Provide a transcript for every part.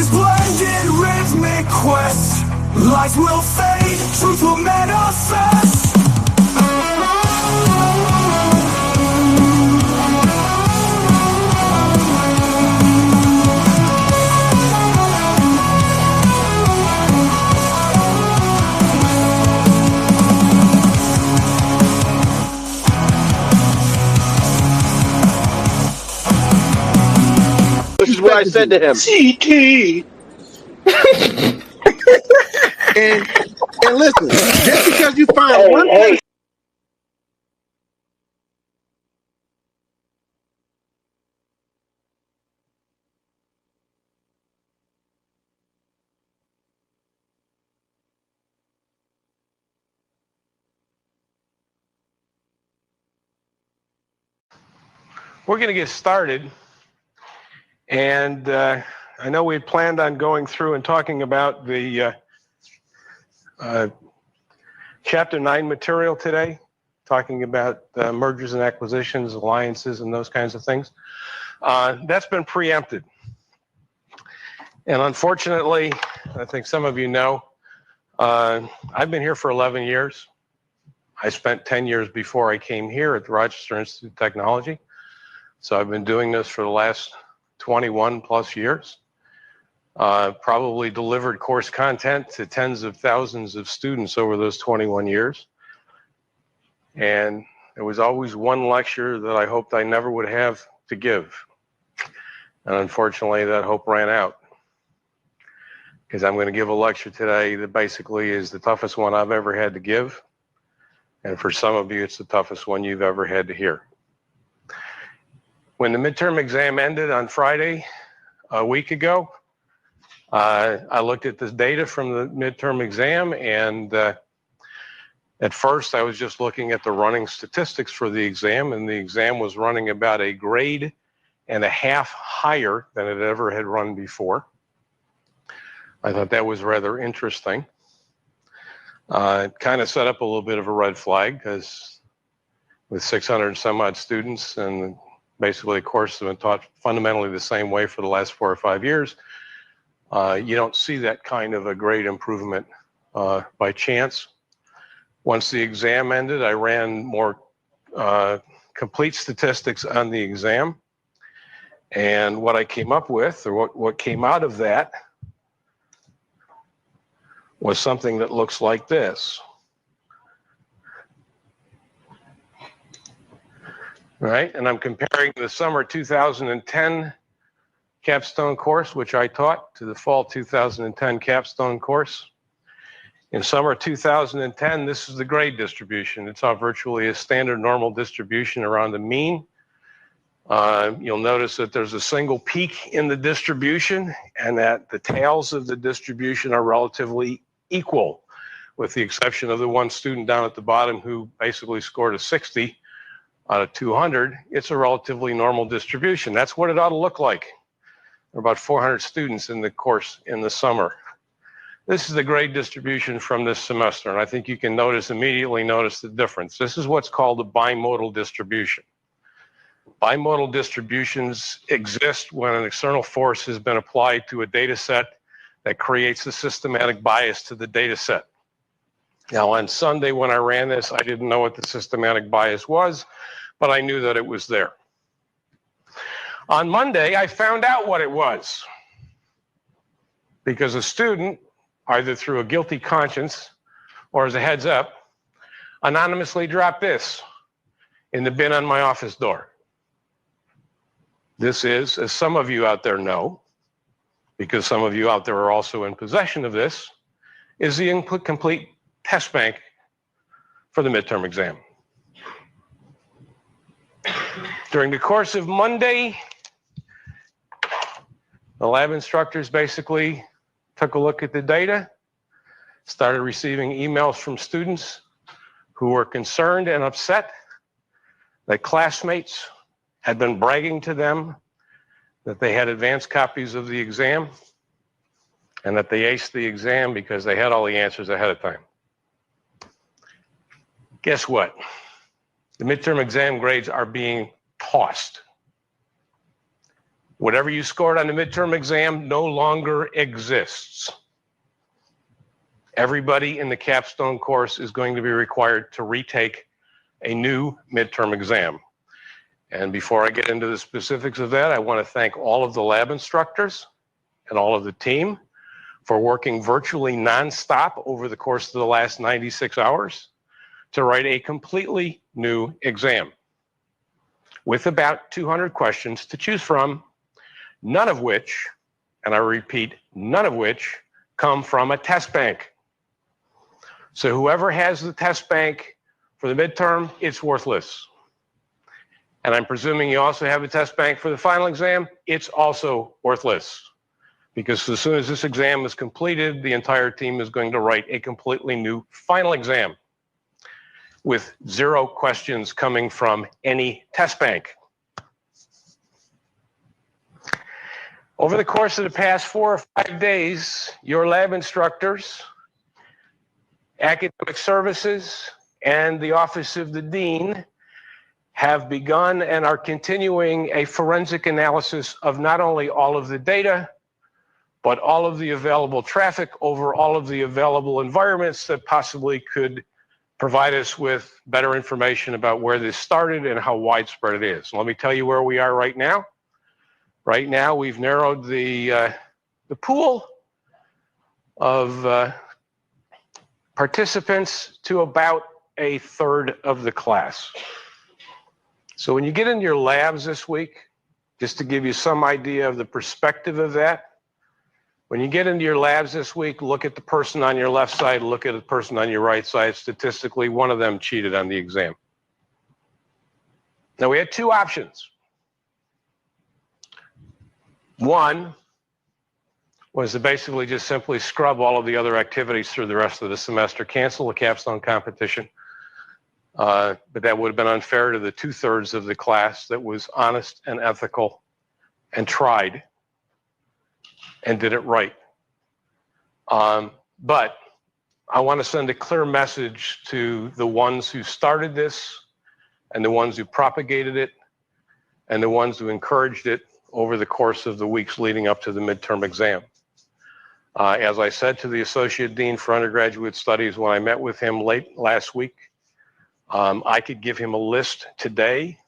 Voices blended, rhythmic quest. Lies will fade, truth will manifest. This is what I said to him. CT. And listen, just because you find one place. We're going to get started, and I know we had planned on going through and talking about the Chapter 9 material today, talking about mergers and acquisitions, alliances, and those kinds of things. That's been preempted. And unfortunately, I think some of you know, I've been here for 11 years. I spent 10 years before I came here at the Rochester Institute of Technology. So I've been doing this for the last 21 plus years. Probably delivered course content to tens of thousands of students over those 21 years. And there was always one lecture that I hoped I never would have to give. And unfortunately, that hope ran out. Because I'm going to give a lecture today that basically is the toughest one I've ever had to give. And for some of you, it's the toughest one you've ever had to hear. When the midterm exam ended on Friday, a week ago, I looked at this data from the midterm exam, and at first I was just looking at the running statistics for the exam, and the exam was running about a grade and a half higher than it ever had run before. I thought that was rather interesting. It kind of set up a little bit of a red flag, because with 600 and some odd students, and basically the course has been taught fundamentally the same way for the last 4 or 5 years, you don't see that kind of a grade improvement by chance. Once the exam ended, I ran more complete statistics on the exam. And what I came up with, or what came out of that, was something that looks like this. Right? And I'm comparing the summer 2010 capstone course, which I taught, to the fall 2010 capstone course. In summer 2010, this is the grade distribution. It's on virtually a standard normal distribution around the mean. You'll notice that there's a single peak in the distribution, and that the tails of the distribution are relatively equal, with the exception of the one student down at the bottom who basically scored a 60 out of 200. It's a relatively normal distribution. That's what it ought to look like. There are about 400 students in the course in the summer. This is the grade distribution from this semester, and I think you can immediately notice the difference. This is what's called a bimodal distribution. Bimodal distributions exist when an external force has been applied to a data set that creates a systematic bias to the data set. Now, on Sunday when I ran this, I didn't know what the systematic bias was, but I knew that it was there. On Monday, I found out what it was, because a student, either through a guilty conscience or as a heads up, anonymously dropped this in the bin on my office door. This is, as some of you out there know, because some of you out there are also in possession of this, is the complete test bank for the midterm exam. During the course of Monday, the lab instructors basically took a look at the data, started receiving emails from students who were concerned and upset that classmates had been bragging to them that they had advanced copies of the exam and that they aced the exam because they had all the answers ahead of time. Guess what? The midterm exam grades are being tossed. Whatever you scored on the midterm exam no longer exists. Everybody in the capstone course is going to be required to retake a new midterm exam. And before I get into the specifics of that, I want to thank all of the lab instructors and all of the team for working virtually nonstop over the course of the last 96 hours to write a completely new exam with about 200 questions to choose from, none of which, and I repeat, none of which come from a test bank. So whoever has the test bank for the midterm, it's worthless. And I'm presuming you also have a test bank for the final exam, it's also worthless. Because as soon as this exam is completed, the entire team is going to write a completely new final exam with 0 questions coming from any test bank. Over the course of the past 4 or 5 days, your lab instructors, academic services, and the Office of the Dean have begun and are continuing a forensic analysis of not only all of the data, but all of the available traffic over all of the available environments that possibly could provide us with better information about where this started and how widespread it is. Let me tell you where we are right now. Right now, we've narrowed the pool of participants to about 1/3 of the class. So when you get into your labs this week, just to give you some idea of the perspective of that, when you get into your labs this week, look at the person on your left side, look at the person on your right side. Statistically, one of them cheated on the exam. Now, we had 2 options. One was to basically just simply scrub all of the other activities through the rest of the semester, cancel the capstone competition. But that would have been unfair to the 2/3 of the class that was honest and ethical and tried and did it right. But I want to send a clear message to the ones who started this and the ones who propagated it and the ones who encouraged it over the course of the weeks leading up to the midterm exam. As I said to the Associate Dean for Undergraduate Studies when I met with him late last week, I could give him a list today,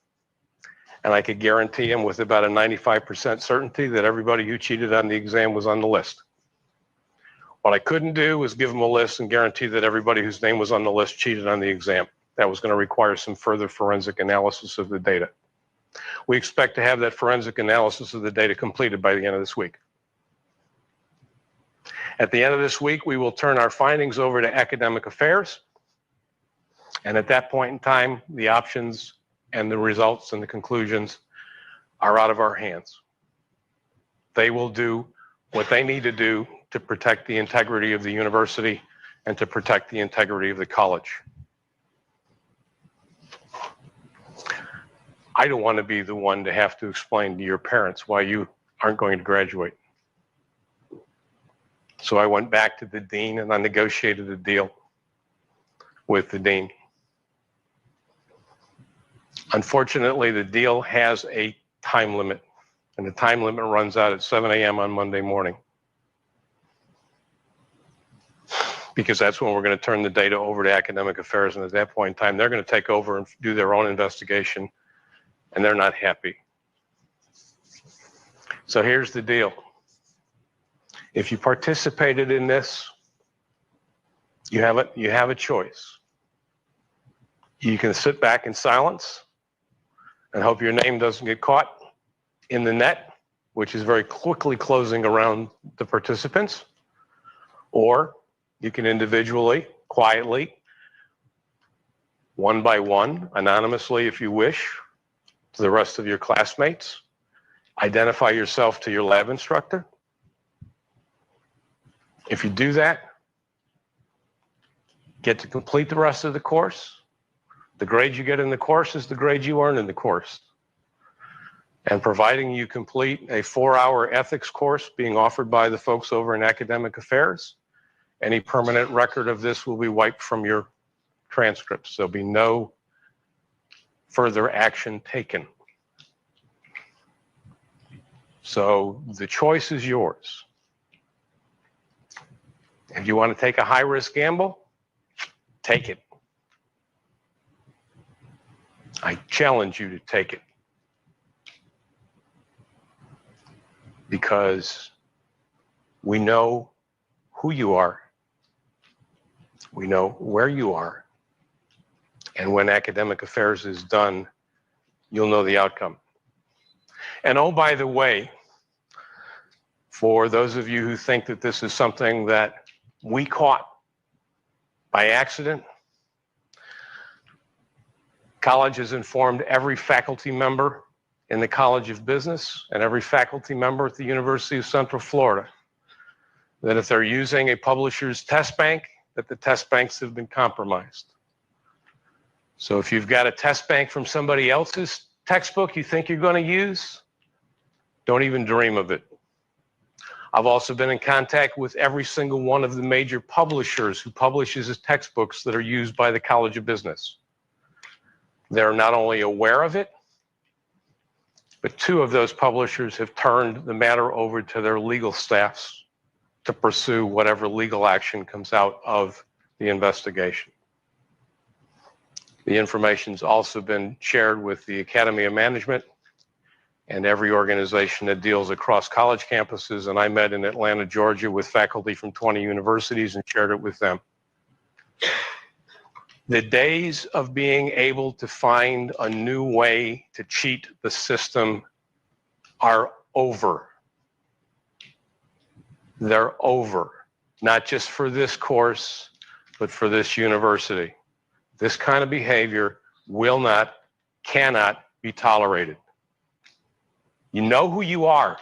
and I could guarantee him with about a 95% certainty that everybody who cheated on the exam was on the list. What I couldn't do was give him a list and guarantee that everybody whose name was on the list cheated on the exam. That was going to require some further forensic analysis of the data. We expect to have that forensic analysis of the data completed by the end of this week. At the end of this week, we will turn our findings over to academic affairs. And at that point in time, the options and the results and the conclusions are out of our hands. They will do what they need to do to protect the integrity of the university and to protect the integrity of the college. I don't want to be the one to have to explain to your parents why you aren't going to graduate. So I went back to the dean and I negotiated a deal with the dean. Unfortunately, the deal has a time limit, and the time limit runs out at 7 a.m. on Monday morning. Because that's when we're going to turn the data over to academic affairs, and at that point in time, they're going to take over and do their own investigation, and they're not happy. So here's the deal. If you participated in this, you have a choice. You can sit back in silence and hope your name doesn't get caught in the net, which is very quickly closing around the participants, or you can individually, quietly, one by one, anonymously if you wish, to the rest of your classmates, identify yourself to your lab instructor. If you do that, get to complete the rest of the course. The grade you get in the course is the grade you earn in the course. And providing you complete a 4-hour ethics course being offered by the folks over in academic affairs, any permanent record of this will be wiped from your transcripts. There'll be no further action taken. So the choice is yours. If you want to take a high-risk gamble, take it. I challenge you to take it. Because we know who you are. We know where you are. And when academic affairs is done, you'll know the outcome. And oh, by the way, for those of you who think that this is something that we caught by accident, college has informed every faculty member in the College of Business and every faculty member at the University of Central Florida that if they're using a publisher's test bank, that the test banks have been compromised. So if you've got a test bank from somebody else's textbook you think you're going to use, don't even dream of it. I've also been in contact with every single one of the major publishers who publishes textbooks that are used by the College of Business. They're not only aware of it, but 2 of those publishers have turned the matter over to their legal staffs to pursue whatever legal action comes out of the investigation. The information's also been shared with the Academy of Management and every organization that deals across college campuses, and I met in Atlanta, Georgia with faculty from 20 universities and shared it with them. The days of being able to find a new way to cheat the system are over. They're over, not just for this course, but for this university. This kind of behavior will not, cannot be tolerated. You know who you are.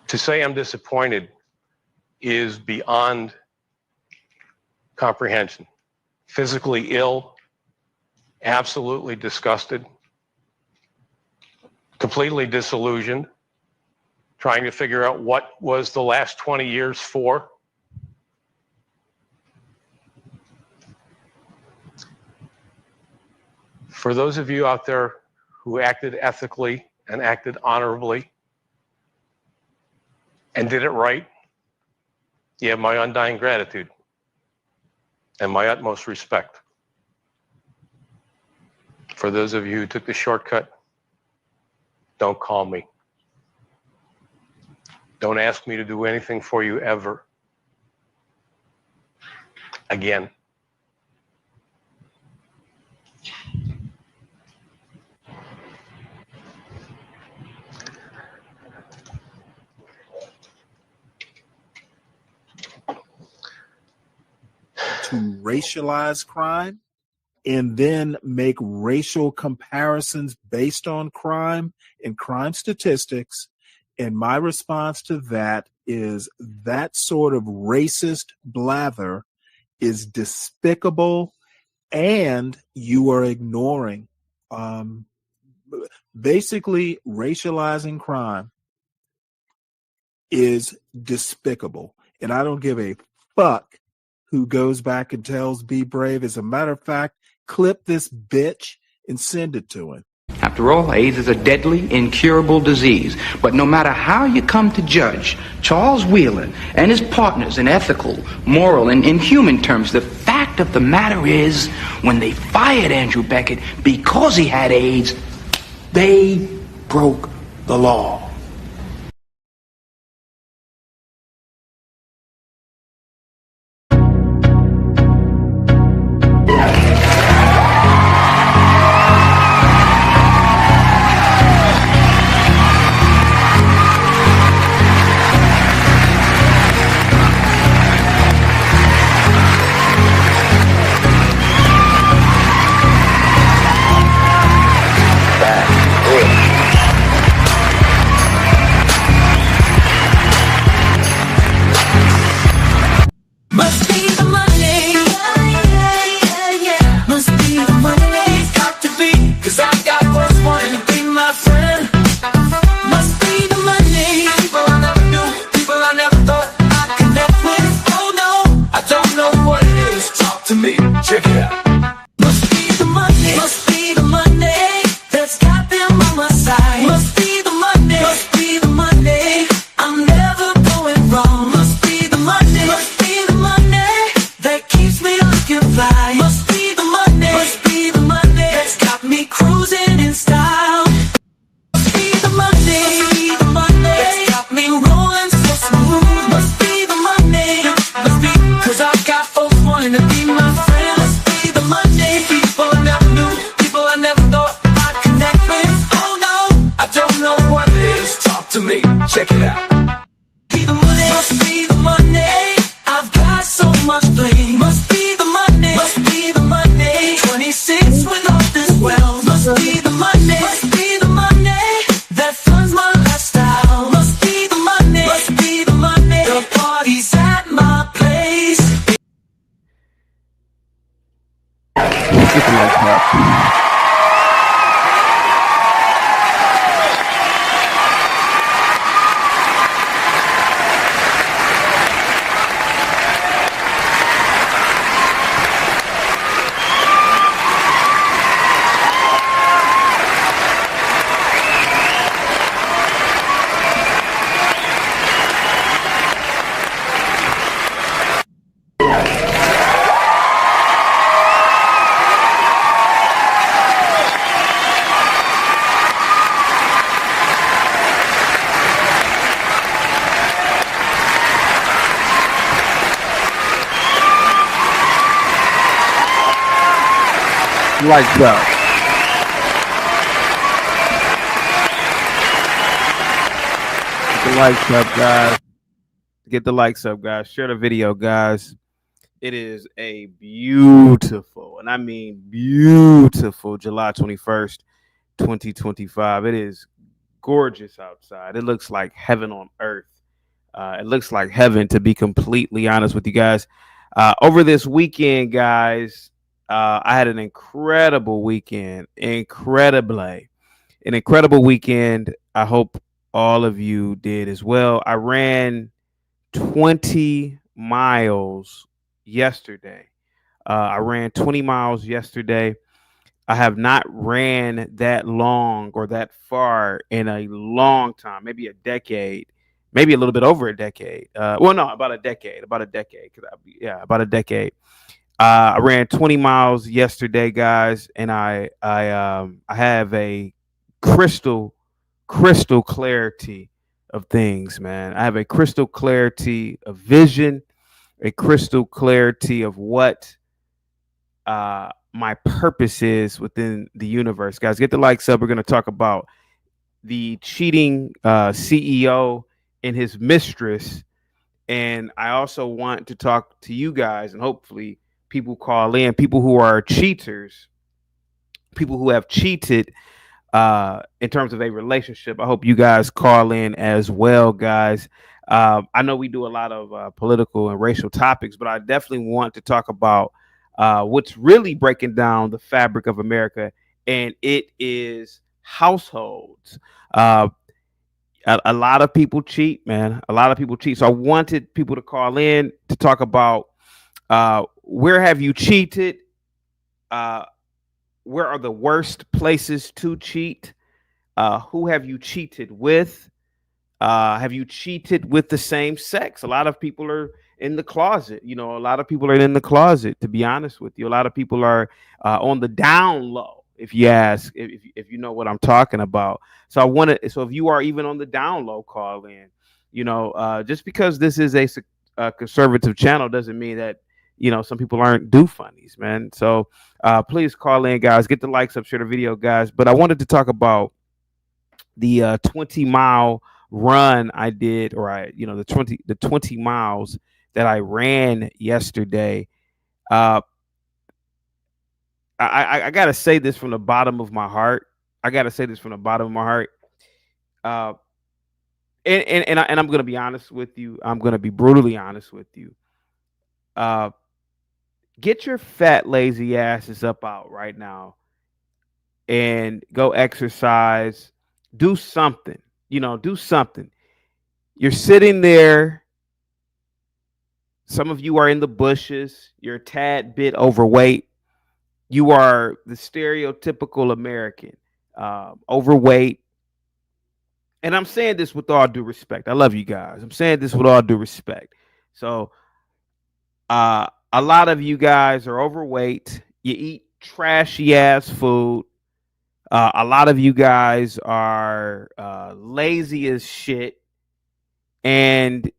To say I'm disappointed is beyond comprehension. Physically ill, absolutely disgusted, completely disillusioned, trying to figure out what was the last 20 years for. For those of you out there who acted ethically and acted honorably and did it right, you have my undying gratitude and my utmost respect. For those of you who took the shortcut, don't call me. Don't ask me to do anything for you ever again. To racialize crime and then make racial comparisons based on crime and crime statistics. And my response to that is that sort of racist blather is despicable, and you are ignoring. Basically, racializing crime is despicable, and I don't give a fuck who goes back and tells Be Brave. As a matter of fact, clip this bitch and send it to him. After all, AIDS is a deadly, incurable disease. But no matter how you come to judge Charles Wheeler and his partners in ethical, moral, and inhuman terms, the fact of the matter is, when they fired Andrew Beckett because he had AIDS, they broke the law. to me. Check it out. Be the money, must be the money. I've got so much bling. Must be the money, must be the money. 26 with all this wealth. Must be the money, must be the money. That funds my lifestyle. Must be the money, must be the money. The party's at my place. Lights up. Get the likes up, guys. Get the likes up, guys. Share the video, guys. It is a beautiful, and I mean beautiful, July 21st, 2025. It is gorgeous outside. It looks like heaven on earth. It looks like heaven, to be completely honest with you guys. Over this weekend, guys, I had an incredible weekend. An incredible weekend. I hope all of you did as well. I ran 20 miles yesterday. I ran 20 miles yesterday. I have not ran that long or that far in a long time, maybe a decade, maybe a little bit over a decade. About a decade. About a decade. I ran 20 miles yesterday, guys, and I have a crystal clarity of things, man. I have a crystal clarity of vision, a crystal clarity of what my purpose is within the universe. Guys, get the likes up. We're going to talk about the cheating CEO and his mistress. And I also want to talk to you guys, and hopefully people call in, people who are cheaters, people who have cheated in terms of a relationship. I hope you guys call in as well, guys. I know we do a lot of political and racial topics, but I definitely want to talk about what's really breaking down the fabric of America, and it is households. A lot of people cheat, man. A lot of people cheat. So I wanted people to call in to talk about where have you cheated? Where are the worst places to cheat? Who have you cheated with? Have you cheated with the same sex? A lot of people are in the closet. A lot of people are in the closet, to be honest with you. A lot of people are on the down low, if you ask, if you know what I'm talking about. So if you are even on the down low, call in. Just because this is a conservative channel doesn't mean that some people aren't do funnies, man. So please call in, guys. Get the likes up, share the video, guys. But I wanted to talk about the 20-mile run I did, or the 20 miles that I ran yesterday. I gotta say this from the bottom of my heart. And I'm gonna be honest with you. I'm gonna be brutally honest with you. Get your fat, lazy asses up out right now and go exercise. Do something. Do something. You're sitting there. Some of you are in the bushes. You're a tad bit overweight. You are the stereotypical American, overweight. And I'm saying this with all due respect. I love you guys. I'm saying this with all due respect. So, a lot of you guys are overweight. You eat trashy ass food. A lot of you guys are lazy as shit. And,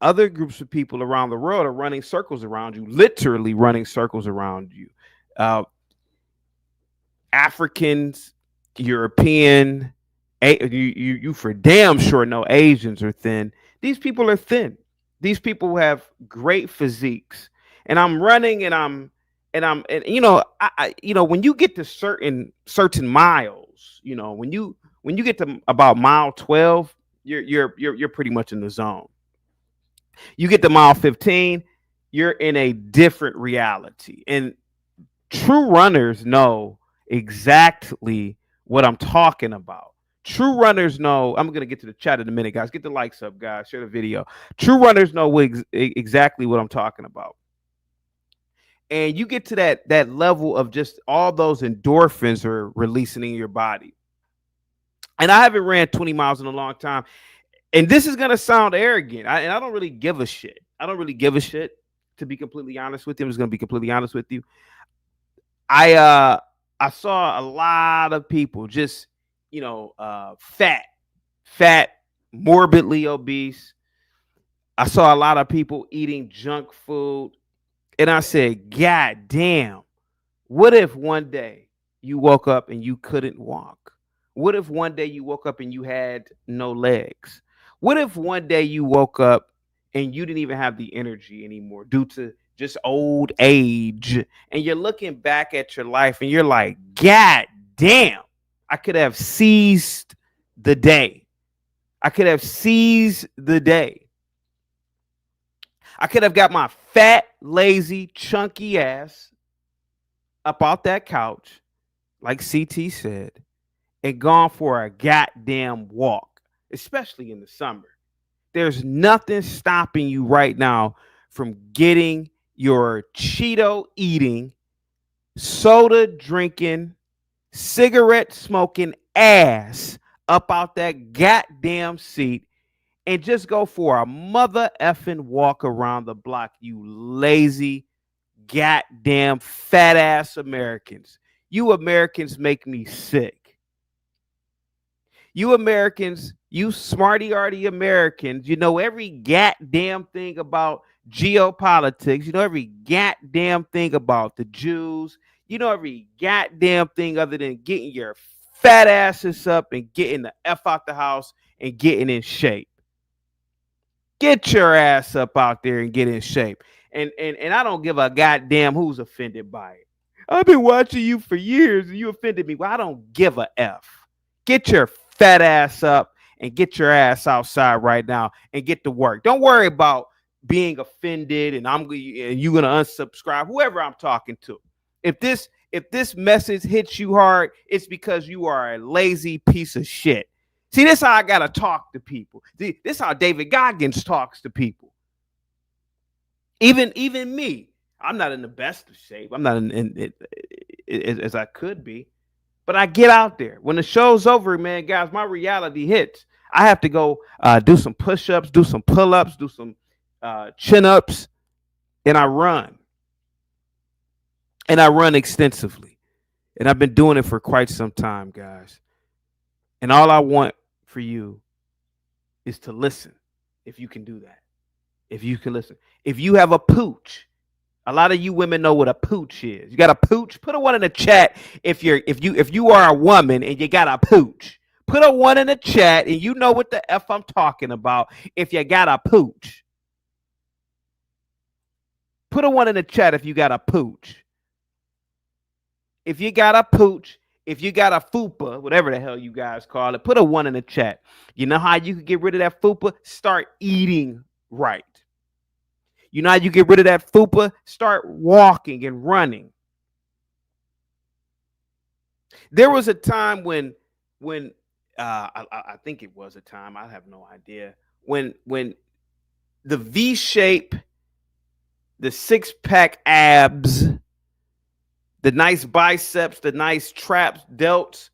other groups of people around the world are running circles around you, literally running circles around you. Africans, European, You for damn sure know Asians are thin. These people are thin. These people have great physiques. And I'm running and you know, when you get to certain miles, you know, when you get to about mile 12, you're pretty much in the zone. You get to mile 15, you're in a different reality. And true runners know exactly what I'm talking about. True runners know. I'm going to get to the chat in a minute, guys. Get the likes up, guys. Share the video. True runners know exactly what I'm talking about. And you get to that level of just all those endorphins are releasing in your body. And I haven't ran 20 miles in a long time. And this is going to sound arrogant. And I don't really give a shit. I don't really give a shit, to be completely honest with you. I'm just going to be completely honest with you. I saw a lot of people just, you know, fat, morbidly obese. I saw a lot of people eating junk food. And I said, God damn, what if one day you woke up and you couldn't walk? What if one day you woke up and you had no legs? What if one day you woke up and you didn't even have the energy anymore due to just old age? And you're looking back at your life and you're like, God damn, I could have seized the day. I could have seized the day. I could have got my fat, lazy, chunky ass up out that couch, like CT said, and gone for a goddamn walk, especially in the summer. There's nothing stopping you right now from getting your Cheeto eating, soda drinking, cigarette smoking ass up out that goddamn seat and just go for a mother effing walk around the block, you lazy, goddamn fat ass Americans. You Americans make me sick. You Americans, you smarty arty Americans, you know every goddamn thing about geopolitics. You know every goddamn thing about the Jews. You know every goddamn thing other than getting your fat asses up and getting the F out the house and getting in shape. Get your ass up out there and get in shape. And I don't give a goddamn who's offended by it. I've been watching you for years and you offended me. Well, I don't give a F. Get your fat ass up and get your ass outside right now and get to work. Don't worry about being offended and you're gonna unsubscribe, whoever I'm talking to. If this message hits you hard, it's because you are a lazy piece of shit. See, this is how I gotta talk to people. This is how David Goggins talks to people. Even me, I'm not in the best of shape. I'm not in as I could be, but I get out there. When the show's over, man, guys, my reality hits. I have to go do some push-ups, do some pull-ups, do some chin-ups, and I run. And I run extensively. And I've been doing it for quite some time, guys. And all I want for you is to listen, if you can do that. If you can listen. If you have a pooch, a lot of you women know what a pooch is. You got a pooch? Put a one in the chat if you are a woman and you got a pooch. Put a one in the chat and you know what the F I'm talking about if you got a pooch. Put a one in the chat if you got a pooch. If you got a pooch, if you got a fupa, whatever the hell you guys call it, put a one in the chat. You know how you can get rid of that fupa? Start eating right. You know how you get rid of that fupa? Start walking and running. There was a time when I think it was a time, I have no idea, when the V shape, the six-pack abs, the nice biceps, the nice traps, delts,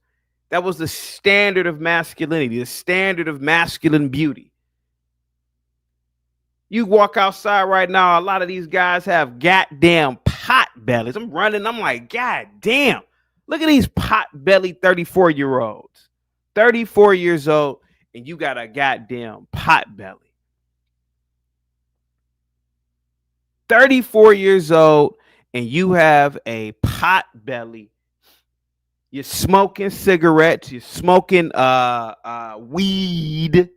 that was the standard of masculinity, the standard of masculine beauty. You walk outside right now, a lot of these guys have goddamn pot bellies. I'm running, I'm like, God damn. Look at these pot belly 34-year-olds. 34 years old, and you got a goddamn pot belly. 34 years old, and you have a pot belly. You're smoking cigarettes. You're smoking weed.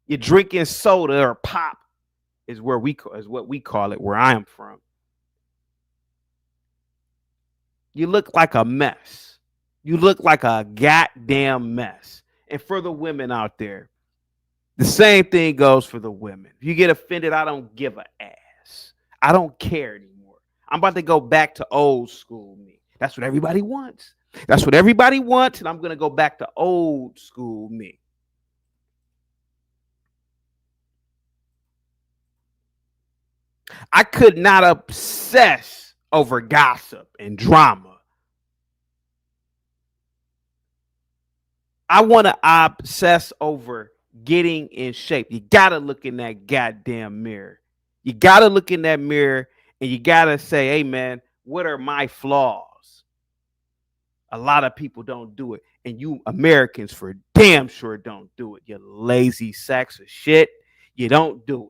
You're drinking soda or pop is what we call it where I am from. You look like a mess. You look like a goddamn mess. And for the women out there, the same thing goes for the women. If you get offended, I don't give a ass. I don't care anymore. I'm about to go back to old school me. That's what everybody wants. That's what everybody wants, and I'm going to go back to old school me. I could not obsess over gossip and drama. I want to obsess over getting in shape. You got to look in that goddamn mirror. You got to look in that mirror and you got to say, hey, man, what are my flaws? A lot of people don't do it. And you Americans for damn sure don't do it. You lazy sacks of shit. You don't do it.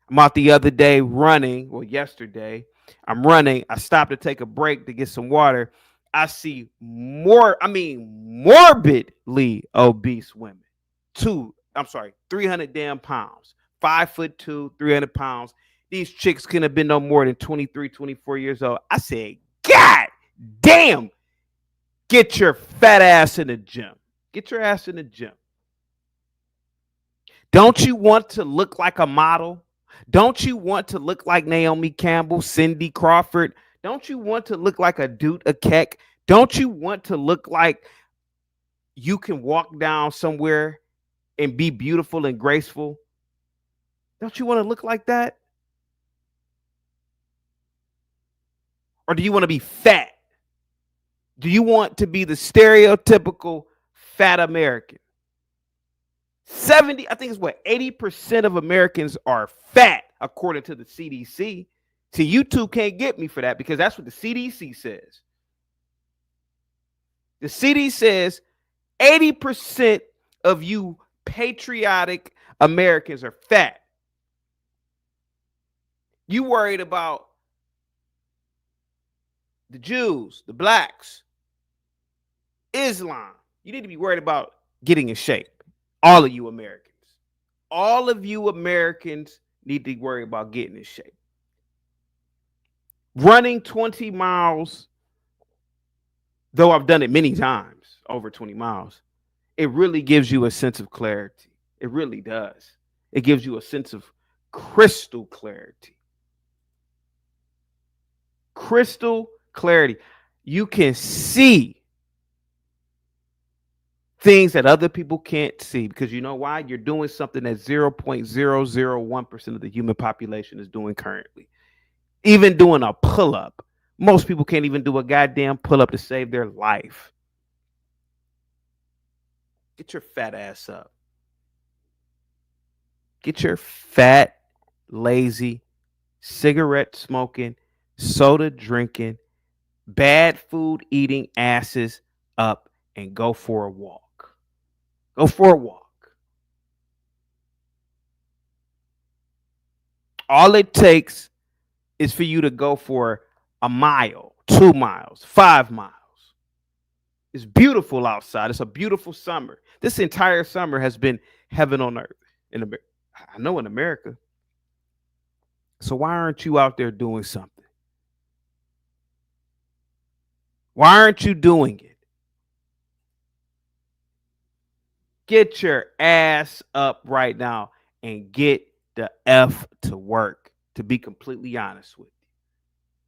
I'm out the other day running. Well, yesterday, I'm running. I stopped to take a break to get some water. I see morbidly obese women. 300 damn pounds. 5'2", 300 pounds. These chicks couldn't have been no more than 23, 24 years old. I said, God damn, get your fat ass in the gym. Get your ass in the gym. Don't you want to look like a model? Don't you want to look like Naomi Campbell, Cindy Crawford? Don't you want to look like a Dude a Keck? Don't you want to look like you can walk down somewhere and be beautiful and graceful? Don't you want to look like that? Or do you want to be fat? Do you want to be the stereotypical fat American? 80% of Americans are fat, according to the CDC. See, YouTube can't get me for that because that's what the CDC says. The CDC says 80% of you patriotic Americans are fat. You worried about the Jews, the blacks, Islam. You need to be worried about getting in shape. All of you Americans. All of you Americans need to worry about getting in shape. Running 20 miles, though I've done it many times, over 20 miles, it really gives you a sense of clarity. It really does. It gives you a sense of crystal clarity. Crystal clarity. You can see things that other people can't see because you know why? You're doing something that 0.001% of the human population is doing currently. Even doing a pull-up. Most people can't even do a goddamn pull-up to save their life. Get your fat ass up. Get your fat, lazy, cigarette smoking, soda drinking, bad food eating asses up and go for a walk. Go for a walk. All it takes is for you to go for a mile, 2 miles, 5 miles. It's beautiful outside. It's a beautiful summer. This entire summer has been heaven on earth. In America. So why aren't you out there doing something? Why aren't you doing it? Get your ass up right now and get the F to work, to be completely honest with you.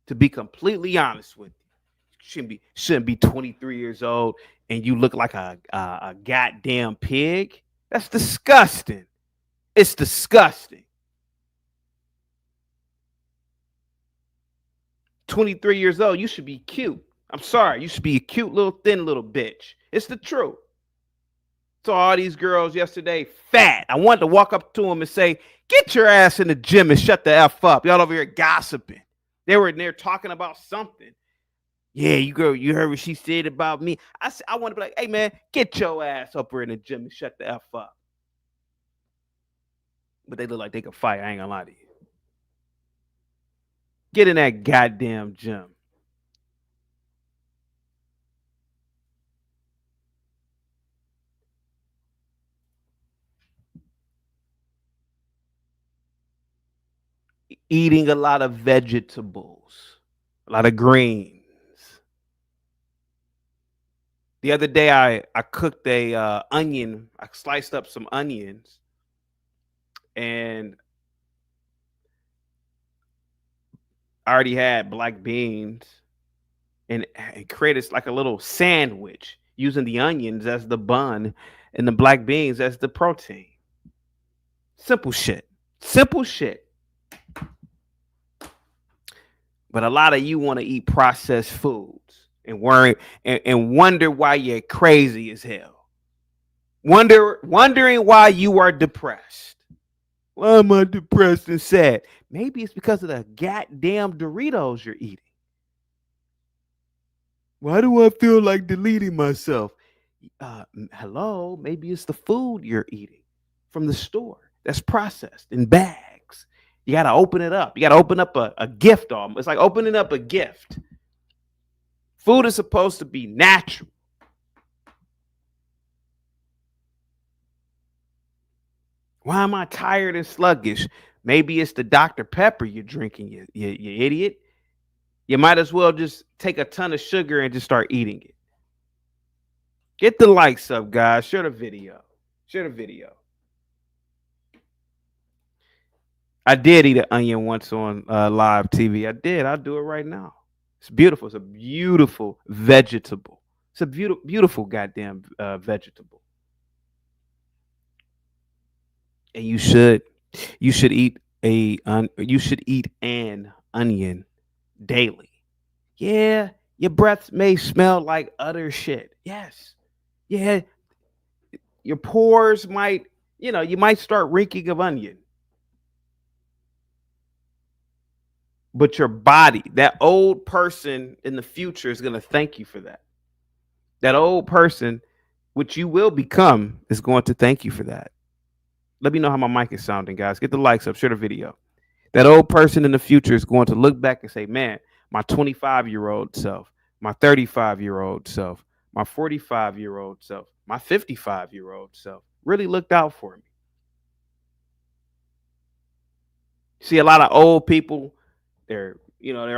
To be completely honest with you. Shouldn't be 23 years old and you look like a goddamn pig. That's disgusting. It's disgusting. 23 years old, you should be cute. I'm sorry, you should be a cute little thin little bitch. It's the truth. Saw all these girls yesterday fat. I wanted to walk up to them and say, get your ass in the gym and shut the F up. Y'all over here gossiping. They were in there talking about something. Yeah, you heard what she said about me. I want to be like, hey man, get your ass up here in the gym and shut the F up. But they look like they could fight. I ain't gonna lie to you. Get in that goddamn gym. Eating a lot of vegetables, a lot of greens. The other day, I cooked a onion. I sliced up some onions, and I already had black beans, and created like a little sandwich using the onions as the bun and the black beans as the protein. Simple shit. Simple shit. But a lot of you want to eat processed foods and worry and wonder why you're crazy as hell. Wondering why you are depressed. Why am I depressed and sad? Maybe it's because of the goddamn Doritos you're eating. Why do I feel like deleting myself? Hello, maybe it's the food you're eating from the store that's processed in bags. You got to open it up. You got to open up a gift. It's like opening up a gift. Food is supposed to be natural. Why am I tired and sluggish? Maybe it's the Dr. Pepper you're drinking, you idiot. You might as well just take a ton of sugar and just start eating it. Get the likes up, guys. Share the video. Share the video. I did eat an onion once on live TV. I did. I'll do it right now. It's beautiful. It's a beautiful vegetable. It's a beautiful, beautiful goddamn vegetable. And you should eat an onion daily. Yeah, your breath may smell like utter shit. Yes. Yeah. Your pores might, you might start reeking of onion. But your body, that old person in the future is going to thank you for that. That old person, which you will become, is going to thank you for that. Let me know how my mic is sounding, guys. Get the likes up. Share the video. That old person in the future is going to look back and say, man, my 25-year-old self, my 35-year-old self, my 45-year-old self, my 55-year-old self really looked out for me. See, a lot of old people, they're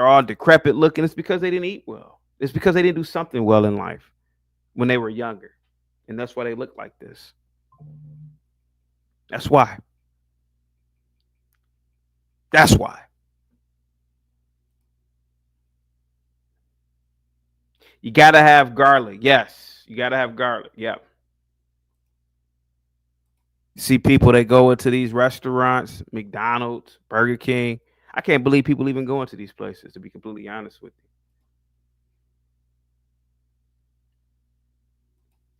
all decrepit looking. It's because they didn't eat well. It's because they didn't do something well in life when they were younger. And that's why they look like this. That's why. That's why. You got to have garlic. Yes, you got to have garlic. Yep. See people that go into these restaurants, McDonald's, Burger King. I can't believe people even go into these places, to be completely honest with you.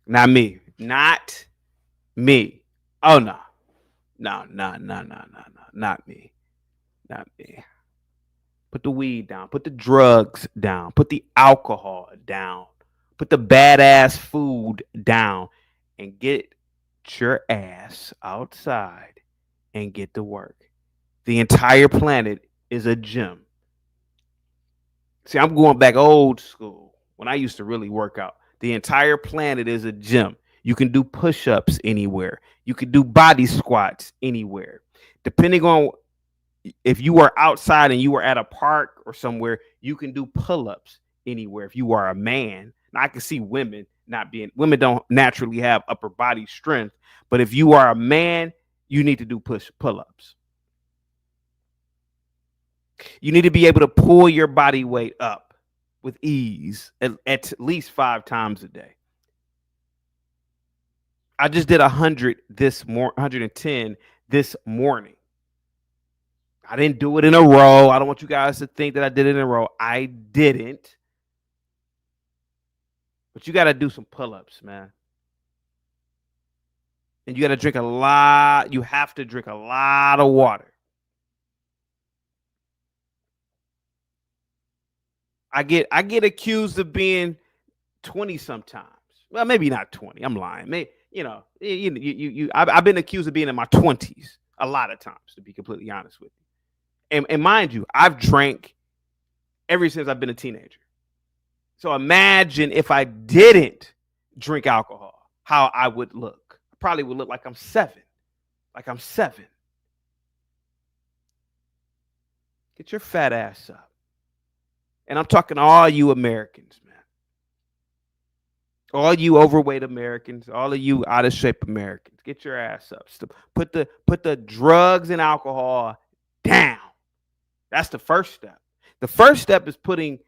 Not me. Not me. Oh, no. No. Not me. Not me. Put the weed down. Put the drugs down. Put the alcohol down. Put the badass food down. And get your ass outside and get to work. The entire planet is a gym. See, I'm going back old school when I used to really work out. The entire planet is a gym. You can do push-ups anywhere. You can do body squats anywhere. Depending on if you are outside and you are at a park or somewhere, you can do pull-ups anywhere. If you are a man, now I can see women women don't naturally have upper body strength, but if you are a man, you need to do pull-ups. You need to be able to pull your body weight up with ease at least 5 times a day. I just did 110 this morning. I didn't do it in a row. I don't want you guys to think that I did it in a row. I didn't. But you got to do some pull-ups, man. And you got to drink a lot. You have to drink a lot of water. I get accused of being 20 sometimes. Well, maybe not 20. I'm lying. Maybe, I've been accused of being in my 20s a lot of times, to be completely honest with you. And mind you, I've drank ever since I've been a teenager. So imagine if I didn't drink alcohol, how I would look. I probably would look like I'm 7. Like I'm 7. Get your fat ass up. And I'm talking to all you Americans, man. All you overweight Americans, all of you out of shape Americans, get your ass up. Put the drugs and alcohol down. That's the first step. The first step is putting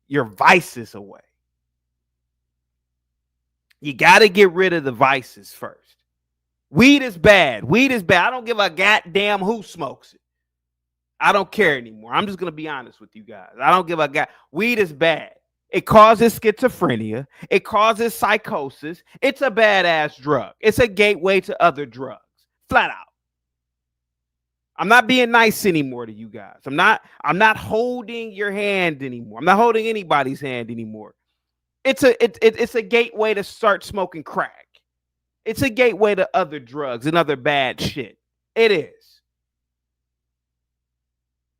your vices away. You got to get rid of the vices first. Weed is bad. Weed is bad. I don't give a goddamn who smokes it. I don't care anymore. I'm just going to be honest with you guys. I don't give a god. Weed is bad. It causes schizophrenia. It causes psychosis. It's a badass drug. It's a gateway to other drugs. Flat out. I'm not being nice anymore to you guys. I'm not holding your hand anymore. I'm not holding anybody's hand anymore. It's a gateway to start smoking crack. It's a gateway to other drugs and other bad shit. It is.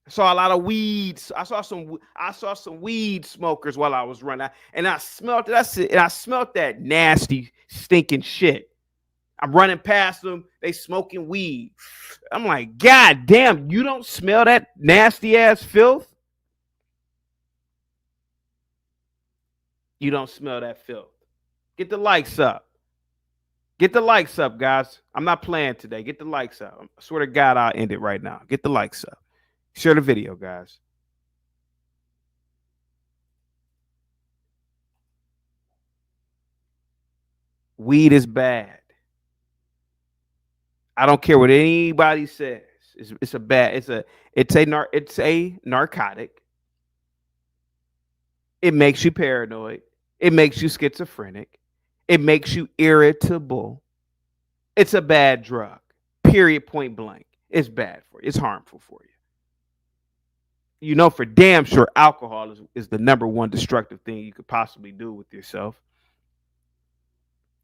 I saw a lot of weeds. I saw some weed smokers while I was running, and I smelled it. That's it. And I smelled that nasty, stinking shit. I'm running past them. They smoking weed. I'm like, God damn, you don't smell that nasty ass filth? You don't smell that filth. Get the likes up. Get the likes up, guys. I'm not playing today. Get the likes up. I swear to God, I'll end it right now. Get the likes up. Share the video, guys. Weed is bad. I don't care what anybody says. It's a narcotic. It makes you paranoid. It makes you schizophrenic. It makes you irritable. It's a bad drug. Period. Point blank. It's bad for you. It's harmful for you. You know for damn sure alcohol is the number one destructive thing you could possibly do with yourself.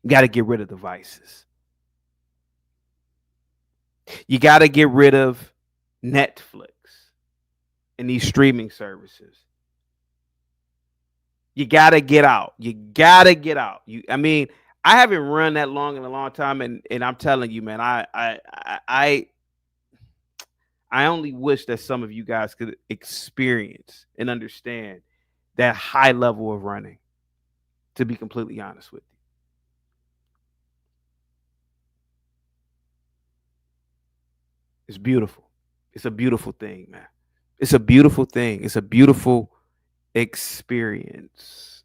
You got to get rid of the vices. You got to get rid of Netflix and these streaming services. You got to get out. You got to get out. I haven't run that long in a long time, and I'm telling you, man, I only wish that some of you guys could experience and understand that high level of running, to be completely honest with you. It's beautiful. It's a beautiful thing, man. It's a beautiful thing. It's a beautiful experience,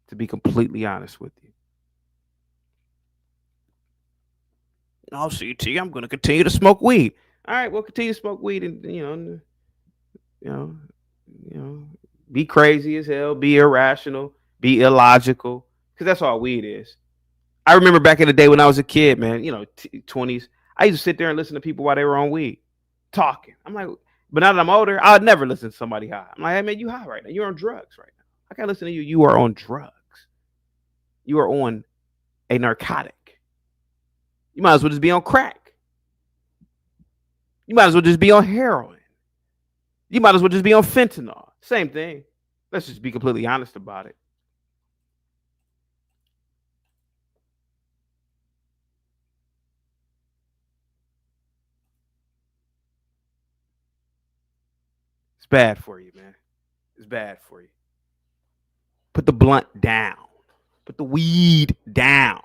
to be completely honest with you. Oh, CT, I'm going to continue to smoke weed. All right, we'll continue to smoke weed and be crazy as hell, be irrational, be illogical, because that's all weed is. I remember back in the day when I was a kid, man, 20s, I used to sit there and listen to people while they were on weed, talking. I'm like, but now that I'm older, I would never listen to somebody high. I'm like, hey, man, you high right now. You're on drugs right now. I can't listen to you. You are on drugs. You are on a narcotic. You might as well just be on crack. You might as well just be on heroin. You might as well just be on fentanyl. Same thing. Let's just be completely honest about it. It's bad for you, man. It's bad for you. Put the blunt down. Put the weed down.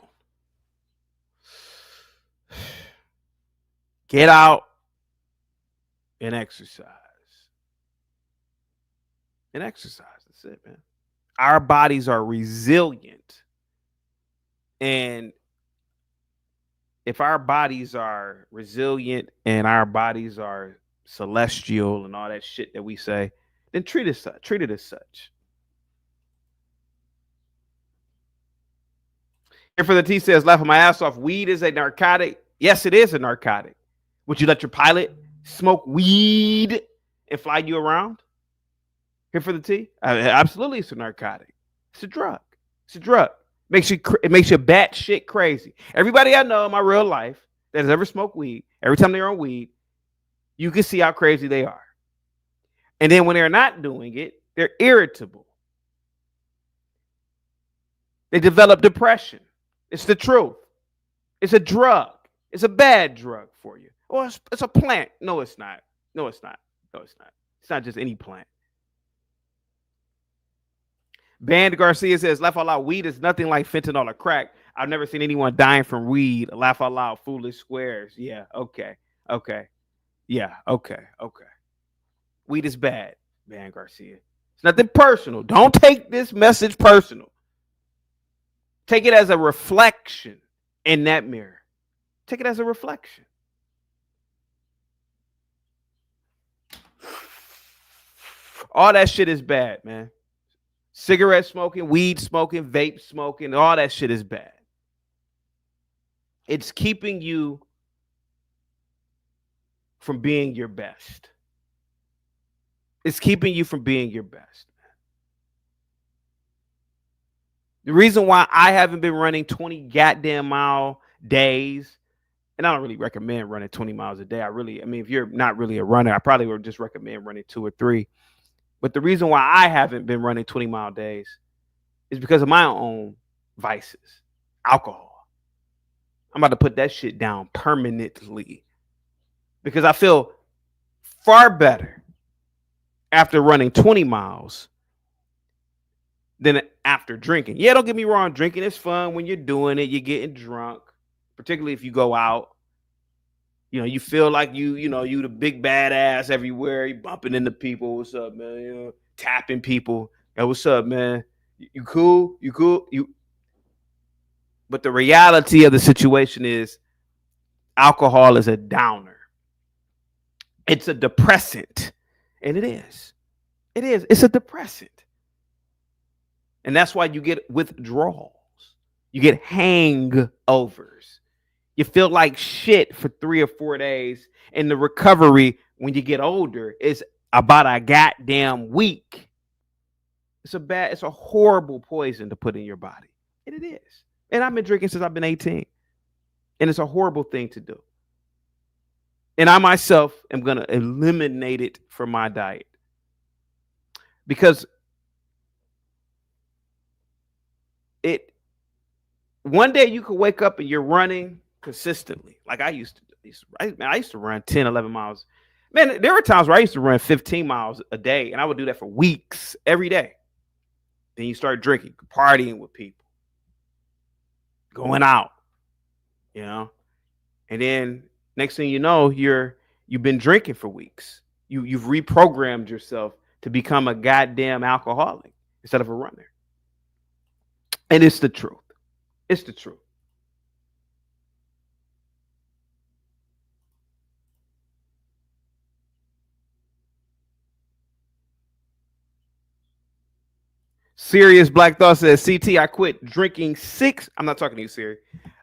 Get out and exercise. And exercise. That's it, man. Our bodies are resilient. And if our bodies are resilient and our bodies are celestial and all that shit that we say, then treat it as such. Here for the T says, laughing my ass off. Weed is a narcotic. Yes, it is a narcotic. Would you let your pilot smoke weed and fly you around? Here for the T? Absolutely, it's a narcotic. It's a drug. It's a drug. It makes you bat shit crazy. Everybody I know in my real life that has ever smoked weed, every time they're on weed, you can see how crazy they are. And then when they're not doing it, They're irritable. They develop depression. It's the truth. It's a drug. It's a bad drug for you. Or it's a plant. No, it's not. No, it's not. No, it's not. It's not just any plant. Band Garcia says, laugh out loud, weed is nothing like fentanyl or crack. I've never seen anyone dying from weed. Laugh out loud, foolish squares. Yeah, okay. Yeah, okay. Weed is bad, Band Garcia. It's nothing personal. Don't take this message personal. Take it as a reflection in that mirror. Take it as a reflection. All that shit is bad, man. Cigarette smoking, weed smoking, vape smoking, all that shit is bad. It's keeping you from being your best. It's keeping you from being your best. The reason why I haven't been running 20 goddamn mile days, and I don't really recommend running 20 miles a day. If you're not really a runner, I probably would just recommend running 2 or 3. But the reason why I haven't been running 20-mile days is because of my own vices. Alcohol. I'm about to put that shit down permanently because I feel far better after running 20 miles than after drinking. Yeah, don't get me wrong. Drinking is fun when you're doing it. You're getting drunk, particularly if you go out. You know, you feel like you the big badass everywhere. You bumping into people. What's up, man? You know, tapping people. Hey, what's up, man? You cool? You cool? But the reality of the situation is alcohol is a downer. It's a depressant. And it is. It is. It's a depressant. And that's why you get withdrawals. You get hangovers. You feel like shit for 3 or 4 days. And the recovery when you get older is about a goddamn week. It's a horrible poison to put in your body. And it is. And I've been drinking since I've been 18. And it's a horrible thing to do. And I myself am going to eliminate it from my diet. Because one day you could wake up and you're running consistently. Like I used to run 10, 11 miles. Man, there were times where I used to run 15 miles a day, and I would do that for weeks, every day. Then you start drinking, partying with people, going out, and then next thing you know, you've been drinking for weeks. You've reprogrammed yourself to become a goddamn alcoholic instead of a runner. And it's the truth. It's the truth. Serious Black Thought says, CT, I quit drinking I'm not talking to you, Siri.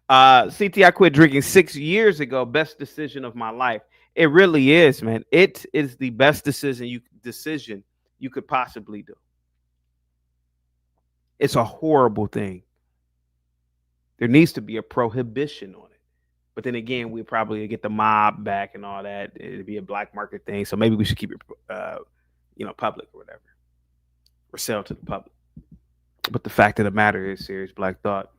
CT, I quit drinking 6 years ago. Best decision of my life. It really is, man. It is the best decision you could possibly do. It's a horrible thing. There needs to be a prohibition on it. But then again, we probably get the mob back and all that. It'd be a black market thing. So maybe we should keep it, public or whatever, or sell to the public. But the fact of the matter is, Serious Black Thought,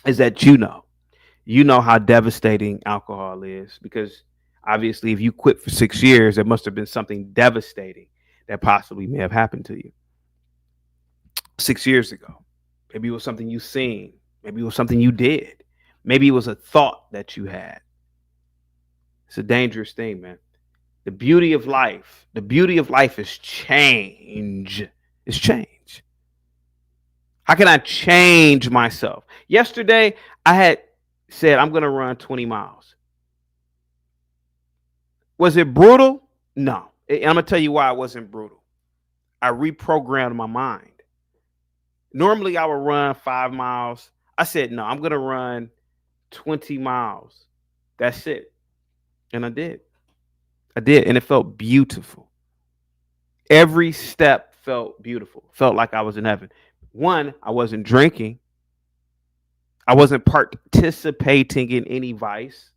is that you know how devastating alcohol is, because obviously if you quit for 6 years, there must have been something devastating that possibly may have happened to you 6 years ago. Maybe it was something you seen. Maybe it was something you did. Maybe it was a thought that you had. It's a dangerous thing, man. The beauty of life is change. It's change. How can I change myself? Yesterday, I had said, I'm going to run 20 miles. Was it brutal? No. And I'm going to tell you why it wasn't brutal. I reprogrammed my mind. Normally, I would run 5 miles. I said, no, I'm going to run 20 miles. That's it. And I did. And it felt beautiful. Every step felt beautiful. Felt like I was in heaven. One, I wasn't drinking. I wasn't participating in any vice.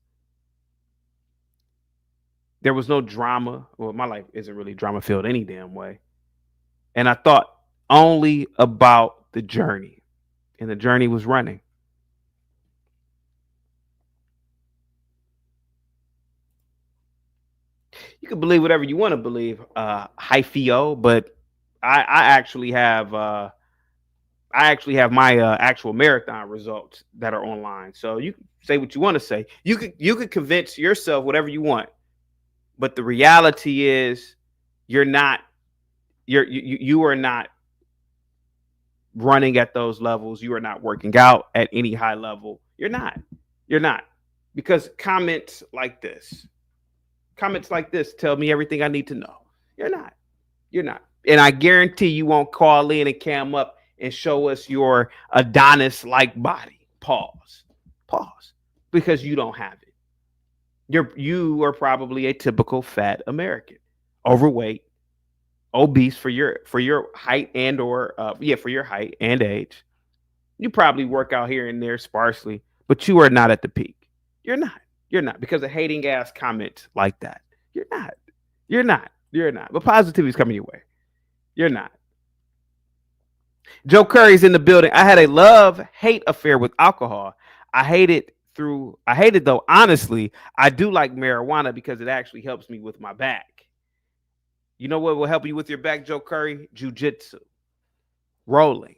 There was no drama. Well, my life isn't really drama filled any damn way. And I thought only about the journey. And the journey was running. You can believe whatever you want to believe, hyphio, but I actually have my actual marathon results that are online. So you can say what you want to say. You could convince yourself whatever you want, but the reality is you are not running at those levels. You are not working out at any high level. You're not because comments like this tell me everything I need to know. You're not. And I guarantee you won't call in and cam up and show us your Adonis-like body. Pause. Because you don't have it. You are probably a typical fat American, overweight, obese for your height and for your height and age. You probably work out here and there sparsely, but you are not at the peak. You're not because of hating ass comments like that. You're not. But positivity is coming your way. You're not. Joe Curry's in the building. I had a love-hate affair with alcohol. I hate it though. Honestly, I do like marijuana because it actually helps me with my back. You know what will help you with your back, Joe Curry? Jiu-jitsu. Rolling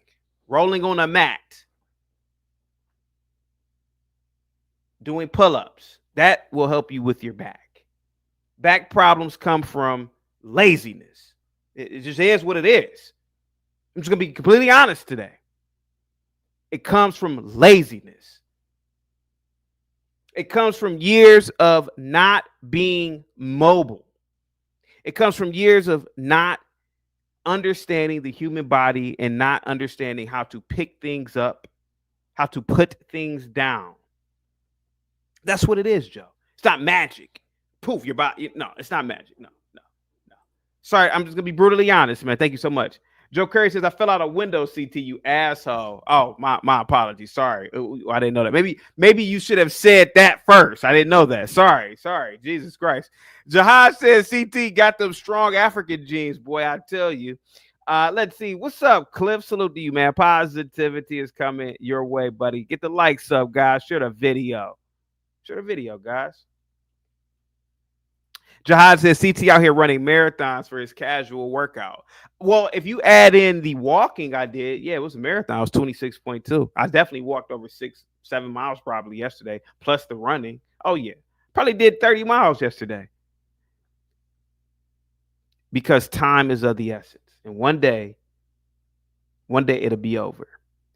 on a mat. Doing pull-ups. That will help you with your back. Back problems come from laziness. It just is what it is. I'm just going to be completely honest today. It comes from laziness. It comes from years of not being mobile. It comes from years of not understanding the human body and not understanding how to pick things up, how to put things down. That's what it is, Joe. It's not magic. Poof, your body. No, it's not magic. No. Sorry, I'm just going to be brutally honest, man. Thank you so much. Joe Curry says, I fell out a window, CT, you asshole. Oh, my apologies. Sorry. I didn't know that. Maybe you should have said that first. I didn't know that. Sorry. Jesus Christ. Jahad says, CT got them strong African genes, boy, I tell you. Let's see. What's up, Cliff? Salute to you, man. Positivity is coming your way, buddy. Get the likes up, guys. Share the video, guys. Jahad says CT out here running marathons for his casual workout. Well, if you add in the walking I did, yeah, it was a marathon. It was 26.2. I definitely walked over 6-7 miles probably yesterday, plus the running. Oh, yeah. Probably did 30 miles yesterday. Because time is of the essence. And one day it'll be over.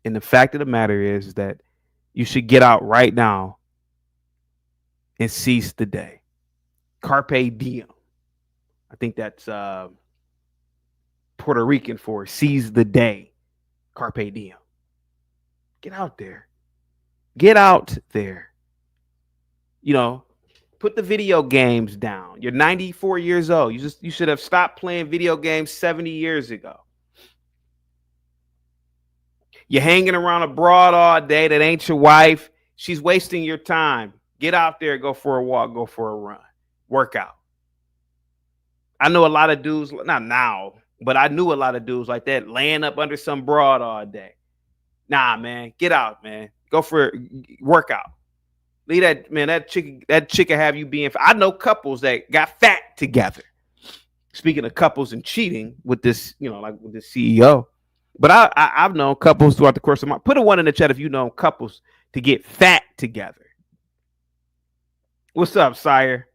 And the fact of the matter is that you should get out right now and seize the day. Carpe diem. I think that's Puerto Rican for seize the day. Carpe diem. Get out there. You know, put the video games down. You're 94 years old. You should have stopped playing video games 70 years ago. You're hanging around a broad all day that ain't your wife. She's wasting your time. Get out there, go for a walk, go for a run. Workout. I know a lot of dudes, not now, but I knew a lot of dudes like that laying up under some broad all day. Nah, man, get out, man. Go for a workout. Leave that, man. That chick will have you being. I know couples that got fat together. Speaking of couples and cheating with this, like with this CEO. But I've known couples throughout the course of my. Put a 1 in the chat if you know couples to get fat together. What's up, sire?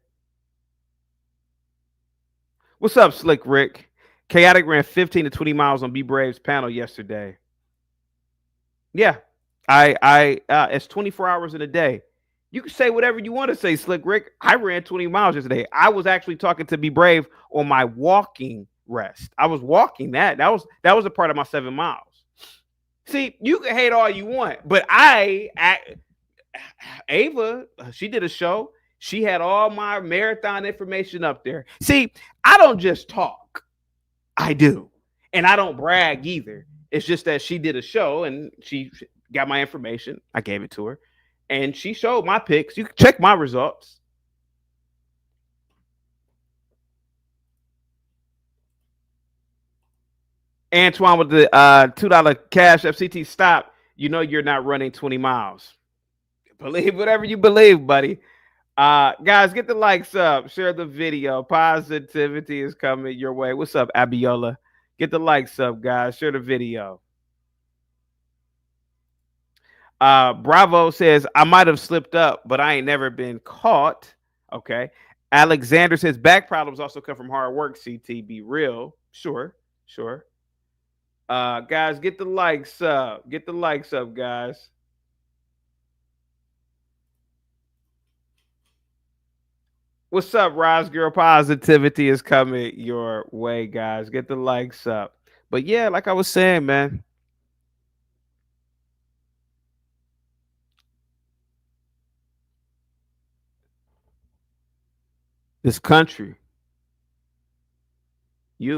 What's up, Slick Rick? Chaotic ran 15 to 20 miles on Be Brave's panel yesterday. Yeah, it's 24 hours in a day. You can say whatever you want to say, Slick Rick. I ran 20 miles yesterday. I was actually talking to Be Brave on my walking rest. I was walking that. That was a part of my 7 miles. See, you can hate all you want, but Ava, she did a show. She had all my marathon information up there. See, I don't just talk. I do. And I don't brag either. It's just that she did a show and she got my information. I gave it to her. And she showed my pics. You can check my results. Antoine with the $2 cash FCT stop. You know you're not running 20 miles. Believe whatever you believe, buddy. Guys, get the likes up. Share the video. Positivity is coming your way. What's up, Abiola? Get the likes up, guys. Share the video. Bravo says, I might have slipped up, but I ain't never been caught. Okay. Alexander says, back problems also come from hard work, CT. Be real. Sure. Guys, get the likes up. Get the likes up, guys. What's up, Roz Girl? Positivity is coming your way, guys. Get the likes up. But yeah, like I was saying, man. This country, we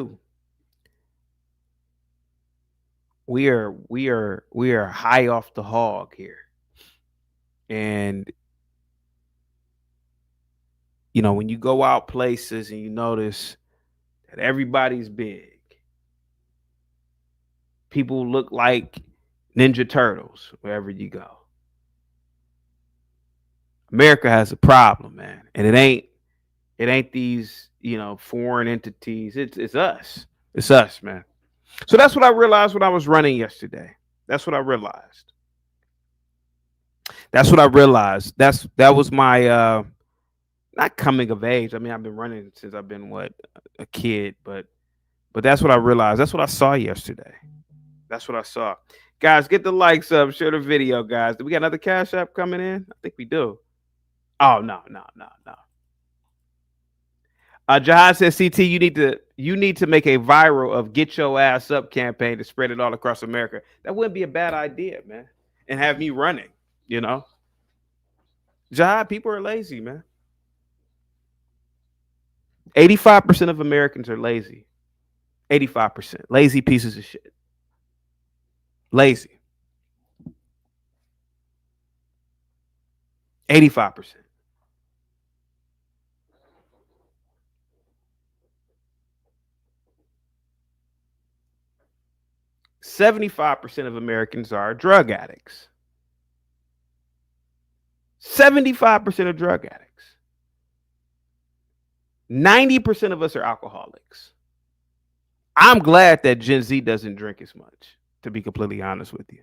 are high off the hog here. And you know, when you go out places and you notice that everybody's big, people look like Ninja Turtles wherever you go. America has a problem, man. And it ain't these, you know, foreign entities. It's us. It's us, man. So that's what I realized when I was running yesterday. That's what I realized. That was my not coming of age. I mean, I've been running since I've been a kid, but that's what I realized. That's what I saw yesterday. That's what I saw. Guys, get the likes up, share the video, guys. Do we got another Cash App coming in? I think we do. Oh, no. Jahad says, CT, you need to make a viral of Get Your Ass Up campaign to spread it all across America. That wouldn't be a bad idea, man. And have me running, you know. Jahad, people are lazy, man. 85% of Americans are lazy. 85%. Lazy pieces of shit. Lazy. 85%. %75 of Americans are drug addicts. 75% of drug addicts. 90% of us are alcoholics. I'm glad that Gen Z doesn't drink as much, to be completely honest with you.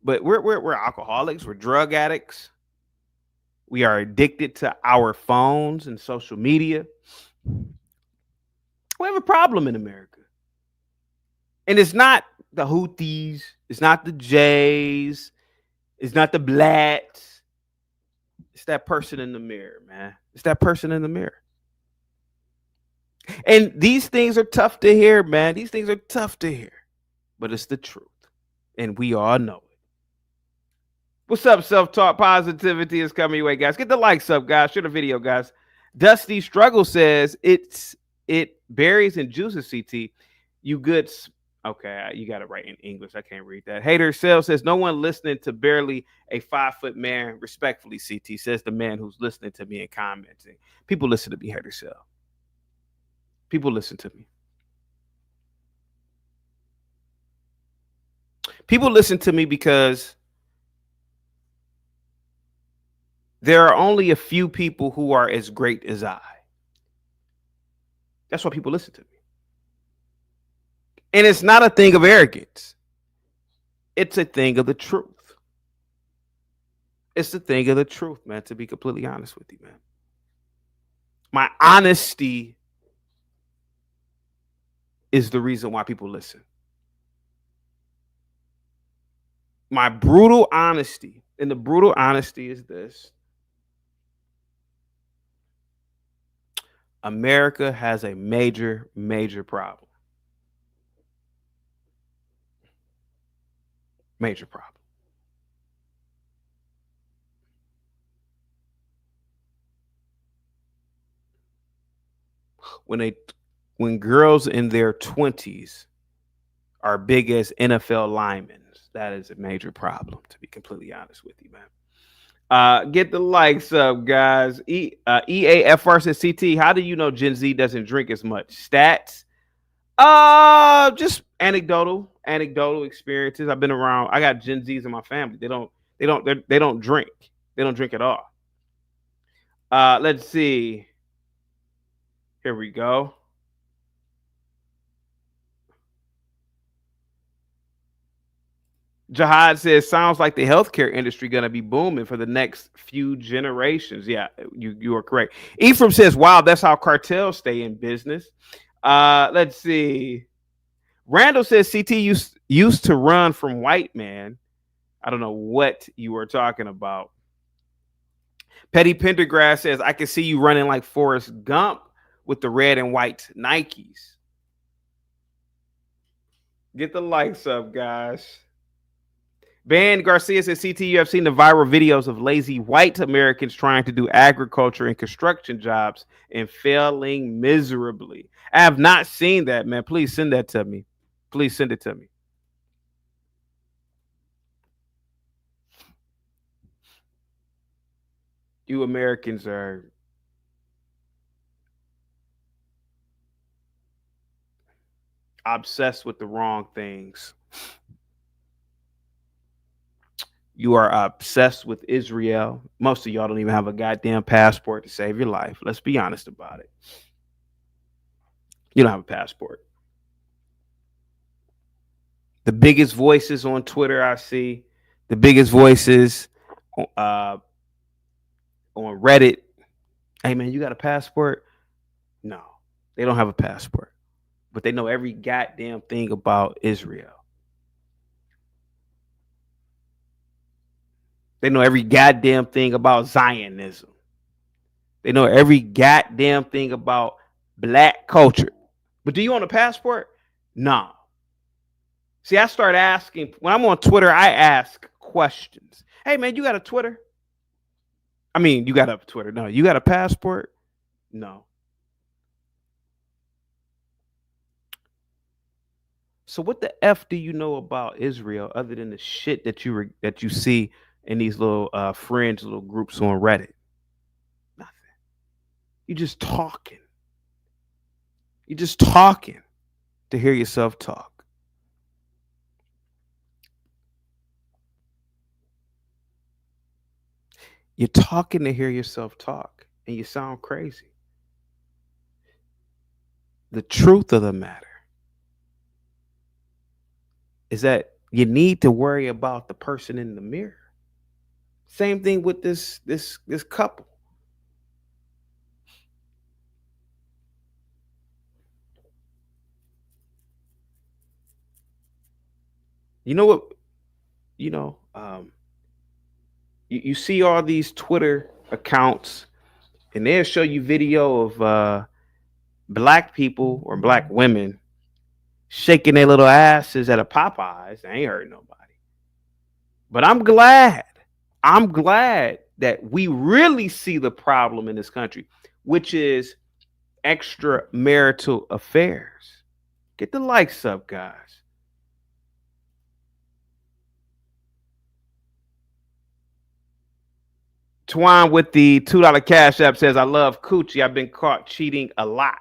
But we're alcoholics. We're drug addicts. We are addicted to our phones and social media. We have a problem in America. And it's not the Houthis. It's not the Jays. It's not the Blacks. It's that person in the mirror, man. It's that person in the mirror. And these things are tough to hear, man. These things are tough to hear. But it's the truth. And we all know it. What's up, self-talk? Positivity is coming your way, guys. Get the likes up, guys. Share the video, guys. Dusty Struggle says it berries and juices, CT. You good. Okay, you got it right in English. I can't read that. Hater Sales says no one listening to barely a 5-foot man. Respectfully, CT, says the man who's listening to me and commenting. People listen to me, Hater Sales. People listen to me. People listen to me because there are only a few people who are as great as I. That's why people listen to me. And it's not a thing of arrogance. It's a thing of the truth. It's the thing of the truth, man, to be completely honest with you, man. My honesty is the reason why people listen. My brutal honesty, and the brutal honesty is this. America has a major, major problem. Major problem. When girls in their 20s are big as NFL linemen, that is a major problem, to be completely honest with you, man. Get the likes up, guys. EAFR says, CT, how do you know Gen Z doesn't drink as much? Stats? Just anecdotal experiences. I've been around. I got Gen Zs in my family. They don't drink. They don't drink at all. Let's see. Here we go. Jihad says, sounds like the healthcare industry going to be booming for the next few generations. Yeah, you are correct. Ephraim says, wow, that's how cartels stay in business. Let's see. Randall says, CT used to run from white man. I don't know what you were talking about. Petty Pendergrass says, I can see you running like Forrest Gump with the red and white Nikes. Get the likes up, guys. Ben Garcia says, CT, you have seen the viral videos of lazy white Americans trying to do agriculture and construction jobs and failing miserably. I have not seen that, man. Please send that to me. Please send it to me. You Americans are obsessed with the wrong things. You are obsessed with Israel. Most of y'all don't even have a goddamn passport to save your life. Let's be honest about it. You don't have a passport. The biggest voices on Twitter I see, the biggest voices on Reddit. Hey, man, you got a passport? No, they don't have a passport. But they know every goddamn thing about Israel. They know every goddamn thing about Zionism. They know every goddamn thing about black culture. But do you own a passport? No. See, I start asking, when I'm on Twitter, I ask questions. Hey, man, you got a Twitter? I mean, you got a Twitter. No, you got a passport? No. So what the F do you know about Israel other than the shit that you see in these little fringe little groups on Reddit? Nothing. You're just talking. You're just talking to hear yourself talk. You're talking to hear yourself talk, and you sound crazy. The truth of the matter is that you need to worry about the person in the mirror. Same thing with this couple. You know what? You know, you see all these Twitter accounts, and they'll show you video of black people or black women shaking their little asses at a Popeyes. I ain't heard nobody. But I'm glad that we really see the problem in this country, which is extramarital affairs. Get the likes up, guys. Twine with the $2 Cash App says, I love coochie. I've been caught cheating a lot.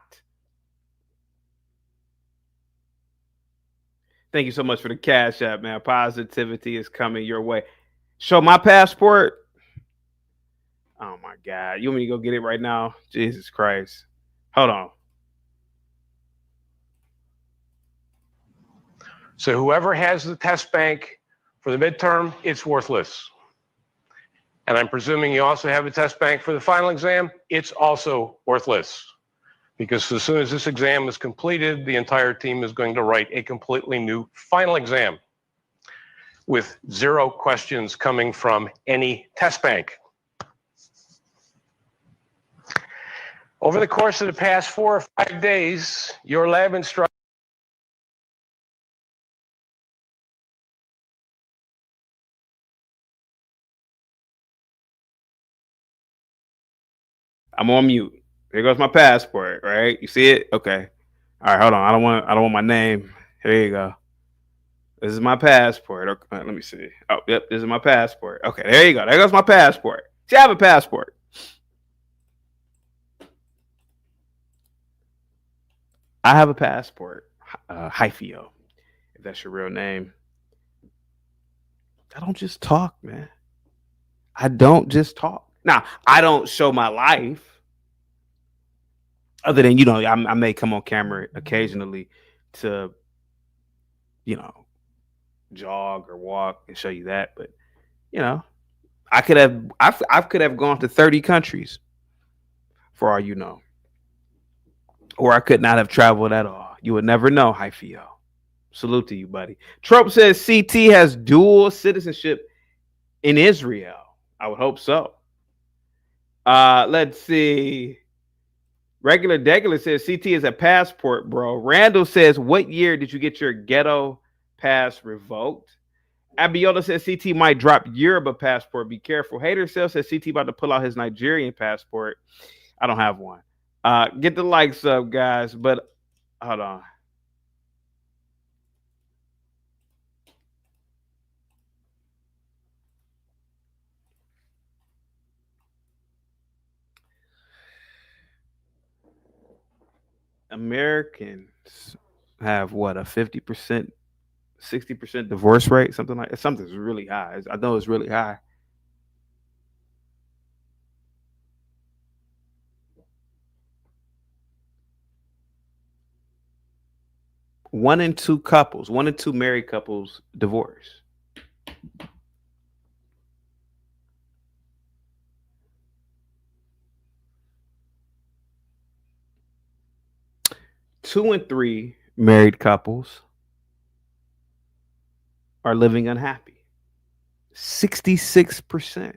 Thank you so much for the Cash App, man. Positivity is coming your way. Show my passport. Oh, my God. You want me to go get it right now? Jesus Christ. Hold on. So whoever has the test bank for the midterm, it's worthless. And I'm presuming you also have a test bank for the final exam. It's also worthless. Because as soon as this exam is completed, the entire team is going to write a completely new final exam with 0 questions coming from any test bank. Over the course of the past 4 or 5 days, your lab instructor I'm on mute. There goes my passport, right? You see it? Okay. All right, hold on. I don't want my name. Here you go. This is my passport. Okay, let me see. Oh, yep, this is my passport. Okay, there you go. There goes my passport. See, I have a passport. I have a passport. Hyphio, if that's your real name. I don't just talk, man. I don't just talk. Now, I don't show my life. Other than, I may come on camera occasionally to, jog or walk and show you that. But, I could have gone to 30 countries for all you know. Or I could not have traveled at all. You would never know, Hyphio. Salute to you, buddy. Trump says CT has dual citizenship in Israel. I would hope so. Let's see. Regular Degular says CT is a passport, bro. Randall says, what year did you get your ghetto pass revoked? Abiola says CT might drop Yoruba passport. Be careful. Hater Cell says CT about to pull out his Nigerian passport. I don't have one. Get the likes up, guys. But hold on. Americans have what, a 50%, 60% divorce rate, something like that. Something's really high. I know it's really high. One in two married couples divorce. Two and three married couples are living unhappy. 66%.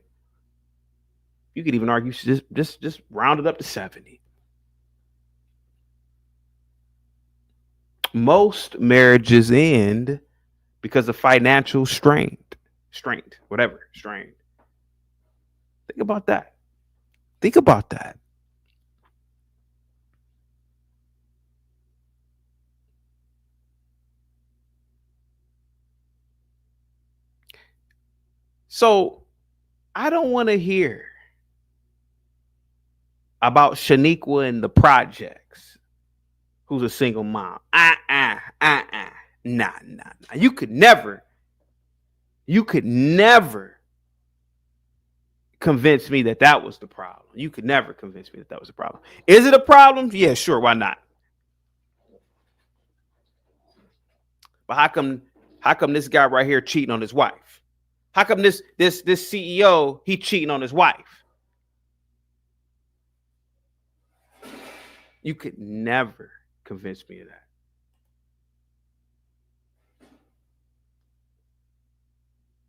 You could even argue just round it up to 70. Most marriages end because of financial strain. Think about that. So I don't want to hear about Shaniqua and the projects, who's a single mom. Nah. You could never convince me that was the problem. You could never convince me that was the problem. Is it a problem? Yeah, sure. Why not? But how come this guy right here cheating on his wife? How come this CEO, he cheating on his wife? You could never convince me of that.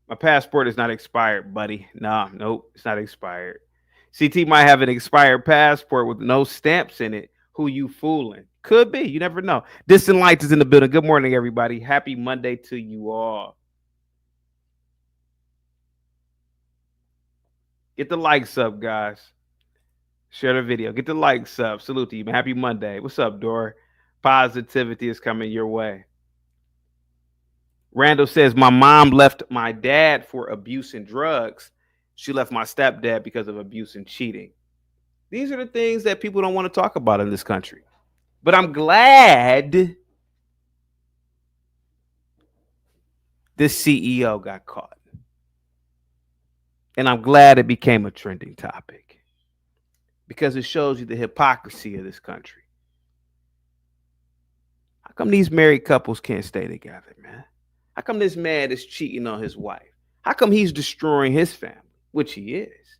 My passport is not expired, buddy. Nope, it's not expired. CT might have an expired passport with no stamps in it. Who you fooling? Could be. You never know. Distant Lights is in the building. Good morning, everybody. Happy Monday to you all. Get the likes up, guys. Share the video. Get the likes up. Salute to you, man. Happy Monday. What's up, Dor? Positivity is coming your way. Randall says, my mom left my dad for abuse and drugs. She left my stepdad because of abuse and cheating. These are the things that people don't want to talk about in this country. But I'm glad this CEO got caught. And I'm glad it became a trending topic because it shows you the hypocrisy of this country. How come these married couples can't stay together, man? How come this man is cheating on his wife? How come he's destroying his family, which he is?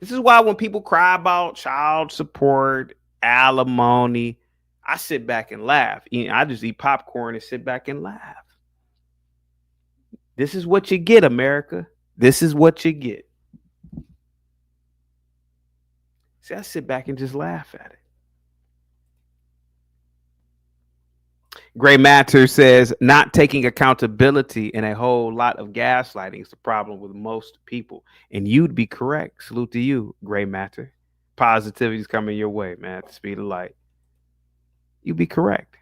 This is why when people cry about child support, alimony, I sit back and laugh. I just eat popcorn and sit back and laugh. This is what you get, America. This is what you get. See, I sit back and just laugh at it. Gray Matter says, not taking accountability and a whole lot of gaslighting is the problem with most people. And you'd be correct. Salute to you, Gray Matter. Positivity is coming your way, man, at the speed of light. You'd be correct.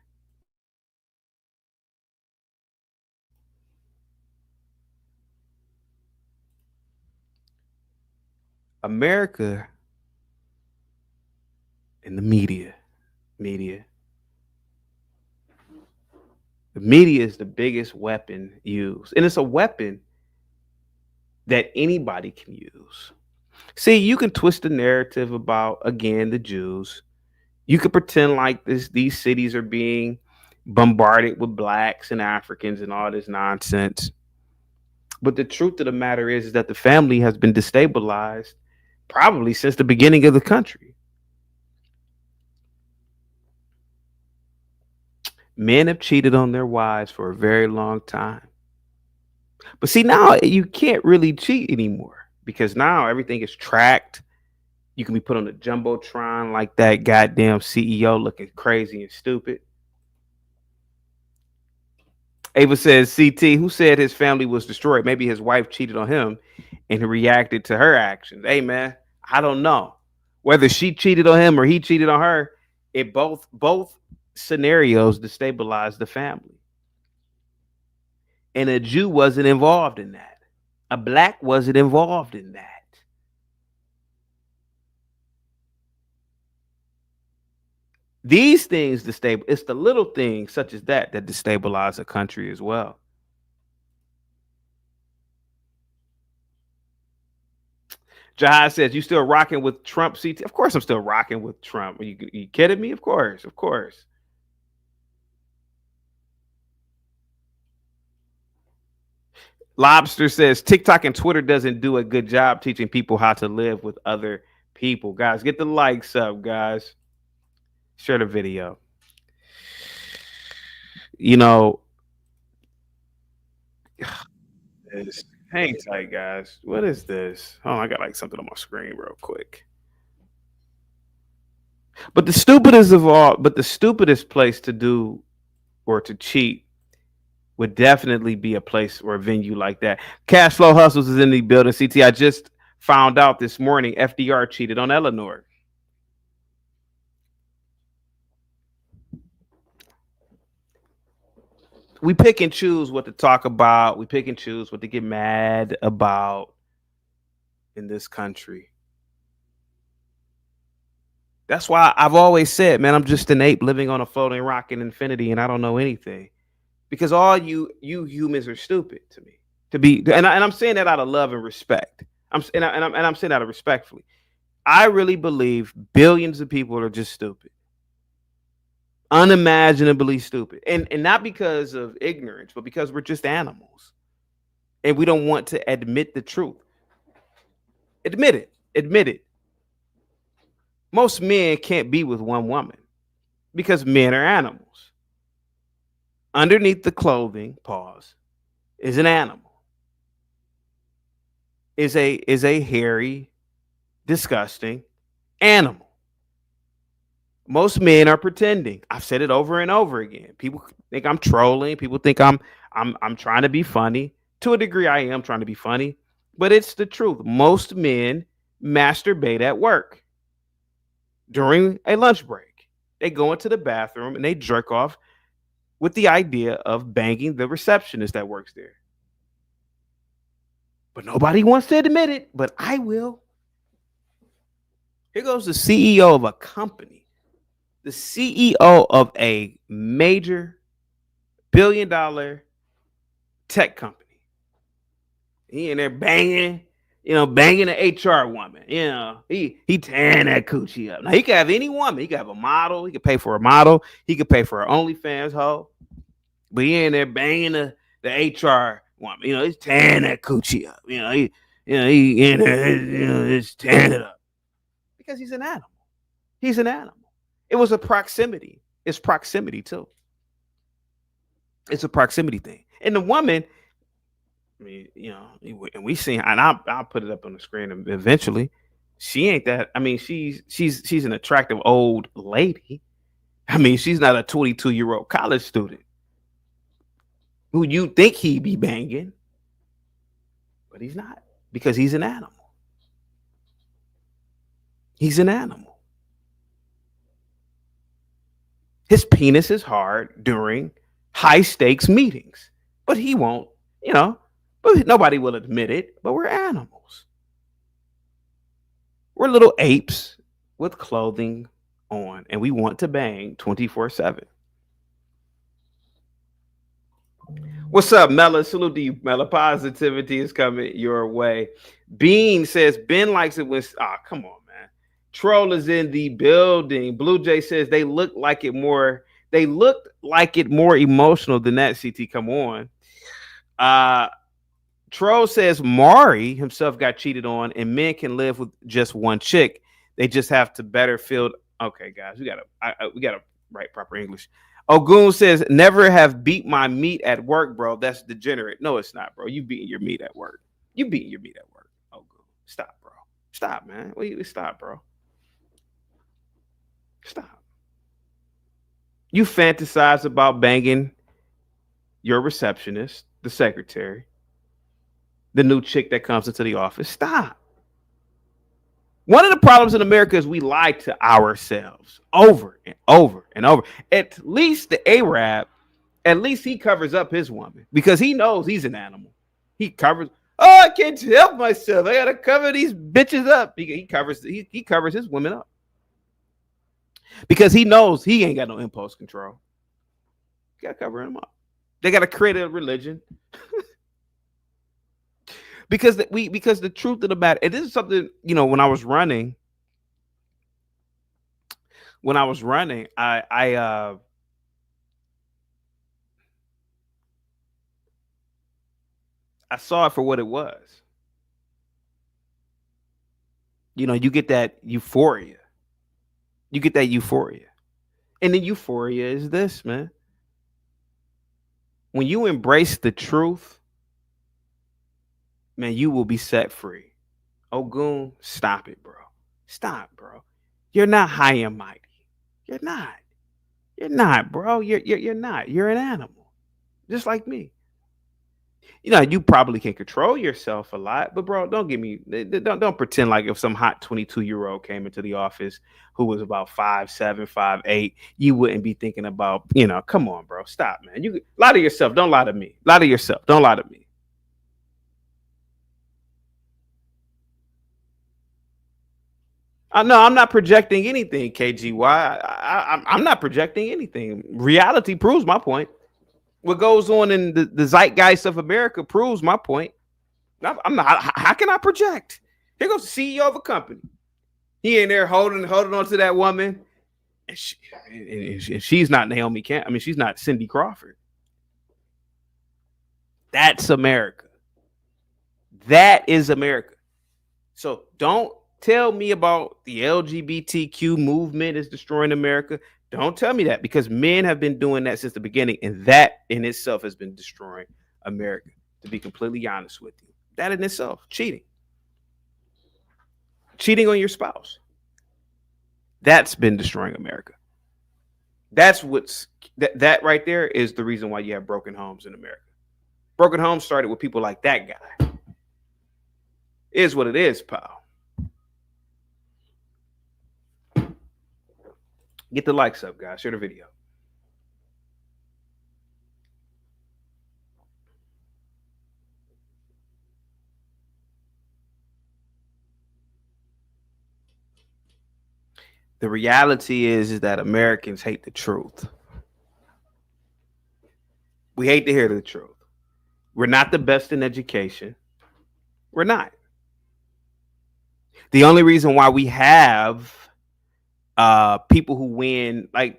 America and the media The media is the biggest weapon used, and it's a weapon that anybody can use. See, you can twist the narrative about, again, the Jews. You could pretend like these cities are being bombarded with blacks and Africans and all this nonsense. But the truth of the matter is that the family has been destabilized probably since the beginning of the country. Men have cheated on their wives for a very long time. But see, now you can't really cheat anymore because now everything is tracked. You can be put on a jumbotron like that goddamn CEO looking crazy and stupid. Ava says, CT, who said his family was destroyed? Maybe his wife cheated on him and he reacted to her actions. Hey, man, I don't know. Whether she cheated on him or he cheated on her, it both scenarios destabilized the family. And a Jew wasn't involved in that. A black wasn't involved in that. These things it's the little things such as that destabilize a country as well. Jahai says, you still rocking with Trump, CT? Of course I'm still rocking with Trump. Are you kidding me? Of course. Lobster says, TikTok and Twitter doesn't do a good job teaching people how to live with other people. Guys, get the likes up, guys. Share the video. You know, hang tight, guys. What is this? Oh, I got like something on my screen real quick. But the stupidest place to do or to cheat would definitely be a place or a venue like that. Cash Flow Hustles is in the building. CT, I just found out this morning FDR cheated on Eleanor. We pick and choose what to talk about. We pick and choose what to get mad about in this country. That's why I've always said, man, I'm just an ape living on a floating rock in infinity, and I don't know anything. Because all you humans are stupid to me. And I'm saying that out of love and respect. I'm saying that respectfully. I really believe billions of people are just stupid. Unimaginably stupid. And not because of ignorance, but because we're just animals. And we don't want to admit the truth. Admit it. Most men can't be with one woman because men are animals. Underneath the clothing, is an animal. Is a hairy, disgusting animal. Most men are pretending. I've said it over and over again. People think I'm trolling. People think I'm trying to be funny. To a degree, I am trying to be funny, but it's the truth. Most men masturbate at work during a lunch break. They go into the bathroom and they jerk off with the idea of banging the receptionist that works there. But nobody wants to admit it, but I will. Here goes the CEO of a company, the CEO of a major billion-dollar tech company. He in there banging an HR woman. He tearing that coochie up. Now he could have any woman. He could have a model. He could pay for a model. He could pay for her OnlyFans hoe. But he in there banging the HR woman. He's tearing that coochie up. He in there, just tearing it up because he's an animal. He's an animal. It was a proximity. It's proximity too. It's a proximity thing. And the woman, and we seen, and I'll put it up on the screen eventually. She ain't that. She's an attractive old lady. She's not a 22-year-old college student who you think he be banging, but he's not because he's an animal. He's an animal. His penis is hard during high stakes meetings, but he won't, but nobody will admit it, but we're animals. We're little apes with clothing on, and we want to bang 24/7. What's up, Mela? Salute to you, Mela. Positivity is coming your way. Bean says Ben likes it when. Come on, man. Troll is in the building. Blue Jay says they look like it more. They looked like it more emotional than that. CT, come on. Troll says Maury himself got cheated on, and men can live with just one chick. They just have to better feel. Okay, guys, we gotta write proper English. Ogun says, never have beat my meat at work, bro. That's degenerate. No, it's not, bro. You beating your meat at work. You beating your meat at work. Ogun, stop, bro. Stop, man. Stop, bro. Stop. You fantasize about banging your receptionist, the secretary, the new chick that comes into the office. Stop. One of the problems in America is we lie to ourselves over and over and over. At least the Arab, at least he covers up his woman because he knows he's an animal. He covers. Oh, I can't help myself. I gotta cover these bitches up. He covers his women up because he knows he ain't got no impulse control. You gotta cover him up. They gotta create a religion. Because the truth of the matter, and this is something, when I was running, I saw it for what it was. You get that euphoria. And the euphoria is this, man. When you embrace the truth, man, you will be set free. Ogun, stop it, bro. Stop, bro. You're not high and mighty. You're not. You're not, bro. You're not. You're an animal, just like me. You probably can control yourself a lot, but bro, don't pretend like if some hot 22-year-old came into the office who was about 5'7", 5'8", you wouldn't be thinking about, come on, bro. Stop, man. You lie to yourself. Don't lie to me. Lie to yourself. Don't lie to me. No, I'm not projecting anything, KGY. I'm not projecting anything. Reality proves my point. What goes on in the zeitgeist of America proves my point. I'm not. How can I project? Here goes the CEO of a company. He in there holding on to that woman, and she's not Naomi Campbell. I mean, she's not Cindy Crawford. That's America. That is America. So don't tell me about the LGBTQ movement is destroying America. Don't tell me that, because men have been doing that since the beginning, and that in itself has been destroying America, to be completely honest with you. That in itself, cheating on your spouse, that's been destroying America. That's that right there is the reason why you have broken homes in America. Broken homes started with people like that guy. It is what it is, pal. Get the likes up, guys. Share the video. The reality is that Americans hate the truth. We hate to hear the truth. We're not the best in education. We're not. The only reason why we have people who win, the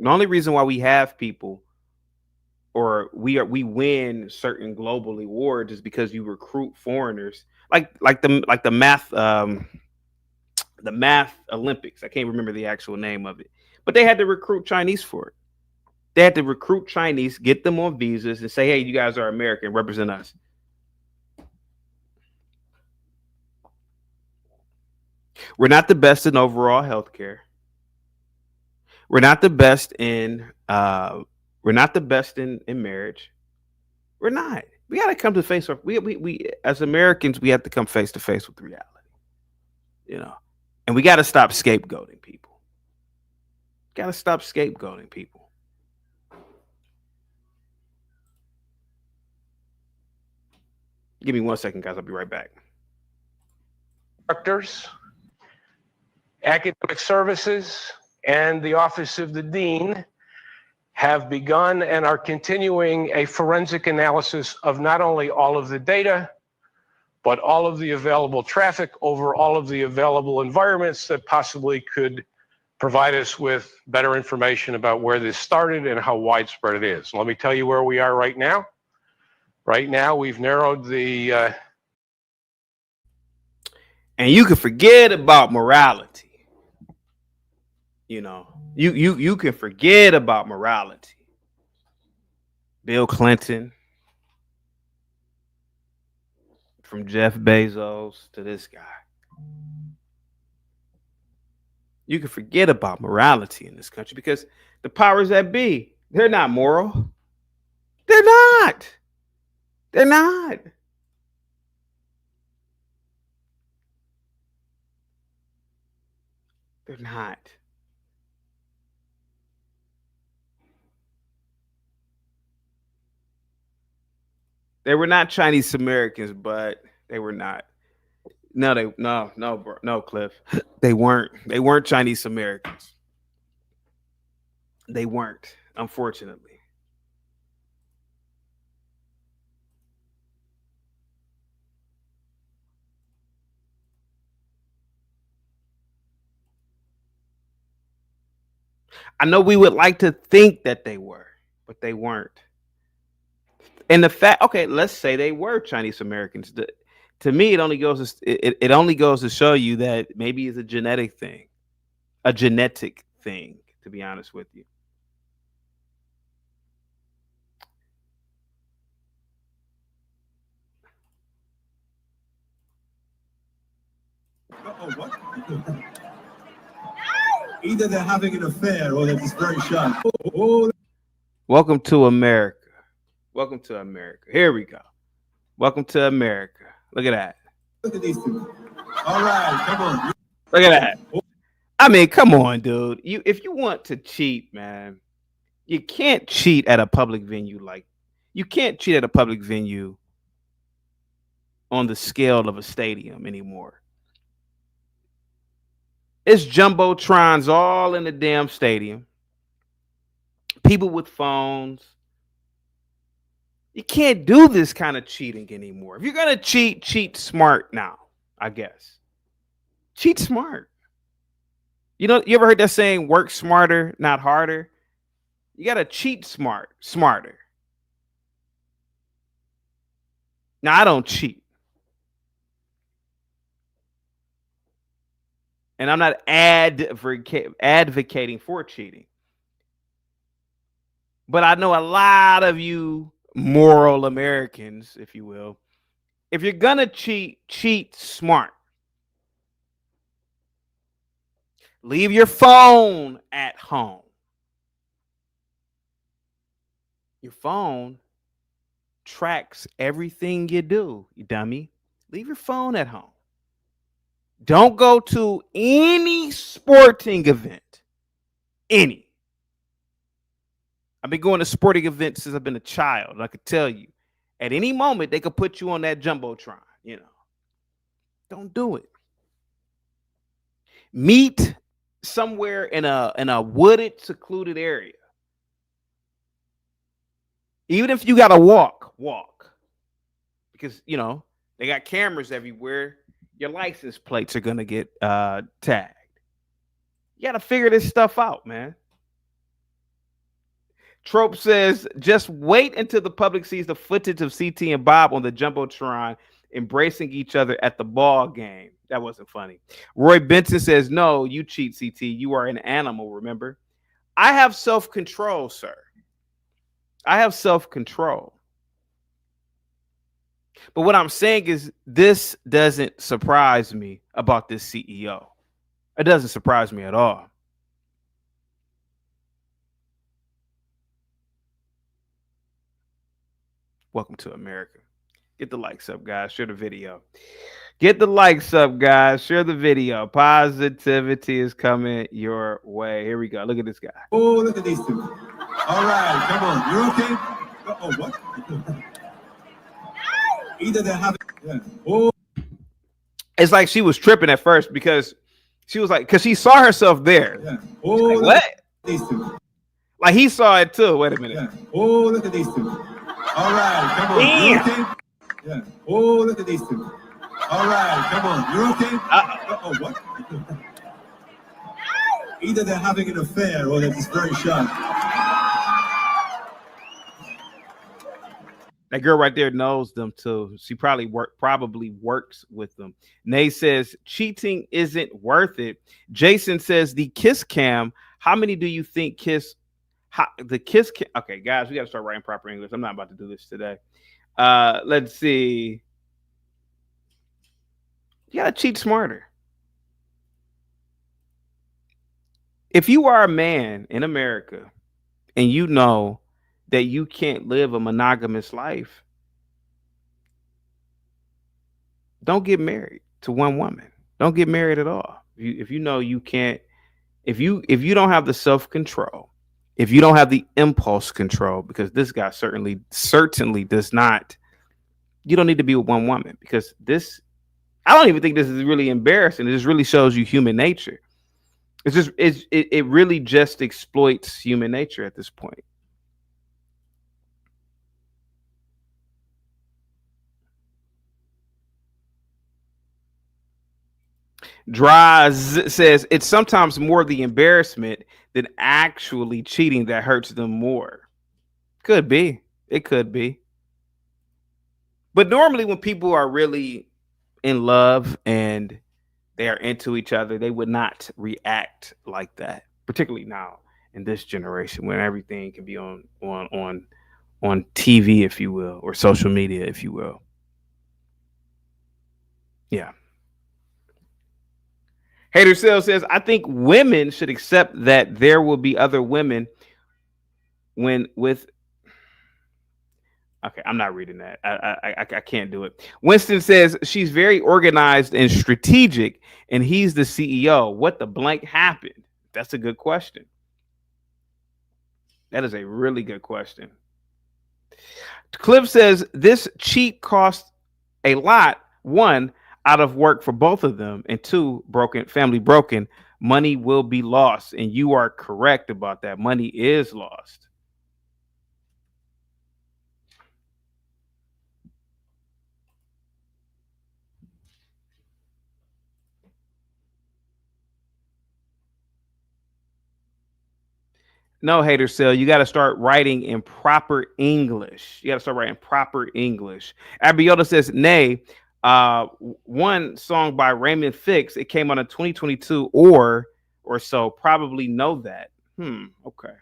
only reason why we have people, or we win certain global awards, is because you recruit foreigners, like the math Olympics. I can't remember the actual name of it, but they had to recruit Chinese for it. They had to recruit Chinese, get them on visas, and say, "Hey, you guys are American, represent us." We're not the best in overall healthcare. We're not the best in marriage. We're not. We got to come to face with we as Americans, we have to come face to face with reality. And we got to stop scapegoating people. Got to stop scapegoating people. Give me 1 second, guys. I'll be right back. Instructors, academic services, and the office of the dean have begun and are continuing a forensic analysis of not only all of the data, but all of the available traffic over all of the available environments that possibly could provide us with better information about where this started and how widespread it is. Let me tell you where we are right now. Right now, we've narrowed the... And you can forget about morality. You know, you can forget about morality. Bill Clinton, from Jeff Bezos to this guy. You can forget about morality in this country because the powers that be, they're not moral. They're not. They're not. They're not. They were not Chinese Americans, but they were not. No, Cliff. They weren't. They weren't Chinese Americans. They weren't, unfortunately. I know we would like to think that they were, but they weren't. And the fact, okay, let's say they were Chinese Americans. To me, it only goes to show you that maybe it's a genetic thing, to be honest with you. What? Either they're having an affair or they're just very shy. Welcome to America. Welcome to America. Here we go. Welcome to America. Look at that. Look at these two. All right, come on. Look at that. I mean, come on, dude. If you want to cheat, man, you can't cheat at a public venue you can't cheat at a public venue on the scale of a stadium anymore. It's jumbotrons all in the damn stadium. People with phones. You can't do this kind of cheating anymore. If you're going to cheat smart now, I guess. Cheat smart. You know, you ever heard that saying, work smarter, not harder? You got to cheat smarter. Now, I don't cheat. And I'm not advocating for cheating. But I know a lot of you moral Americans, if you will. If you're going to cheat smart. Leave your phone at home. Your phone tracks everything you do, you dummy. Leave your phone at home. Don't go to any sporting event. Any. I've been going to sporting events since I've been a child. And I could tell you, at any moment, they could put you on that jumbotron, you know. Don't do it. Meet somewhere in a wooded, secluded area. Even if you got to walk. Because, you know, they got cameras everywhere. Your license plates are going to get tagged. You got to figure this stuff out, man. Trope says, just wait until the public sees the footage of CT and Bob on the jumbotron embracing each other at the ball game. That wasn't funny. Roy Benson says, no, you cheat, CT. You are an animal, remember? I have self-control, sir. I have self-control. But what I'm saying is this doesn't surprise me about this CEO. It doesn't surprise me at all. Welcome to America. Get the likes up, guys. Share the video. Get the likes up, guys. Share the video. Positivity is coming your way. Here we go. Look at this guy. Oh, look at these two. All right, come on. You're okay? What? Either they're having... Yeah. Oh. It's like she was tripping at first because she was like, because she saw herself there. Yeah. Oh, like, what? These two. Like he saw it too. Wait a minute. Yeah. Oh, look at these two. All right, come on. Damn. You okay? Yeah. Oh, look at these two. All right, come on. You're okay? Oh, what? Either they're having an affair or they're just very shy. That girl right there knows them too. She probably works with them. Nay says cheating isn't worth it. Jason says the kiss cam. How many do you think kiss? The kiss cam. Okay, guys, we got to start writing proper English. I'm not about to do this today. Let's see. You gotta cheat smarter. If you are a man in America and you know that you can't live a monogamous life, don't get married to one woman. Don't get married at all. If you know you can't, if you don't have the self-control, if you don't have the impulse control, because this guy certainly does not, you don't need to be with one woman, because this, I don't even think this is really embarrassing. It just really shows you human nature. It really just exploits human nature at this point. Draz says it's sometimes more the embarrassment than actually cheating that hurts them more. Could be. It could be. But normally when people are really in love and they are into each other, they would not react like that, particularly now in this generation when everything can be on TV, if you will, or social media, if you will. Yeah. Hater Cell says, I think women should accept that there will be other women Okay, I'm not reading that. I can't do it. Winston says she's very organized and strategic, and he's the CEO. What the blank happened? That's a good question. That is a really good question. Cliff says this cheat costs a lot. One, out of work for both of them, and two, family broken. Money will be lost, and you are correct about that. Money is lost. No, Hater Cell, you got to start writing in proper English. You got to start writing proper English. Abiota says, nay, one song by Raymond Fix, it came out in 2022 or so. Probably know that. Okay.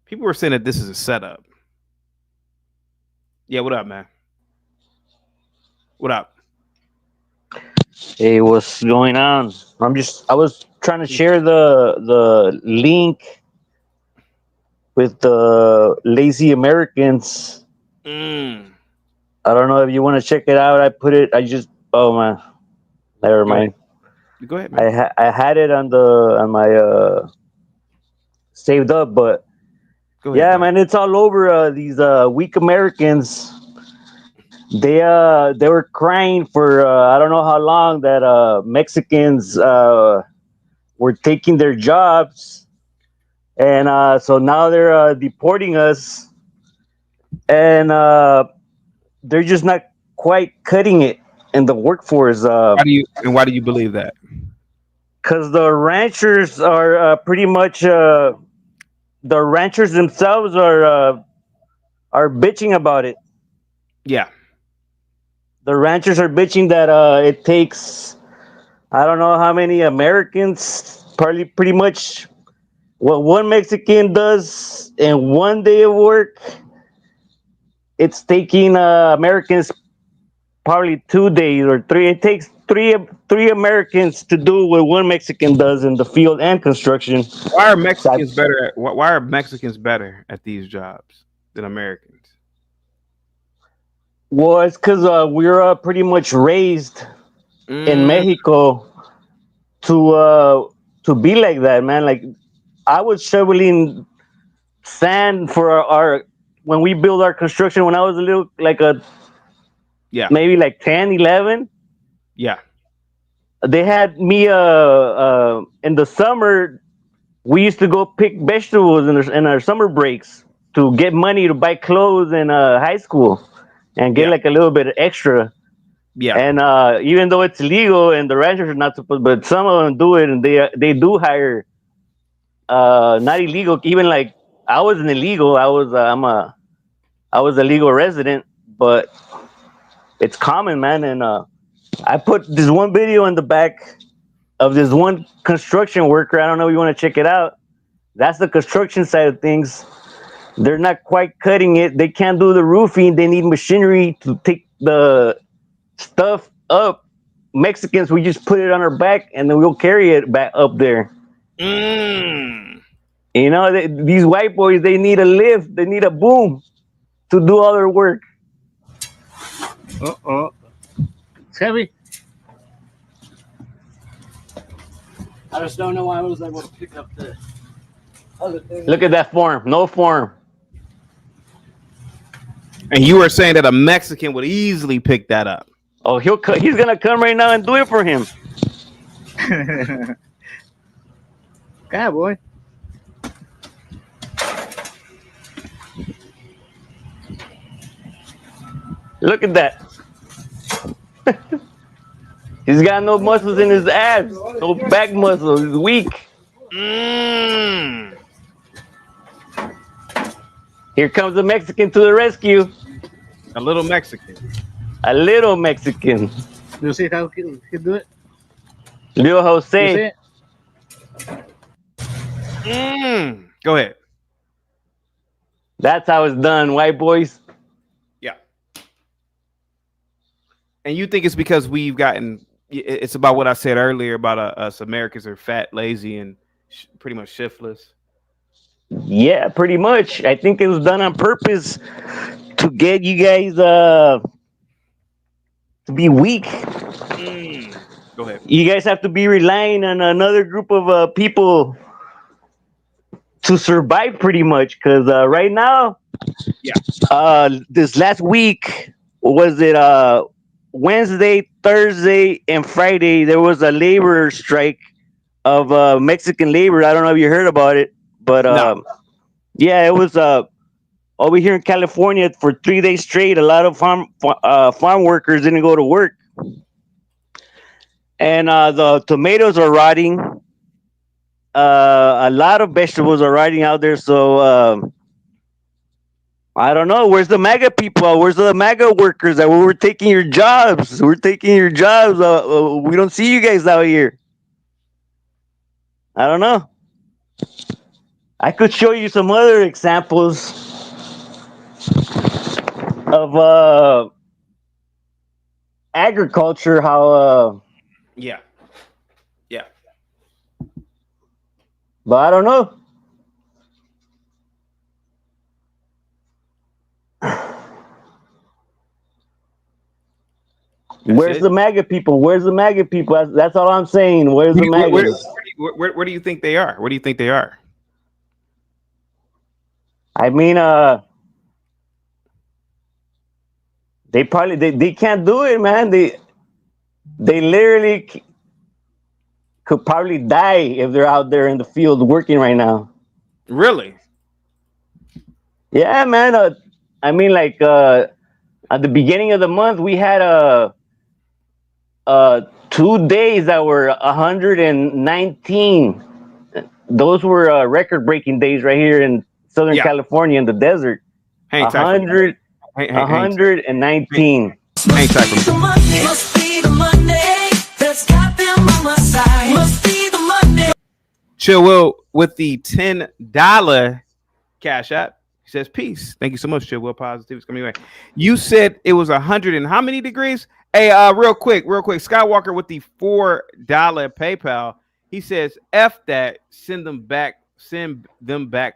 People were saying that this is a setup. Yeah, what up, man? What up? Hey, what's going on? I was trying to share the link with the lazy Americans. Mm. I don't know if you want to check it out. Oh man, never mind. Go ahead, man. I had it on my saved up, but Go ahead, yeah, man, it's all over. These weak Americans. They were crying for I don't know how long that Mexicans were taking their jobs, and so now they're deporting us, and they're just not quite cutting it in the workforce. Why do you believe that? Because the ranchers are pretty much the ranchers themselves are bitching about it. Yeah. The ranchers are bitching that it takes, I don't know how many Americans, probably pretty much what one Mexican does in one day of work. It's taking Americans probably 2 days or three. It takes three Americans to do what one Mexican does in the field and construction. Why are Mexicans better at these jobs than Americans? Well, it's because we're pretty much raised in Mexico to be like that, man. Like I was shoveling sand for our when we built our construction when I was a little maybe like 10, 11. Yeah. they had me in the summer. We used to go pick vegetables in our summer breaks to get money to buy clothes in high school and get Yeah. like a little bit extra. Yeah. And even though it's illegal and the ranchers are not supposed, but some of them do it, and they do hire not illegal. Even like I wasn't illegal. I was a legal resident, but it's common, man. And I put this one video in the back of this one construction worker. I don't know if you want to check it out. That's the construction side of things. They're not quite cutting it. They can't do the roofing. They need machinery to take the stuff up. Mexicans, we just put it on our back and then we'll carry it back up there. You know, these white boys, they need a lift. They need a boom to do all their work. It's heavy. I just don't know why I was able to pick up the other thing. Look at that form. No form. And you were saying that a Mexican would easily pick that up. Oh, he's gonna come right now and do it for him. God, boy. Look at that. He's got no muscles in his abs, no back muscles. He's weak. Here comes a Mexican to the rescue. A little Mexican. A little Mexican. You see how he do it? Little You see Jose. it? Go ahead. That's how it's done, white boys. Yeah. And you think it's because we've gotten, it's about what I said earlier about us Americans are fat, lazy, and pretty much shiftless. Yeah, pretty much. I think it was done on purpose to get you guys to be weak. Go ahead. You guys have to be relying on another group of people to survive, pretty much. Because right now, this last week, was it Wednesday, Thursday, and Friday, there was a labor strike of Mexican labor. I don't know if you heard about it, but yeah, it was over here in California for 3 days straight. A lot of farm workers didn't go to work, and the tomatoes are rotting. A lot of vegetables are rotting out there. So I don't know. Where's the MAGA people? Where's the MAGA workers? That we're taking your jobs. We're taking your jobs. We don't see you guys out here. I don't know. I could show you some other examples of agriculture. How Yeah. but I don't know. Where's the MAGA people? Where's the MAGA people? That's all I'm saying. Where's the MAGA? Where do you think they are? Where do you think they are? I mean, they probably they can't do it, man. They literally could probably die if they're out there in the field working right now. Really? Yeah, man. I mean, like at the beginning of the month, we had 2 days that were 119. Those were record-breaking days right here in Southern California in the desert. 119. Must be the Monday that's got them on my side. Must be the Monday. Chill Will with the $10 cash app. He says, peace. Thank you so much, Chill Will. Positive is coming your way. You said it was 100 and how many degrees? Hey, real quick. Skywalker with the $4 PayPal. He says, F that, send them back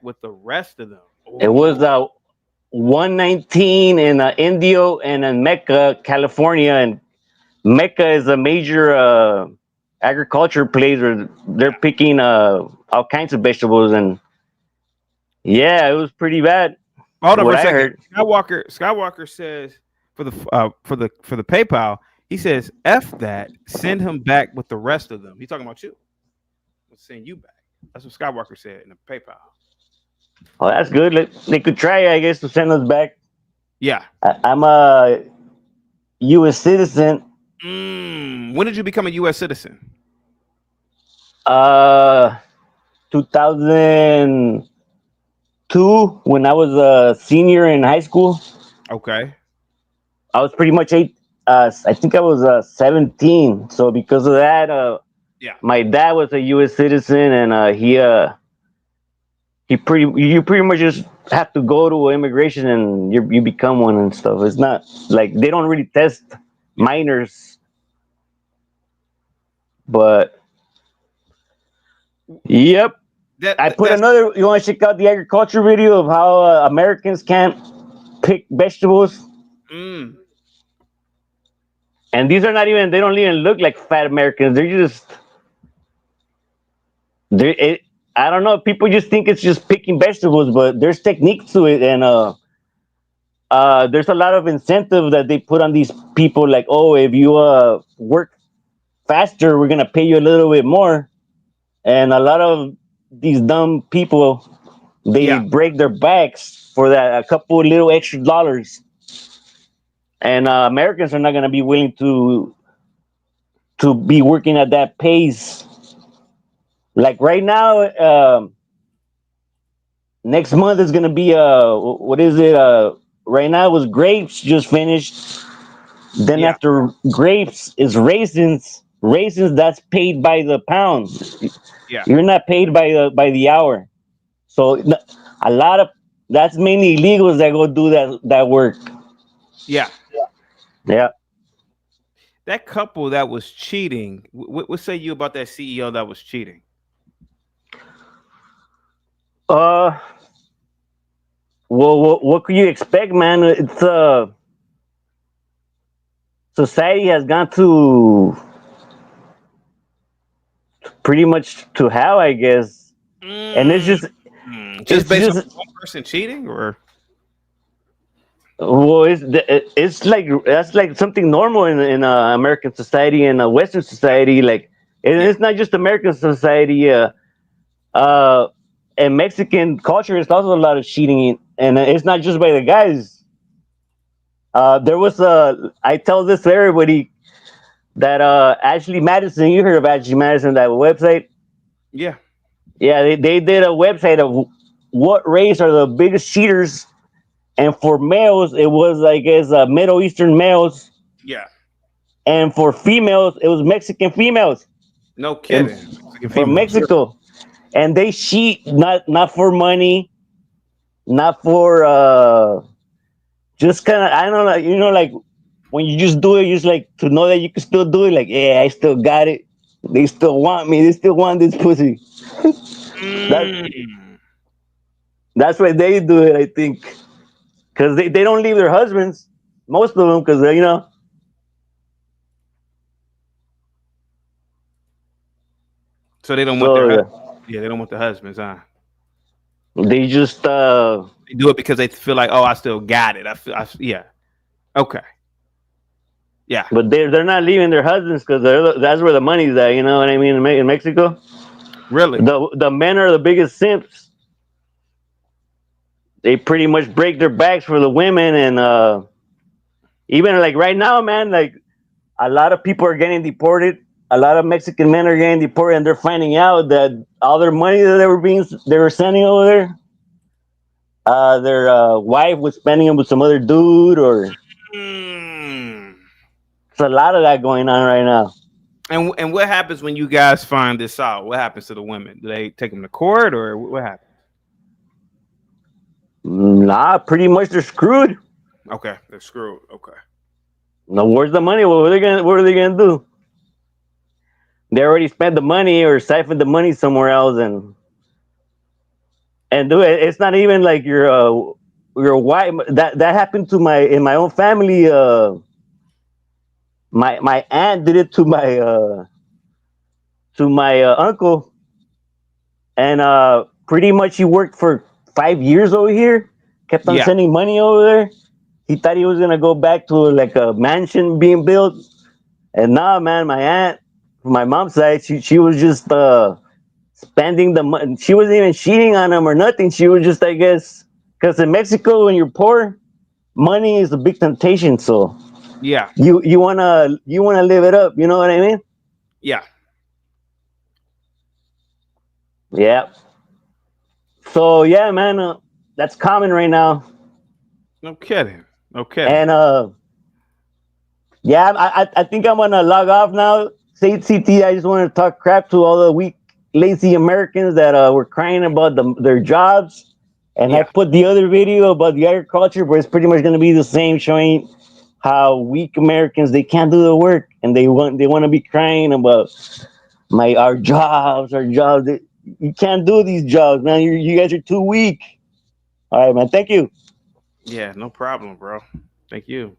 with the rest of them. Ooh. It was 119 in Indio and in Mecca, California. And Mecca is a major agriculture place where they're picking all kinds of vegetables. And yeah, it was pretty bad. Hold on for a second. Skywalker says for the PayPal, He says, "F that. Send him back with the rest of them." He's talking about you. We'll send you back. That's what Skywalker said in the PayPal. Oh, that's good. They could try, I guess, to send us back. Yeah. I'm a U.S. citizen. When did you become a U.S. citizen? 2002, when I was a senior in high school. Okay. I was pretty much I think I was 17. So because of that, Yeah. my dad was a U.S. citizen, and you pretty much just have to go to immigration and you become one and stuff. It's not like they don't really test minors, but yep. I put another. You want to check out the agriculture video of how Americans can't pick vegetables? And these are not even. They don't even look like fat Americans. They're just. I don't know. People just think it's just picking vegetables, but there's techniques to it, and there's a lot of incentive that they put on these people. Like, oh, if you work faster, we're gonna pay you a little bit more. And a lot of these dumb people, they break their backs for that a couple little extra dollars. And Americans are not gonna be willing to be working at that pace. Like right now, next month is gonna be what is it? Right now it was grapes just finished. Then after grapes is raisins. Raisins, that's paid by the pound. Yeah, you're not paid by the hour. So that's mainly illegals that go do that work. Yeah. That couple that was cheating. What say you about that CEO that was cheating? Well, what could you expect, man? It's society has gone to pretty much to hell, I guess. And it's just based on one person cheating, or well, it's like that's like something normal in American society and Western society. Like it's not just American society. And Mexican culture is also a lot of cheating, and it's not just by the guys. There was I tell this to everybody that Ashley Madison. You heard of Ashley Madison, that website? Yeah. They did a website of what race are the biggest cheaters, and for males it was, I guess, Middle Eastern males. Yeah. And for females it was Mexican females. No kidding. From Mexico. And they cheat not for money, not for just kind of, I don't know, like when you just do it, just like to know that you can still do it. Like, yeah, I still got it. They still want me. They still want this pussy. That's why they do it, I think, because they don't leave their husbands, most of them, because So they don't want their they don't want the husbands, huh? They just they do it because they feel like, oh, I still got it. Yeah. Okay. Yeah. But they're not leaving their husbands because that's where the money's at. You know what I mean? In Mexico. Really? The men are the biggest simps. They pretty much break their backs for the women, and even like right now, man, like a lot of people are getting deported. A lot of Mexican men are getting deported, and they're finding out that all their money that they were sending over there, their wife was spending it with some other dude, or it's a lot of that going on right now. And what happens when you guys find this out? What happens to the women? Do they take them to court, or what happens? Nah, pretty much they're screwed. Okay, they're screwed. Okay. Now, where's the money? What are they gonna do? They already spent the money or siphoned the money somewhere else, and do it. It's not even like your wife. That happened to in my own family. My aunt did it to my uncle, and pretty much he worked for 5 years over here. Kept on sending money over there. He thought he was gonna go back to like a mansion being built. And nah, man, my aunt, from my mom's side, she was just spending the money. She wasn't even cheating on him or nothing. She was just, I guess, because in Mexico, when you're poor, money is a big temptation. So Yeah. you wanna live it up. You know what I mean? Yeah. Yeah. So yeah, man, that's common right now. No kidding. No kidding. And yeah, I think I'm gonna log off now. Say CT, I just want to talk crap to all the weak, lazy Americans that were crying about their jobs. And I Yeah. put the other video about the agriculture, but it's pretty much gonna be the same, showing how weak Americans, they can't do the work, and they want to be crying about our jobs. You can't do these jobs, man. You guys are too weak. All right, man. Thank you. Yeah. No problem, bro. Thank you.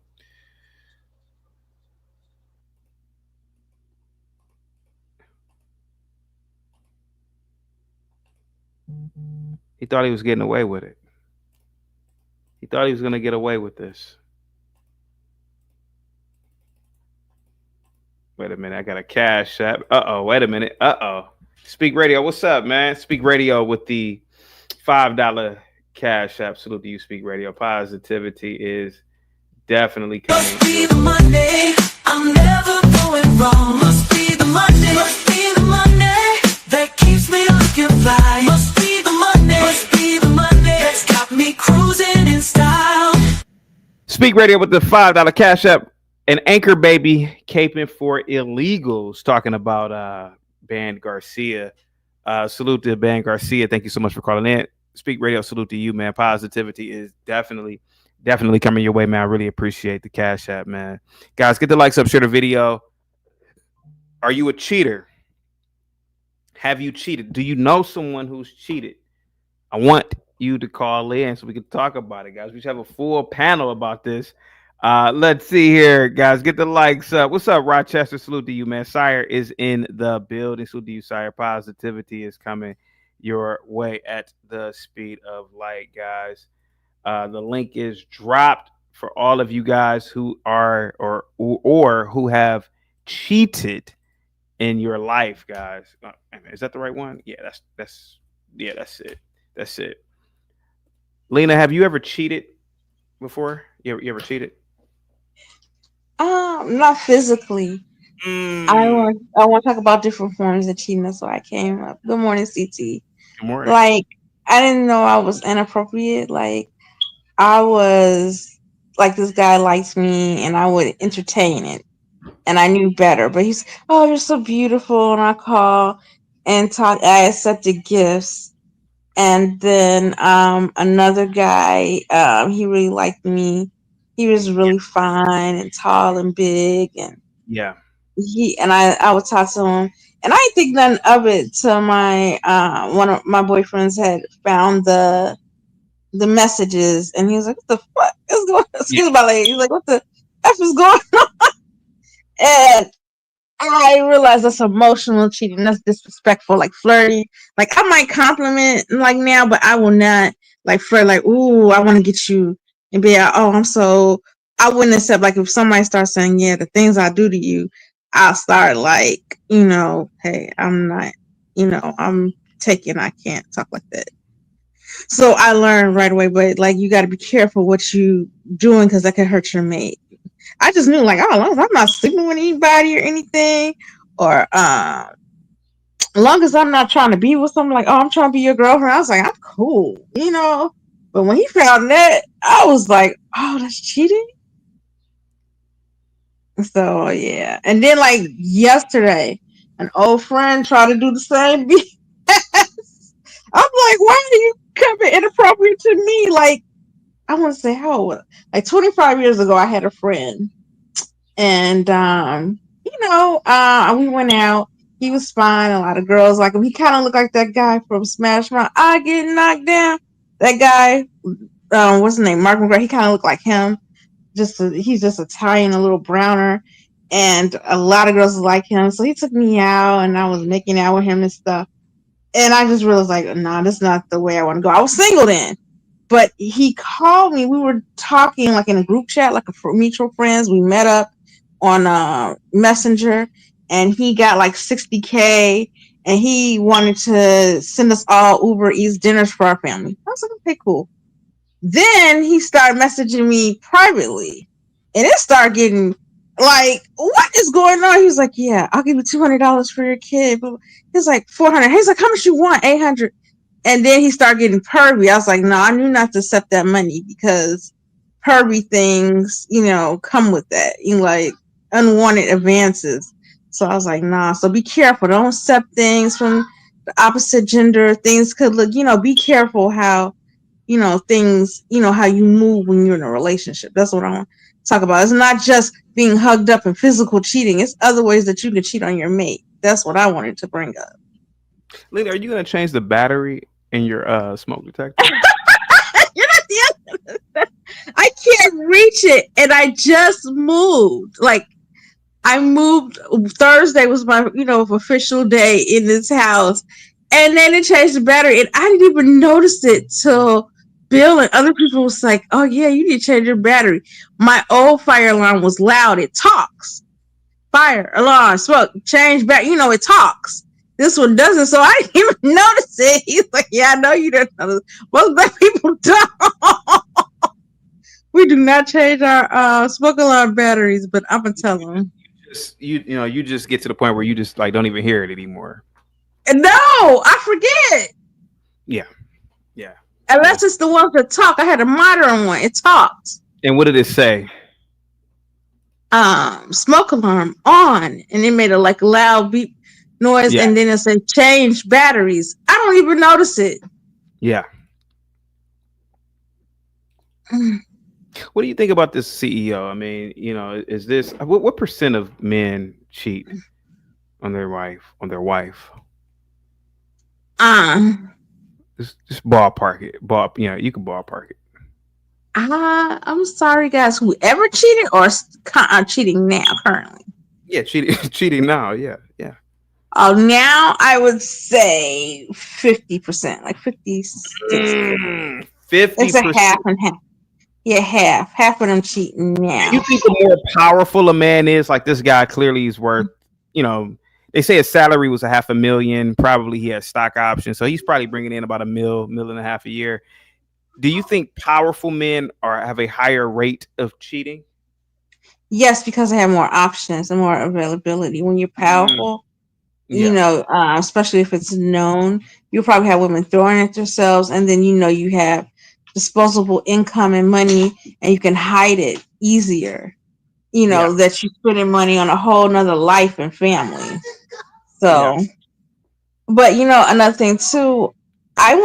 He thought he was getting away with it. He thought he was gonna get away with this. Wait a minute, I got a cash app. Wait a minute. Speak Radio, what's up, man? Speak Radio with the $5 cash app. Salute to you, Speak Radio. Positivity is definitely Must coming. be the Monday. I'm never going wrong. Must be the Monday. Must be the Monday that keeps me looking fly. Must be the Monday. Must be the Monday that's got me cruising in style. Speak Radio with the $5 cash app. An anchor baby caping for illegals, talking about Ban Garcia. Salute to Ban Garcia. Thank you so much for calling in. Speak Radio, salute to you, man. Positivity is definitely coming your way, man. I really appreciate the cash app, man. Guys, get the likes up, share the video. Are you a cheater? Have you cheated? Do you know someone who's cheated? I want you to call in so we can talk about it, guys. We should have a full panel about this. Let's see here, guys. Get the likes up. What's up, Rochester? Salute to you, man. Sire is in the building. Salute to you, Sire. Positivity is coming your way at the speed of light, guys. The link is dropped for all of you guys who are or who have cheated in your life, guys. Is that the right one? Yeah, that's it. That's it. Lena, have you ever cheated before? You ever cheated? Not physically. I want to talk about different forms of cheating. That's why I came up. Good morning, CT. Good morning. Like, I didn't know I was inappropriate. Like, I was like, this guy likes me, and I would entertain it, and I knew better. But he's, oh, you're so beautiful, and I call and talk. I accepted gifts, and then another guy, he really liked me. He was really fine and tall and big, and Yeah. I would talk to him, and I didn't think nothing of it till my one of my boyfriends had found the messages, and he was like, "What the fuck is going on?" Excuse my lady. He's like, "What the f is going on?" And I realized that's emotional cheating. That's disrespectful, like flirting. Like, I might compliment like now, but I will not like flirt. Like, ooh, I want to get you, and be like, oh, I'm so. I wouldn't accept, like, if somebody starts saying, yeah, the things I do to you, I'll start like, hey, I'm not, I'm taken. I can't talk like that. So I learned right away, but like, you got to be careful what you doing, because that could hurt your mate. I just knew, like, oh, I'm not sleeping with anybody or anything, or as long as I'm not trying to be with someone, like, oh, I'm trying to be your girlfriend. I was like, I'm cool, But when he found that, I was like, oh, that's cheating. So yeah, and then like yesterday, an old friend tried to do the same. I'm like, why are you coming inappropriate to me? Like, I want to say how old? Like 25 years ago, I had a friend, and we went out. He was fine. A lot of girls like him. He kind of looked like that guy from Smash Mouth. I Get Knocked Down. That guy, what's his name? Mark McGrath. He kind of looked like him. He's just Italian, a little browner, and a lot of girls like him. So he took me out, and I was making out with him and stuff. And I just realized, like, nah, that's not the way I want to go. I was single then. But he called me. We were talking like in a group chat, like a mutual friends. We met up. Messenger, and he got like 60K, and he wanted to send us all Uber Eats dinners for our family. I was like, okay, cool. Then he started messaging me privately, and it started getting like, what is going on? He was like, yeah, I'll give you $200 for your kid. But he's like, 400. He's like, how much you want? 800. And then he started getting pervy. I was like, no, I knew not to accept that money because pervy things, come with that. Like unwanted advances. So I was like, nah. So be careful. Don't accept things from the opposite gender. Things could look, be careful how, things, how you move when you're in a relationship. That's what I want to talk about. It's not just being hugged up and physical cheating. It's other ways that you can cheat on your mate. That's what I wanted to bring up. Lena, are you going to change the battery in your smoke detector? You're not the other. I can't reach it, and I just moved. Like, I moved. Thursday was my, official day in this house, and then it changed the battery, and I didn't even notice it till Bill and other people was like, "Oh yeah, you need to change your battery." My old fire alarm was loud. It talks. Fire alarm, smoke, change back. It talks. This one doesn't, so I didn't even notice it. He's like, yeah, I know you didn't notice. Most black people don't. We do not change our smoke alarm batteries, but I'm gonna tell them. You just get to the point where you just like don't even hear it anymore. No, I forget. Yeah. Unless it's the ones that talk. I had a modern one. It talks. And what did it say? Smoke alarm on, and it made a like loud beep noise, and then it said change batteries. I don't even notice it. Yeah. What do you think about this CEO? I mean, is this what percent of men cheat on their wife? Just ballpark it. You can ballpark it. I'm sorry, guys. Whoever cheated or cheating now currently? Yeah, cheating now. Yeah. Oh, now I would say 50%, like 50, 60. 50%. It's a half and half. Yeah, half of them cheating now. You think the more powerful a man is, like this guy clearly is worth, they say his salary was $500,000. Probably he has stock options, so he's probably bringing in about $1 million and a half a year. Do you think powerful men have a higher rate of cheating? Yes, because they have more options and more availability. When you're powerful, especially if it's known, you probably have women throwing at themselves, and then you have disposable income and money, and you can hide it easier. That you're spending money on a whole nother life and family. So, but another thing too, I'm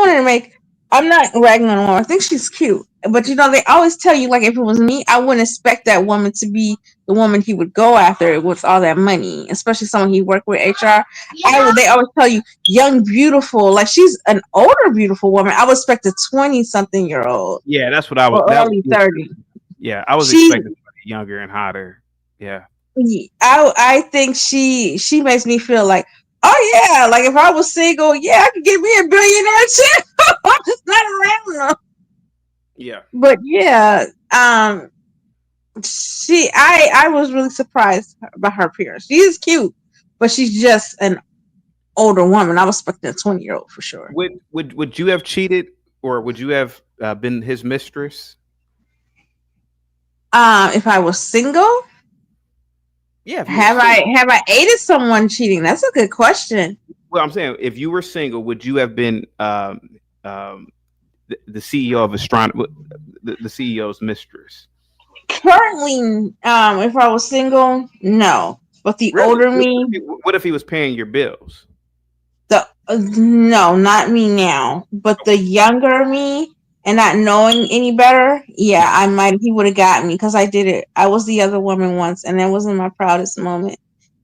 not ragging on a woman. I think she's cute, but they always tell you, like, if it was me, I wouldn't expect that woman to be the woman he would go after with all that money, especially someone he worked with HR. They always tell you young, beautiful, like she's an older, beautiful woman. I would expect a 20-something-year-old. Yeah, that's what I was. Early 30. Yeah, I was expecting younger and hotter. Yeah. I think she makes me feel like, oh yeah, like if I was single, I could get me a billionaire too. I'm just not around them. Yeah. But I was really surprised by her appearance. She is cute, but she's just an older woman. I was expecting a 20-year-old for sure. Would you have cheated, or would you have been his mistress? If I was single? Yeah. Have I aided someone cheating? That's a good question. Well, I'm saying, if you were single, would you have been the CEO of the CEO's mistress? Currently, if I was single, no. But the older me. What if he was paying your bills? No, not me now. But the younger me and not knowing any better, he would have got me, because I did it. I was the other woman once, and that wasn't my proudest moment,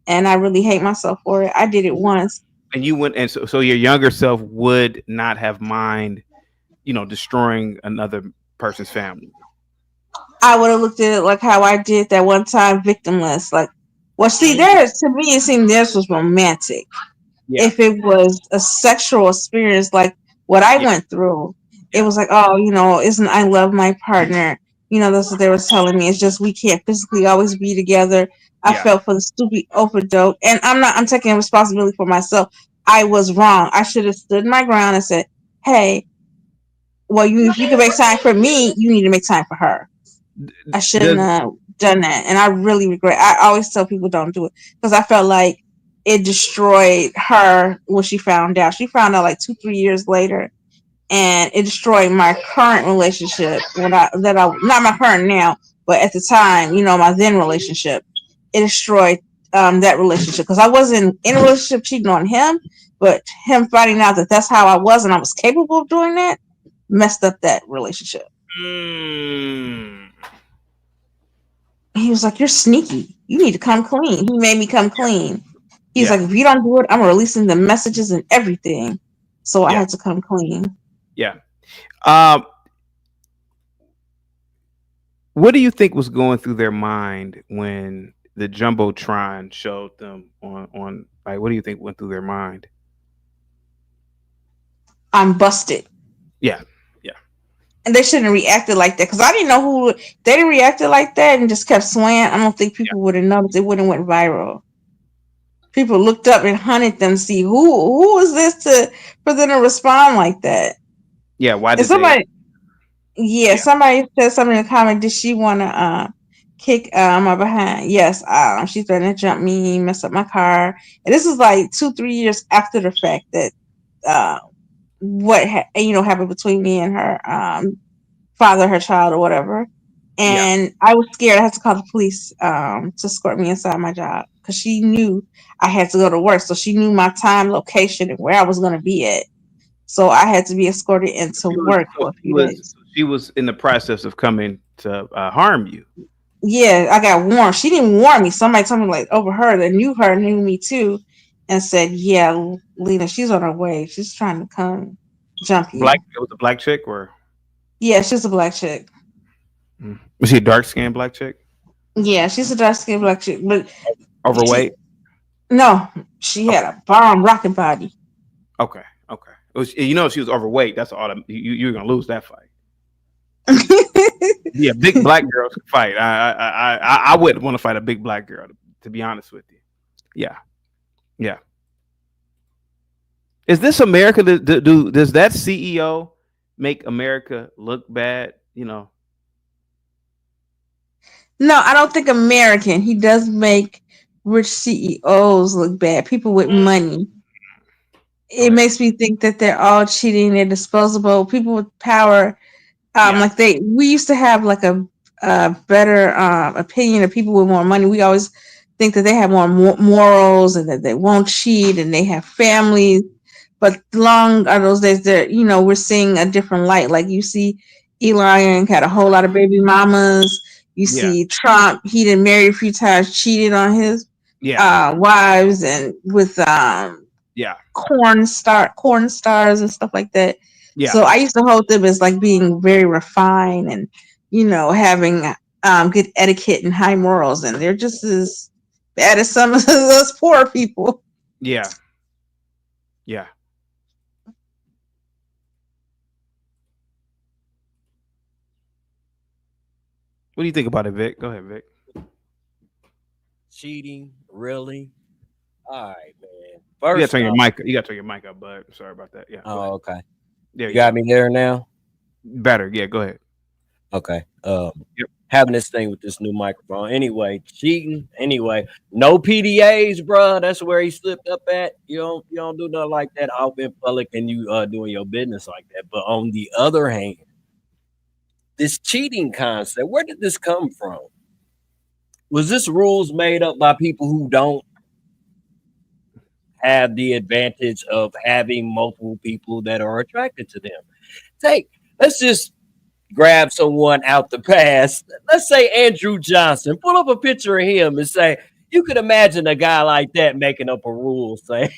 and I really hate myself for it. I did it once. And you went, and so your younger self would not have mind, destroying another person's family. I would have looked at it like how I did that one time, victimless. Like, well, see, to me, it seemed theirs was romantic. Yeah. If it was a sexual experience like what I went through, it was like, oh, I love my partner, You know, that's what they were telling me. It's just we can't physically always be together. I Yeah. felt for the stupid overdose, and I'm taking responsibility for myself. I was wrong. I should have stood my ground and said, "Hey, well, if you can make time for me, you need to make time for her." I shouldn't Does have done that, and I really regret. I always tell people don't do it because I felt like it destroyed her when she found out. She found out like 2-3 years later, and it destroyed my current relationship. Not my current now, but at the time, you know, my then relationship. It destroyed that relationship because I wasn't in a relationship cheating on him, but him finding out that that's how I was and I was capable of doing that messed up that relationship. mm, He was like, "You're sneaky. You need to come clean." He made me come clean. He's yeah, like, "If you don't do it, I'm releasing the messages and everything." So I yeah, had to come clean. yeah. Um, what do you think was going through their mind when the jumbotron showed them on like? What do you think went through their mind? I'm busted. Yeah, yeah, And they shouldn't have reacted like that because I didn't know who they didn't react like that and just kept swaying. I don't think yeah, people would have noticed. It wouldn't went viral. People looked up and hunted them to see who was this to for them to respond like that. yeah. Why And did they? Yeah, somebody said something in the comment. Did she want to kick my behind? Yes. She threatened to jump me, mess up my car, and this is like 2-3 years after the fact that uh, happened between me and her father, her child, or whatever. yeah. And I was scared. I had to call the police to escort me inside my job because she knew I had to go to work, so she knew my time, location, and where I was going to be at. So I had to be escorted into She was, work so for a few days. she was in the process of coming to harm you. Yeah, I got warned. She didn't warn me. Somebody told me like over her that knew her, knew me too, and said, "Yeah, Lena, she's on her way. She's trying to come jump Black. you." It was a black chick, or Yeah, she's a black chick. was she a dark skinned black chick? Yeah, she's a dark skinned black chick, but she, Overweight. no, she had Okay. a bomb rocket body. Okay. Okay. It was, you know, if she was overweight, that's all. You're gonna lose that fight. Yeah, big black girls can fight. I wouldn't want to fight a big black girl, to be honest with you. Yeah. Yeah. Is this America? Does that CEO make America look bad? You know. No, I don't think American. He does make rich CEOs look bad. People with money. Go It ahead. makes me think that they're all cheating. They're disposable. People with power. Yeah. Like we used to have like a better opinion of people with more money. We always think that they have more morals and that they won't cheat and they have families. But long are those days that we're seeing a different light. Like you see, Elon had a whole lot of baby mamas. You Yeah. see Trump, he didn't marry a few times, cheated on his Yeah. wives and with Yeah. corn stars and stuff like that. Yeah. So I used to hold them as like being very refined and having good etiquette and high morals, and they're just as bad as some of those poor people. Yeah. Yeah. What do you think about it, Vic? Go ahead, Vic. Cheating, really? All right, man. You gotta First turn your off, mic. You gotta turn your mic up, bud. Sorry about that. Yeah. Go oh, ahead. okay. There You you got go. me there now? Better. Yeah. Go ahead. Okay. Yep. Having this thing with this new microphone. Anyway, cheating. Anyway, no PDAs, bro. That's where he slipped up at. You don't do nothing like that out in public and you doing your business like that. But on the other hand, this cheating concept, where did this come from? Was this rules made up by people who don't have the advantage of having multiple people that are attracted to them? Let's just grab someone out the past. Let's say Andrew Johnson. Pull up a picture of him and say, you could imagine a guy like that making up a rule saying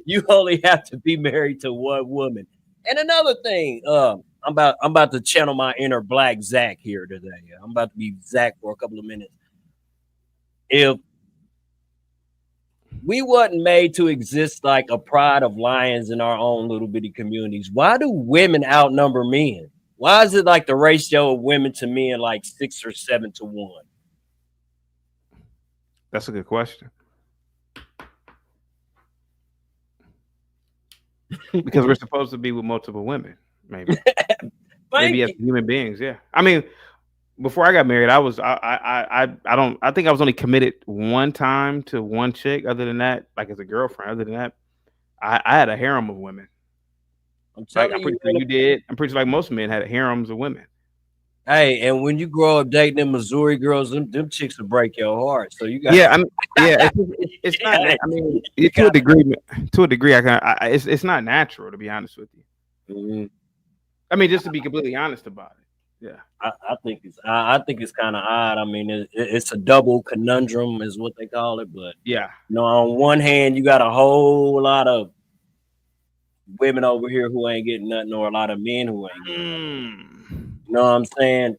you only have to be married to one woman. And another thing, I'm about to channel my inner black Zach here today. I'm about to be Zach for a couple of minutes. If we wasn't made to exist like a pride of lions in our own little bitty communities, why do women outnumber men? Why is it like the ratio of women to men like 6 or 7 to 1? That's a good question. Because we're supposed to be with multiple women, maybe. Maybe as human beings, yeah. I mean, before I got married, I think I was only committed one time to one chick. Other than that, like as a girlfriend, other than that, I had a harem of women. I'm telling I'm pretty sure you did. I'm pretty sure like most men had harems of women. Hey, and when you grow up dating them Missouri girls, them chicks will break your heart. So you got it's not. I mean, to a degree, it's not natural, to be honest with you. Mm-hmm. I mean, just to be completely honest about it. Yeah, I think it's kind of odd. I mean, it's a double conundrum, is what they call it. But yeah, on one hand, you got a whole lot of women over here who ain't getting nothing, or a lot of men who ain't getting nothing. You know what I'm saying?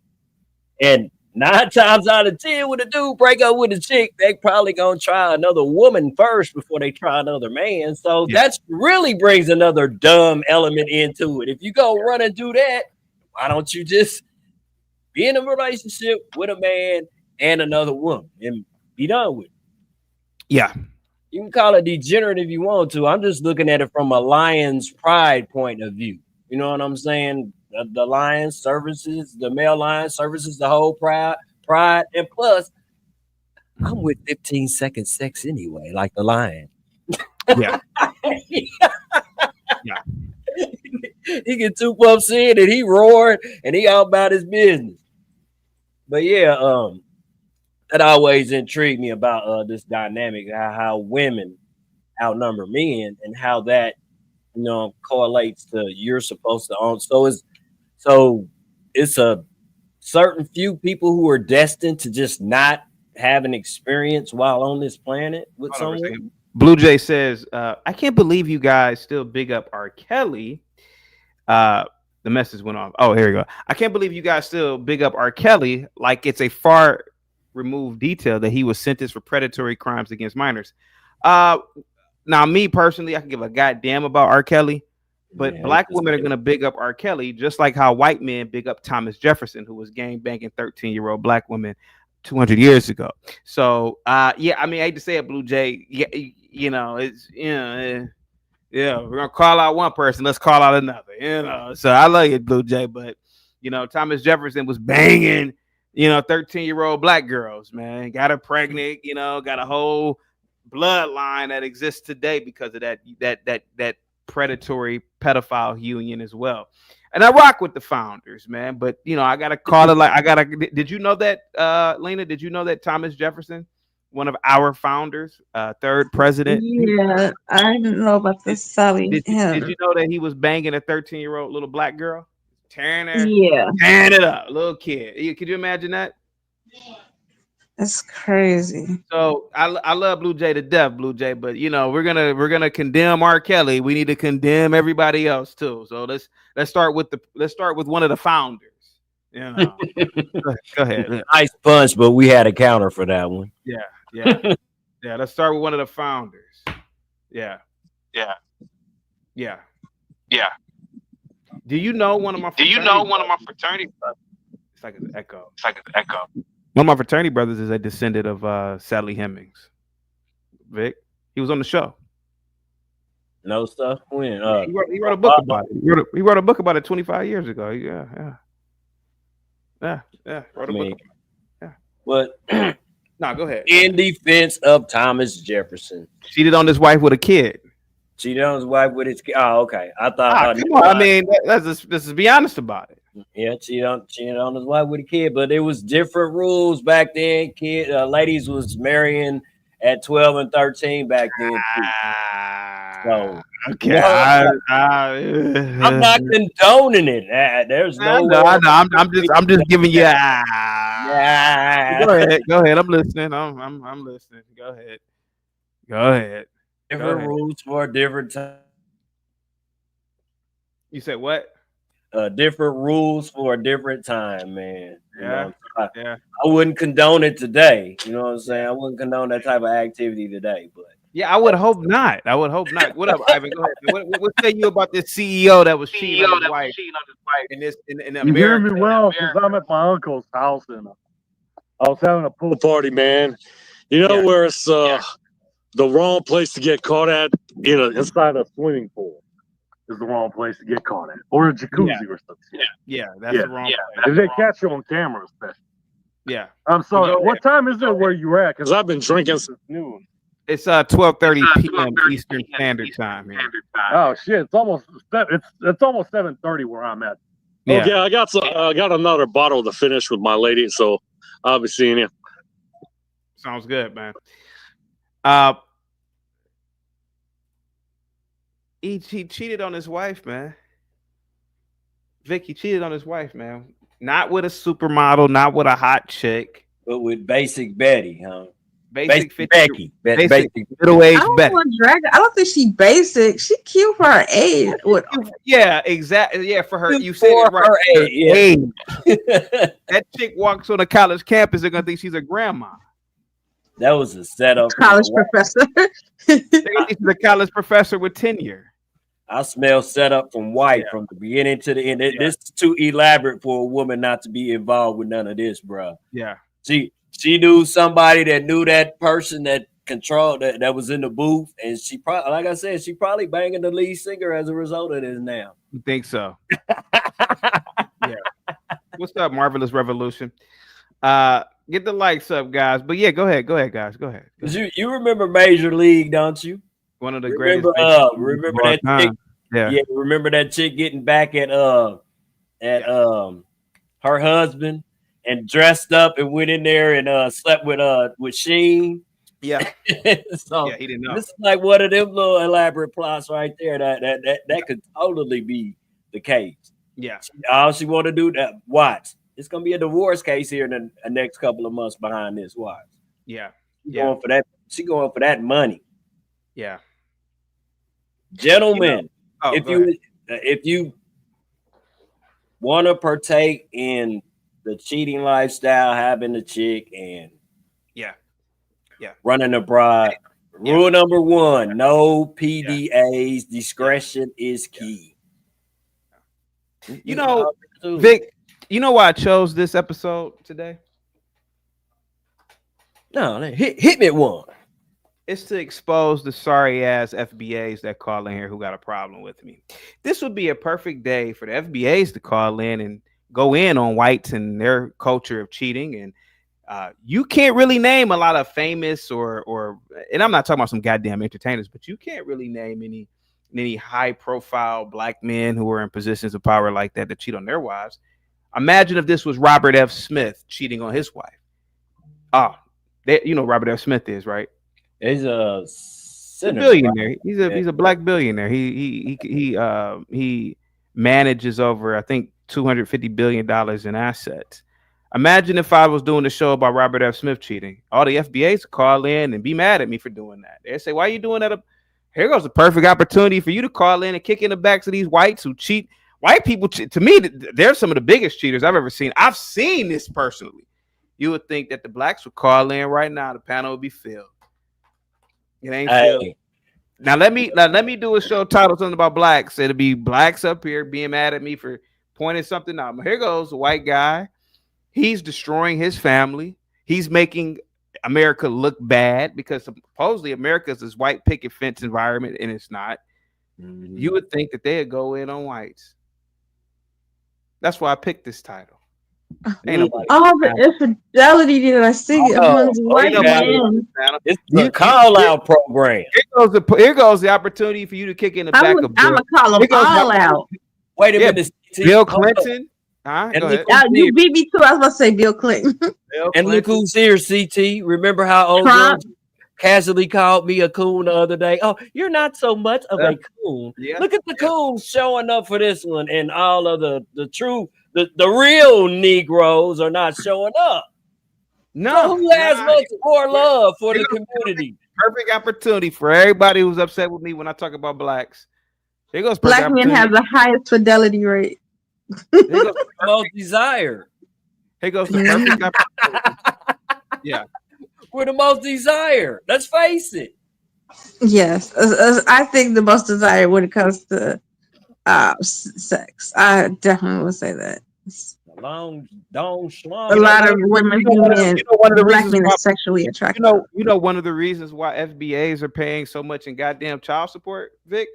And 9 times out of 10, when a dude break up with a chick, they probably gonna try another woman first before they try another man. So that's really brings another dumb element into it. If you go run and do that, why don't you just be in a relationship with a man and another woman and be done with it? Yeah. You can call it degenerate if you want to. I'm just looking at it from a lion's pride point of view. You know what I'm saying? The lion services, the male lion services the whole pride, and plus, I'm with 15-second sex anyway, like the lion. Yeah. Yeah. He get 2 puffs in and he roared and he out about his business. But yeah, that always intrigued me about this dynamic, how women outnumber men and how that correlates to you're supposed to own. So it's a certain few people who are destined to just not have an experience while on this planet with someone. Blue Jay says, I can't believe you guys still big up R. Kelly. The message went off. Oh, here we go. I can't believe you guys still big up R. Kelly like it's a far removed detail that he was sentenced for predatory crimes against minors. Now, me personally, I can give a goddamn about R. Kelly. But black women are going to big up R. Kelly, just like how white men big up Thomas Jefferson, who was gang banging 13-year-old black women 200 years ago. So, I mean, I hate to say it, Blue Jay. Yeah, we're gonna call out one person, let's call out another. So I love you, Blue Jay, but Thomas Jefferson was banging, 13-year-old black girls, man. Got her pregnant, got a whole bloodline that exists today because of that predatory pedophile union as well. And I rock with the founders, man. But I gotta call it did you know that, Lena? Did you know that Thomas Jefferson, one of our founders, 3rd president? Yeah, I didn't know about this Sally. Did you know that he was banging a 13-year-old little black girl? Tearing it up, little kid. Could you imagine that? It's crazy. So I love Blue Jay to death, Blue Jay, but we're gonna condemn R. Kelly. We need to condemn everybody else too. So let's start with one of the founders. Go ahead. Nice punch, but we had a counter for that one. Yeah. Let's start with one of the founders. Yeah. Do you know one of my fraternity brothers? It's like an echo. One of my fraternity brothers is a descendant of Sally Hemings. Vic, he was on the show. No stuff. When he wrote a book about it. He wrote a book about it 25 years ago. Yeah. Wrote a book. Yeah. But no, go ahead. In defense of Thomas Jefferson, cheated on his wife with a kid. Cheated on his wife with his kid. Oh, okay. I thought. Come on. I mean, let's just be honest about it. Yeah, cheated on his wife with a kid, but it was different rules back then. Ladies was marrying at 12 and 13 back then. So okay, I'm not condoning it. There's no. I'm just giving you. Go ahead. I'm listening. I'm listening. Go ahead. Different rules for a different time. You said what? Different rules for a different time, man. Yeah. I wouldn't condone it today. You know what I'm saying? I wouldn't condone that type of activity today, but Yeah, I would hope not. I would hope not. What up, Ivan? Go ahead. What say you about this CEO that was cheating on his wife in this in You hear America? me well? Because I'm at my uncle's house and I was having a pool party, man. You know where it's the wrong place to get caught at inside a swimming pool is the wrong place to get caught at, or a jacuzzi or something. Yeah, that's the wrong. If they catch you on camera, especially. Yeah. I'm sorry. What time is it where you're at? Because I've been drinking since noon. It's 12:30 p.m. Eastern Standard Time here. Oh shit! It's almost 7:30 where I'm at. Yeah. Okay, I got another bottle to finish with my lady, so I'll be seeing you. Sounds good, man. He cheated on his wife, man. Vicky cheated on his wife, man. Not with a supermodel, not with a hot chick, but with basic Betty, huh? Basic Becky. Basic middle-aged Betty. I don't think she basic. She cute for her age. Yeah, exactly. Yeah, for her. You said it right. Her age. That chick walks on a college campus, they're gonna think she's a grandma. That was a setup. College professor. She's a college professor with tenure. I smell setup from white from the beginning to the end. This is too elaborate for a woman not to be involved with none of this, bro. Yeah. She knew somebody that knew that person that controlled that was in the booth, and she probably, like I said, she probably banging the lead singer as a result of this now. You think so? Yeah. What's up, Marvelous Revolution? Get the likes up, guys. But yeah, go ahead, guys. Go ahead. You remember Major League, don't you? One of the greatest. Remember that chick? Yeah. Remember that chick getting back at her husband and dressed up and went in there and slept with Sheen. Yeah. So he didn't know. This is like one of them little elaborate plots right there that could totally be the case. Yeah. All she want to do that. Watch. It's gonna be a divorce case here in the next couple of months behind this. Watch. Yeah. Going for that. She going for that money. Yeah. Gentlemen, if you want to partake in the cheating lifestyle, having a chick and running abroad, rule number one: no PDAs. Discretion is key. You know, Vic. You know why I chose this episode today? No, hit me one. It's to expose the sorry ass FBAs that call in here who got a problem with me. This would be a perfect day for the FBAs to call in and go in on whites and their culture of cheating. And you can't really name a lot of famous or and I'm not talking about some goddamn entertainers, but you can't really name any high profile black men who are in positions of power like that cheat on their wives. Imagine if this was Robert F. Smith cheating on his wife. You know Robert F. Smith is, right? He's a billionaire. Right? He's a black billionaire. He manages over, I think, $250 billion in assets. Imagine if I was doing a show about Robert F. Smith cheating. All the FBAs would call in and be mad at me for doing that. They say, "Why are you doing that?" Here goes a perfect opportunity for you to call in and kick in the backs of these whites who cheat. White people, to me, they're some of the biggest cheaters I've ever seen. I've seen this personally. You would think that the blacks would call in right now. The panel would be filled. It ain't filled. Now let me do a show titled something about blacks. It'll be blacks up here being mad at me for pointing something out. Here goes a white guy. He's destroying his family. He's making America look bad because supposedly America is this white picket fence environment, and it's not. Mm-hmm. You would think that they'd go in on whites. That's why I picked this title. Ain't nobody. The infidelity that I see amongst white men. It's the call out program. Here goes the opportunity for you to kick in the back of Bill. I'm gonna call them all out. Wait a minute. Bill Clinton. You beat me too. I was about to say Bill Clinton. Look who's here, CT. Remember how old Trump casually called me a coon the other day? Oh, you're not so much of a coon. Yeah. Look at the coons showing up for this one, and all of the real Negroes are not showing up. No, so who has much more love for the community? Perfect opportunity for everybody who's upset with me when I talk about blacks. Here goes black men have the highest fidelity rate. Most desired. Here goes the perfect opportunity. Yeah. We're the most desired. Let's face it. Yes, I think the most desired when it comes to sex. I definitely would say that. Long, don't A schlong. lot of women being one of the black reasons men why is sexually attractive. one of the reasons why FBAs are paying so much in goddamn child support, Vic.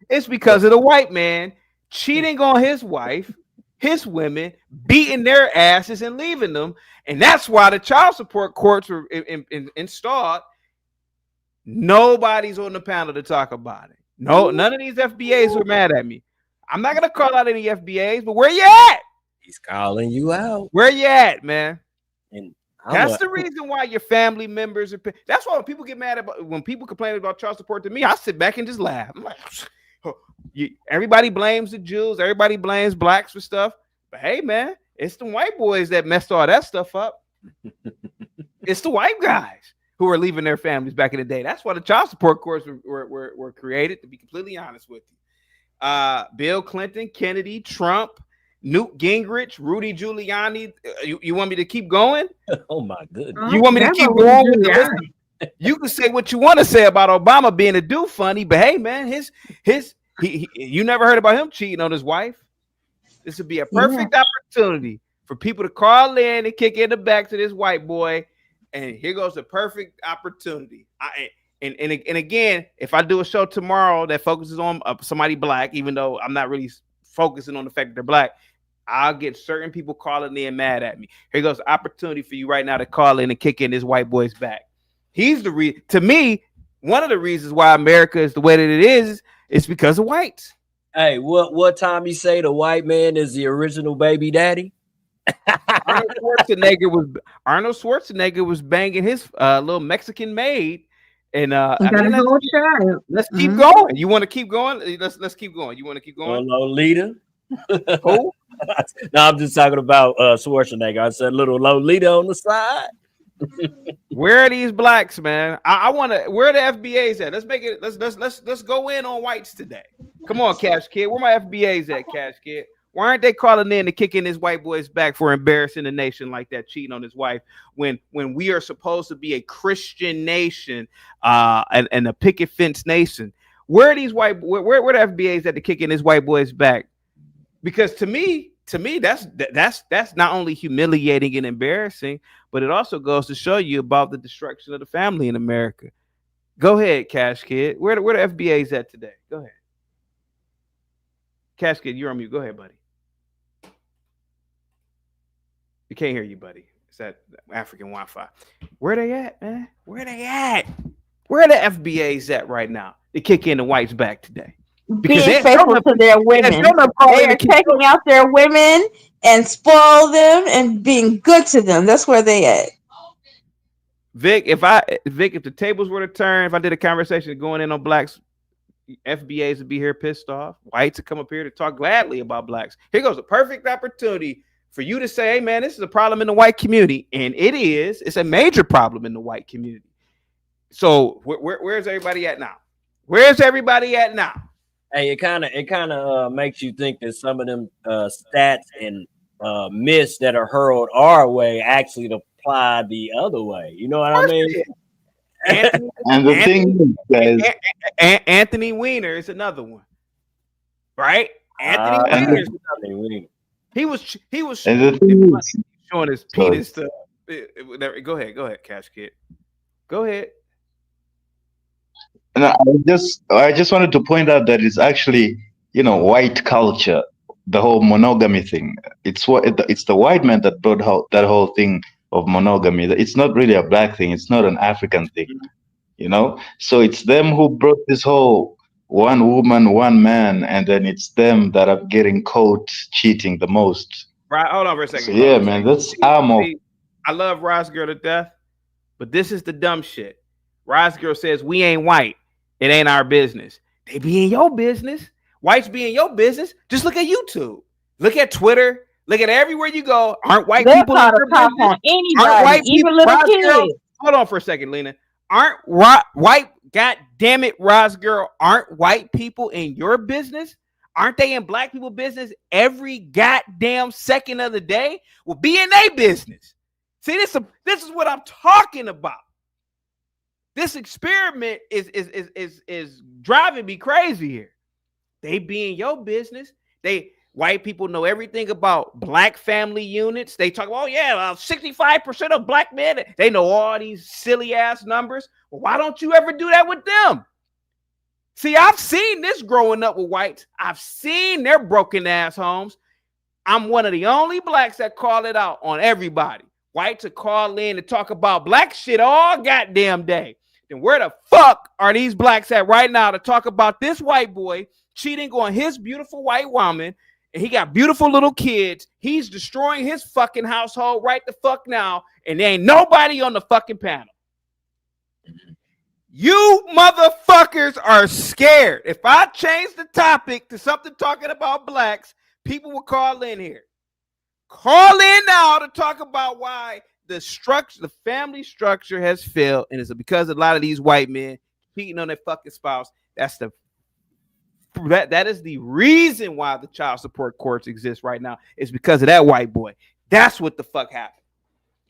It's because of the white man cheating on his wife, his women, beating their asses and leaving them, and that's why the child support courts were installed. Nobody's on the panel to talk about it. No, none of these FBAs were mad at me. I'm not gonna call out any FBAs, but where you at? He's calling you out. Where you at, man? And that's the reason why your family members are. That's why when people get mad about when people complain about child support to me, I sit back and just laugh. I'm like, everybody blames the Jews, everybody blames blacks for stuff, but hey, man, it's the white boys that messed all that stuff up. It's the white guys who are leaving their families back in the day. That's why the child support courts were created. To be completely honest with you, Bill Clinton, Kennedy, Trump, Newt Gingrich, Rudy Giuliani. You want me to keep going? Oh my goodness! You want me to keep going? You can say what you want to say about Obama being a do funny, but hey, man, you never heard about him cheating on his wife. This would be a perfect opportunity for people to call in and kick in the back to this white boy, and here goes the perfect opportunity. And again, if I do a show tomorrow that focuses on somebody black, even though I'm not really focusing on the fact that they're black, I'll get certain people calling in mad at me. Here goes the opportunity for you right now to call in and kick in this white boy's back. He's the reason. To me, one of the reasons why America is the way that it is because of whites. Hey, what time you say the white man is the original baby daddy? Arnold Schwarzenegger was banging his little Mexican maid, and let's keep going. You want to keep going? Let's keep going. You want to keep going? Lolita. Who? No, I'm just talking about Schwarzenegger. I said little Lolita on the side. Where are these blacks, man? I want to. Where are the FBAs at? Let's make it. Let's go in on whites today. Come on, Cash Kid. Where my FBAs at, Cash Kid? Why aren't they calling in to kick in this white boy's back for embarrassing the nation like that, cheating on his wife when we are supposed to be a Christian nation and a picket fence nation? Where are these where the FBAs at to kick in this white boy's back? Because to me, that's not only humiliating and embarrassing, but it also goes to show you about the destruction of the family in America. Go ahead, Cash Kid. Where the FBA's at today? Go ahead. Cash Kid, you're on mute. Go ahead, buddy. We can't hear you, buddy. It's that African Wi-Fi. Where they at, man? Where they at? Where the FBA's at right now to kick in the whites back today? Because being faithful to their women. They are taking out their women and spoil them and being good to them. That's where they at. Vic, if the tables were to turn, if I did a conversation going in on blacks, FBAs would be here pissed off. Whites would come up here to talk gladly about blacks. Here goes a perfect opportunity for you to say, hey, man, this is a problem in the white community. And it is. It's a major problem in the white community. So where's everybody at now? Where's everybody at now? Hey, it kind of makes you think that some of them stats and myths that are hurled our way actually apply the other way. You know what I mean? Anthony Weiner is another one, right? Anthony Weiner. He was showing his penis to. Go ahead, Cash Kid. Go ahead. No, I just wanted to point out that it's actually, white culture, the whole monogamy thing. It's the white man that brought that whole thing of monogamy. It's not really a black thing. It's not an African thing, So it's them who brought this whole one woman, one man, and then it's them that are getting caught cheating the most. Right. Hold on for a second. So, yeah, man, that's I love Ross Girl to death, but this is the dumb shit. Ross Girl says we ain't white. It ain't our business. They be in your business. Whites be in your business. Just look at YouTube. Look at Twitter. Look at everywhere you go. Aren't white people in your business? On anybody, even little kids. Hold on for a second, Lena. Aren't white? God damn it, Ross Girl. Aren't white people in your business? Aren't they in black people business every goddamn second of the day? Well, be in their business. See, this is what I'm talking about. This experiment is driving me crazy here. They be in your business. White people know everything about black family units. They talk about, 65% of black men. They know all these silly ass numbers. Well, why don't you ever do that with them? See, I've seen this growing up with whites. I've seen their broken ass homes. I'm one of the only blacks that call it out on everybody. Whites will call in to talk about black shit all goddamn day. Then where the fuck are these blacks at right now to talk about this white boy cheating on his beautiful white woman? And he got beautiful little kids. He's destroying his fucking household right the fuck now. And there ain't nobody on the fucking panel. You motherfuckers are scared. If I change the topic to something talking about blacks, people will call in here. Call in now to talk about why the family structure has failed. And it's because a lot of these white men cheating on their fucking spouse. That is the reason why the child support courts exist right now. It's because of that white boy. That's what the fuck happened.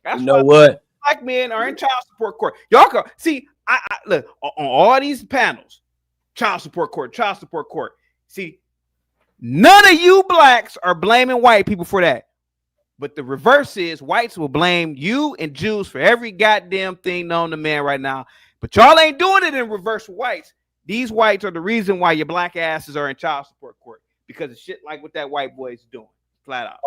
That's you know what? Black men are in child support court. Y'all go see. I look on all these panels. Child support court. Child support court. See, none of you blacks are blaming white people for that. But the reverse is whites will blame you and Jews for every goddamn thing known to man right now. But y'all ain't doing it in reverse with whites. These whites are the reason why your black asses are in child support court because of shit like what that white boy is doing, flat out.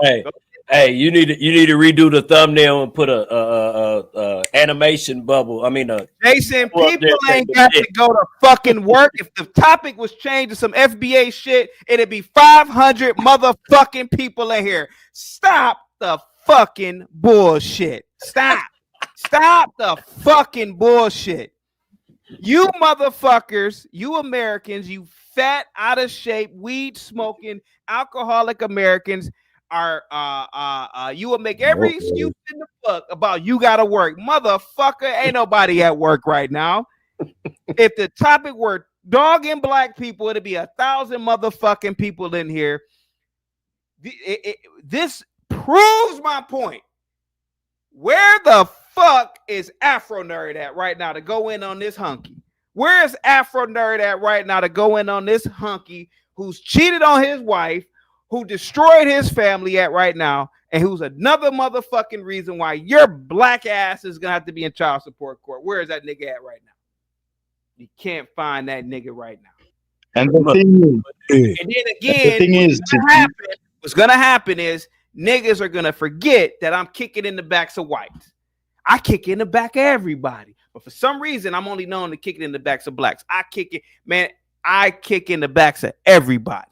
Hey, you need to redo the thumbnail and put a animation bubble. I mean, Jason, people ain't got to go to fucking work. If the topic was changed to some FBA shit, it'd be 500 motherfucking people in here. Stop the fucking bullshit. Stop the fucking bullshit. You motherfuckers, you Americans, you fat, out of shape, weed smoking, alcoholic Americans are you will make every excuse in the fuck about you gotta work. Motherfucker, ain't nobody at work right now. If the topic were dogging black people, it'd be 1,000 motherfucking people in here. This proves my point. Where the fuck is Afro Nerd at right now to go in on this hunky? Where is Afro Nerd at right now to go in on this hunky who's cheated on his wife, who destroyed his family at right now, and who's another motherfucking reason why your black ass is gonna have to be in child support court? Where is that nigga at right now? You can't find that nigga right now. And the thing is, and then again, what's gonna happen is niggas are gonna forget that I'm kicking in the backs of whites. I kick in the back of everybody, but for some reason, I'm only known to kick it in the backs of blacks. I kick in the backs of everybody.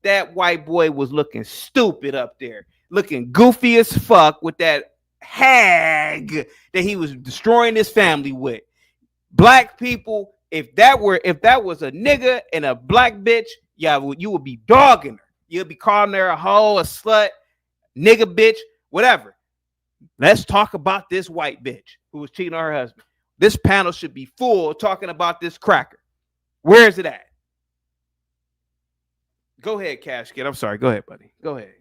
That white boy was looking stupid up there, looking goofy as fuck with that hag that he was destroying his family with. Black people, if that was a nigga and a black bitch, you would be dogging her. You'll be calling her a hoe, a slut, nigga, bitch, whatever. Let's talk about this white bitch who was cheating on her husband. This panel should be full talking about this cracker. Where is it at? Go ahead, Cash Kid. I'm sorry. Go ahead, buddy. Go ahead.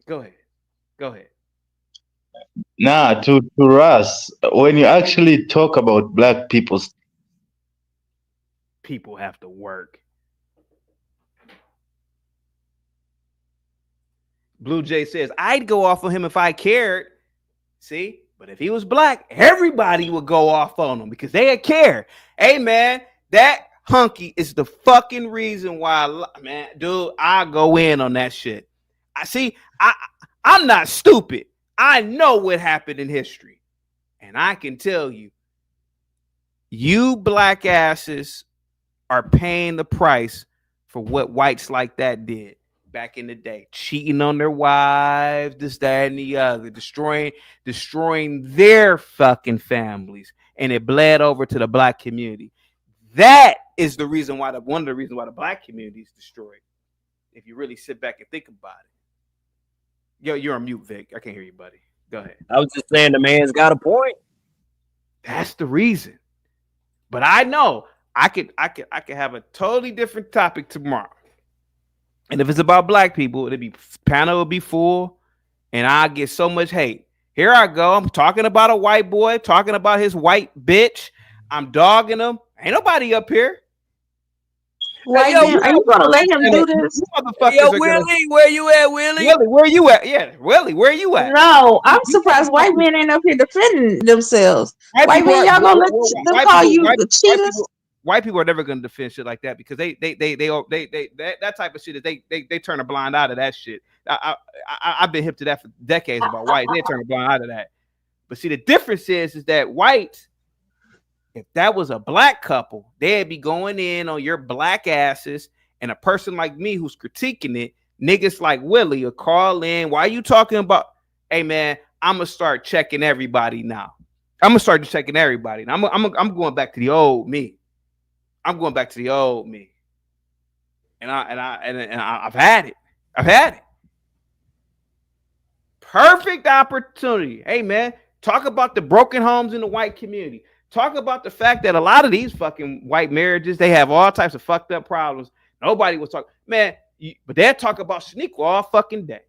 Nah, to us, when you actually talk about black people's people have to work. Blue Jay says, I'd go off on him if I cared. See? But if he was black, everybody would go off on him because they care. Hey, man, that hunky is the fucking reason why, man, dude, I'll go in on that shit. I'm not stupid. I know what happened in history. And I can tell you, you black asses are paying the price for what whites like that did back in the day, cheating on their wives, this, that, and the other, destroying their fucking families, and it bled over to the black community. That is the reason why one of the reasons why the black community is destroyed. If you really sit back and think about it. Yo, you're on mute, Vic. I can't hear you, buddy. Go ahead. I was just saying the man's got a point. That's the reason. But I know I could have a totally different topic tomorrow. And if it's about black people, panel will be full, and I get so much hate. Here I go. I'm talking about a white boy, talking about his white bitch. I'm dogging him. Ain't nobody up here. White yo, man, are you gonna let him do this? You motherfuckers Yo, are gonna. Willie, where you at, Willie? Willie, where you at? Yeah, Willie, where you at? No, I'm surprised white men ain't up here defending themselves. White men, y'all gonna let them call you the cheaters? White people are never gonna defend shit like that because they that type of shit is they turn a blind eye to that shit. I've been hip to that for decades about white. They turn a blind eye to that. But see, the difference is that white, if that was a black couple, they'd be going in on your black asses, and a person like me who's critiquing it, niggas like Willie will call in. Why are you talking about? Hey man, I'm gonna start checking everybody now. I'm gonna start checking everybody. Now, I'm going back to the old me. I'm going back to the old me. And I've had it. I've had it. Perfect opportunity. Hey man, talk about the broken homes in the white community. Talk about the fact that a lot of these fucking white marriages, they have all types of fucked up problems. Nobody was talking, man, but they'll talk about Shaniqua all fucking day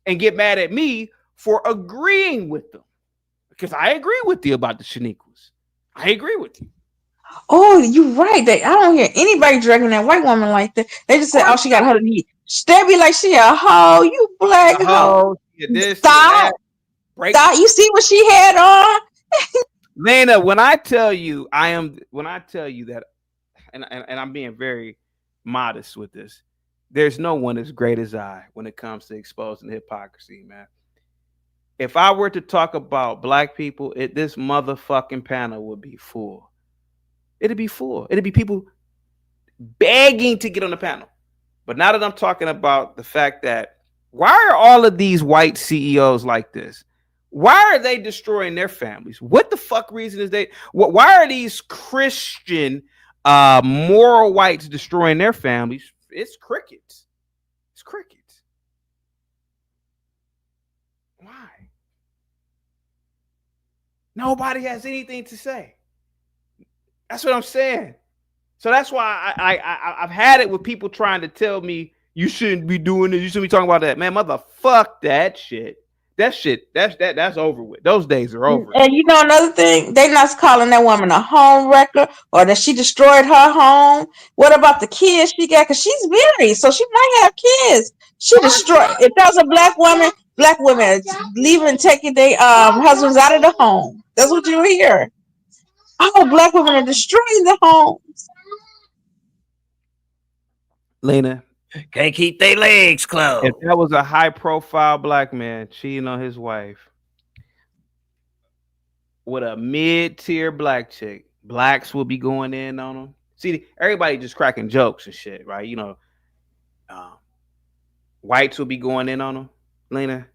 and get mad at me for agreeing with them. Because I agree with you about the Shaniquas. I agree with you. Oh, you're right. I don't hear anybody dragging that white woman like that. They just say, oh, she got her to eat. They be like, she a hoe, you black hoe. Stop. Stop. You see what she had on? Lena, when I tell you that, and I'm being very modest with this, there's no one as great as I when it comes to exposing hypocrisy, man. If I were to talk about black people, this motherfucking panel would be full. It'd be full. It'd be people begging to get on the panel. But now that I'm talking about the fact that why are all of these white CEOs like this? Why are they destroying their families? What the fuck reason is they? Why are these Christian, moral whites destroying their families? It's crickets. It's crickets. Why? Nobody has anything to say. That's what I'm saying. So that's why I've had it with people trying to tell me you shouldn't be doing this. You shouldn't be talking about that, man. Motherfuck that shit. That's over with. Those days are over. And you know another thing, they not calling that woman a home wrecker or that she destroyed her home. What about the kids she got? Because she's married, so she might have kids. She destroyed. If that was a black women leaving, taking their husbands out of the home. That's what you hear. Oh, black women are destroying the homes. Lena, can't keep their legs closed. If that was a high-profile black man cheating on his wife with a mid-tier black chick, blacks will be going in on him. See, everybody just cracking jokes and shit, right? You know, whites will be going in on him. Lena,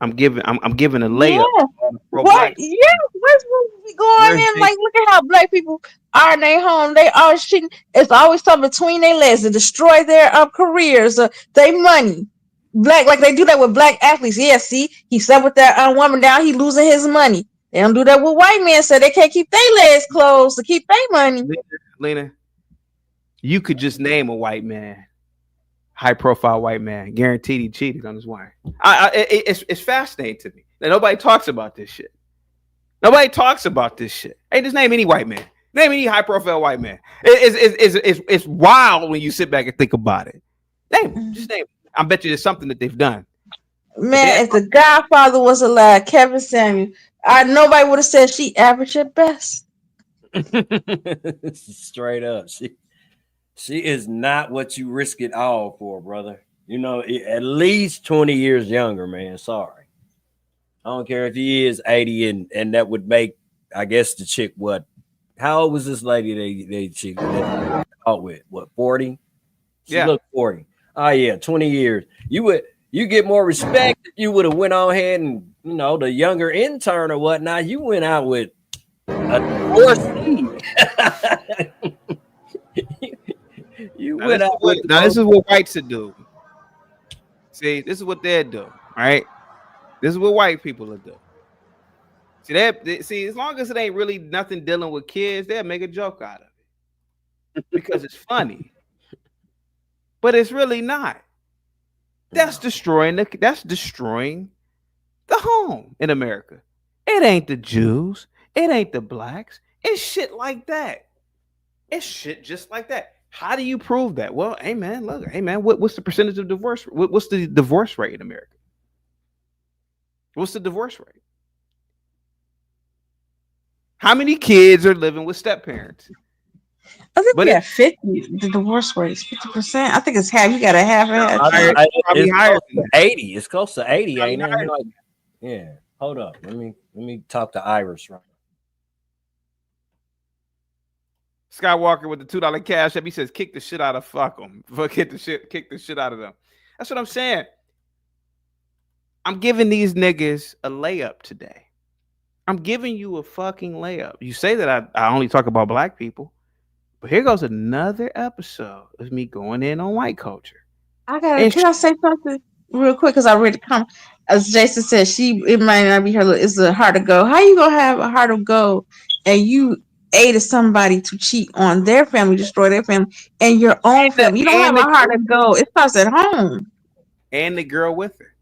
I'm giving a layup. Yeah. What? Yeah, where's we going in? Like, look at how black people are in their home. They are cheating. It's always something between their legs to destroy their careers, their money. Black, like they do that with black athletes. Yeah, see, he slept with that woman down. He losing his money. They don't do that with white men. So they can't keep their legs closed to keep their money. Lena, you could just name a white man, high-profile white man, guaranteed he cheated on his wife. It's fascinating to me that nobody talks about this shit. Nobody talks about this shit. Hey, just name any white man. Name any high-profile white man. It's wild when you sit back and think about it. Just name. I bet you there's something that they've done. Man, if the Godfather was alive, Kevin Samuel, nobody would have said she average at best. Straight up, she is not what you risk it all for, brother. You know, at least 20 years younger, man. Sorry. I don't care if he is 80 and that would make, I guess, the chick what? How old was this lady they caught with? What, 40? She looked 40. Oh yeah, 20 years. You get more respect if you would have went on ahead and, you know, the younger intern or whatnot. You went out with a divorcee. Now this is what whites would do. See, this is what they'd do. All right, this is what white people would do. See, as long as it ain't really nothing dealing with kids, they'll make a joke out of it because it's funny. But it's really not. That's destroying the home in America. It ain't the Jews. It ain't the blacks. It's shit like that. It's shit just like that. How do you prove that? Well, hey man, look, hey man, what's the percentage of divorce? What's the divorce rate in America? What's the divorce rate? How many kids are living with step parents? I think we have 50. The divorce rate is 50%. I think it's half. You got to half. It's close to 80. It's close to 80, ain't it? Like, yeah. Hold up. Let me talk to Iris right now. Skywalker with the $2 cash app. He says, "Kick the shit out of fuck them. Kick the shit out of them." That's what I'm saying. I'm giving these niggas a layup today. I'm giving you a fucking layup. You say that I only talk about black people, but here goes another episode of me going in on white culture. Can I say something real quick? Because I read the comment. As Jason said, it might not be her. It's a heart of gold. How you gonna have a heart of gold and you aided somebody to cheat on their family, destroy their family, and your own family? You don't have a heart of gold. It starts at home. And the girl with her.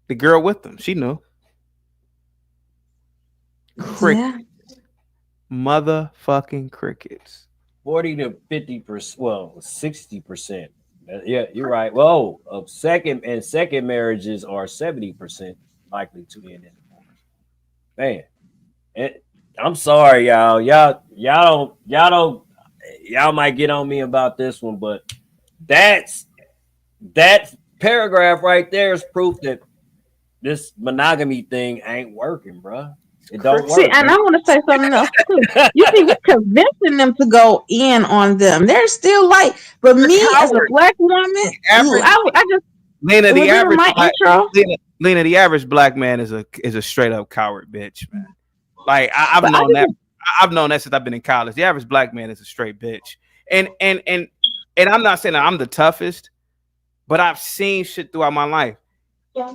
The girl with them. She knew. Crickets. Yeah. Motherfucking crickets. 40 to 50%. Well, 60%. Yeah, you're right. Well, of second marriages are 70% likely to end in divorce. Man, I'm sorry, y'all. Y'all might get on me about this one, but that paragraph right there is proof that this monogamy thing ain't working, bro. It don't work. See, and I want to say something else too. You see, we're convincing them to go in on them. They're still like, but me as a black woman, I just Lena, the average black man is a straight up coward bitch, man. Like I've known that since I've been in college. The average black man is a straight bitch, and I'm not saying that I'm the toughest, but I've seen shit throughout my life.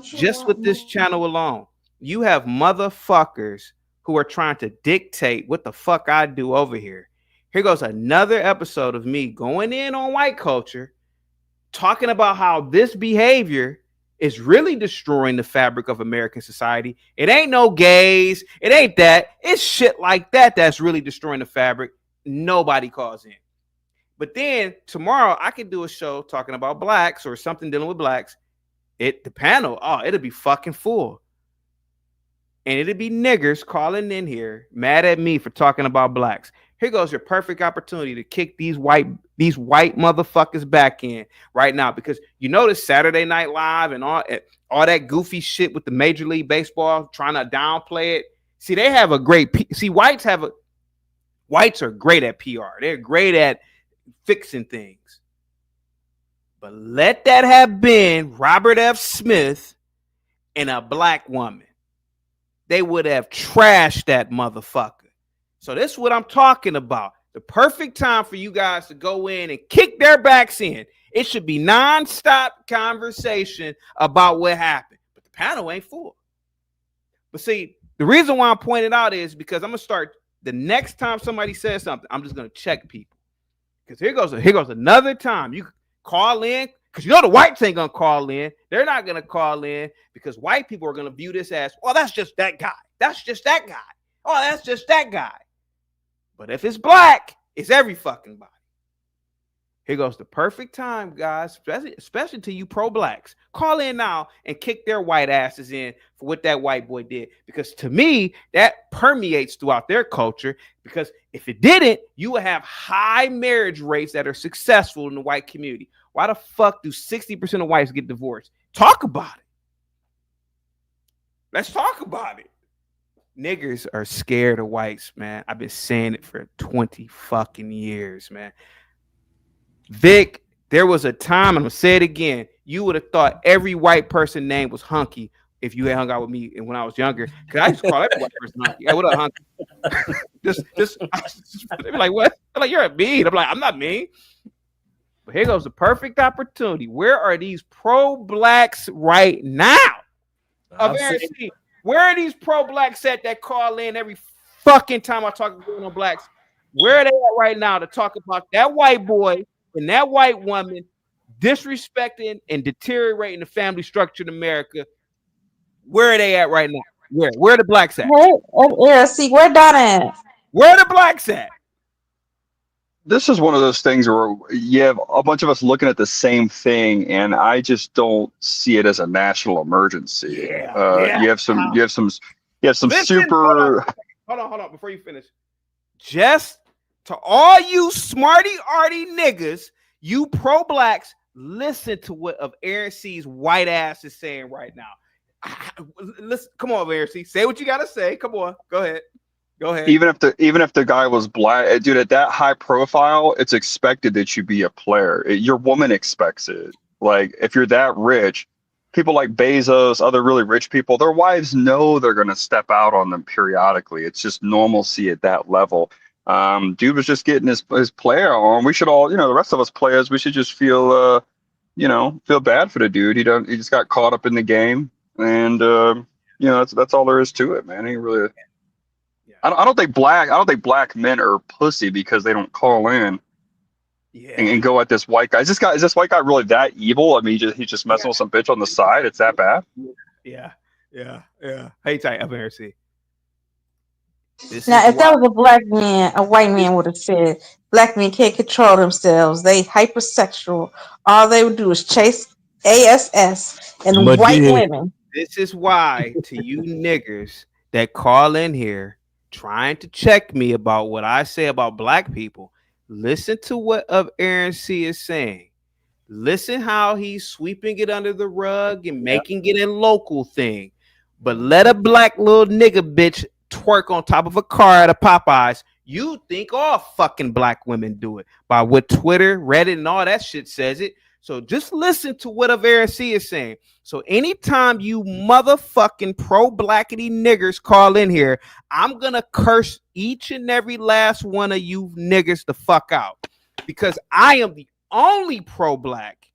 Just with this channel alone, you have motherfuckers who are trying to dictate what the fuck I do over here. Here goes another episode of me going in on white culture, talking about how this behavior is really destroying the fabric of American society. It ain't no gays. It ain't that. It's shit like that that's really destroying the fabric. Nobody calls in. But then tomorrow I could do a show talking about blacks or something dealing with blacks. The panel, it'll be fucking full. And it'll be niggers calling in here mad at me for talking about blacks. Here goes your perfect opportunity to kick these white motherfuckers back in right now, because you notice Saturday Night Live and all that goofy shit with the Major League Baseball trying to downplay it. See, they have a great whites are great at PR. They're great at fixing things. But let that have been Robert F. Smith and a black woman. They would have trashed that motherfucker. So this is what I'm talking about. The perfect time for you guys to go in and kick their backs in. It should be nonstop conversation about what happened. But the panel ain't full. But see, the reason why I'm pointing out is because I'm going to start the next time somebody says something, I'm just going to check people. Because here goes another time. You call in, because you know the whites ain't going to call in. They're not going to call in because white people are going to view this as, well, that's just that guy. That's just that guy. Oh, that's just that guy. But if it's black, it's every fucking body. Here goes the perfect time, guys, especially to you pro-blacks. Call in now and kick their white asses in for what that white boy did. Because to me, that permeates throughout their culture. Because if it didn't, you would have high marriage rates that are successful in the white community. Why the fuck do 60% of whites get divorced? Talk about it. Let's talk about it. Niggers are scared of whites, man. I've been saying it for 20 fucking years, man. Vic, there was a time, I'm gonna say it again, you would have thought every white person name was Hunky if you had hung out with me when I was younger. Because I used to call every white person Hunky. Hey, what up, Hunky? just they be like, what? They're like, you're a mean. I'm like, I'm not mean. But here goes the perfect opportunity. Where are these pro-blacks right now? Where are these pro-blacks at that call in every fucking time I talk to blacks? Where are they at right now to talk about that white boy and that white woman disrespecting and deteriorating the family structure in America? Where are they at right now? Where are the blacks at? Yeah, see, where Donna at? Where the blacks at? This is one of those things where you have a bunch of us looking at the same thing, and I just don't see it as a national emergency. You have some Listen, super. Hold on, before you finish. Just to all you smarty arty niggas, you pro blacks, listen to what of Aaron C's white ass is saying right now. Listen, come on, Aaron C. Say what you gotta say. Come on, go ahead. Even if the guy was black, dude, at that high profile, it's expected that you be a player. Your woman expects it. Like, if you're that rich, people like Bezos, other really rich people, their wives know they're gonna step out on them periodically. It's just normalcy at that level. Dude was just getting his player on. We should all, the rest of us players, we should just feel bad for the dude. He just got caught up in the game, and that's all there is to it, man. He really. I don't think black men are pussy because they don't call in and go at this white guy. Is this white guy really that evil? I mean, he's just messing with some bitch on the side. It's that bad? Yeah. Hey, tight up here, see. Now, if that was a black man, a white man would have said, black men can't control themselves. They hypersexual. All they would do is chase ASS and white women. This is why, to you niggers that call in here trying to check me about what I say about black people, listen to what of Aaron C is saying. Listen how he's sweeping it under the rug and making it a local thing. But let a black little nigga bitch twerk on top of a car at a Popeyes. You think all fucking black women do it by what Twitter, Reddit, and all that shit says it. So just listen to what of Aaron C is saying. So anytime you motherfucking pro-blackity niggers call in here, I'm going to curse each and every last one of you niggers the fuck out. Because I am the only pro-black.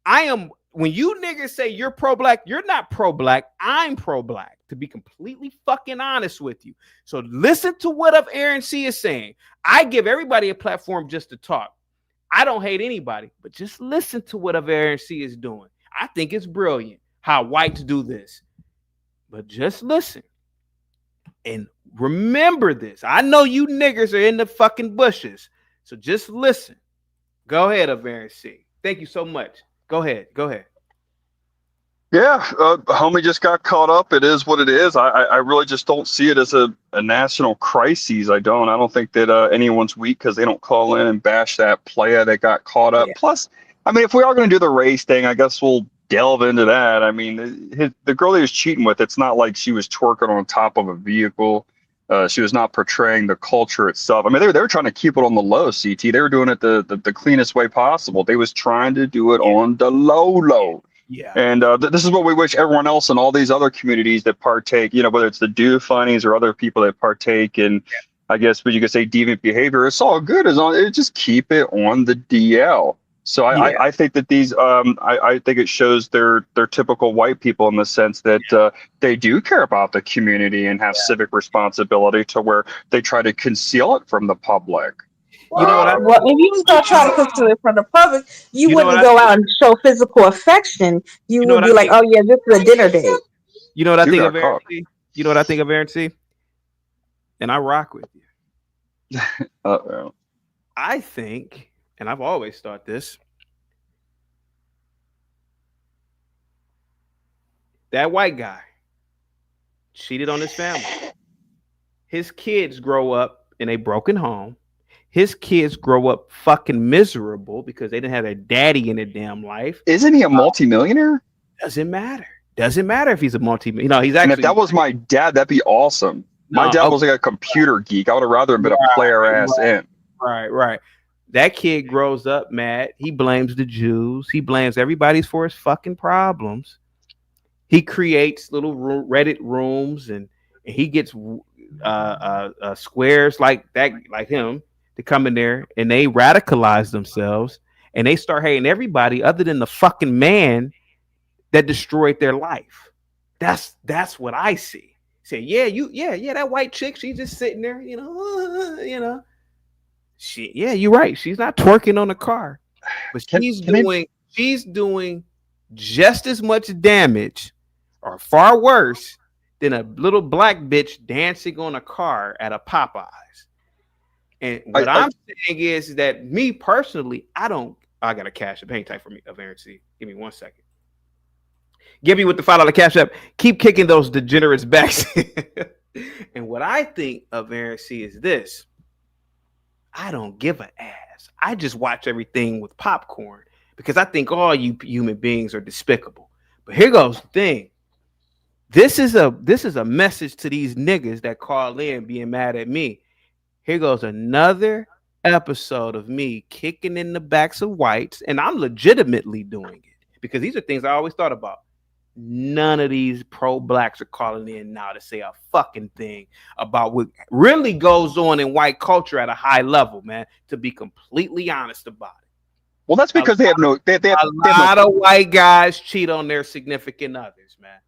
When you niggers say you're pro-black, you're not pro-black. I'm pro-black, to be completely fucking honest with you. So listen to what of Aaron C is saying. I give everybody a platform just to talk. I don't hate anybody, but just listen to what Aaron C is doing. I think it's brilliant how whites do this. But just listen. And remember this. I know you niggers are in the fucking bushes. So just listen. Go ahead, Aaron C. Thank you so much. Go ahead. Yeah, homie just got caught up. It is what it is. I really just don't see it as a national crisis. I don't think that anyone's weak because they don't call in and bash that player that got caught up. Yeah. Plus, I mean, if we are going to do the race thing, I guess we'll delve into that. I mean, the girl he was cheating with, it's not like she was twerking on top of a vehicle. She was not portraying the culture itself. I mean, they were trying to keep it on the low, CT. They were doing it the cleanest way possible. They was trying to do it on the low. Yeah. And this is what we wish everyone else in all these other communities that partake, whether it's the do funnies or other people that partake in, I guess what you could say, deviant behavior. It's all good. Just keep it on the DL. So I think that these, I think it shows they're typical white people in the sense that they do care about the community and have civic responsibility to where they try to conceal it from the public. Well, if you don't try to conceal it from the public, you wouldn't go out and show physical affection. You would be like, oh yeah, this is a dinner date. You know what I think of Aaron C? You know what I think of Aaron C? And I rock with you. Uh-oh. I think, and I've always thought this, that white guy cheated on his family. His kids grow up in a broken home. His kids grow up fucking miserable because they didn't have their daddy in their damn life. Isn't he a multimillionaire? Doesn't matter. Doesn't matter if he's a multimillionaire. He's actually. And if that was my dad, that'd be awesome. My dad was like a computer geek. I would have rather been a player ass in. Right. That kid grows up mad. He blames the Jews. He blames everybody for his fucking problems. He creates little Reddit rooms and he gets squares like that, like him, to come in there and they radicalize themselves and they start hating everybody other than the fucking man that destroyed their life. That's what I see. Say, yeah, that white chick, she's just sitting there, you're right. She's not twerking on the car, but she's doing just as much damage or far worse than a little black bitch dancing on a car at a Popeyes. And what I'm saying is that me personally, I got a cash app. Hang tight for me, Aaron C. Give me 1 second. Give me with the $5 cash app. Keep kicking those degenerates back. And what I think of Aaron C is this. I don't give a ass. I just watch everything with popcorn because I think all you human beings are despicable. But here goes the thing. This is a message to these niggas that call in being mad at me. Here goes another episode of me kicking in the backs of whites, and I'm legitimately doing it because these are things I always thought about. None of these pro-blacks are calling in now to say a fucking thing about what really goes on in white culture at a high level, man, to be completely honest about it. Well, that's because they have no... They have a lot of white guys cheat on their significant others, man.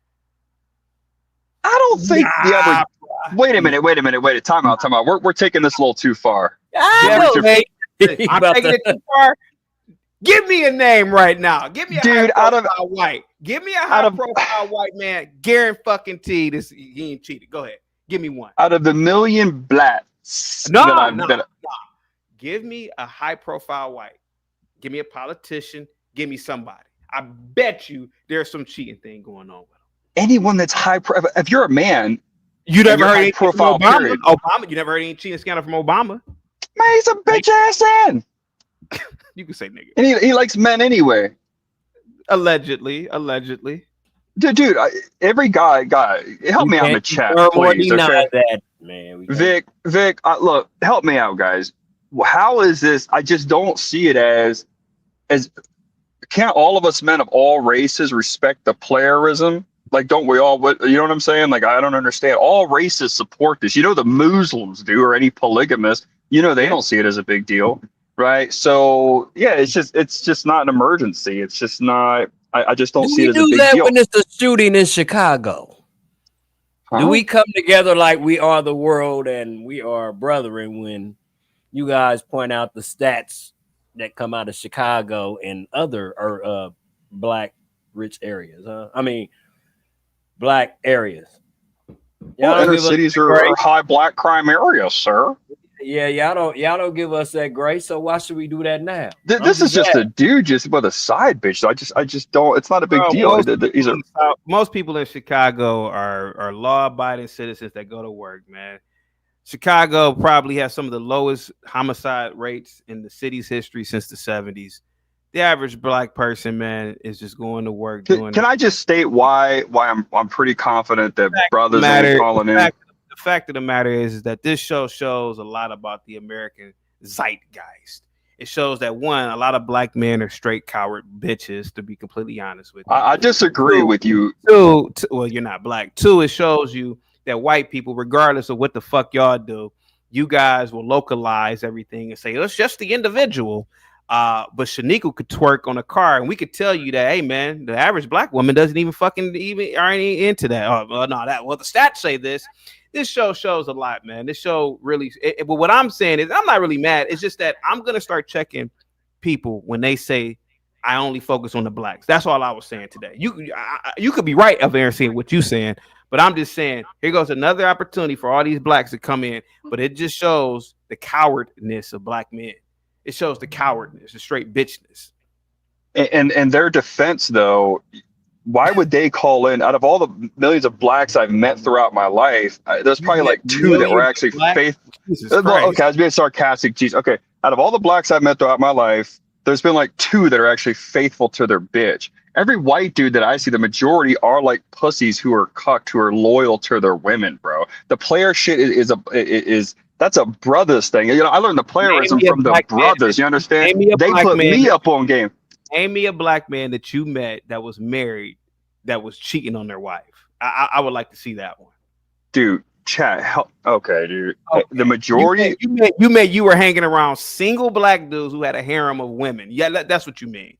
I don't think the average... Wait a minute. Time out. We're taking this a little too far. I'm taking it too far. Give me a name right now. Give me a high-profile white. Give me a high-profile white man. Guarantee this. He ain't cheated. Go ahead. Give me one. Out of the million blacks. No. Give me a high-profile white. Give me a politician. Give me somebody. I bet you there's some cheating thing going on with them. Anyone that's high-profile. If you're a man, you never heard any profile from Obama. Period. Obama. You never heard any cheating scandal from Obama. Man, he's a bitch ass man. You can say nigga. And he likes men anyway. Allegedly. Dude, every guy, help me out in the chat, please. Okay? That, man. Vic, look, help me out, guys. How is this? I just don't see it as can't all of us men of all races respect the playerism? Like, don't we all? You know what I'm saying? Like, I don't understand. All races support this. You know, the Muslims do, or any polygamist. You know, they don't see it as a big deal. Right. So, yeah, it's just not an emergency. It's just not. I just don't see it as a big deal. Do we do that when it's a shooting in Chicago? Huh? Do we come together like we are the world and we are brethren when you guys point out the stats that come out of Chicago and other black rich areas? I mean, black areas. Well, inner cities are high black crime areas, sir. Yeah, y'all don't give us that grace, so why should we do that now? This is just a dude just with a side bitch. So I just don't. It's not a big deal. Most people in Chicago are law-abiding citizens that go to work, man. Chicago probably has some of the lowest homicide rates in the city's history since the 70s. The average black person, man, is just going to work. Can I just state why I'm pretty confident that brothers ain't calling in? The fact of the matter is that this show shows a lot about the American zeitgeist. It shows that, one, a lot of black men are straight coward bitches, to be completely honest with you. I disagree with you. Two, well, you're not black. Two, it shows you that white people, regardless of what the fuck y'all do, you guys will localize everything and say, it's just the individual. But Shaniqua could twerk on a car, and we could tell you that, hey man, the average black woman doesn't even aren't into that. The stats say this. This show shows a lot, man. This show really. But what I'm saying is, I'm not really mad. It's just that I'm gonna start checking people when they say I only focus on the blacks. That's all I was saying today. You could be right up there and saying what you're saying, but I'm just saying here goes another opportunity for all these blacks to come in. But it just shows the cowardness of black men. It shows the cowardness, the straight bitchness. And their defense, though, why would they call in? Out of all the millions of blacks I've met throughout my life, there's probably like two that were actually faithful. Okay, I was being sarcastic. Jeez. Okay, out of all the blacks I've met throughout my life, there's been like two that are actually faithful to their bitch. Every white dude that I see, the majority are like pussies who are cucked, who are loyal to their women, bro. The player shit is that's a brothers thing. You know, I learned the playerism from the brothers. You understand? They put me up on game. Name me a black man that you met that was married that was cheating on their wife. I would like to see that one. Dude, chat. Okay, dude. Okay. The majority. You were hanging around single black dudes who had a harem of women. Yeah, that's what you mean.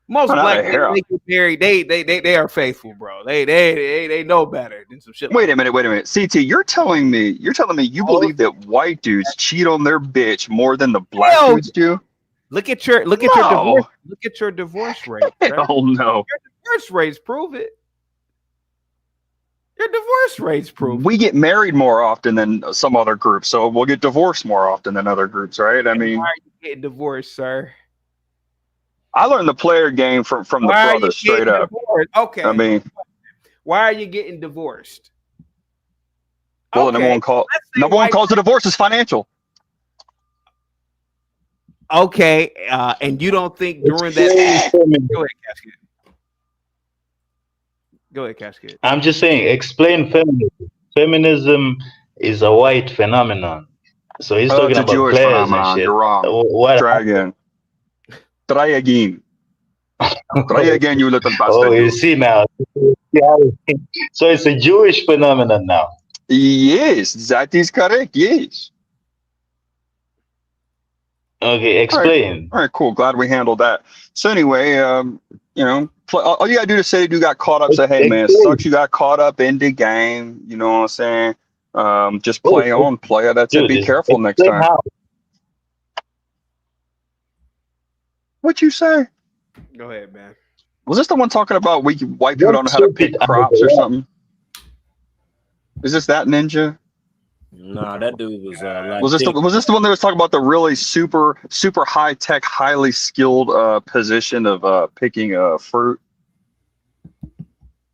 Most black men they get married. They are faithful, bro. They know better than some shit. Wait a minute. CT, you're telling me you believe that white dudes cheat on their bitch more than the black dudes do? Look at your divorce. Look at your divorce rate. Oh no. Your divorce rates prove it. Your divorce rate's proof. We get married more often than some other groups, so we'll get divorced more often than other groups, right? I mean, why are you getting divorced, sir? I learned the player game from the brothers straight up. Divorced? Okay. I mean, why are you getting divorced? well, the number one cause of divorce is financial. Okay, and you don't think during that? Go ahead, Casket. Go ahead, Casket. I'm just saying, explain feminism. Feminism is a white phenomenon. So he's talking it's a about Jewish players phenomenon. and shit. You're wrong. What? Try again. Try again. Try again, you little bastard. Oh, you see now. So it's a Jewish phenomenon now. Yes, that is correct. Yes. Okay, explain. All right, cool. Glad we handled that. So anyway, you know, all you gotta do to say you got caught up, say, hey man, sucks you got caught up in the game. You know what I'm saying? Just play on, player. That's it. Be careful next time. What'd you say? Go ahead, man. Was this the one talking about white people don't know how to pick crops or something? Is this that ninja? No, that dude was like. Was this the one that was talking about the really super high tech, highly skilled position of picking fruit?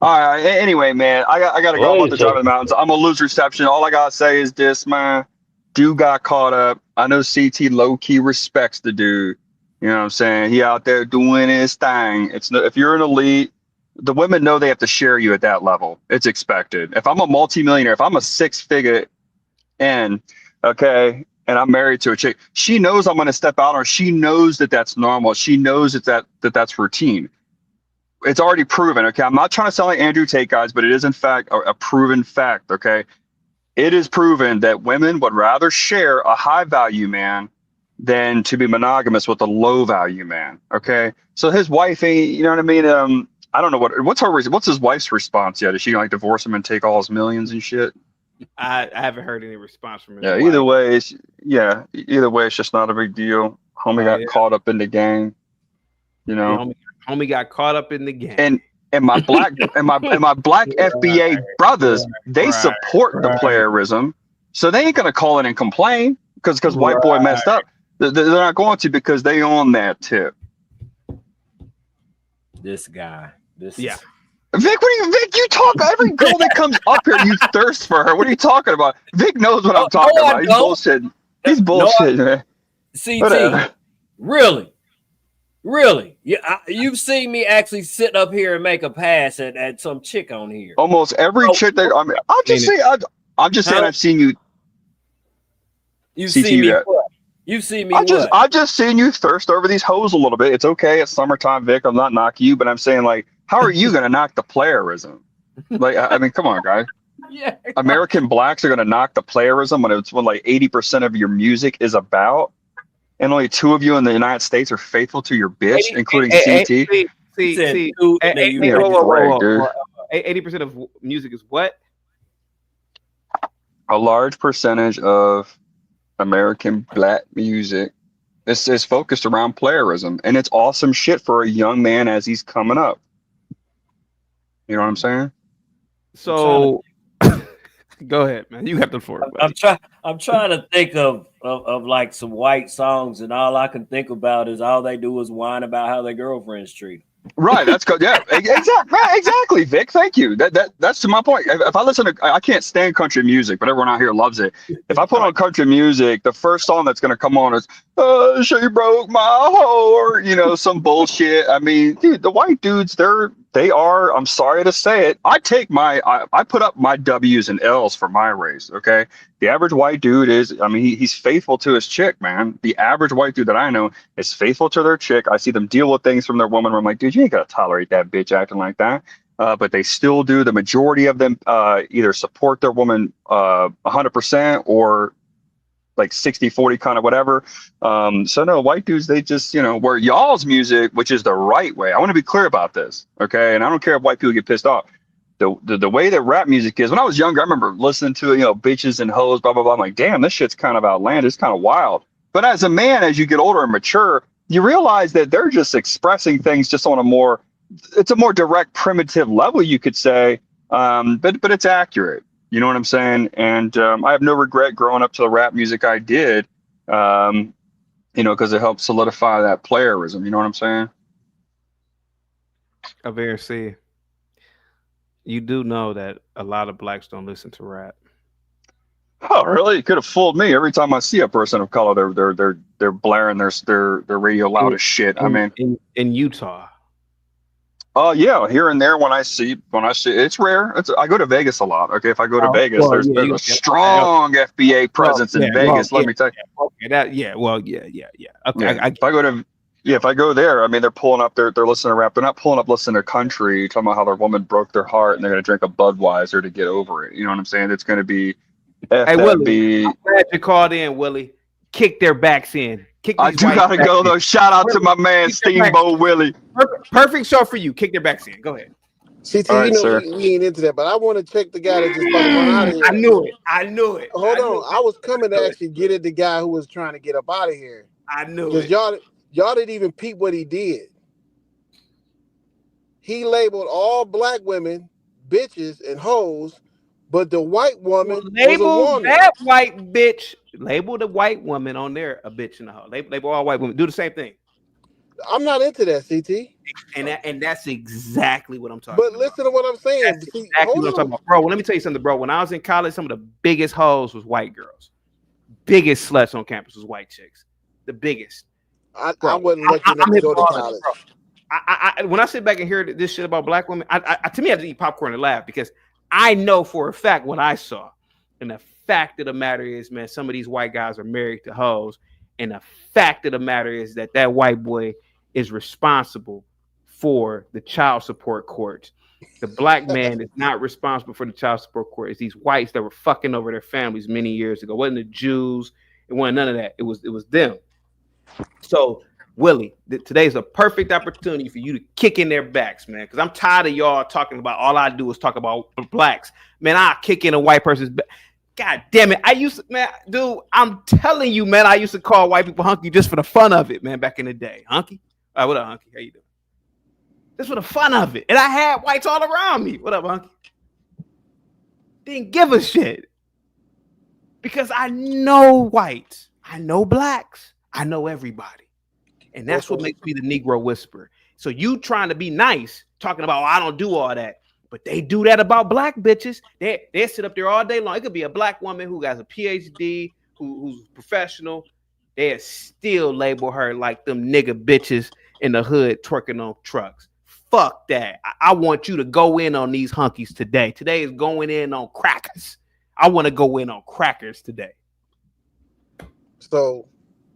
All right. Anyway, man, I gotta go. I'm about to drive in the mountains. I'm gonna lose reception. All I gotta say is this, man. Dude got caught up. I know CT low key respects the dude. You know what I'm saying? He out there doing his thing. If you're an elite, the women know they have to share you at that level. It's expected. If I'm a multimillionaire, if I'm a 6-figure and okay, and I'm married to a chick, she knows I'm going to step out on her. She knows that that's normal. She knows that's routine. It's already proven. Okay, I'm not trying to sound like Andrew Tate, guys, but it is in fact a proven fact. Okay, it is proven that women would rather share a high value man than to be monogamous with a low value man. Okay, so his wife ain't, you know what I mean? I don't know what's his wife's response yet. Is she like divorce him and take all his millions and shit? I haven't heard any response from him. Yeah, either way, it's just not a big deal. Homie got caught up in the game, you know. Homie got caught up in the game. And my black and my black FBA brothers, they support the playerism, so they ain't gonna call in and complain because white boy messed up. They're not going to because they on that tip. This guy, Vic, Vic, you talk every girl that comes up here, you thirst for her. What are you talking about? Vic knows what I'm talking about. He's bullshitting. He's bullshitting, man. CT, really? You've seen me actually sit up here and make a pass at some chick on here. Almost every chick that I'm just saying I've seen you. You've seen me what? You've seen me I've just seen you thirst over these hoes a little bit. It's okay. It's summertime, Vic. I'm not knocking you, but I'm saying, like, how are you going to knock the playerism? Like, I mean, come on, guys. Yeah. American blacks are going to knock the playerism when like 80% of your music is about, and only 2 of you in the United States are faithful to your bitch, including CT. 80% of music is what? A large percentage of American black music is focused around playerism, and it's awesome shit for a young man as he's coming up. You know what I'm saying? So go ahead, man. You have the floor. I'm trying to think of like some white songs, and all I can think about is all they do is whine about how their girlfriends treat them. Right, that's good. Yeah, exactly, Vic. Thank you. That's to my point. If I listen to, I can't stand country music, but everyone out here loves it. If I put on country music, the first song that's gonna come on is "She Broke My Heart," you know, some bullshit. I mean, dude, the white dudes, they are. I'm sorry to say it. I put up my W's and L's for my race. Okay, the average white dude is. I mean, he's faithful to his chick, man. The average white dude that I know is faithful to their chick. I see them deal with things from their woman where I'm like, dude, you ain't gotta tolerate that bitch acting like that. But they still do. The majority of them either support their woman 100% or like 60-40 kind of whatever. So no, white dudes, they just, you know, where y'all's music, which is the right way. I want to be clear about this, okay? And I don't care if white people get pissed off. The way that rap music is, when I was younger, I remember listening to it, you know, bitches and hoes, blah, blah, blah. I'm like, damn, this shit's kind of outlandish. It's kind of wild. But as a man, as you get older and mature, you realize that they're just expressing things just on it's a more direct, primitive level, you could say. But it's accurate. You know what I'm saying? And I have no regret growing up to the rap music I did. Because it helped solidify that playerism. You know what I'm saying? Aversi, you do know that a lot of blacks don't listen to rap. Oh, really? You could have fooled me. Every time I see a person of color, they're blaring their radio loud as shit. I mean, in Utah. Oh yeah, here and there when I see it's rare. I go to Vegas a lot. Okay, if I go to Vegas, well, there's a strong FBA presence in Vegas. Let me tell you. Okay, Okay, Okay, if I go there, I mean they're pulling up, they're listening to rap. They're not pulling up listening to country, talking about how their woman broke their heart and they're gonna drink a Budweiser to get over it. You know what I'm saying? It's gonna be Hey Willie, I'm glad you called in, Willie. Kick their backs in. I do gotta go though. Shout out to my man Steamboat Willie. Perfect show for you. Kick their backs in. Go ahead. CT, All right, we ain't into that, but I want to check the guy that just fucking went out of here. I knew it. Hold on, I was coming to actually get at the guy who was trying to get up out of here. I knew it. Because y'all didn't even peep what he did. He labeled all black women bitches and hoes, but the white woman label that white bitch. Label the white woman on there a bitch and a hoe. Label all white women. Do the same thing. I'm not into that, CT. And that's exactly what I'm talking about. But listen to what I'm saying. That's exactly what I'm talking about. Bro, well, let me tell you something, bro. When I was in college, some of the biggest hoes was white girls. Biggest sluts on campus was white chicks. The biggest. I wouldn't let you go to college. When I sit back and hear this shit about black women, to me, I have to eat popcorn and laugh because I know for a fact what I saw. And the fact of the matter is, man, some of these white guys are married to hoes. And the fact of the matter is that white boy is responsible for the child support court. The black man is not responsible for the child support court. It's these whites that were fucking over their families many years ago. It wasn't the Jews. It wasn't none of that. It was them. So, Willie, today's a perfect opportunity for you to kick in their backs, man. Because I'm tired of y'all talking about all I do is talk about blacks. Man, I'll kick in a white person's back. God damn it. I'm telling you, man, I used to call white people hunky just for the fun of it, man, back in the day. Hunky? All right, what up, hunky? How you doing? Just for the fun of it. And I had whites all around me. What up, hunky? Didn't give a shit. Because I know whites. I know blacks. I know everybody. And that's what makes me the Negro Whisperer. So you trying to be nice, talking about, I don't do all that. But they do that about black bitches. They sit up there all day long. It could be a black woman who has a PhD, who's professional. They still label her like them nigga bitches in the hood twerking on trucks. Fuck that. I want you to go in on these hunkies today. Today is going in on crackers. I want to go in on crackers today. So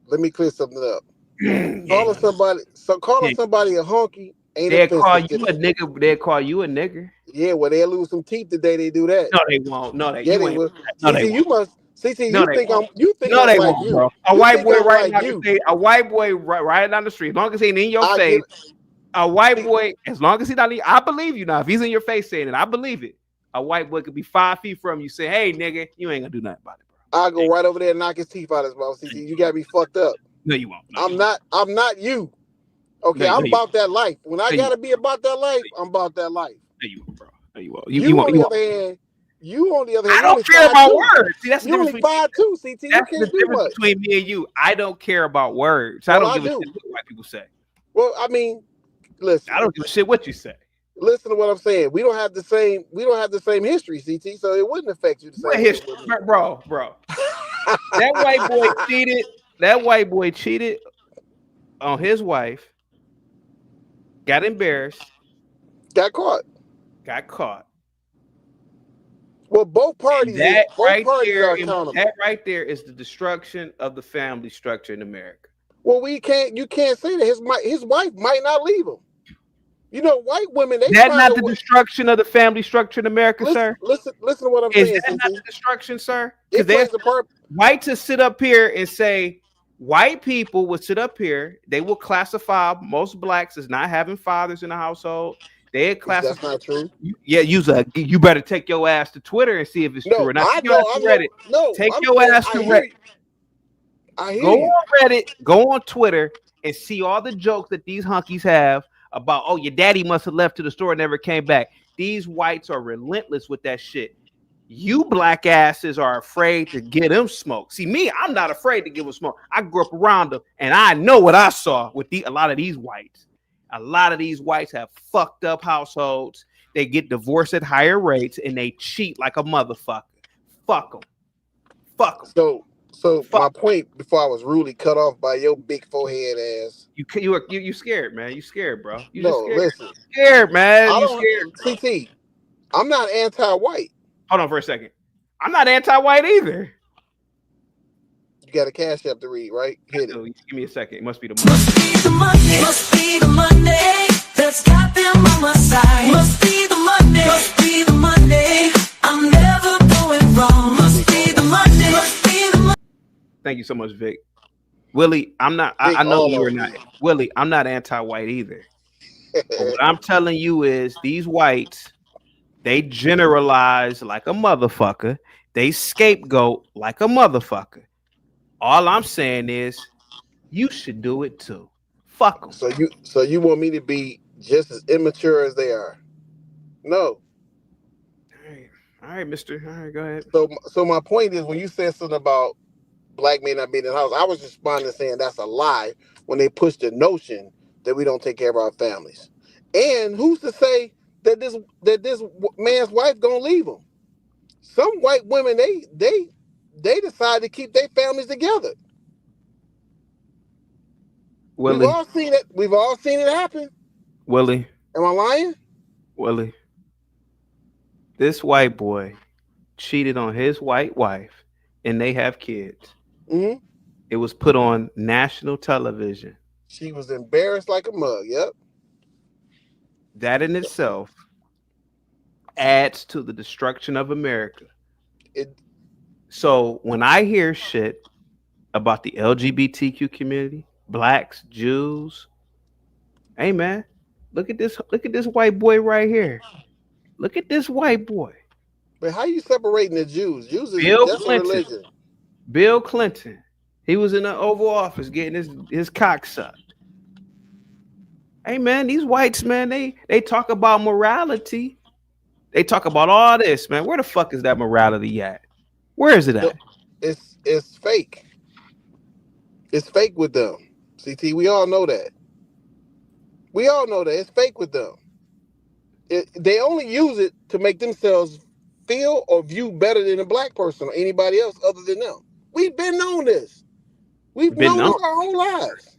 let me clear something up. Calling somebody a honky ain't they'll call you a nigga. They'll call you a nigger. Yeah, well, they'll lose some teeth the day they do that. No, they won't. No, they will. No, they you must. CC, no, you think no, I'm they like won't, you. bro. A white boy right down the street, as long as he ain't in your face. A white boy, as long as he not, I believe you now. If he's in your face saying it, I believe it. A white boy could be 5 feet from you, say, "Hey, nigga, you ain't gonna do nothing about it, bro." I'll go right over there and knock his teeth out of his mouth. CC, you gotta be fucked up. No, you won't. I'm not you. Okay, I'm about that life. When I gotta be about that life, I'm about that life. No, you won't, bro. No, you won't. You on the other hand, I don't care about words. See, that's the difference between 5'2", CT. You can't do much between me and you. I don't care about words. I don't give a shit what white people say. Well, I mean, listen. I don't give a shit what you say. Listen to what I'm saying. We don't have the same history, CT, so it wouldn't affect you the same. What history, bro? That white boy cheated on his wife. Got embarrassed. Got caught. Well, both parties. That right there is the destruction of the family structure in America. Well, you can't say that his wife might not leave him. You know, white women. That's not the destruction of the family structure in America, sir. Listen to what I'm saying. Is that not the destruction, sir? Because there's whites to sit up here and say white people will sit up here. They will classify most blacks as not having fathers in the household. They classify. That's not true. You better take your ass to Twitter and see if it's true or not. Take your ass to Reddit. Go on Reddit. Go on Twitter and see all the jokes that these hunkies have about, oh, your daddy must have left to the store and never came back. These whites are relentless with that shit. You black asses are afraid to get them smoke. See, me, I'm not afraid to give them smoke. I grew up around them, and I know what I saw with a lot of these whites. A lot of these whites have fucked up households. They get divorced at higher rates, and they cheat like a motherfucker. Fuck them. Fuck them. So my point before I was rudely cut off by your big forehead ass. You scared, man. You scared, bro. You no, just scared. listen. Scared, man. I You don't, scared. CT, I'm not anti-white. Hold on for a second. I'm not anti-white either. You got a cash app to read, right? Hit it. Give me a second. It must be the money. Must be the Monday that's got them on my side. Must be the Monday. Must be the Monday. I'm never going wrong. Must be the Monday. Must be the Monday. Thank you so much, Vic. Willie, I'm not. I know you are not. Willie, I'm not anti-white either. But what I'm telling you is these whites, they generalize like a motherfucker. They scapegoat like a motherfucker. All I'm saying is, you should do it too. Fuck them. So you want me to be just as immature as they are? No. All right, mister. All right, go ahead. So my point is, when you said something about black men not being in the house, I was responding saying that's a lie when they push the notion that we don't take care of our families. And who's to say that this man's wife gonna leave him? Some white women they decide to keep their families together. Willie. We've all seen it. We've all seen it happen. Willie. Am I lying? Willie. This white boy cheated on his white wife, and they have kids. Mm-hmm. It was put on national television. She was embarrassed like a mug. Yep. That in itself adds to the destruction of America. So when I hear shit about the LGBTQ community, blacks, Jews, hey man, look at this white boy right here. Look at this white boy. But how you separating the Jews? Jews is that's a religion. Bill Clinton. He was in the Oval Office getting his cock sucked. Hey man, these whites, man, they talk about morality. They talk about all this, man. Where the fuck is that morality at? Where is it at? It's fake. It's fake with them. CT, we all know that. We all know that it's fake with them. They only use it to make themselves feel or view better than a black person or anybody else other than them. We've been known this. We've known this our whole lives.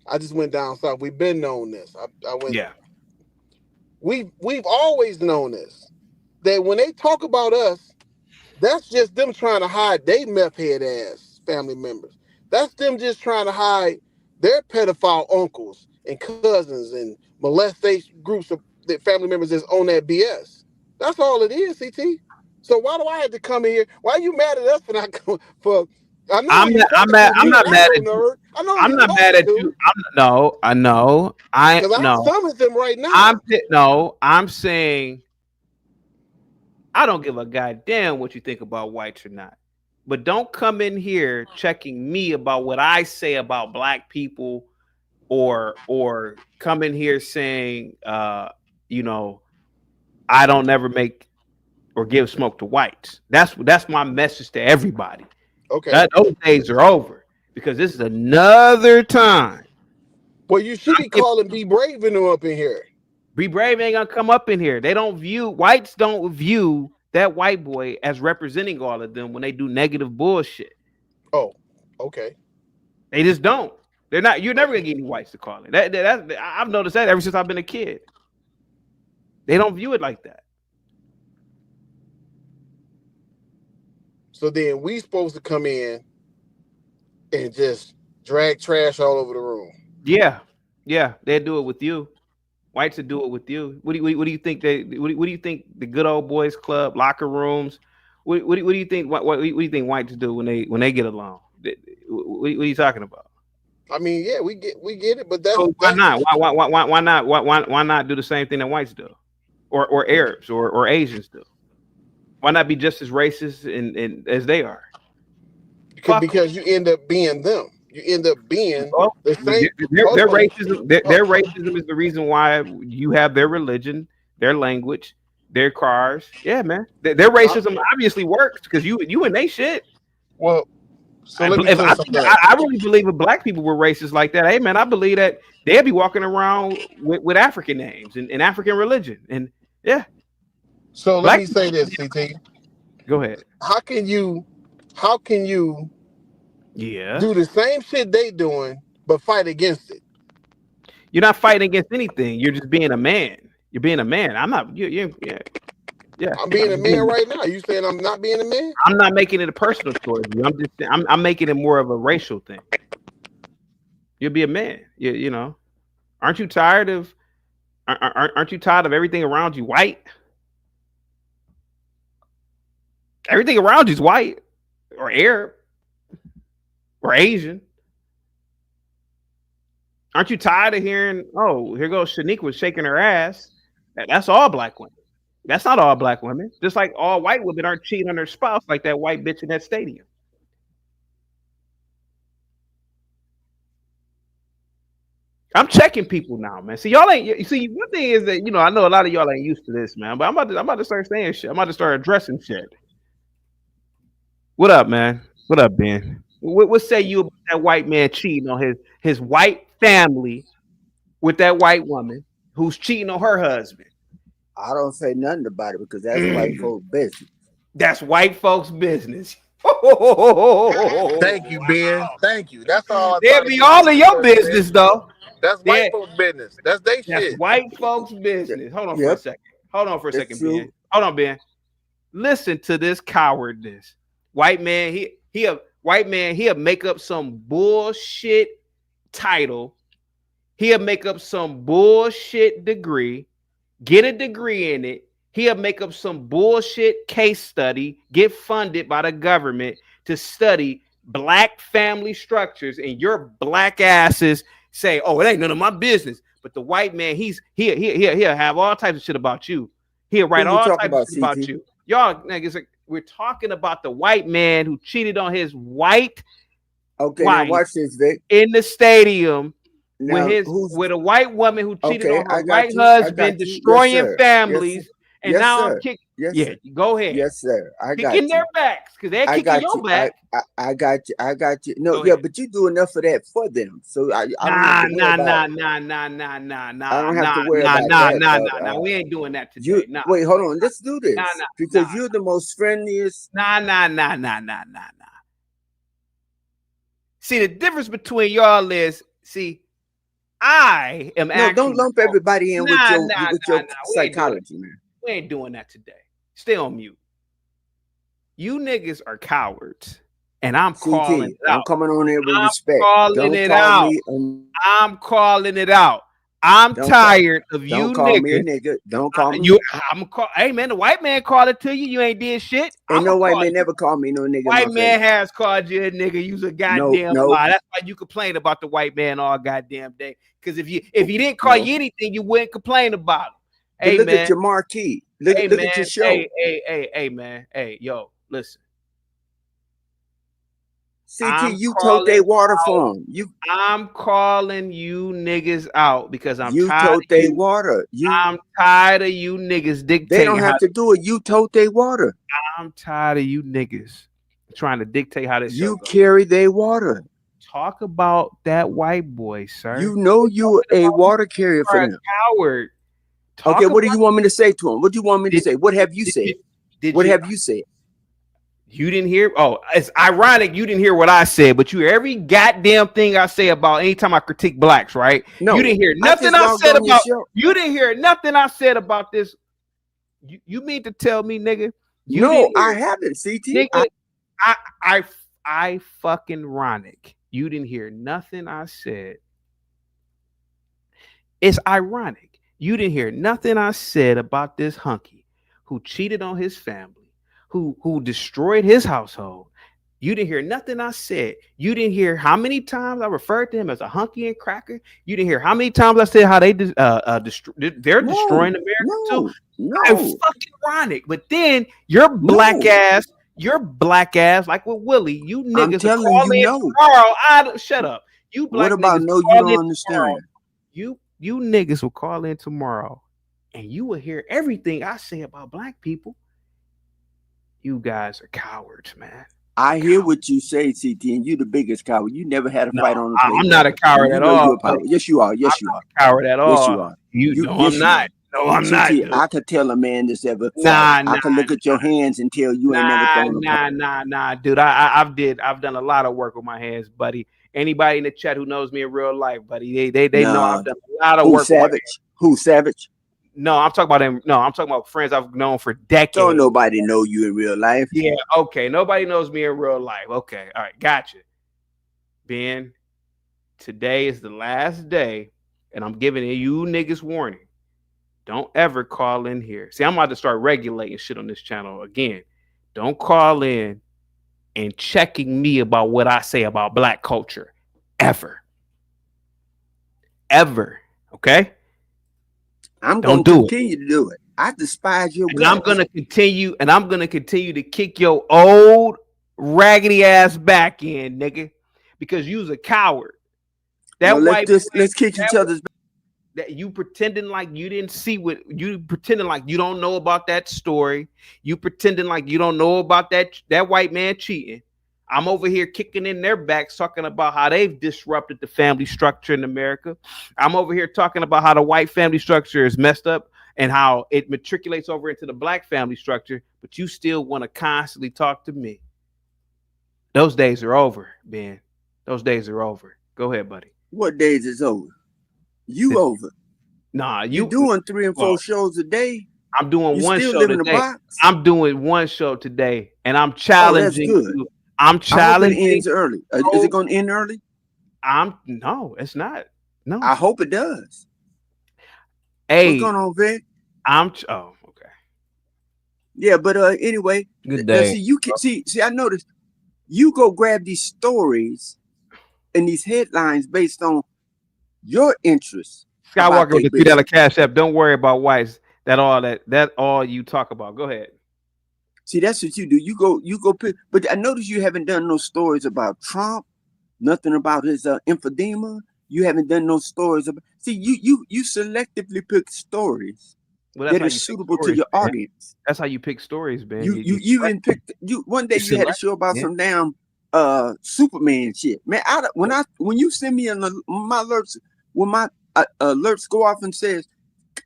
I just went down south. We've been known this. I went. Yeah. We've always known this. That when they talk about us, that's just them trying to hide their meth head ass family members. That's them just trying to hide their pedophile uncles and cousins and molestation groups of the family members that's on that BS. That's all it is, CT. So why do I have to come in here? Why are you mad at us for not going for? I'm not mad at you. I'm not mad at you. I know. I summons them right now. I'm saying I don't give a goddamn what you think about whites or not. But don't come in here checking me about what I say about black people or come in here saying I don't never make or give smoke to whites. That's my message to everybody. Okay. Those days are over because this is another time. Well, you should be calling Be Brave and them up in here. Be Brave ain't gonna come up in here. Whites don't view that white boy as representing all of them when they do negative bullshit. Oh, okay. They just don't. They're not. You're never gonna get any whites to call it. I've noticed that ever since I've been a kid. They don't view it like that. So then we supposed to come in and just drag trash all over the room. Yeah, they do it with you. Whites would do it with you. What do you think? What do you think the good old boys club locker rooms? What do you think? What do you think whites do when they get along? What are you talking about? I mean, yeah, we get it, but why not? Why not do the same thing that whites do, or Arabs or Asians do? Why not be just as racist and as they are? Because you end up being them. You end up being the same. Their racism. Their racism is the reason why you have their religion, their language, their cars. Yeah, man. Their racism obviously works because you and they shit. Well, so let me clear something up. I really believe if black people were racist like that, hey man, I believe that they'd be walking around with African names and African religion. And yeah. So let me say this, CT. Go ahead. How can you Yeah. do the same shit they doing but fight against it? You're not fighting against anything. You're just being a man. You're being a man. I'm not. Yeah. I'm being a man right now. You saying I'm not being a man? I'm not making it a personal towards you. I'm making it more of a racial thing. You'll be a man. You know. Aren't you tired of? Aren't you tired of everything around you white? Everything around you is white, or Arab, or Asian. Aren't you tired of hearing, oh, here goes Shaniqua shaking her ass? That's all black women. That's not all black women. Just like all white women aren't cheating on their spouse like that white bitch in that stadium. I'm checking people now, man. See, y'all ain't. You see, one thing is that I know a lot of y'all ain't used to this, man. But I'm about to start saying shit. I'm about to start addressing shit. What up, man? What up, Ben? What say you about that white man cheating on his white family with that white woman who's cheating on her husband? I don't say nothing about it because that's white folks' business. That's white folks' business. Thank you, Ben. Thank you. That's all. They'll be all of your business, though. That's white folks' business. That's they shit. That's white folks' business. Hold on for a second. Hold on for a second, Ben. Hold on, Ben. Listen to this cowardness. White man, he'll make up some bullshit title. He'll make up some bullshit degree, get a degree in it. He'll make up some bullshit case study, get funded by the government to study black family structures, and your black asses say, "Oh, it ain't none of my business." But the white man, he'll have all types of shit about you. He'll write all types of shit about you. Y'all niggas, we're talking about the white man who cheated on his white wife now watch this, Vic. in the stadium Now, with a white woman who cheated Okay, on her I got white you. I husband, got you. destroying Yes, sir. families. Yes, And yes, now sir. I'm kicking. Yes, Yeah, sir. go ahead. Yes, sir. I got Kicking you. their backs because they're I kicking got your you. back. I got you. I got you. No, Go yeah, ahead. but you do enough of that for them. So I don't have Nah. to worry I don't have to worry about that. Nah. We ain't doing that today. You Nah. wait, hold on. Let's do this Nah. because you're the most friendliest. Nah. See, the difference between y'all is, I am actually. Don't lump everybody in with your psychology, man. We ain't doing that today. Stay on mute. You niggas are cowards, and I'm calling it out. I'm coming on there with respect. Calling it out. I'm calling it out. I'm tired of you Don't call me a niggas. nigga. Don't call me. Hey man, the white man called it to you. You ain't did shit. Ain't no white man never called me no nigga. White man has called you a nigga. You's a goddamn lie. That's why you complain about the white man all goddamn day. Because if he didn't call you anything, you wouldn't complain about it. Hey, look man. at your marquee. Look at your show. Hey, man. Hey, yo, listen. CT, you tote they water for them. I'm calling you niggas out because I'm you tired. Tote they water. I'm tired of you niggas dictating. They don't have to do it. You tote they water. I'm tired of you niggas trying to dictate how this. You carry they water. Talk about that white boy, sir. You know you a water carrier for them. Coward. Okay, what do you want me to say to him? What do you want me to say? What have you said? What have you said? You didn't hear? Oh, it's ironic you didn't hear what I said, but you hear every goddamn thing I say about anytime I critique blacks, right? No, you didn't hear nothing I said about. You didn't hear nothing I said about this. You mean to tell me, nigga? No, I haven't. CT, nigga, I fucking ironic. You didn't hear nothing I said. It's ironic. You didn't hear nothing I said about this hunky who cheated on his family. Who destroyed his household. You didn't hear nothing I said. You didn't hear how many times I referred to him as a hunky and cracker. You didn't hear how many times I said how they're destroying America too. No, it's fucking ironic. But then your black ass, like with Willie, you niggas are calling tomorrow. Shut up. You black what about niggas no? You don't understand. You niggas will call in tomorrow and you will hear everything I say about black people. You guys are cowards, man. I hear what you say, CT, and you the biggest coward. You never had a fight on the I'm not a coward at all. Yes, you are. Yes, you are. A coward at all. Yes, you are. No, I'm not. No, I'm not. CT, I could tell a man that's ever Nah, I could look at your hands and tell you ain't never thrown a Nah, dude. I've done a lot of work with my hands, buddy. Anybody in the chat who knows me in real life, buddy, they know I've done a lot of work. Savage? Who's Savage? No, I'm talking about them. No, I'm talking about friends I've known for decades. Don't nobody know you in real life. Yeah, okay. Nobody knows me in real life. Okay, all right, gotcha. Ben, today is the last day, and I'm giving you niggas warning. Don't ever call in here. See, I'm about to start regulating shit on this channel again. Don't call in and checking me about what I say about black culture. Ever. Ever. Okay? I'm going to continue to do it. I despise your guts. I'm going to continue to kick your old raggedy ass back in, nigga, because you's a coward. Let's kick each other's back. That you pretending like you didn't see what you pretending like you don't know about that story. You pretending like you don't know about that white man cheating. I'm over here kicking in their backs, talking about how they've disrupted the family structure in America. I'm over here talking about how the white family structure is messed up and how it matriculates over into the black family structure, but you still want to constantly talk to me. Those days are over, Ben. Those days are over. Go ahead, buddy. What days is over? You over. Nah, you doing 3 and 4 shows a day. I'm doing one show today. I'm doing one show today, and I'm challenging you. I'm challenging. I hope it ends early. Is it going to end early? No, it's not. No, I hope it does. Hey, what's going on, Vic? Okay. Yeah, but anyway, good day. See, you can see. I noticed you go grab these stories and these headlines based on your interests. Skywalker with the $3 Cash App. Don't worry about whites. That all you talk about. Go ahead. See, that's what you do. You go pick. But I notice you haven't done no stories about Trump, nothing about his emphysema. You haven't done no stories about. See, you selectively pick stories that are suitable to your audience. That's how you pick stories, man. You even picked. One day you had a show about some damn Superman shit, man. When you send me my alerts, when my alerts go off and says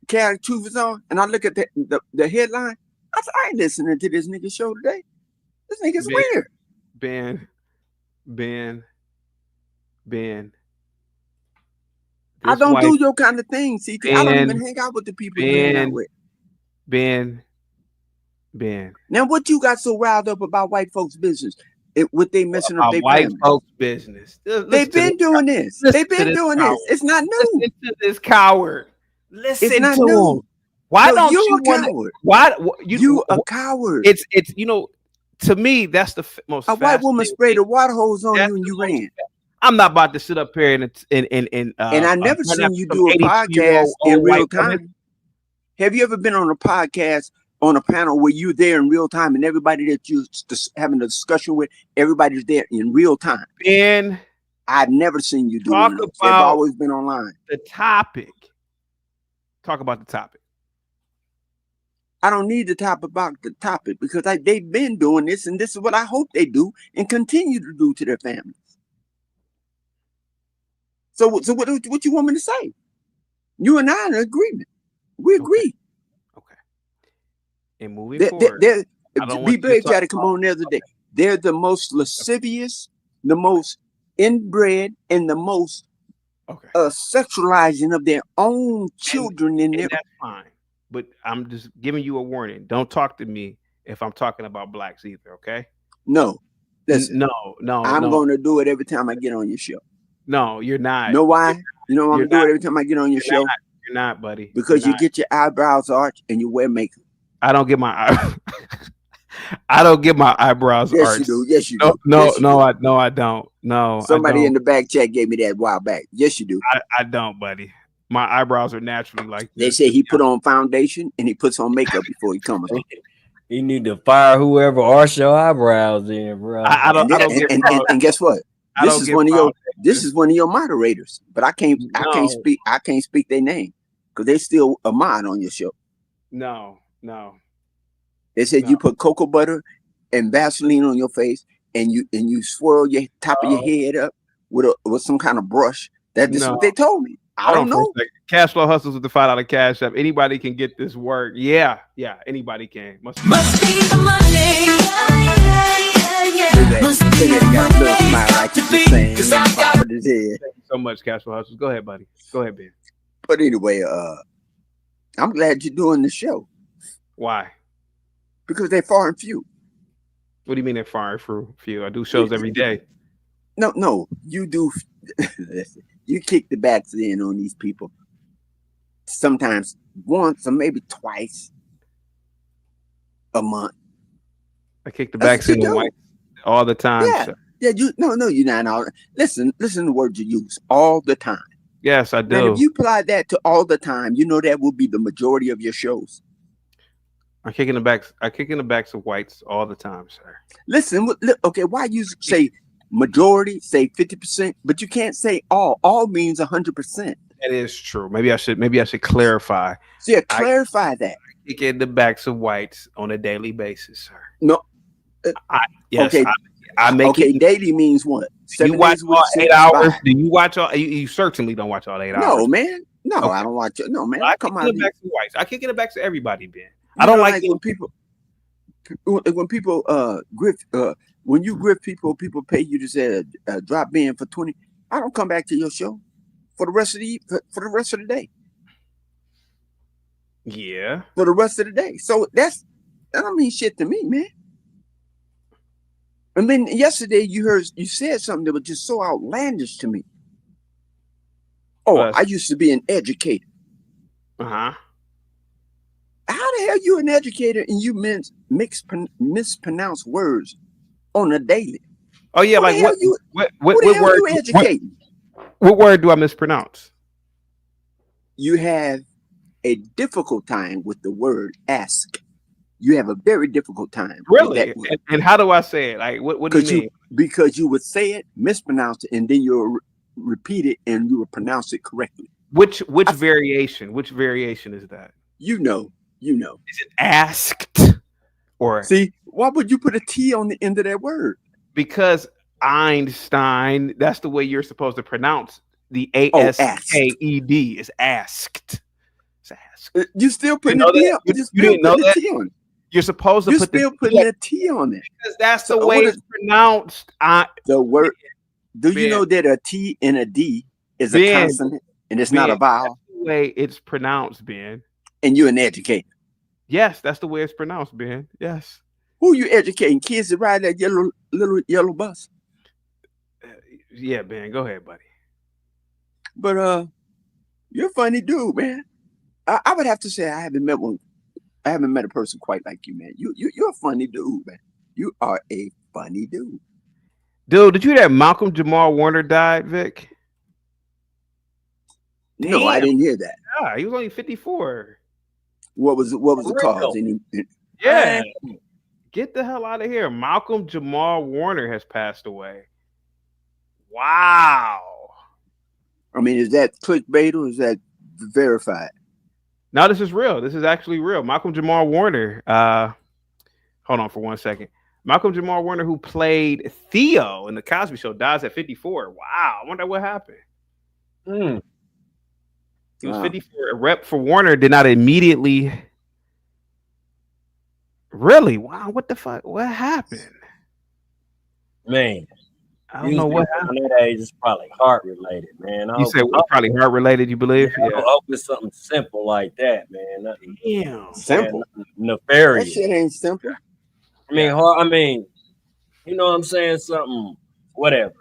"Chaotic Truth is on," and I look at the headline. I ain't listening to this nigga show today. This nigga's weird. Ben. I don't do your kind of thing, CT. I don't even hang out with the people you hang out with. Ben. Now, what you got so riled up about white folks' business? What they messing up their white folks' business? They've been doing this. They've been doing this. It's not new. Listen to this coward. Listen it's not to new. him. Why don't you a coward? Why you a coward? It's to me that's the most. A white woman sprayed a water hose on you and you ran. I'm not about to sit up here and I never seen you do a podcast in real time. Have you ever been on a podcast on a panel where you're there in real time and everybody that you're having a discussion with, everybody's there in real time? Ben, I've never seen you do talk those. about They've always been online. The topic. Talk about the topic. I don't need to talk about the topic because they've been doing this, and this is what I hope they do and continue to do to their families. So what you want me to say? You and I are in agreement. We agree. Okay. And moving forward, B-Bay tried to come on the other day. They're the most lascivious, the most inbred, and the most sexualizing of their own children in their. That's fine. But I'm just giving you a warning. Don't talk to me if I'm talking about blacks either, okay? No. Listen, no. I'm going to do it every time I get on your show. No, you're not. You know why? You know I'm going to do it every time I get on your show? You're not, buddy. Because you get your eyebrows arched and you wear makeup. I don't get my eyebrows arched. Yes, you do. Yes, you do. No, I don't. No. Somebody in the back chat gave me that a while back. Yes, you do. I don't, buddy. My eyebrows are naturally like this. They say he put on foundation and he puts on makeup before he comes on. You need to fire whoever arched your eyebrows in, bro. And guess what? This is one of your moderators, but I can't speak their name. Because they still a mod on your show. No. They said you put cocoa butter and Vaseline on your face, and you swirl your top of your head up with some kind of brush. This is what they told me. I don't know. Cash Flow Hustles with the $5 cash app. Anybody can get this work. Yeah, anybody can. Must be the money. Thank you so much, Cash Flow Hustles. Go ahead, buddy. Go ahead, Ben. But anyway, I'm glad you're doing the show. Why? Because they're far and few. What do you mean they're far and few? I do shows every day. No, you do. You kick the backs in on these people. Sometimes once or maybe twice a month. I kick the backs in on white all the time. Yeah. You're not all. Listen to the words you use all the time. Yes, I do. And if you apply that to all the time, that will be the majority of your shows. I kick in the backs of whites all the time, sir. Listen, okay, why you say majority, say 50%, but you can't say all. All means 100%. That is true. Maybe I should clarify. So clarify that. I kick in the backs of whites on a daily basis, sir. No. Okay. I make it. Daily means what? You watch all 8 hours? Do you watch all? You certainly don't watch all 8 hours. No, man. No, okay. I don't watch it. No, man. I kick in the backs of whites. I kick in the backs of everybody, Ben. I don't like when people grift. When you grift people pay you to say drop in for 20. I don't come back to your show for the rest of the day. Yeah, for the rest of the day. So that don't mean shit to me, man. And then yesterday you said something that was just so outlandish to me. Oh, I used to be an educator. How the hell you an educator and you mispronounce words on a daily? Oh yeah, what word you educating? What word do I mispronounce? You have a difficult time with the word ask. You have a very difficult time. Really? And how do I say it? Like what do you mean? Because you would say it, mispronounce it, and then you'll repeat it and you will pronounce it correctly. Which variation? Which variation is that? You know. Is it asked? Or see, why would you put a T on the end of that word? Because Einstein, that's the way you're supposed to pronounce the A-S-K-E-D is asked. It's asked. You still putting a T on it. You didn't know that? You're supposed to putting a T on it. Because that's the way it's pronounced. The word. Do you know that a T and a D is a consonant and it's not a vowel? That's the way it's pronounced, Ben. And you're an educator. Yes, that's the way it's pronounced, Ben. Yes. Who you educating? Kids that ride that little yellow bus? Yeah, Ben. Go ahead, buddy. But you're a funny dude, man. I would have to say I haven't met a person quite like you, man. You're a funny dude, man. You are a funny dude. Dude, did you hear that Malcolm Jamal Warner died, Vic? No, damn. I didn't hear that. Yeah, he was only 54. What was the cause? Yeah. Get the hell out of here. Malcolm Jamal Warner has passed away. Wow. I mean, is that clickbait or is that verified? No, this is real. This is actually real. Malcolm Jamal Warner. Hold on for 1 second. Malcolm Jamal Warner, who played Theo in the Cosby Show, dies at 54. Wow. I wonder what happened. He was 54. A rep for Warner did not immediately. Really? Wow. What the fuck? What happened? Man. I don't know what happened. That age is probably heart related, man. You said probably heart related, you believe? Yeah. I hope it's something simple like that, man. Damn. Simple. Nefarious. That shit ain't simple. I mean, you know what I'm saying? Something, whatever.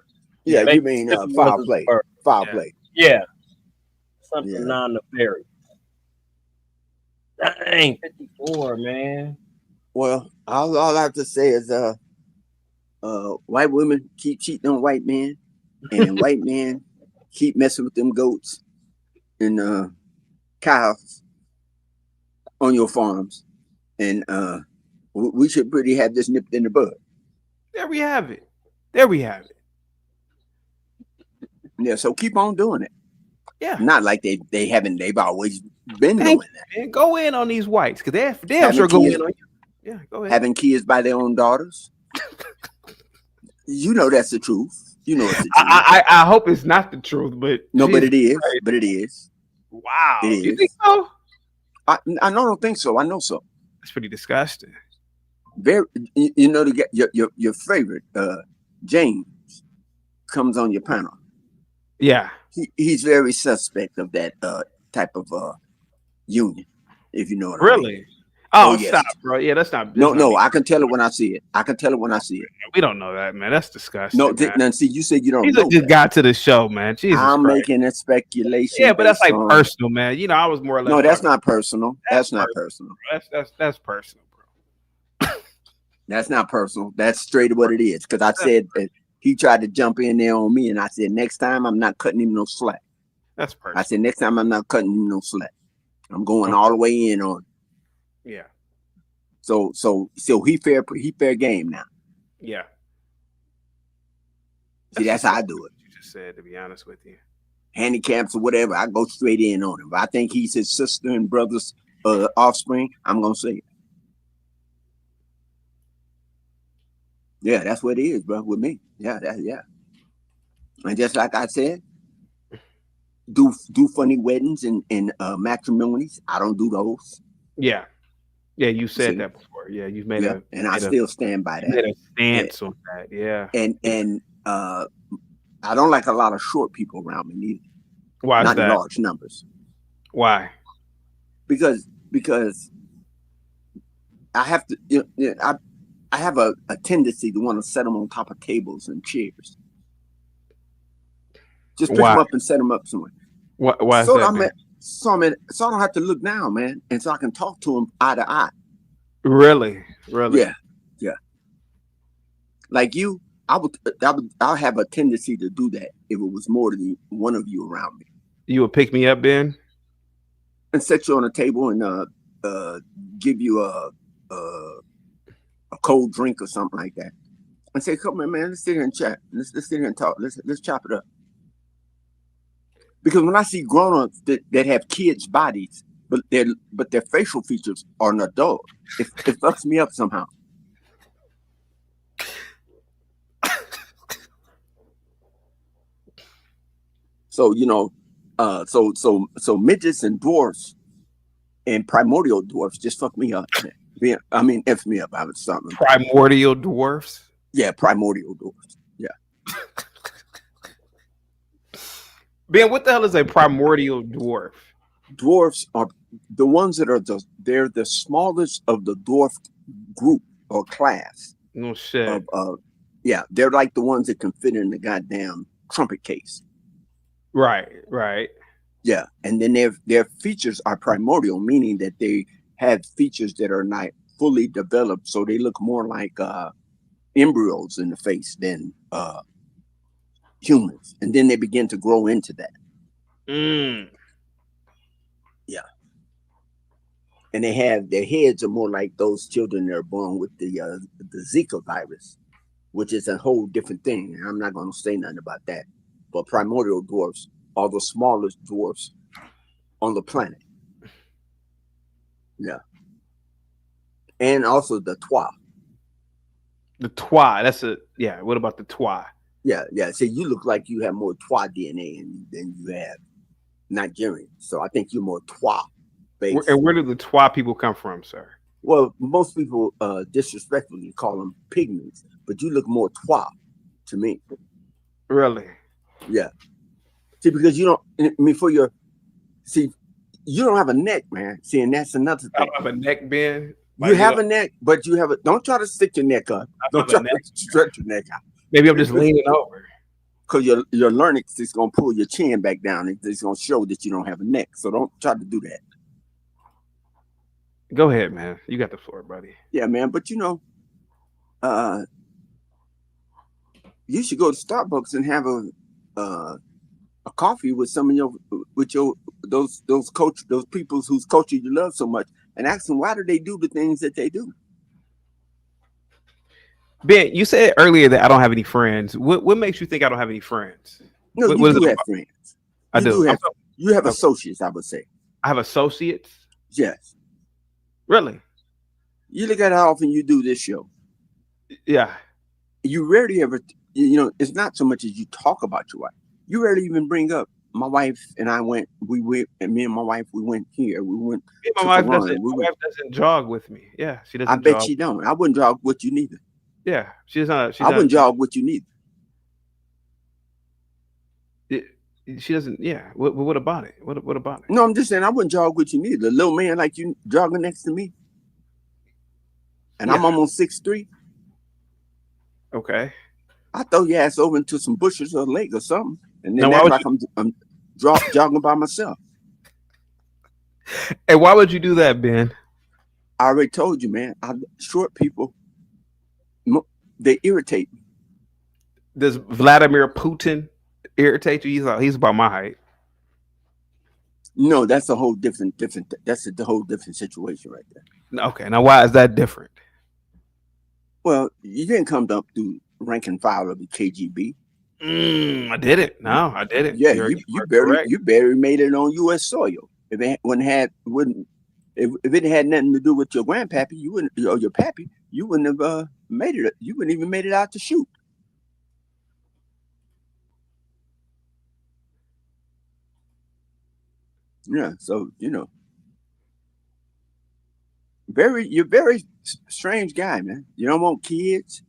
Yeah, you mean foul play. Foul play. Yeah. Something non-nefarious. Dang, 54, man. Well, all I have to say is white women keep cheating on white men, and white men keep messing with them goats and cows on your farms. And we should pretty have this nipped in the bud. There we have it. Yeah, so keep on doing it. Yeah. Not like they've always Been Thank knowing that. you, man. Go in on these whites because they're Having sure go kids- in on you. Yeah, go ahead. Having kids by their own daughters. You know that's the truth. You know it's the truth. I hope it's not the truth, but No, but it is. Christ. But it is. Wow. It is. You think so? I don't think so. I know so. That's pretty disgusting. Very. You know to get your favorite James comes on your panel. Yeah. He's very suspect of that type of union. If you know what I mean. Really? Oh, yes. stop, bro. Yeah, that's not. No. I can tell it when I see it. I can tell it when I see it. We don't know that, man. That's disgusting. No, man. now see, you said you don't He's know a good that. guy to the show, man. Jesus I'm Christ. making a speculation. Yeah, but that's based like on- personal, man. You know, I was more or less. No, that's talking- not personal. That's not personal. That's personal, bro. That's not personal. That's straight what it is. Because I said that he tried to jump in there on me, and I said next time I'm not cutting him no slack. That's personal. I said next time I'm not cutting him no slack. I'm going all the way in on. Yeah. So he fair game now. Yeah. See, that's how I do it. You just said, to be honest with you. Handicaps or whatever, I go straight in on him. If I think he's his sister and brother's offspring, I'm gonna say it. Yeah, that's what it is, bro, with me. Yeah. And just like I said, do funny weddings and matrimonies. I don't do those. Yeah. Yeah, you said See? that before. Yeah, you've made Yeah, and I still stand by that. made a stance on that. Yeah. And I don't like a lot of short people around me neither. Why is Not in that? large numbers. Why? Because I have to. I have a tendency to want to set them on top of tables and chairs. Just pick Why? them up and set them up somewhere. Why is So that? Man? so I don't have to look down, man, and so I can talk to them eye to eye. Really? Yeah. Like you, I'll have a tendency to do that if it was more than one of you around me, You would pick me up, Ben? and set you on a table and give you a cold drink or something like that, and say, "Come on, man, let's sit here and chat. Let's sit here and talk. Let's chop it up." Because when I see grown-ups that have kids' bodies, but their facial features are an adult, it fucks me up somehow. So so midgets and dwarfs and primordial dwarfs just fuck me up. F me up. I would start. Primordial dwarfs? Yeah, primordial dwarfs. Yeah. Ben, what the hell is a primordial dwarf? Dwarfs are the ones that are they're the smallest of the dwarf group or class. No shit. Yeah, they're like the ones that can fit in the goddamn trumpet case. Right. Yeah, and then their features are primordial, meaning that they have features that are not fully developed, so they look more like embryos in the face than humans, and then they begin to grow into that. Yeah, and they have their heads are more like those children that are born with the Zika virus, which is a whole different thing. I'm not going to say nothing about that. But primordial dwarfs are the smallest dwarfs on the planet. Yeah, and also the twa. The twa. What about the twa? Yeah. So you look like you have more twa DNA than you have Nigerian. So I think you're more twa based. And where do the twa people come from, sir? Well, most people disrespectfully call them pygmies, but you look more twa to me. Really? Yeah. See, because you don't. You don't have a neck, man. See, and that's another thing. I don't have a neck, Ben. You have a neck, but you have a. Don't try to stick your neck up. Don't try to stretch your neck out. Maybe I'm just leaning over. Because your larynx is gonna pull your chin back down. It's gonna show that you don't have a neck. So don't try to do that. Go ahead, man. You got the floor, buddy. Yeah, man. But you should go to Starbucks and have a coffee with some of those people whose culture you love so much, and ask them why do they do the things that they do. Ben, you said earlier that I don't have any friends. What makes you think I don't have any friends? No, you do have friends. I do. You have associates, I would say. I have associates. Yes. Really? You look at how often you do this show. Yeah. You rarely ever, it's not so much as you talk about your wife. You rarely even bring up my wife and I went. And me and my wife, we went here. We went. My wife doesn't jog with me. Yeah, she doesn't. I bet she don't. I wouldn't jog with you neither. Yeah, she's not. I wouldn't jog with you neither. She doesn't. Yeah. What about it? What about it? No, I'm just saying I wouldn't jog with you neither. A little man like you jogging next to me, and I'm almost 6'3". Okay. I throw your ass over into some bushes or a lake or something, and then that's like I'm jogging by myself. And why would you do that, Ben? I already told you, man. Short people, they irritate me. Does Vladimir Putin irritate you? He's about my height. No, that's a whole different. That's a whole different situation right there. Okay, now why is that different? Well, you didn't come up through rank and file of the KGB. I didn't. No, I didn't. Yeah, you barely made it on U.S. soil. If it had nothing to do with your grandpappy, you wouldn't, or your pappy, you wouldn't have made it. You wouldn't even made it out to shoot. Yeah, so you're very strange guy, man. You don't want kids.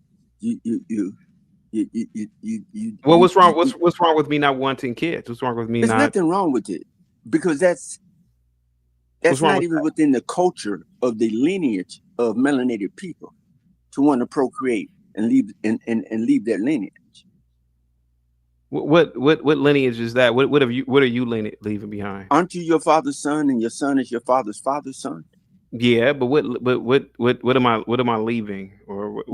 Well, what's wrong? What's wrong with me not wanting kids? What's wrong with me? There's nothing wrong with it, because that's not even within the culture of the lineage of melanated people to want to procreate and leave leave their lineage. What lineage is that? What are you leaving behind? Aren't you your father's son, and your son is your father's son? Yeah, but what am I leaving? Or what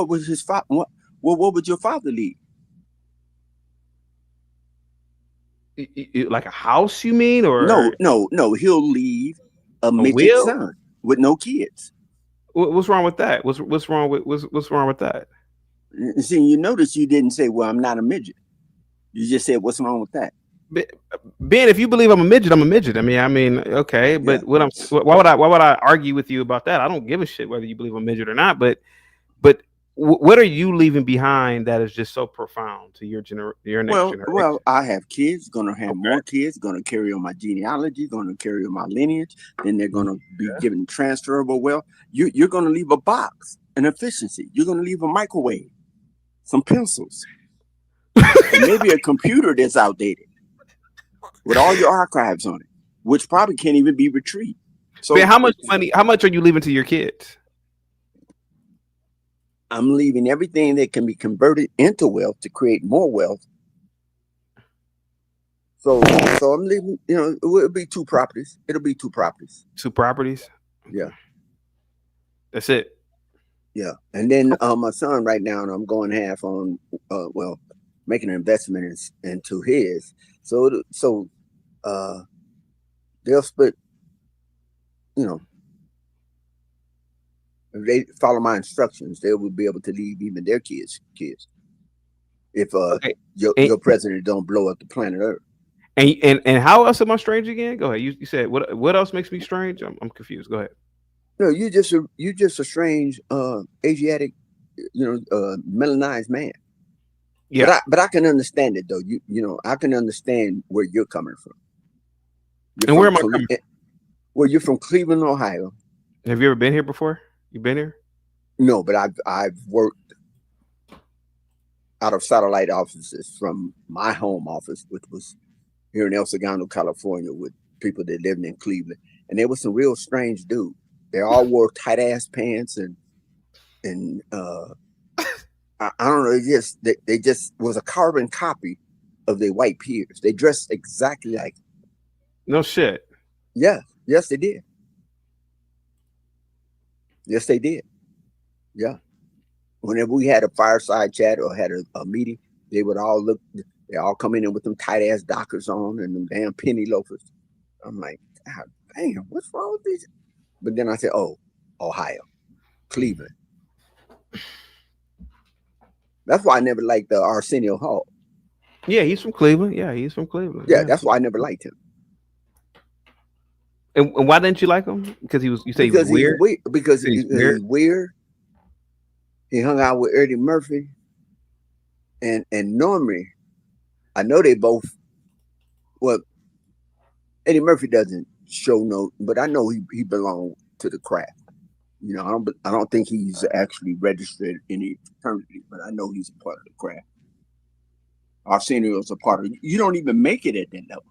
was his father? What would your father leave? Like a house, you mean? Or no, he'll leave a midget son with no kids. What's wrong with that? What's wrong with that? See, you notice you didn't say, "Well, I'm not a midget." You just said, "What's wrong with that?" Ben, if you believe I'm a midget, I'm a midget. I mean, okay, but why would I argue with you about that? I don't give a shit whether you believe I'm a midget or not. But what are you leaving behind that is just so profound to your next generation? Well, I have kids, gonna have more kids, gonna carry on my genealogy, gonna carry on my lineage. Then they're gonna be given transferable wealth. You're gonna leave a box, an efficiency. You're gonna leave a microwave, some pencils, and maybe a computer that's outdated with all your archives on it, which probably can't even be retrieved. So, man, how much are you leaving to your kids? I'm leaving everything that can be converted into wealth to create more wealth. So I'm leaving, it'll be 2 properties. It'll be 2 properties. 2 properties? Yeah. That's it. Yeah. And then my son right now, and I'm going half on, making an investment into his. So they'll split, if they follow my instructions, they will be able to leave even their kids. If your president don't blow up the planet Earth. And how else am I strange again? Go ahead. You said what else makes me strange? I'm confused. Go ahead. No, you just a strange Asiatic, melanized man. Yeah. But I can understand it though. I can understand where you're coming from. Where am I coming from? Well, you're from Cleveland, Ohio. Have you ever been here before? You been here? No, but I've worked out of satellite offices from my home office, which was here in El Segundo, California, with people that lived in Cleveland, and there was some real strange dudes. They all wore tight ass pants and I don't know. They just was a carbon copy of their white peers. They dressed exactly like. No shit. Yeah. Yes, they did. Yes, they did. Yeah. Whenever we had a fireside chat or had a meeting, they would all look. They all come in with them tight ass Dockers on and them damn penny loafers. I'm like, God, damn, what's wrong with these? But then I said, oh, Ohio, Cleveland. That's why I never liked Arsenio Hall. Yeah, he's from Cleveland. Yeah, Yeah, that's why I never liked him. And why didn't you like him? Because he was. You say he was weird. Because he's he's weird. He hung out with Eddie Murphy, and Normie. I know they both. Well, Eddie Murphy doesn't show no, but I know he belonged to the craft. You know, I don't think he's actually registered in any fraternity, but I know he's a part of the craft. Arsenio's a part of. You don't even make it at that level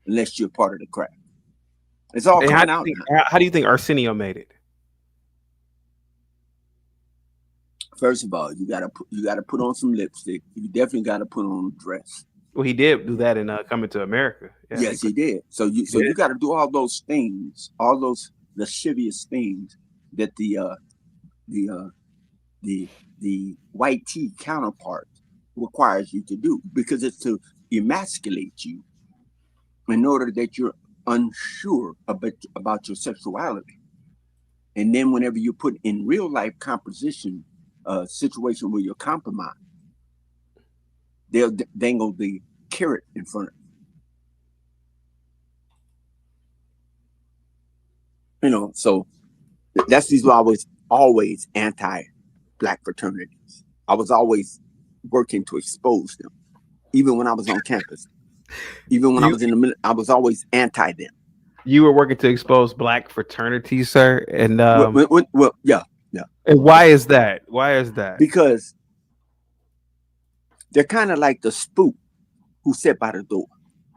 unless you're part of the craft. It's all And coming out. how do you think Arsenio made it? First of all, you gotta put on some lipstick. You definitely gotta put on a dress. Well, he did do that in Coming to America. Yeah, yes, he did. So you got to do all those things, all those lascivious things that the white tea counterpart requires you to do, because it's to emasculate you in order that you're unsure about your sexuality. And then whenever you put in real life composition, situation where you're compromised, they'll dangle the carrot in front of you. You know, so that's the reason I was always anti-black fraternities. I was always working to expose them, even when I was on campus. Even when I was in the middle, I was always anti them. You were working to expose black fraternities, sir, and well, yeah. And why is that? Why is that? Because they're kind of like the spook who sat by the door.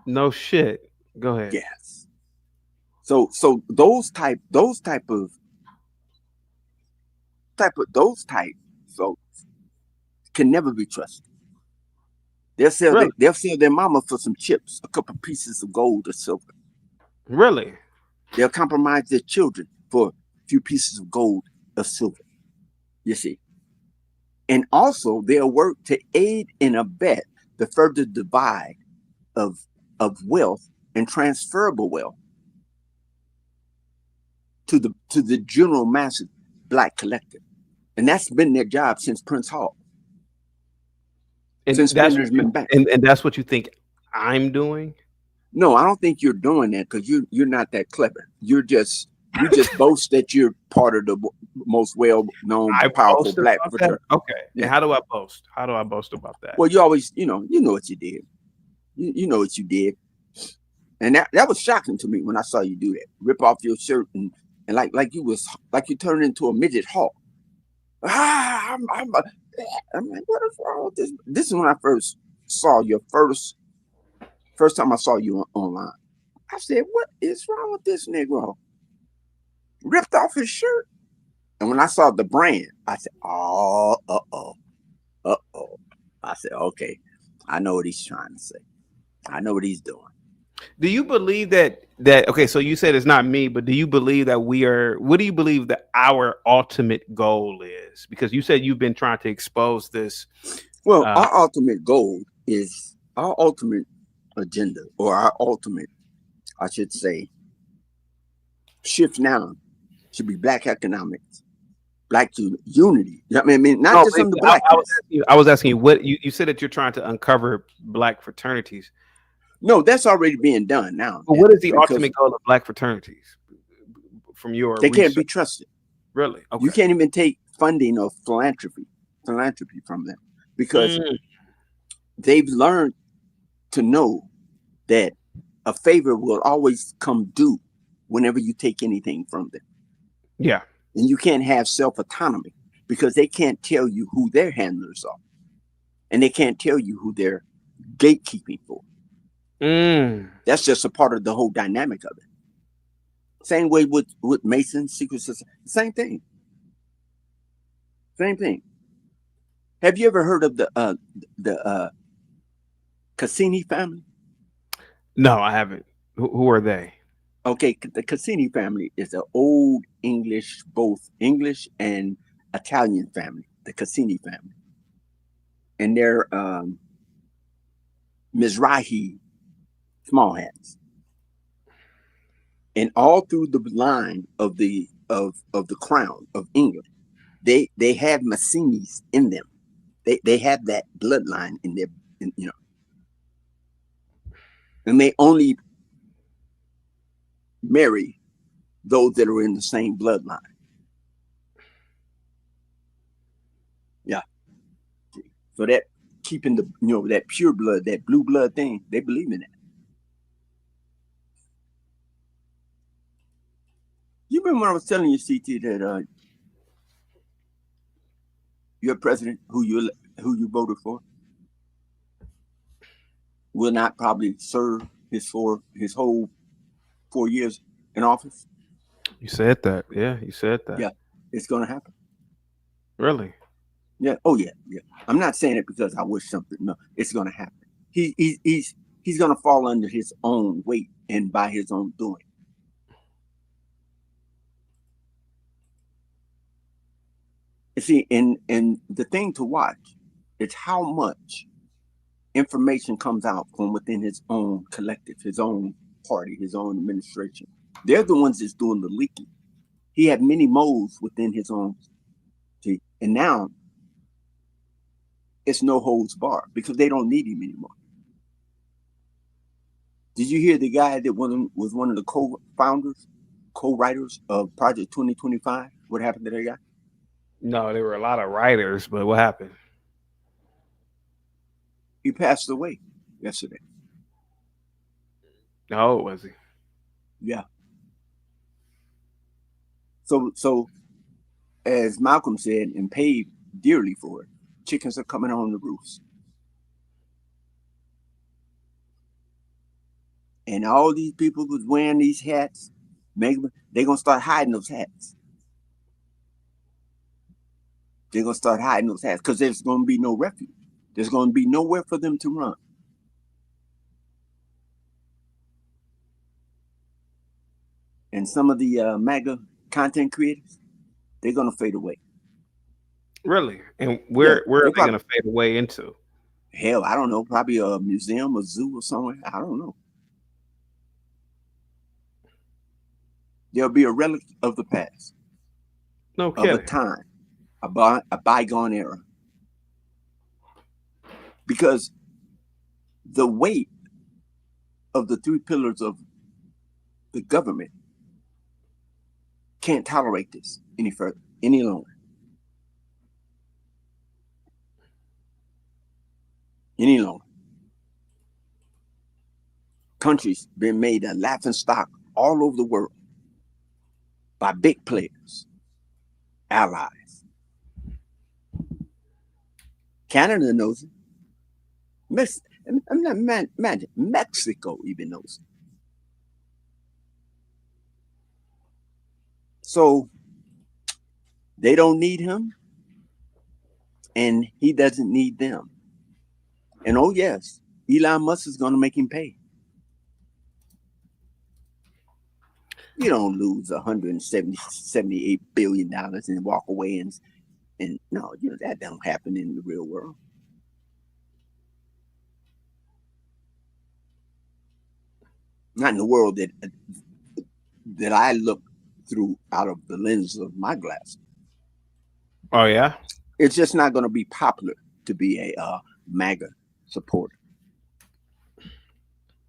No shit. Go ahead. Yes. So those type folks can never be trusted. They'll sell their mama for some chips, a couple pieces of gold or silver. Really? They'll compromise their children for a few pieces of gold or silver. You see. And also they'll work to aid and abet the further divide of wealth and transferable wealth to the general massive black collective. And that's been their job since Prince Hall. And that's what you think I'm doing? No, I don't think you're doing that, because you're not that clever. You just boast that you're part of the most well-known, powerful black fraternity. Okay. Yeah. And how do I boast? How do I boast about that? Well, you always, you know what you did. You know what you did. And that was shocking to me when I saw you do that. Rip off your shirt and like you turned into a midget hawk. I'm like, what is wrong with this? This is when I first saw your first time I saw you online. I said, what is wrong with this Negro? Ripped off his shirt. And when I saw the brand, I said, oh, uh-oh. I said, okay, I know what he's trying to say. I know what he's doing. Do you believe that okay, so you said it's not me, but do you believe that what do you believe that our ultimate goal is? Because you said you've been trying to expose this. Well, our ultimate goal is our ultimate agenda, or our ultimate, I should say, shift now should be black economics, black unity. I mean, not just on the black. I was asking you what you said that you're trying to uncover black fraternities. No, that's already being done now. But what is the ultimate goal of black fraternities? From your they can't be trusted. Really? Okay. You can't even take funding or philanthropy from them, because they've learned to know that a favor will always come due whenever you take anything from them. Yeah. And you can't have self-autonomy, because they can't tell you who their handlers are. And they can't tell you who they're gatekeeping for. That's just a part of the whole dynamic of it. Same way with Masons, secret society, same thing. Same thing. Have you ever heard of the Cassini family? No, I haven't. Who are they? Okay, the Cassini family is an old English, both English and Italian family, the Cassini family. And they're Mizrahi small hats. And all through the line of the crown of England, they have Massinis in them. They have that bloodline in their, and they only marry those that are in the same bloodline. Yeah. So that keeping the that pure blood, that blue blood thing, they believe in that. You remember when I was telling you, CT, that your president, who you voted for, will not probably serve his whole 4 years in office? You said that. Yeah, you said that. Yeah, it's going to happen. Really? Yeah. Oh yeah, yeah. I'm not saying it because I wish something. No, it's going to happen. He's going to fall under his own weight and by his own doing. You see, and the thing to watch is how much information comes out from within his own collective, his own party, his own administration. They're the ones that's doing the leaking. He had many moles within his own team, and now it's no holds barred because they don't need him anymore. Did you hear the guy that was one of the co-founders, co-writers of Project 2025? What happened to that guy? No, there were a lot of writers, but what happened? He passed away yesterday. How old was he? Yeah. So as Malcolm said, and paid dearly for it, chickens are coming on the roofs. And all these people who's wearing these hats, they're going to start hiding those hats. They're going to start hiding those hats because there's going to be no refuge. There's going to be nowhere for them to run. And some of the MAGA content creators, they're going to fade away. Really? And where are they going to fade away into? Hell, I don't know. Probably a museum, a zoo, or somewhere. I don't know. There'll be a relic of the past. No kidding. Of a time, a bygone era. Because the weight of the three pillars of the government can't tolerate this any further, any longer. Any longer. Countries been made a laughing stock all over the world by big players, allies. Canada knows it. Imagine Mexico even knows it. So they don't need him, and he doesn't need them. And oh yes, Elon Musk is going to make him pay. You don't lose $178 billion and walk away and no, that don't happen in the real world. Not in the world that I look through out of the lens of my glass. Oh yeah, it's just not going to be popular to be a MAGA supporter.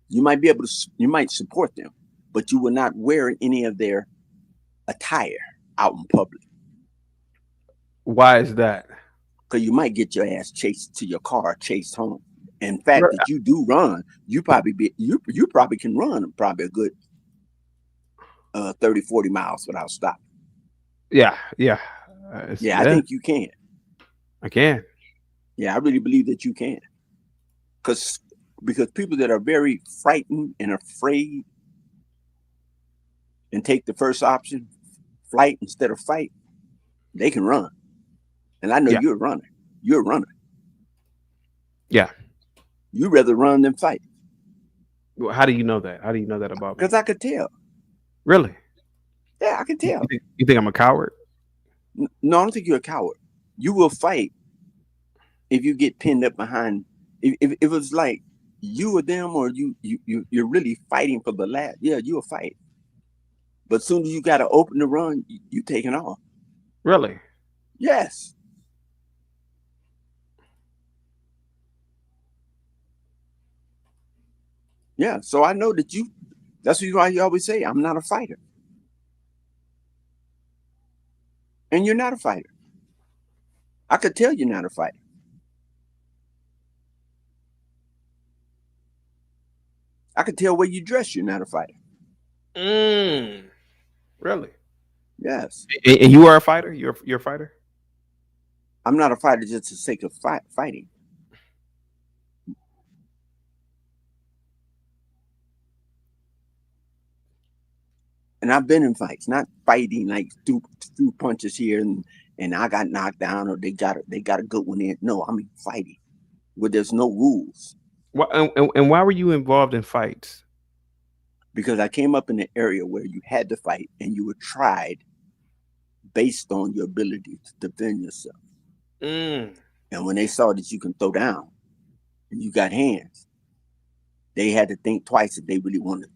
You might be able to, you might support them, but you will not wear any of their attire out in public. Why is that? Because you might get your ass chased to your car, chased home. In fact, that you do run, you probably can run probably a good 30, 40 miles without stopping. Yeah. I think you can. I can. Yeah, I really believe that you can. Because people that are very frightened and afraid and take the first option, flight instead of fight, they can run. And I know you're a runner. You're a runner. Yeah. You'd rather run than fight. Well, how do you know that? How do you know that about me? Because I could tell. Really? Yeah, I can tell. You think I'm a coward? No, I don't think you're a coward. You will fight if you get pinned up behind. If it was like you or them, or you're really fighting for the last. Yeah, you'll fight. But as soon as you got to open the run, you taking off. Really? Yes. Yeah, so I know that that's why you always say I'm not a fighter. And you're not a fighter. I could tell you're not a fighter. I could tell where you dress you're not a fighter. Really? Yes. And you are a fighter? You're a fighter? I'm not a fighter just for the sake of fighting. And I've been in fights, not fighting like threw punches here and I got knocked down or they got a good one in. No, I mean fighting where there's no rules. And why were you involved in fights? Because I came up in an area where you had to fight and you were tried based on your ability to defend yourself. And when they saw that you can throw down and you got hands, they had to think twice if they really wanted.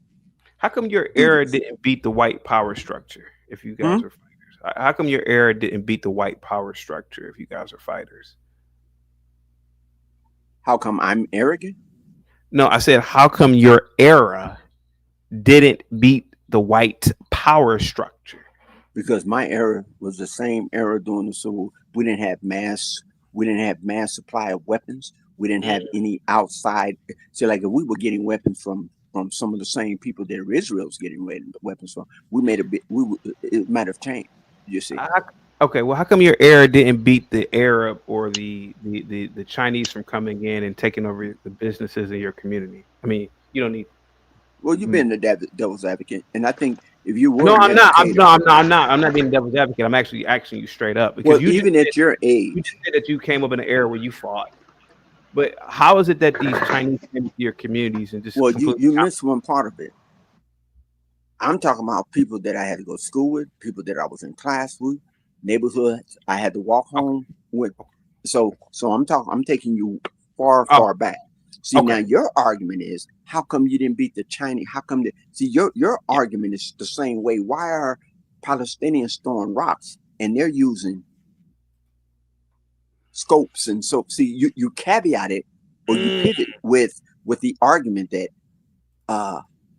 How come your era didn't beat the white power structure if you guys are fighters? How come your era didn't beat the white power structure if you guys are fighters? How come I'm arrogant? No, I said, how come your era didn't beat the white power structure? Because my era was the same era during the Civil War. We didn't have mass supply of weapons. We didn't have any outside. So like if we were getting weapons from some of the same people that Israel's getting weapons from, it might have changed. You see? Okay, well, how come your era didn't beat the Arab or the Chinese from coming in and taking over the businesses in your community? I mean, you don't need. Well, you've been the devil's advocate, and I think if you were, no, I'm not. I'm not being devil's advocate. I'm actually asking you straight up because well, even at your age, you just said that you came up in an era where you fought. But how is it that these Chinese came into your communities and just? Well, you missed one part of it. I'm talking about people that I had to go to school with, people that I was in class with, neighborhoods I had to walk home with. So I'm taking you far back. See, now your argument is, how come you didn't beat the Chinese? How come your argument is the same way. Why are Palestinians throwing rocks and they're using scopes? And so see, you caveat it or you pivot with the argument that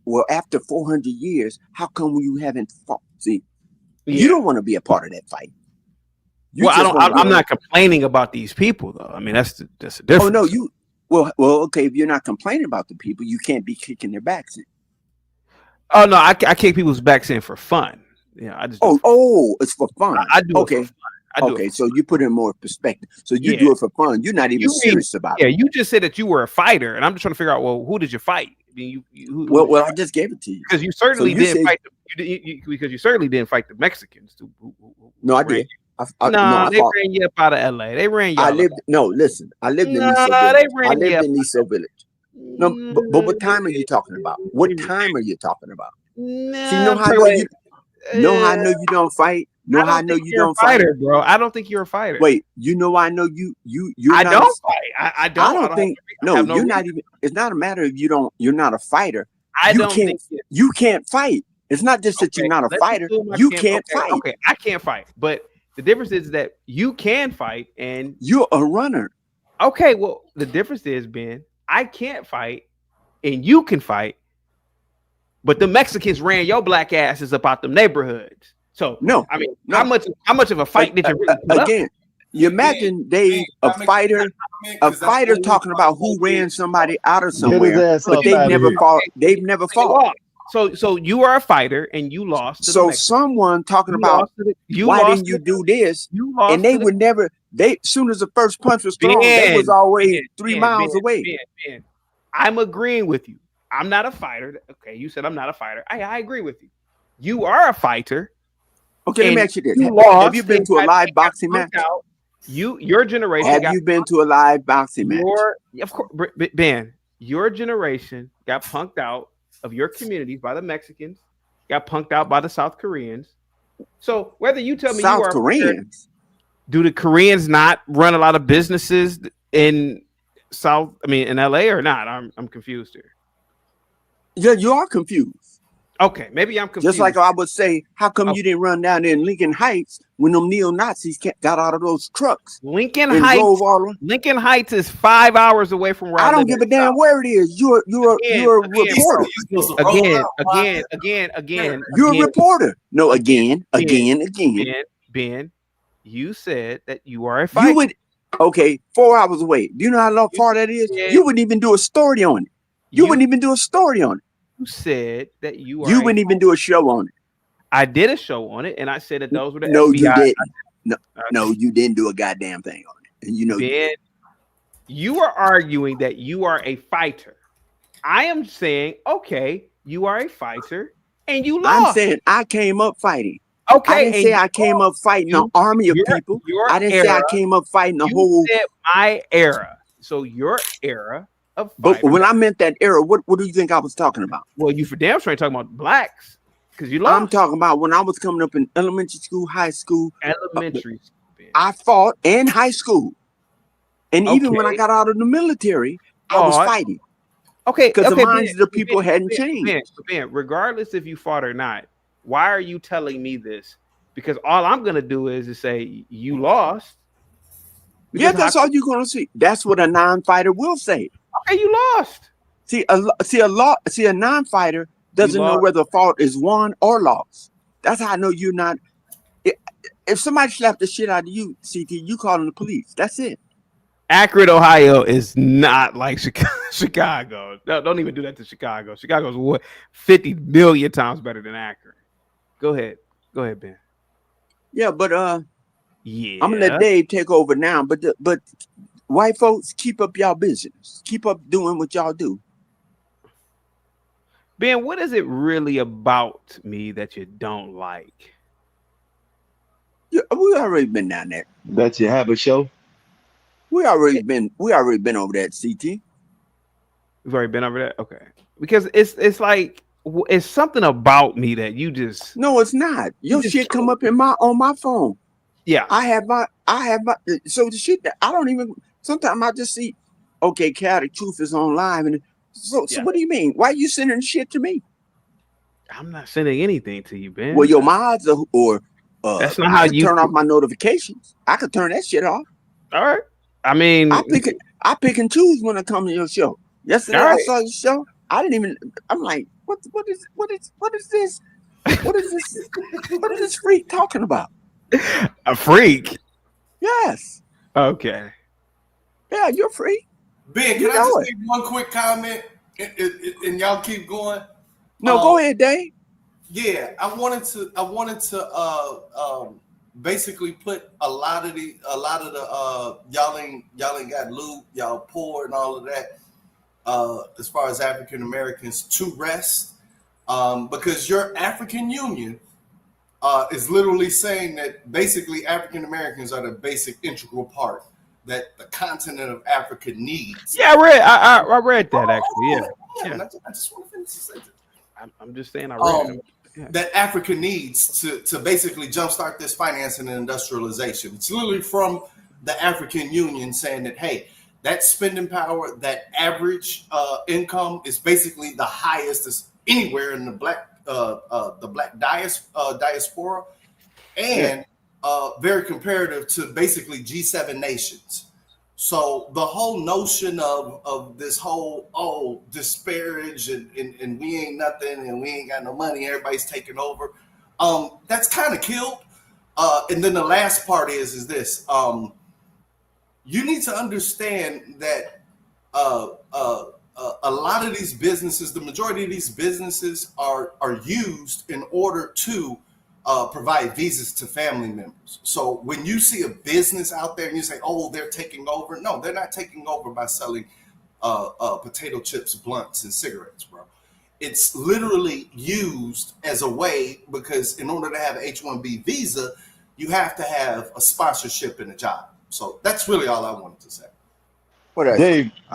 well, after 400 years, how come you haven't fought? See, you don't want to be a part of that fight. I'm not complaining about these people though. I mean, that's a difference. Oh no, well, okay. If you're not complaining about the people, you can't be kicking their backs in. Oh no, I kick people's backs in for fun. Yeah, I just. It's for fun. I do. Okay. It for fun. So you put in more perspective. So you do it for fun. You're not even serious about it. Yeah, you just said that you were a fighter, and I'm just trying to figure out, well, who did you fight? I mean, well, I just gave it to you because you certainly didn't fight. Because you certainly didn't fight the Mexicans. No, I did. They ran you up out of LA. They ran you. I lived in Niso Village. No, but what time are you talking about? What time are you talking about? See, know how I know you don't fight. Know how I know you don't fight, bro. I don't think you're a fighter. Wait, you know I know you're I not don't fight. I don't think. No, you're not even. It's not a matter of you're not a fighter. You can't fight. It's not just that you're not a fighter. You can't fight. Okay, I can't fight, but the difference is that you can fight and you're a runner. Okay, well, the difference is, Ben, I can't fight and you can fight, but the Mexicans ran your black asses up out the neighborhoods. So no, I mean, how much of a fight did you really put again? Up? You imagine a fighter talking about who ran somebody out of somewhere, but they've never fought. So you are a fighter and you lost. So someone talking about why didn't you do this? And they would never. Soon as the first punch was thrown, they was always 3 miles away. I'm agreeing with you. I'm not a fighter. Okay, you said I'm not a fighter. I agree with you. You are a fighter. Okay, let me ask you this: Have you been to a live boxing match? Your generation. Have you been to a live boxing match? Of course, Ben. Your generation got punked out of your communities by the Mexicans, got punked out by the South Koreans. So whether you tell me South you are Koreans, do the Koreans not run a lot of businesses in in LA or not? I'm confused here. Yeah, you are confused. Okay, maybe I'm confused. Just like I would say, how come you didn't run down there in Lincoln Heights when them neo-Nazis got out of those trucks? Lincoln Heights is 5 hours away from where I don't give a damn where it is. You're a reporter. Again. You're a reporter. No, again. Ben, You said that you are a fighter. You would, okay, 4 hours away. Do you know how far that is? You wouldn't even do a story on it. You wouldn't even do a story on it. You said that you are. You wouldn't even do a show on it. I did a show on it, and I said that those were the No, FBI. you didn't. No, you didn't do a goddamn thing on it. And you know, Ben, you are arguing that you are a fighter. I am saying, okay, you are a fighter, and you lost. I'm saying I came up fighting. Okay, I didn't say I came up fighting an army of people. I didn't say I came up fighting the whole. Said my era. So your era of fighting. But when I meant that era, what do you think I was talking about? Well, you for damn sure ain't talking about blacks. Because you lost. I'm talking about when I was coming up in elementary school, high school. Elementary school. I fought in high school. And even when I got out of the military, I was fighting. Okay. Because the minds of the people hadn't changed. Ben, regardless if you fought or not, why are you telling me this? Because all I'm going to do is say you lost. Yeah, that's all you're going to see. That's what a non-fighter will say. Okay, you lost. See, a non-fighter doesn't know whether fault is won or lost. That's how I know you're not. If somebody slapped the shit out of you, CT, you calling the police. That's it. Akron, Ohio is not like Chicago. No, don't even do that to Chicago. Chicago's what 50 million times better than Akron. Go ahead, Ben. Yeah, but yeah, I'm gonna let Dave take over now. But white folks, keep up y'all business. Keep up doing what y'all do. Ben, what is it really about me that you don't like? Yeah, we already been down there. That you have a show? We already been over that, CT. We've already been over that? Okay. Because it's like it's something about me that you just no, it's not. Your shit come up on my phone. Yeah. I have my so the shit that I don't even sometimes I just see, okay, Chaotic Truth is on live and so what do you mean? Why are you sending shit to me? I'm not sending anything to you, Ben. Well, your mods or that's not how you turn off my notifications. I could turn that shit off. All right. I mean, I pick and choose when I come to your show. Yesterday I saw your show. I didn't even. I'm like, what is this? What is this? What is this freak talking about? A freak? Yes. Okay. Yeah, you're a freak. Ben, can I just make one quick comment and y'all keep going? No, go ahead, Dave. Yeah, I wanted to basically put a lot of the y'all ain't got loot, y'all poor and all of that as far as African Americans to rest, because your African Union is literally saying that basically African Americans are the basic integral part that the continent of Africa needs. Yeah, I read that actually. Yeah. I just want to finish the sentence. I'm just saying I read it. That Africa needs to basically jumpstart this financing and industrialization. It's literally from the African Union saying that, hey, that spending power, that average income is basically the highest anywhere in the black diaspora, and very comparative to basically G7 nations. So the whole notion of this whole disparage and we ain't nothing and we ain't got no money, everybody's taking over, that's kind of killed. And then the last part is this. You need to understand that a lot of these businesses, the majority of these businesses are used in order to provide visas to family members. So when you see a business out there and you say, oh, they're taking over. No, they're not taking over by selling potato chips, blunts, and cigarettes, bro. It's literally used as a way because in order to have an H-1B visa, you have to have a sponsorship and a job. So that's really all I wanted to say.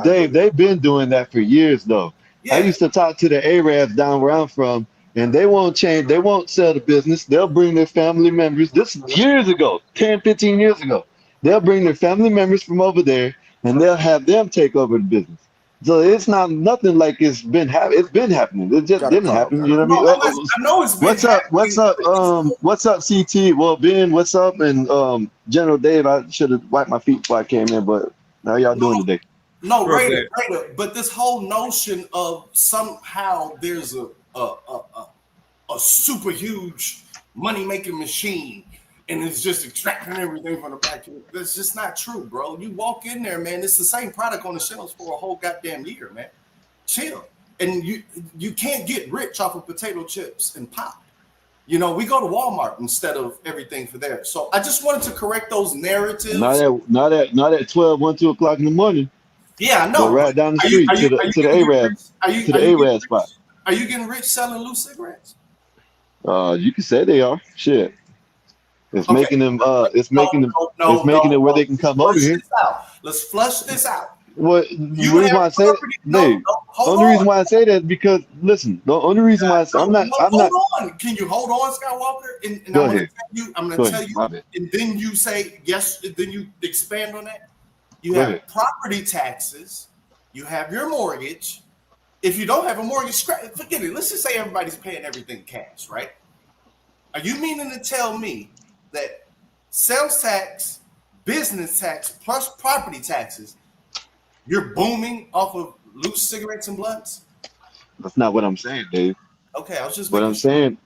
Dave, they've been doing that for years, though. Yeah. I used to talk to the Arabs down where I'm from, and they won't change. They won't sell the business. They'll bring their family members. This is years ago, 10, 15 years ago. They'll bring their family members from over there, and they'll have them take over the business. So it's not nothing like it's been happening. It's been happening. It just didn't happen. You know what I mean? I know it's been What's up? What's up? What's up, CT? Well, Ben, what's up? And General Dave, I should have wiped my feet before I came in, but how y'all doing today? No, greater. But this whole notion of somehow there's a super huge money-making machine and it's just extracting everything from the back. That's just not true, bro. You walk in there, man, it's the same product on the shelves for a whole goddamn year, man. Chill. And you can't get rich off of potato chips and pop. You know, we go to Walmart instead of everything for there. So I just wanted to correct those narratives. Not at 12, 1, 2 o'clock in the morning. Yeah, I know. Go right down the street to the Arab spot. Are you getting rich selling loose cigarettes? You can say they are. Shit. It's making them. It's making it where they can come over here. Let's flush this out. What the reason why I say that, Dave? Only reason why I say that is because listen. The only reason why I'm not. Hold on. Can you hold on, Skywalker? And Go I'm ahead. going to tell you. And then you say yes. Then you expand on that. You have property taxes. You have your mortgage. If you don't have a mortgage, forget it. Let's just say everybody's paying everything cash, right? Are you meaning to tell me that sales tax, business tax, plus property taxes, you're booming off of loose cigarettes and blunts? That's not what I'm saying, Dave. Okay, I was just what I'm saying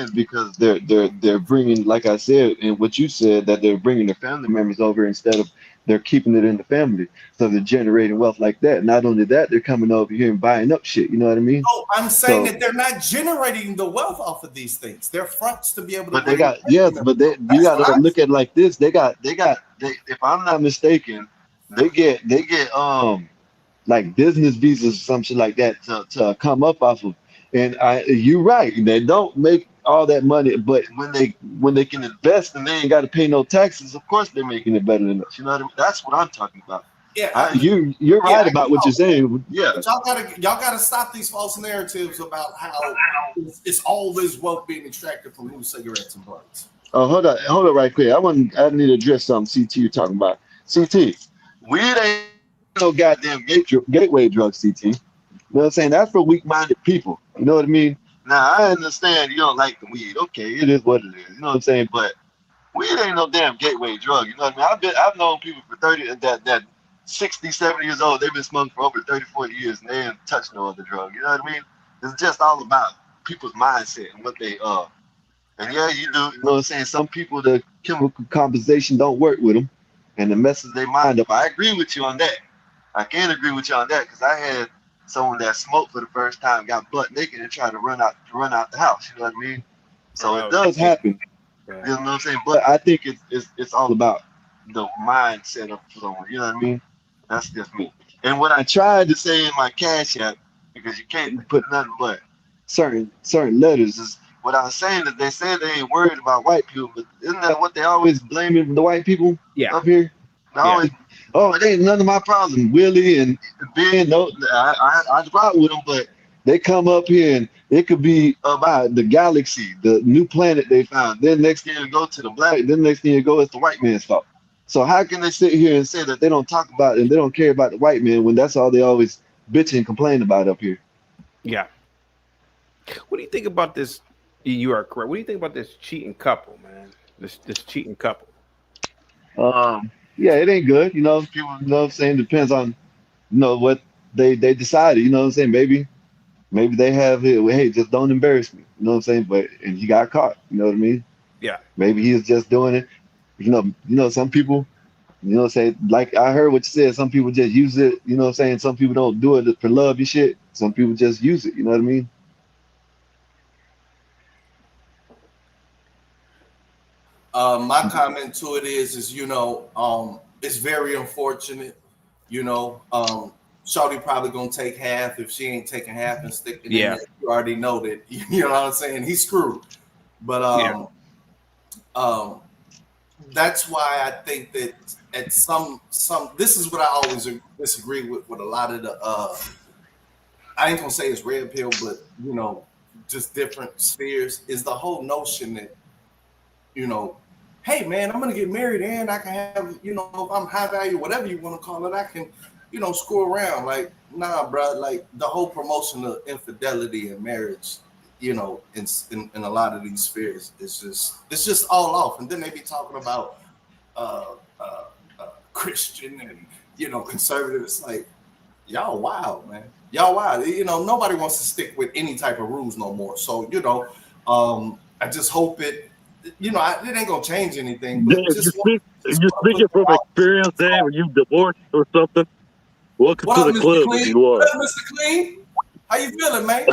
is because they're bringing, like I said, and what you said, that they're bringing their family members over instead of they're keeping it in the family. So they're generating wealth like that. Not only that, they're coming over here and buying up shit. You know what I mean? Oh, I'm saying that they're not generating the wealth off of these things. They're fronts to be able to. But they got you got to look at it like this. They if I'm not mistaken, they get like business visas or some shit like that to come up off of. And you're right, they don't make all that money, but when they can invest and they ain't got to pay no taxes, of course they're making it better than us. You know what I mean? That's what I'm talking about. Yeah, you're right about what you're saying. Yeah, but y'all gotta stop these false narratives about how it's all this wealth being extracted from loose cigarettes and blunts. Oh, hold on, right quick. I need to address something. CT, you're talking about. CT, weed ain't no goddamn gateway drug. CT, you know what I'm saying? That's for weak-minded people. You know what I mean? Now I understand you don't like the weed. Okay, it is what it is. You know what I'm saying? But weed ain't no damn gateway drug. You know what I mean? I've known people for 30 that 60, 70 years old. They've been smoking for over 30, 40 years and they ain't touched no other drug. You know what I mean? It's just all about people's mindset and what they are. And yeah, you do. You know what I'm saying? Some people, the chemical composition don't work with them, and it messes their mind up. I agree with you on that. I can agree with you on that because I had someone that smoked for the first time, got butt naked, and tried to run out the house. You know what I mean? So it does happen. You know what I'm saying? But I think it's all about the mindset of someone. You know what I mean? That's just me. And what I tried to say in my Cash App, because you can't put nothing but certain letters, is what I was saying that they said they ain't worried about white people, but isn't that what they always blaming the white people up here? Always, oh, it ain't none of my problem. Willie and Ben, no, I ride with them, but they come up here and it could be about the galaxy, the new planet they found. Then next thing you go to the black, then next thing you go, it's the white man's fault. So how can they sit here and say that they don't talk about it and they don't care about the white man when that's all they always bitch and complain about up here? Yeah. What do you think about this? You are correct. What do you think about this cheating couple, man? This cheating couple. Yeah, it ain't good. You know, people, you know what I'm saying, depends on, you know, what they decided. You know what I'm saying? Maybe they have it. Well, hey, just don't embarrass me. You know what I'm saying? But and he got caught. You know what I mean? Yeah. Maybe he's just doing it. You know, some people, you know, say, like I heard what you said. Some people just use it. You know what I'm saying? Some people don't do it for love and shit. Some people just use it. You know what I mean? My comment to it is you know, it's very unfortunate. You know, Shawty probably gonna take half. If she ain't taking half and sticking in there, you already know that. You know what I'm saying? He's screwed. But that's why I think that at some this is what I always disagree with a lot of the I ain't gonna say it's red pill, but you know, just different spheres, is the whole notion that, you know, hey man, I'm gonna get married and I can have, you know, if I'm high value, whatever you want to call it, I can, you know, screw around. Like, nah, bro, like the whole promotion of infidelity in marriage, you know, in a lot of these spheres, it's just all off. And then they be talking about Christian and, you know, conservative. It's like, y'all wild, man. Y'all wild. You know, nobody wants to stick with any type of rules no more. So, you know, I just hope it you know, it ain't gonna change anything. But Dave, just you speaking from experience, Dave, when you divorced or something? Welcome what to up, the Mr. club if Clean? you are. What up, Mr. Clean? How you feeling, man?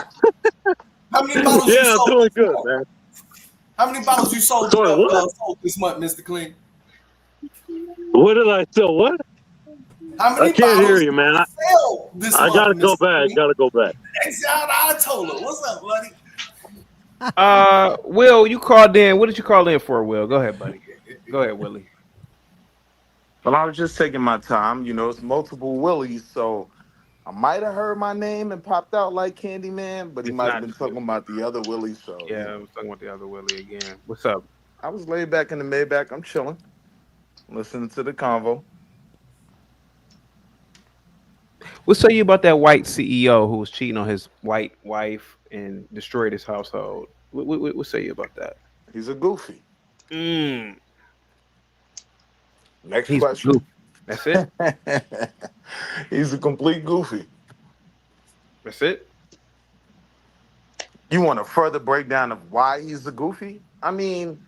How many bottles you Yeah, I'm sold doing this good, month? man. How many bottles you sold, Sorry, what? sold this month, Mr. Clean? What did I sell? What? How I many can't hear bottles you, did man. you sell this I gotta month, go Mr. back. Clean? Gotta go back. I told her. What's up, buddy? Will, you called in. What did you call in for, Will? Go ahead, buddy. Go ahead, Willie. Well, I was just taking my time. You know, it's multiple Willies, so I might have heard my name and popped out like Candyman, but he It's might have not. been talking about the other Willie. So, Yeah, I was talking about the other Willie again. What's up? I was laid back in the Maybach. I'm chilling, listening to the convo. What say you about that white CEO who was cheating on his white wife and destroyed his household? What say you about that? He's a goofy. Mm. Next He's question. goofy. That's it. He's a complete goofy. That's it. You want a further breakdown of why he's a goofy? I mean,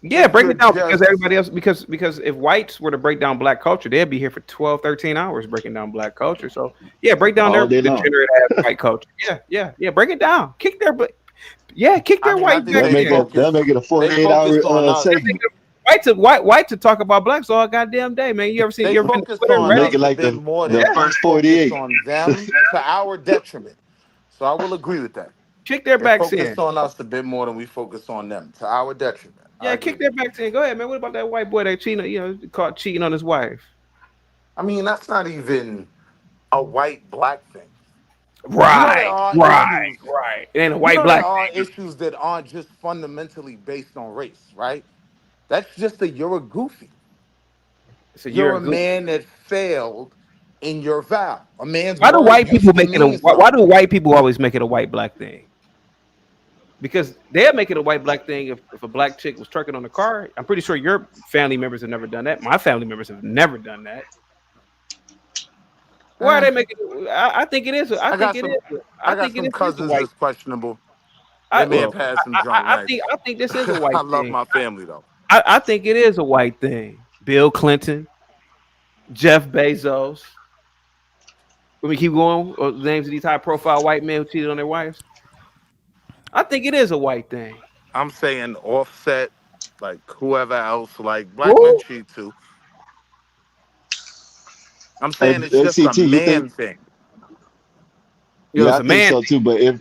Yeah, break it down because just- everybody else because if whites were to break down black culture, they'd be here for 12, 13 hours breaking down black culture. So yeah, break down their All day long. degenerate ass white culture. Yeah. Break it down. Kick their white I back think They'll make in. it a 48-hour segment. White to talk about blacks all goddamn day, man. You ever been to focus Twitter, on Reddit? Make it like the first 48. on them to our detriment. So I will agree with that. Kick their They backs focus in. on us a bit more than we focus on them to our detriment. Yeah, kick their backs in. Go ahead, man. What about that white boy that cheating? Caught cheating on his wife. I mean, that's not even a white black thing. Right. It ain't a white black. There are issues that aren't just fundamentally based on race, right? That's just you're a goofy. So You're a goofy. man that failed in your vow. A man's Why do word white used people to make it a mean why do white people always make it a white black thing? Because they'll make it a white black thing if a black chick was twerking on the car. I'm pretty sure your family members have never done that. My family members have never done that. Why are they making it? I think it is. I think it is. I got some cousins that's questionable. They may have had some drunk nights. I think this is a white I thing. love my family though. I think it is a white thing. Bill Clinton, Jeff Bezos. When we keep going, the names of these high-profile white men who cheated on their wives. I think it is a white thing. I'm saying Offset, like whoever else, like black men cheat too. I'm saying it's just ACT, a you man think- thing. Yeah, I think so too. But if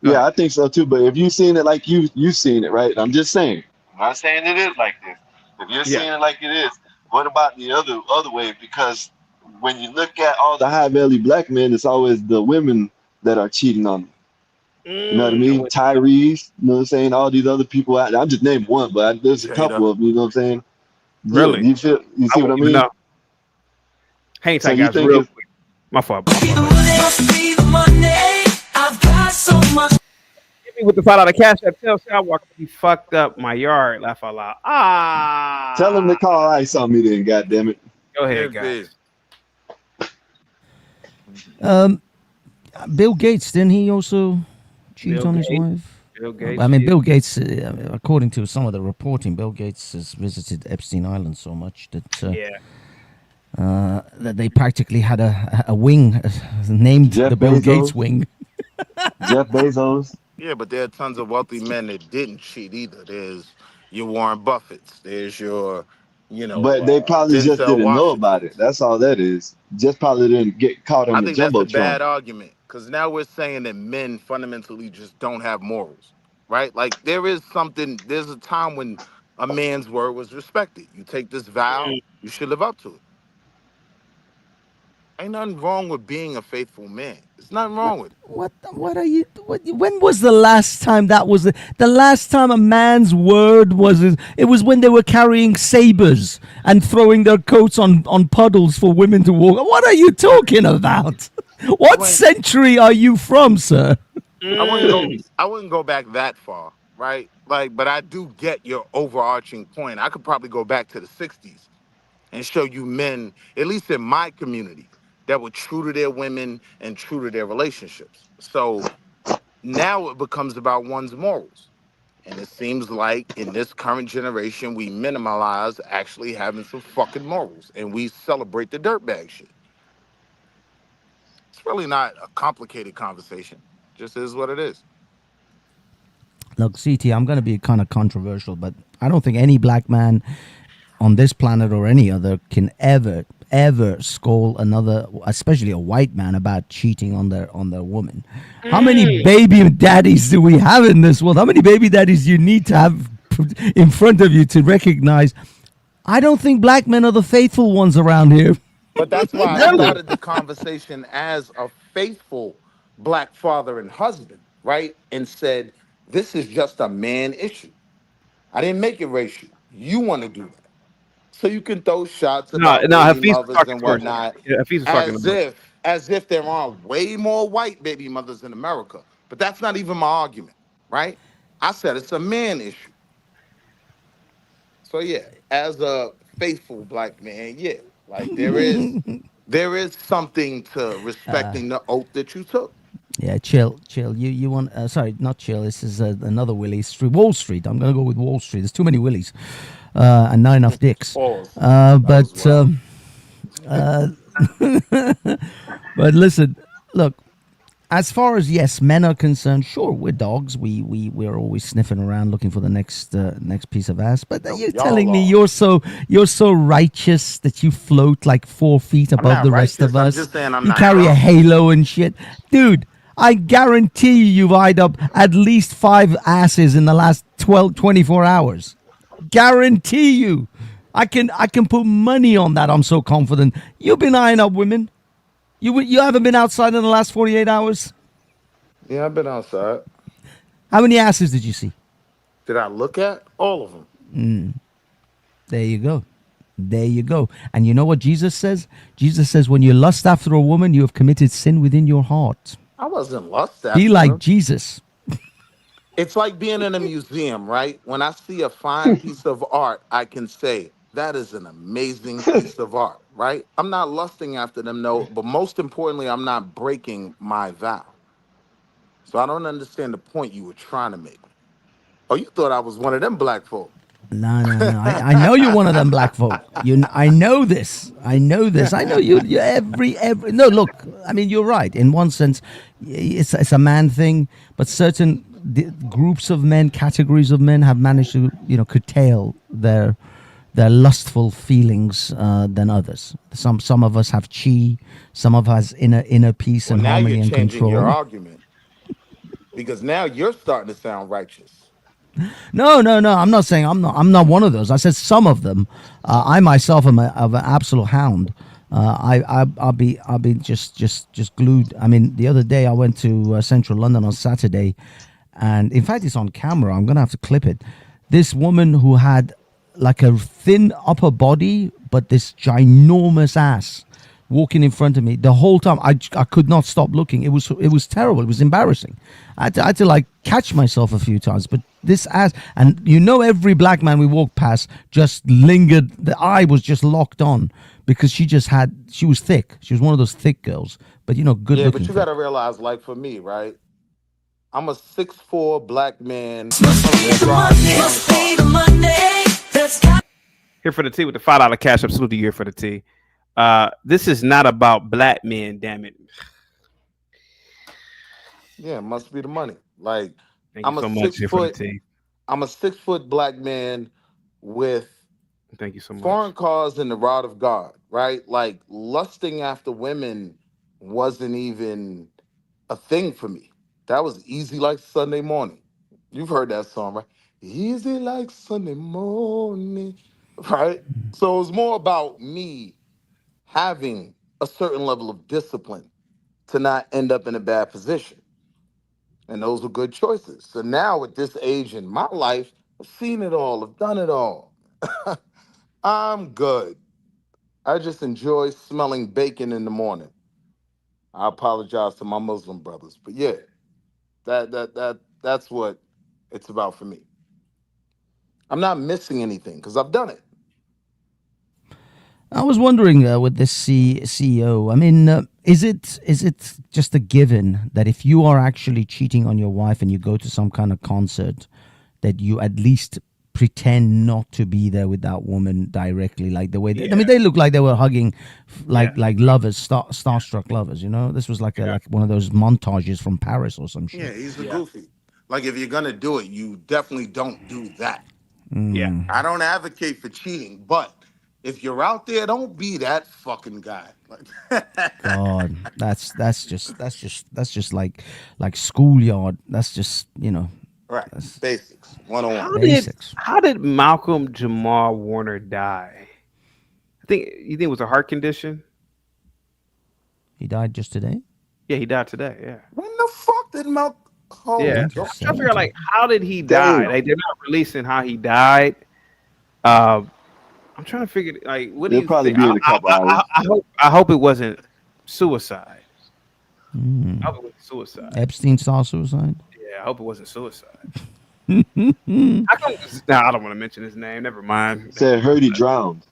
yeah, I think so too. But if you've seen it like you've seen it, right? I'm just saying. I'm not saying it is like this. If you're seeing it like it is, what about the other way? Because when you look at all the high value black men, it's always the women that are cheating on them. You know what I mean? Tyrese, you know what I'm saying? All these other people out there. I'm just naming one, but there's a couple of them, you know what I'm saying? Really? You see what I mean? Hang So tight, you guys, think real it's- quick. My fault. Must be the money. I've got so much. Hit me with the $5 cash app. Tell Skywalker he fucked up my yard. Laugh out loud. Tell them to call ice on me then, goddammit. Go ahead, guys. Bill Gates, didn't he also cheat Bill on his Gates? wife? Bill Gates I mean, cheated. Bill Gates, according to some of the reporting, Bill Gates has visited Epstein Island so much that that they practically had a wing named Jeff the Bill Bezos? Gates wing. Jeff Bezos. Yeah, but there are tons of wealthy men that didn't cheat either. There's your Warren Buffetts. There's your, But they probably just Denzel didn't know Washington. about it. That's all that is. Just probably didn't get caught on I the think that's a bad jumbotron. argument because now we're saying that men fundamentally just don't have morals, right? Like there's a time when a man's word was respected. You take this vow, you should live up to it. Ain't nothing wrong with being a faithful man. There's nothing wrong with it. What are you? When was the last time that was the last time a man's word was? It was when they were carrying sabers and throwing their coats on puddles for women to walk. What are you talking about? What century are you from, sir? I wouldn't go back that far, right? Like, but I do get your overarching point. I could probably go back to the 60s and show you men, at least in my community, that were true to their women and true to their relationships. So now it becomes about one's morals. And it seems like in this current generation, we minimalize actually having some fucking morals and we celebrate the dirtbag shit. It's really not a complicated conversation. Just is what it is. Look, CT, I'm going to be kind of controversial, but I don't think any black man on this planet or any other can ever scold another, especially a white man, about cheating on their woman. How many baby daddies do we have in this world? How many baby daddies you need to have in front of you to recognize? I don't think black men are the faithful ones around here. But that's why I started the conversation as a faithful black father and husband, right? And said, this is just a man issue. I didn't make it racial. You want to do that. So you can throw shots about baby Hafiz mothers talking and first. whatnot, Yeah, Hafiz was talking about. as if there are way more white baby mothers in America. But that's not even my argument, right? I said it's a man issue. So yeah, as a faithful black man, yeah, like there is something to respecting the oath that you took. Yeah, chill. You want? Sorry, not chill. This is another Willie Street, Wall Street. I'm gonna go with Wall Street. There's too many Willies, and not enough dicks. But listen, look. As far as men are concerned, sure, we're dogs. We're always sniffing around looking for the next piece of ass. But you're telling me you're so righteous that you float like 4 feet above the rest of us. I'm just saying I'm you not carry a wrong. halo and shit, dude. I guarantee you've eyed up at least 5 asses in the last 24 hours. Guarantee you. I can put money on that. I'm so confident. You've been eyeing up women. You haven't been outside in the last 48 hours? Yeah, I've been outside. How many asses did you see? Did I look at all of them? There you go. There you go. And you know what Jesus says? Jesus says, when you lust after a woman, you have committed sin within your heart. I wasn't lust after Be like them. Jesus. It's like being in a museum, right? When I see a fine piece of art, I can say, that is an amazing piece of art, right? I'm not lusting after them, no, but most importantly, I'm not breaking my vow. So I don't understand the point you were trying to make. Oh, you thought I was one of them black folk. No. I know you're one of them black folk. I know this. I know you every. No, look. I mean, you're right. In one sense, it's a man thing, but certain groups of men, categories of men, have managed to curtail their lustful feelings than others. Some of us have chi. Some of us inner peace and harmony and control. Now you're changing your argument because now you're starting to sound righteous. No. I'm not saying I'm not one of those. I said some of them. I myself am an absolute hound. I'll be just glued. I mean, the other day I went to Central London on Saturday, and in fact it's on camera. I'm gonna have to clip it. This woman who had like a thin upper body, but this ginormous ass walking in front of me the whole time. I could not stop looking. It was terrible. It was embarrassing. I had to like catch myself a few times. But this ass, and every black man we walked past just lingered. The eye was just locked on because she was thick. She was one of those thick girls, but good looking. Yeah, but you got to realize, like for me, right? I'm a 6'4" black man. Here for the tea with the $5 cash up. Salute the year for the tea. This is not about black men, damn it. Yeah, it must be the money. Like I'm a 6 foot black man with thank you so much. Foreign cars and the rod of God, right? Like lusting after women wasn't even a thing for me. That was easy like Sunday morning. You've heard that song, right? Easy like Sunday morning, right? So it was more about me having a certain level of discipline to not end up in a bad position. And those were good choices. So now at this age in my life, I've seen it all, I've done it all. I'm good. I just enjoy smelling bacon in the morning. I apologize to my Muslim brothers, but yeah, that's what it's about for me. I'm not missing anything because I've done it. I was wondering with this CEO. I mean, is it just a given that if you are actually cheating on your wife and you go to some kind of concert, that you at least pretend not to be there with that woman directly, like the way I mean, they look like they were hugging, like lovers, starstruck lovers. You know, this was like one of those montages from Paris or some shit. Yeah, he's a goofy. Like if you're gonna do it, you definitely don't do that. Yeah. I don't advocate for cheating, but if you're out there, don't be that fucking guy. God, that's just like schoolyard. That's just, you know. Right. Basics. 101. Basics. How did Malcolm Jamal Warner die? You think it was a heart condition? He died just today? Yeah, he died today. Yeah. When the fuck did Malcolm? Yeah, I'm trying to figure out, like, how did he die? Like, they're not releasing how he died. I'm trying to figure, like, what do They'll you probably think? be in a couple hours. I hope it wasn't suicide. Mm. I hope it wasn't suicide. Epstein saw suicide. Yeah, I hope it wasn't suicide. How come? Nah, I don't want to mention his name. Never mind. Said heard he drowned.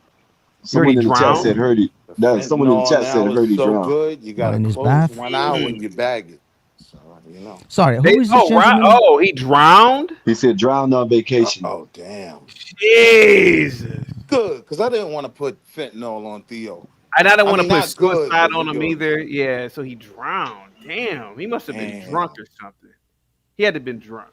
Someone in the chat said heard he. No, someone in the chat said heard he drowned. Good, you got in to his close bath? 1 hour when you bag it. So, you know. Sorry, who is this gentleman? Oh, he drowned? He said drowned on vacation. Oh, damn. Jesus. Good, because I didn't want to put fentanyl on Theo. And I don't want to mean, put not good, suicide but on him good. either. Yeah, so he drowned. Damn, he must have been drunk or something. He had to have been drunk.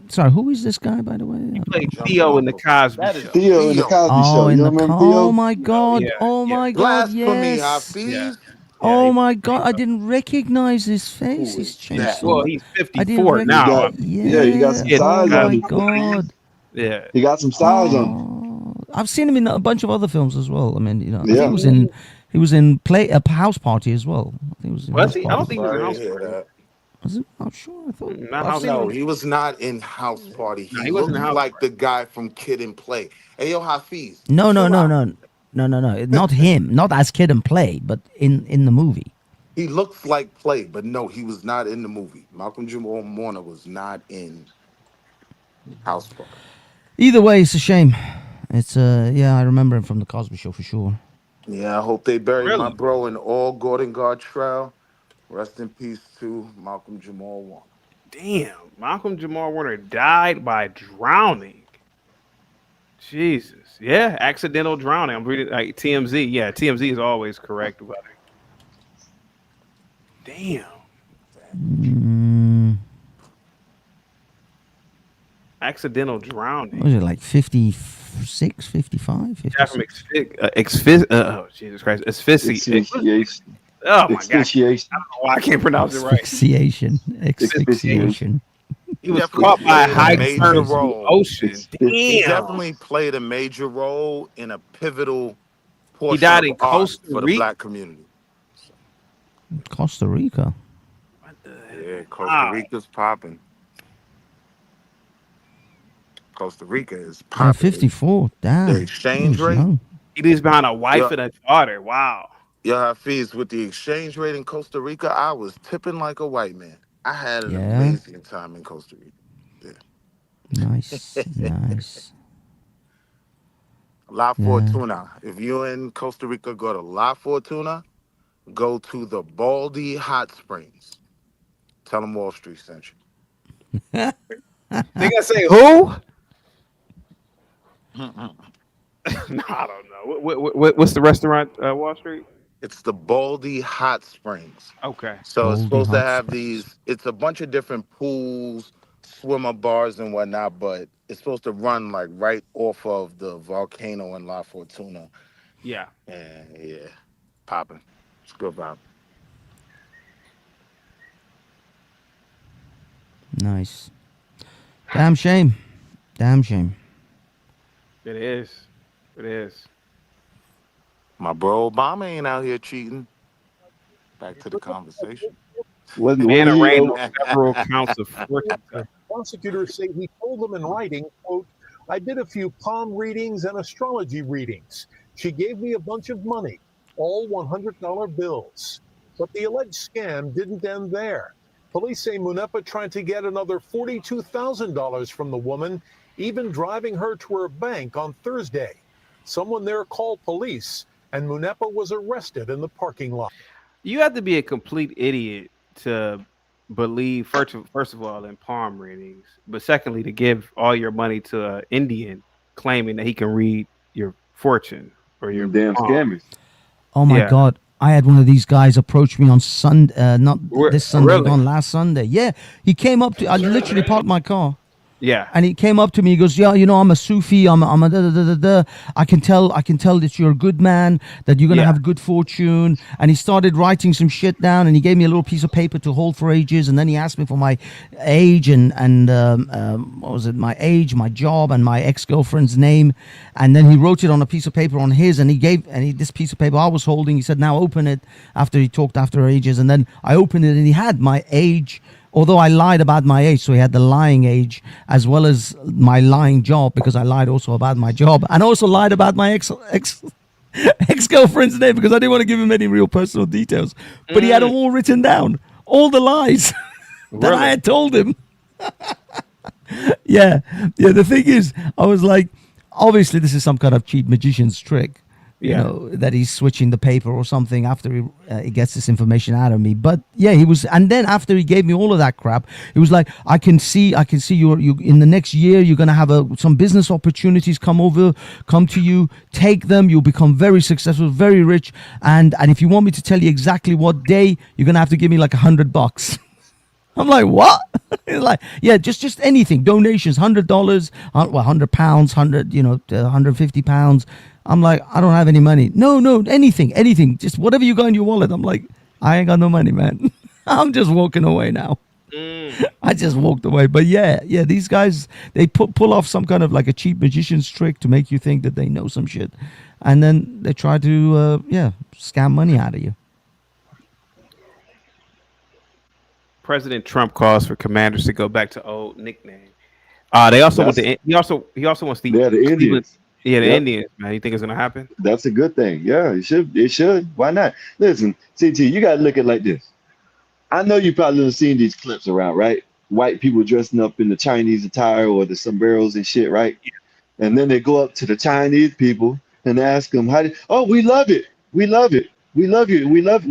Sorry, who is this guy, by the way? He played Theo in the Cosby Show. Theo in the Cosby Show. Oh, in You the remember Theo? oh my god! Yeah, Oh my god! Blasphemy, Yes. Hafiz. Oh my god! I didn't recognize his face. He's changed. that? so Well, much. he's I didn't 54 now. recognize- Yeah, he got some Yeah. size Oh on my him. god! Yeah. He got some size on him. I've seen him in a bunch of other films as well. I mean, you know, I think Yeah. he was in a house party as well. I think it was in Was House he? I don't Party. think he was in Sorry House to hear Party. that. Was it? I'm sure. I thought. Not I've House seen him- No, Party. he was not in House Party. He No, he wasn't looked in House like Party. the guy from Kid and Play. Hey, yo, Hafiz. No, chill out. not him, not as Kid and Play, but in the movie. He looks like Play, but no, he was not in the movie. Malcolm Jamal Warner was not in House Party. Either way, it's a shame. It's I remember him from the Cosby Show for sure. Yeah, I hope they bury Really? my bro in all Gordon Guard trial. Rest in peace to Malcolm Jamal Warner. Damn, Malcolm Jamal Warner died by drowning. Jesus. Yeah, accidental drowning. I'm reading like TMZ. Yeah, TMZ is always correct about it. Damn. Accidental drowning. What was it, like 56, 55, 56? Yeah, from Jesus Christ. Asphyxiation. Oh my god. Asphyxiation. I don't know why I can't pronounce it right. Asphyxiation. Asphyxiation. He was Definitely caught by a played high major current role. ocean. He Damn. definitely played a major role in a pivotal portion died of in art Costa for the Rica? black community. Costa Rica. Yeah, Costa Rica's popping. Costa Rica is Yeah, popping. 54. Damn. The exchange He was rate. young. He leaves behind a wife Yeah. and a daughter. Wow. Yo, Hafiz, with the exchange rate in Costa Rica, I was tipping like a white man. I had an Yeah. amazing time in Costa Rica. Nice. Nice. La Yeah. Fortuna. If you're in Costa Rica, go to La Fortuna. Go to the Baldy Hot Springs. Tell them Wall Street sent you. They gotta say who? No, I don't know. What's the restaurant? Wall Street. It's the Baldy Hot Springs. Okay. So it's Baldy supposed to Hot have Springs. these. It's a bunch of different pools, swimmer bars, and whatnot. But it's supposed to run like right off of the volcano in La Fortuna. Yeah. And yeah, popping. It's a good vibe. Nice. Damn shame. Damn shame. It is. It is. My bro Obama ain't out here cheating. Back to the conversation. Man arraigned on several counts of fortune. Prosecutors say he told them in writing, quote, I did a few palm readings and astrology readings. She gave me a bunch of money, all $100 bills. But the alleged scam didn't end there. Police say Munepa tried to get another $42,000 from the woman, even driving her to her bank on Thursday. Someone there called police, and Munepa was arrested in the parking lot. You have to be a complete idiot to believe first of all in palm readings, but secondly to give all your money to an Indian claiming that he can read your fortune or your Damn palm. scammers. Oh my Yeah. God. I had one of these guys approach me on Sunday, not this Sunday, Really? on last Sunday. Yeah, he came up to. I literally parked my car. Yeah. And he came up to me. He goes, "Yeah, you know, I'm a Sufi. I'm a da, da, da, da, da. I can tell that you're a good man. That you're gonna have good fortune." And he started writing some shit down. And he gave me a little piece of paper to hold for ages. And then he asked me for my age and what was it? My age, my job, and my ex-girlfriend's name. And then he wrote it on a piece of paper on his. And this piece of paper I was holding. He said, "Now open it." After he talked after ages, and then I opened it, and he had my age. Although I lied about my age, so he had the lying age as well as my lying job, because I lied also about my job, and also lied about my ex-girlfriend's name because I didn't want to give him any real personal details. But he had them all written down, all the lies that I had told him. Yeah. The thing is, I was like, obviously this is some kind of cheap magician's trick. You know, that he's switching the paper or something after he gets this information out of me. But yeah, he was, and then after he gave me all of that crap, he was like, I can see you in the next year, you're going to have some business opportunities come to you, take them, you'll become very successful, very rich. And if you want me to tell you exactly what day, you're going to have to give me like $100. I'm like, what? He's like, yeah, just anything, donations, $100, £100, 150 pounds. I'm like, I don't have any money. No, anything, just whatever you got in your wallet. I'm like, I ain't got no money, man. I'm just walking away now. I just walked away. But yeah, these guys, they pull off some kind of like a cheap magician's trick to make you think that they know some shit, and then they try to scam money out of you. President Trump calls for commanders to go back to old nickname. They also want he also wants the Indians. Yeah, the Indians, man. You think it's gonna happen? That's a good thing. Yeah, it should. Why not? Listen, CT, you gotta look at it like this. I know you probably have seen these clips around, right? White people dressing up in the Chinese attire or the sombreros and shit, right? Yeah. And then they go up to the Chinese people and ask them, we love it. We love it. We love you. We love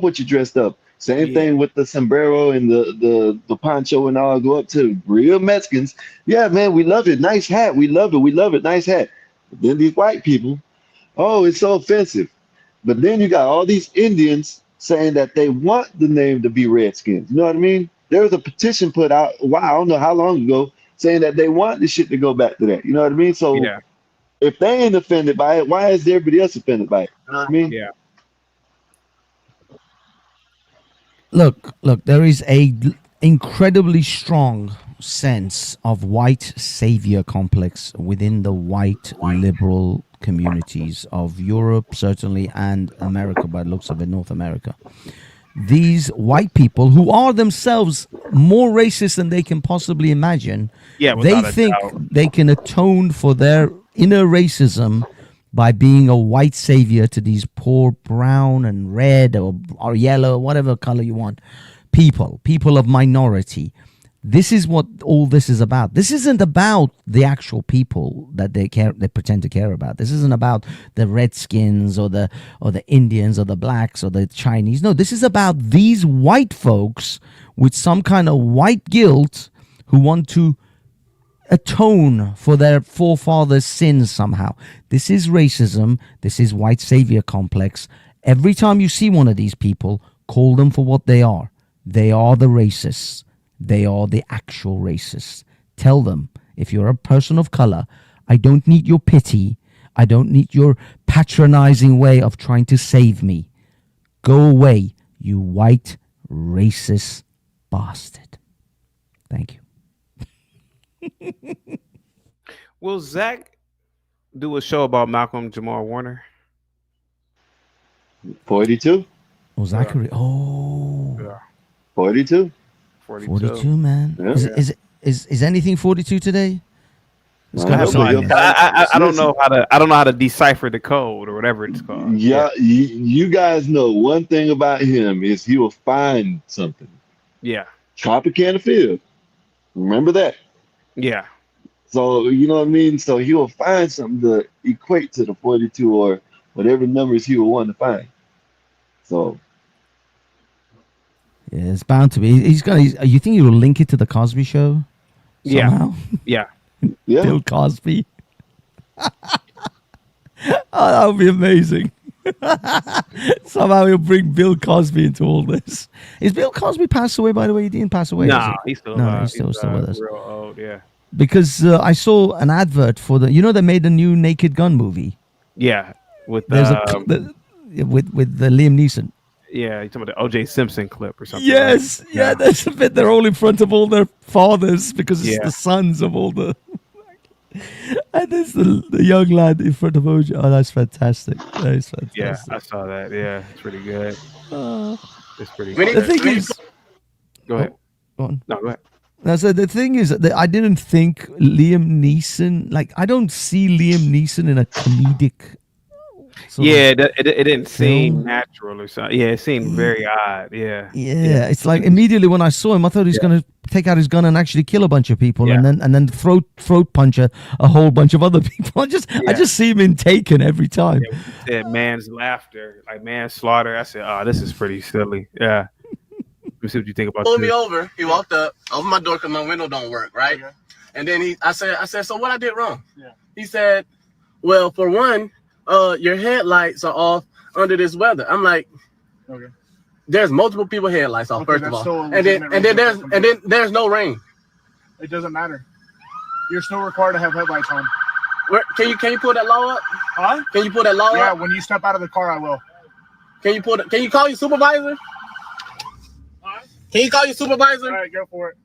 what you dressed up. Same thing with the sombrero and the poncho and all. Go up to real Mexicans. Yeah, man, we love it. Nice hat. We love it. We love it. Nice hat. But then these white people, it's so offensive. But then you got all these Indians saying that they want the name to be Redskins. You know what I mean? There was a petition put out, I don't know how long ago, saying that they want this shit to go back to that. You know what I mean? So if they ain't offended by it, why is everybody else offended by it? You know what I mean? Yeah. Look, there is a incredibly strong sense of white savior complex within the white liberal communities of Europe, certainly, and America, by the looks of it, North America. These white people, who are themselves more racist than they can possibly imagine, they think they can atone for their inner racism by being a white savior to these poor brown and red or yellow, whatever color you want, people of minority. This is what all this is about. This isn't about the actual people that they pretend to care about. This isn't about the Redskins or the Indians or the blacks or the Chinese. No, this is about these white folks with some kind of white guilt who want to atone for their forefathers' sins somehow. This is racism. This is white savior complex. Every time you see one of these people, call them for what they are. They are the racists. They are the actual racists. Tell them, if you're a person of color, I don't need your pity. I don't need your patronizing way of trying to save me. Go away, you white racist bastard. Thank you. Will Zach do a show about Malcolm Jamal Warner? 42. Oh, Zachary. Oh. Yeah. 42. 42, man. Yeah. Is anything 42 today? I don't know how to decipher the code or whatever it's called. Yeah, you guys know one thing about him is he will find something. Yeah. Tropicana Field. Remember that? Yeah. So you know what I mean? So he will find something to equate to the 42 or whatever numbers he will want to find. So Yeah, it's bound to be. He's gonna. You think he will link it to the Cosby Show? Somehow? Yeah. Bill Cosby. Oh, that would be amazing. Somehow he'll bring Bill Cosby into all this. Is Bill Cosby passed away, by the way? He didn't pass away. No, he's still alive. He's still with us. Real old, yeah. Because I saw an advert for the. You know, they made a new Naked Gun movie. Yeah, with with the Liam Neeson. Yeah, you're talking about the O.J. Simpson clip or something. Yes, right? yeah, there's a bit. They're all in front of all their fathers because it's Yeah. the sons of all the. And there's the young lad in front of OJ. Oh, that's fantastic. That is fantastic. Yeah, I saw that. Yeah, it's pretty good. It's pretty The good. thing is, Go ahead. go on. No, go ahead. Now, so the thing is that I didn't think Liam Neeson. Like, I don't see Liam Neeson in a comedic. Yeah, it didn't seem film. natural or something. Yeah, it seemed very odd. Yeah. Yeah, it's like immediately when I saw him, I thought he's going to take out his gun and actually kill a bunch of people, and then throat punch a whole bunch of other people. I just see him in Taken every time. Yeah, when you said man's laughter, like manslaughter. I said, oh, this is pretty silly. Yeah. Let me see what you think about Pulled me this. over. He walked up, opened my door because my window don't work, right? Okay. And then I said, so what I did wrong? Yeah. He said, well, for one, your headlights are off under this weather. I'm like, okay. There's multiple people headlights off, first of all. And then there's no rain. It doesn't matter. You're still required to have headlights on. Can you pull that law up? Huh? Can you pull that law up? Yeah, when you step out of the car, I will. Can you call your supervisor? Can you call your supervisor? All right, go for it.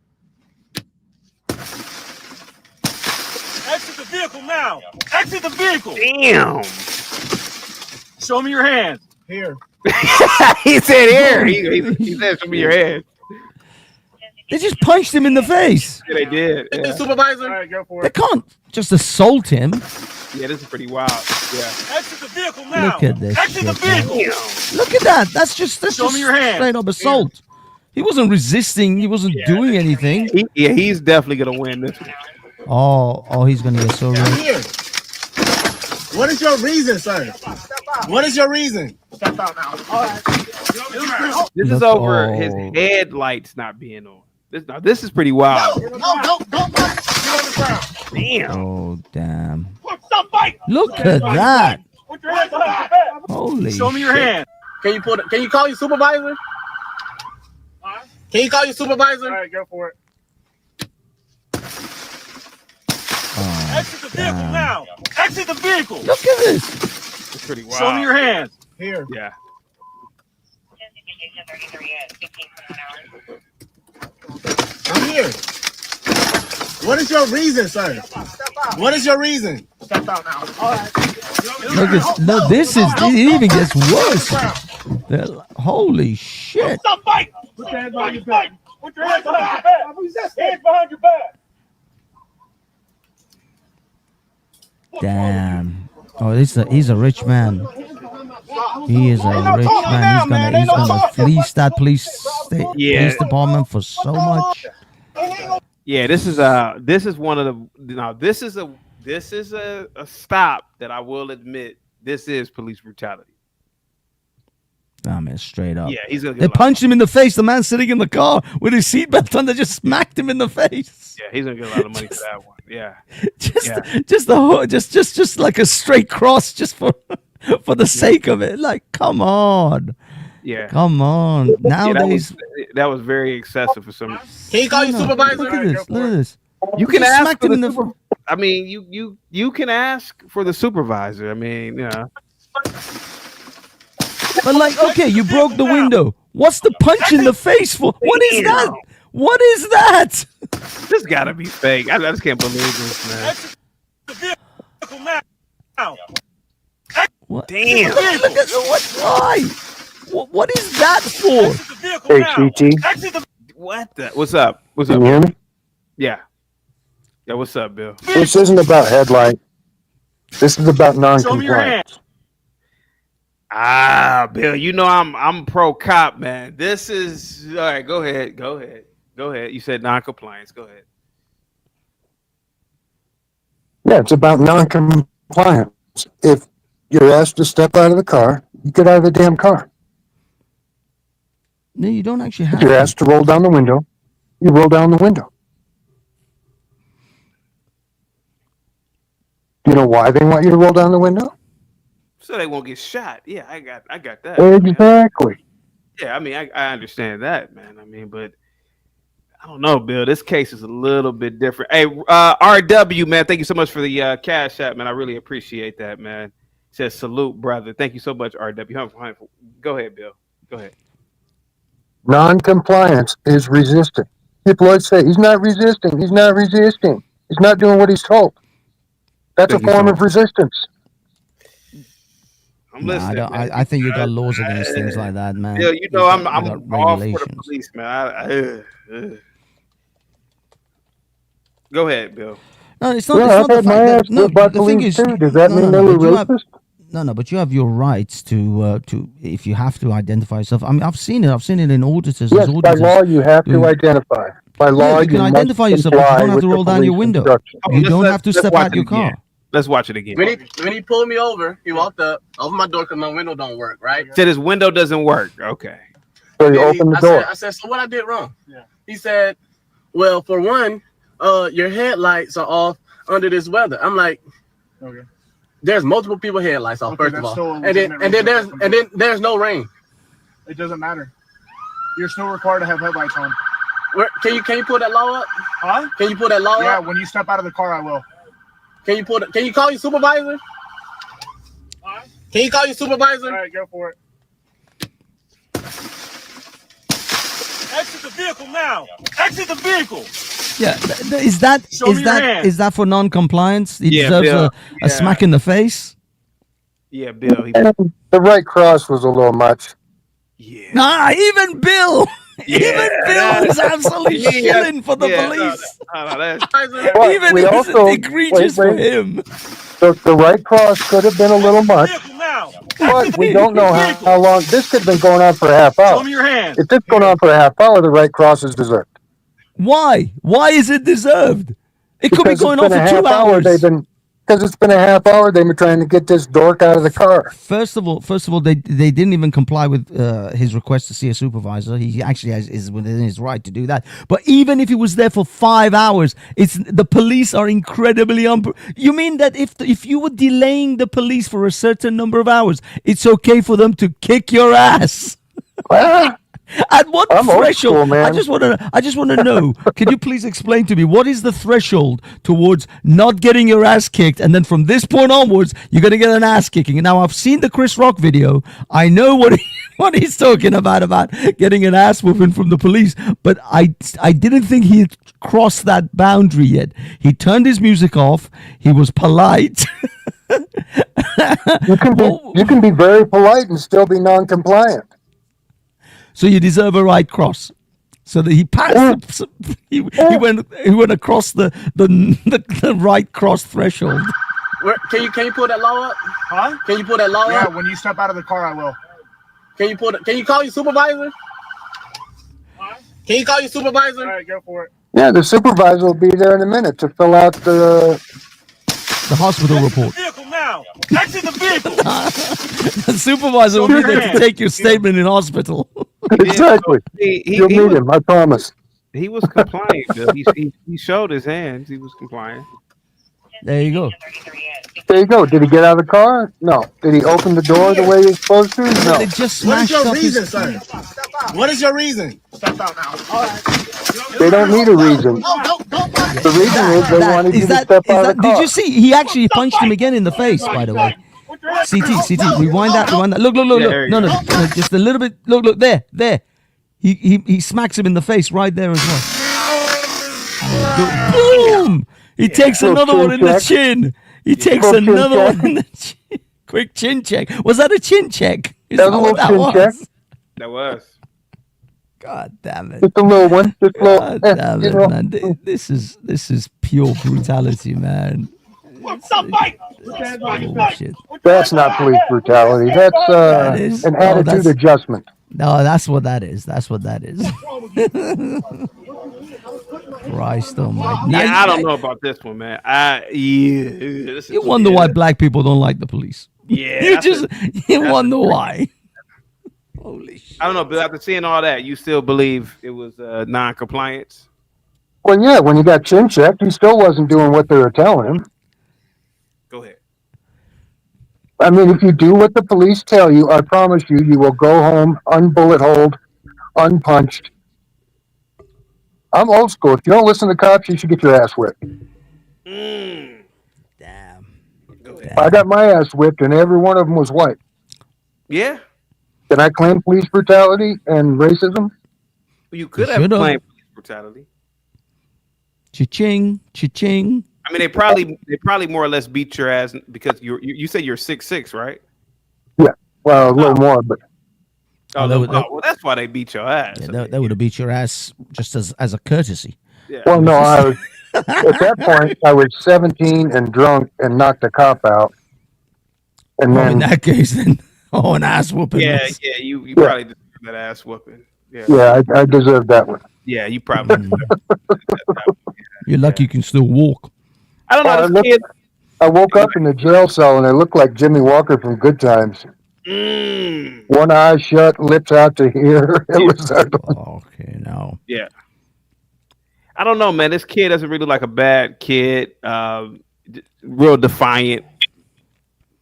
Exit the vehicle now. Exit the vehicle. Damn. Show me your hands. Here. He said here. He said show me your hands. They just punched him in the face. Yeah, they did. Yeah. Supervisor. All right, go for They it. can't just assault him. Yeah, this is pretty wild. Yeah. Exit the vehicle now. Look at this. Exit the shit, man. vehicle. Look at that. That's just Show me your hands. straight up assault. He wasn't resisting. He wasn't doing anything. He's definitely gonna win this one. Oh, he's gonna get so red. Here. What is your reason, sir? What is your reason? Step out now. All right. This is over his headlights not being on. This is pretty wild. No. Damn. Oh, damn. Stop fighting. Look at that. Put your hands behind your back. Holy Show me your shit. hands. Can you call your supervisor? Can you call your supervisor? All right, go for it. Oh, Exit the vehicle now. Exit the vehicle. look at this. It's pretty wild. Show me your hands. Here. Yeah. I'm here. What is your reason, sir? What is your reason? Step out now. All right. No, this even gets worse. Holy shit. Stop fighting. Put your hands behind your back. Put your hands behind your back. Hands behind your back. Damn. Oh, he's a rich man. He is a rich man. He's gonna fleece that police department for so much. Yeah, this is one of the this is a stop that I will admit this is police brutality. I mean, straight up. Yeah, he's gonna get They a lot. punched him in the face. The man sitting in the car with his seatbelt on, they just smacked him in the face. Yeah, he's gonna get a lot of money for that one. Yeah. Just like a straight cross, just for the sake of it. Like, come on. Yeah. Come on. Nowadays, that was very excessive for some. Can you call your supervisor? Look at this. Look at this. You can He ask smacked for him the in the. I mean, you can ask for the supervisor. I mean, yeah. But like, okay, you broke the window. What's the punch in the face for? What is that? What is that? This gotta be fake. I just can't believe this, man. What? Damn. Look at why? What is that for? Hey, CT. What the? What's up? What's up? Can you hear me? Yeah. Yeah. What's up, Bill? This isn't about headlight. This is about non-compliance. Ah, Bill, you know I'm pro cop, man. This is all right. Go ahead. You said non-compliance. Go ahead. Yeah, it's about non-compliance. If you're asked to step out of the car, you get out of the damn car. No, you don't actually have You're to. asked to roll down the window. You roll down the window. Do you know why they want you to roll down the window? So they won't get shot. Yeah, I got that. I mean, Exactly. yeah, I mean, I understand that, man. I mean, but I don't know, Bill. This case is a little bit different. Hey, RW, man, thank you so much for the cash app, man. I really appreciate that, man. Says salute, brother. Thank you so much, RW. Go ahead, Bill. Go ahead. Non-compliance is resisting. People always say, he's not resisting. He's not resisting. He's not doing what he's told. That's a form of resistance. I'm listening. I think you got laws against things like that, man. Yeah, you know, I'm got all for the regulations. police, man. Go ahead, Bill. No, it's not. Yeah, it's I've not the had my fact ass that no. whipped by The thing police is, too. Does that mean they but were you have, racist? no, but you have your rights to if you have to identify yourself. I mean, I've seen it. I've seen it in auditors. Yes, There's by auditors law you have to doing- identify. By law Yeah, you can must identify yourself, but you comply don't have to with the roll down your police window. instructions. You don't have to let's step watch out it your again. car. Let's watch it again. When he pulled me over, he walked up, opened my door because my window don't work, right? Said his window doesn't work. Okay. So you Then open the I door. said, so what I did wrong? Yeah. He said, well, for one, your headlights are off under this weather. I'm like, Okay. there's multiple people headlights off, Okay, first of that's all. still a And then legitimate there's no rain. It doesn't matter. You're still required to have headlights on. Can you pull that law up? Huh? Can you pull that law Yeah, up? when you step out of the car, I will. Can you call your supervisor? Can you call your supervisor? All right, go for it. Exit the vehicle now. Exit the vehicle. Yeah, is that Show me your hand. is that for non-compliance? He Yeah, deserves Bill. a smack in the face. Yeah, Bill. The right cross was a little much. Nah, even Bill. Even Bill was absolutely shilling for the police. But Even we it was also egregious for him. The right cross could have been a little much, but we don't know how long. This could have been going on for a half hour. Show me your hand. If this is going on for a half hour, the right cross is deserved. Why? Why is it deserved? It could be Because going it's on been for a 2 half hour. hours. Because it's been a half hour, they've been trying to get this dork out of the car. First of all, they didn't even comply with his request to see a supervisor. He actually is within his right to do that. But even if he was there for 5 hours, the police are incredibly You mean that if you were delaying the police for a certain number of hours, it's okay for them to kick your ass? At what I'm old threshold? school, man. I just want to know. Can you please explain to me what is the threshold towards not getting your ass kicked, and then from this point onwards, you're gonna get an ass kicking? Now I've seen the Chris Rock video. I know what he's talking about getting an ass whooping from the police, but I didn't think he had crossed that boundary yet. He turned his music off. He was polite. You can be very polite and still be non-compliant. So you deserve a right cross. So that he passed. He went across the right cross threshold. Can you pull that law up? Huh? Can you pull that law Yeah, up? when you step out of the car, I will. Can you call your supervisor? Can you call your supervisor? All right, go for it. Yeah, the supervisor will be there in a minute to fill out the hospital report. Vehicle now. Exit the vehicle. The supervisor will be there to take your statement in hospital. Exactly. You'll meet him, I promise. He was compliant, Bill. He showed his hands. He was compliant. There you go. There you go. Did he get out of the car? No. Did he open the door the way he was supposed to? No. They just What is smashed your up reason, his... sir? What is your reason? Step out now. All right. They don't need a reason. Don't. The reason is they wanted you to step out of the car. Did you see? He actually punched him again in the face, by the way. CT, rewind that. Look. No, just a little bit. Look, there. He smacks him in the face right there as well. Boom! He takes another one in the chin. He takes another one in the chin. Quick chin check. Was that a chin check? Is that what that was? That was. God damn it. Just a little one. Just a little. God damn it, man. This is pure brutality, man. What's up, Mike? Bullshit. That's not police brutality. That's an attitude adjustment. No, that's what that is. Christ almighty. Yeah, I don't know about this one, man. You wonder why black people don't like the police. Yeah. You wonder why. Holy shit. I don't know, but after seeing all that, you still believe it was non-compliance? Well, yeah, when he got chin checked, he still wasn't doing what they were telling him. Go ahead. I mean, if you do what the police tell you, I promise you, you will go home unbullet holed, unpunched. I'm old school. If you don't listen to cops, you should get your ass whipped. Damn. Go ahead. I got my ass whipped, and every one of them was white. Yeah. Can I claim police brutality and racism? Well, you could You have should've. claimed police brutality. Cha-ching, cha-ching. I mean, they probably more or less beat your ass because you said you're 6'6", right? Yeah. Well, a little more, but Well, that's why they beat your ass. Yeah, they would have beat your ass just as a courtesy. Yeah. well, no. I was at that point. I was 17 and drunk and knocked a cop out, and Oh, in then that case, then, an ass whooping. Yeah, you probably deserve that ass whooping. yeah, I deserved that one. Yeah, you probably. You're lucky you can still walk. I don't know. This kid. I woke up in the jail cell and I looked like Jimmy Walker from Good Times. One eye shut, lips out to here. It was okay. No. Yeah. I don't know, man. This kid doesn't really look like a bad kid. Real defiant.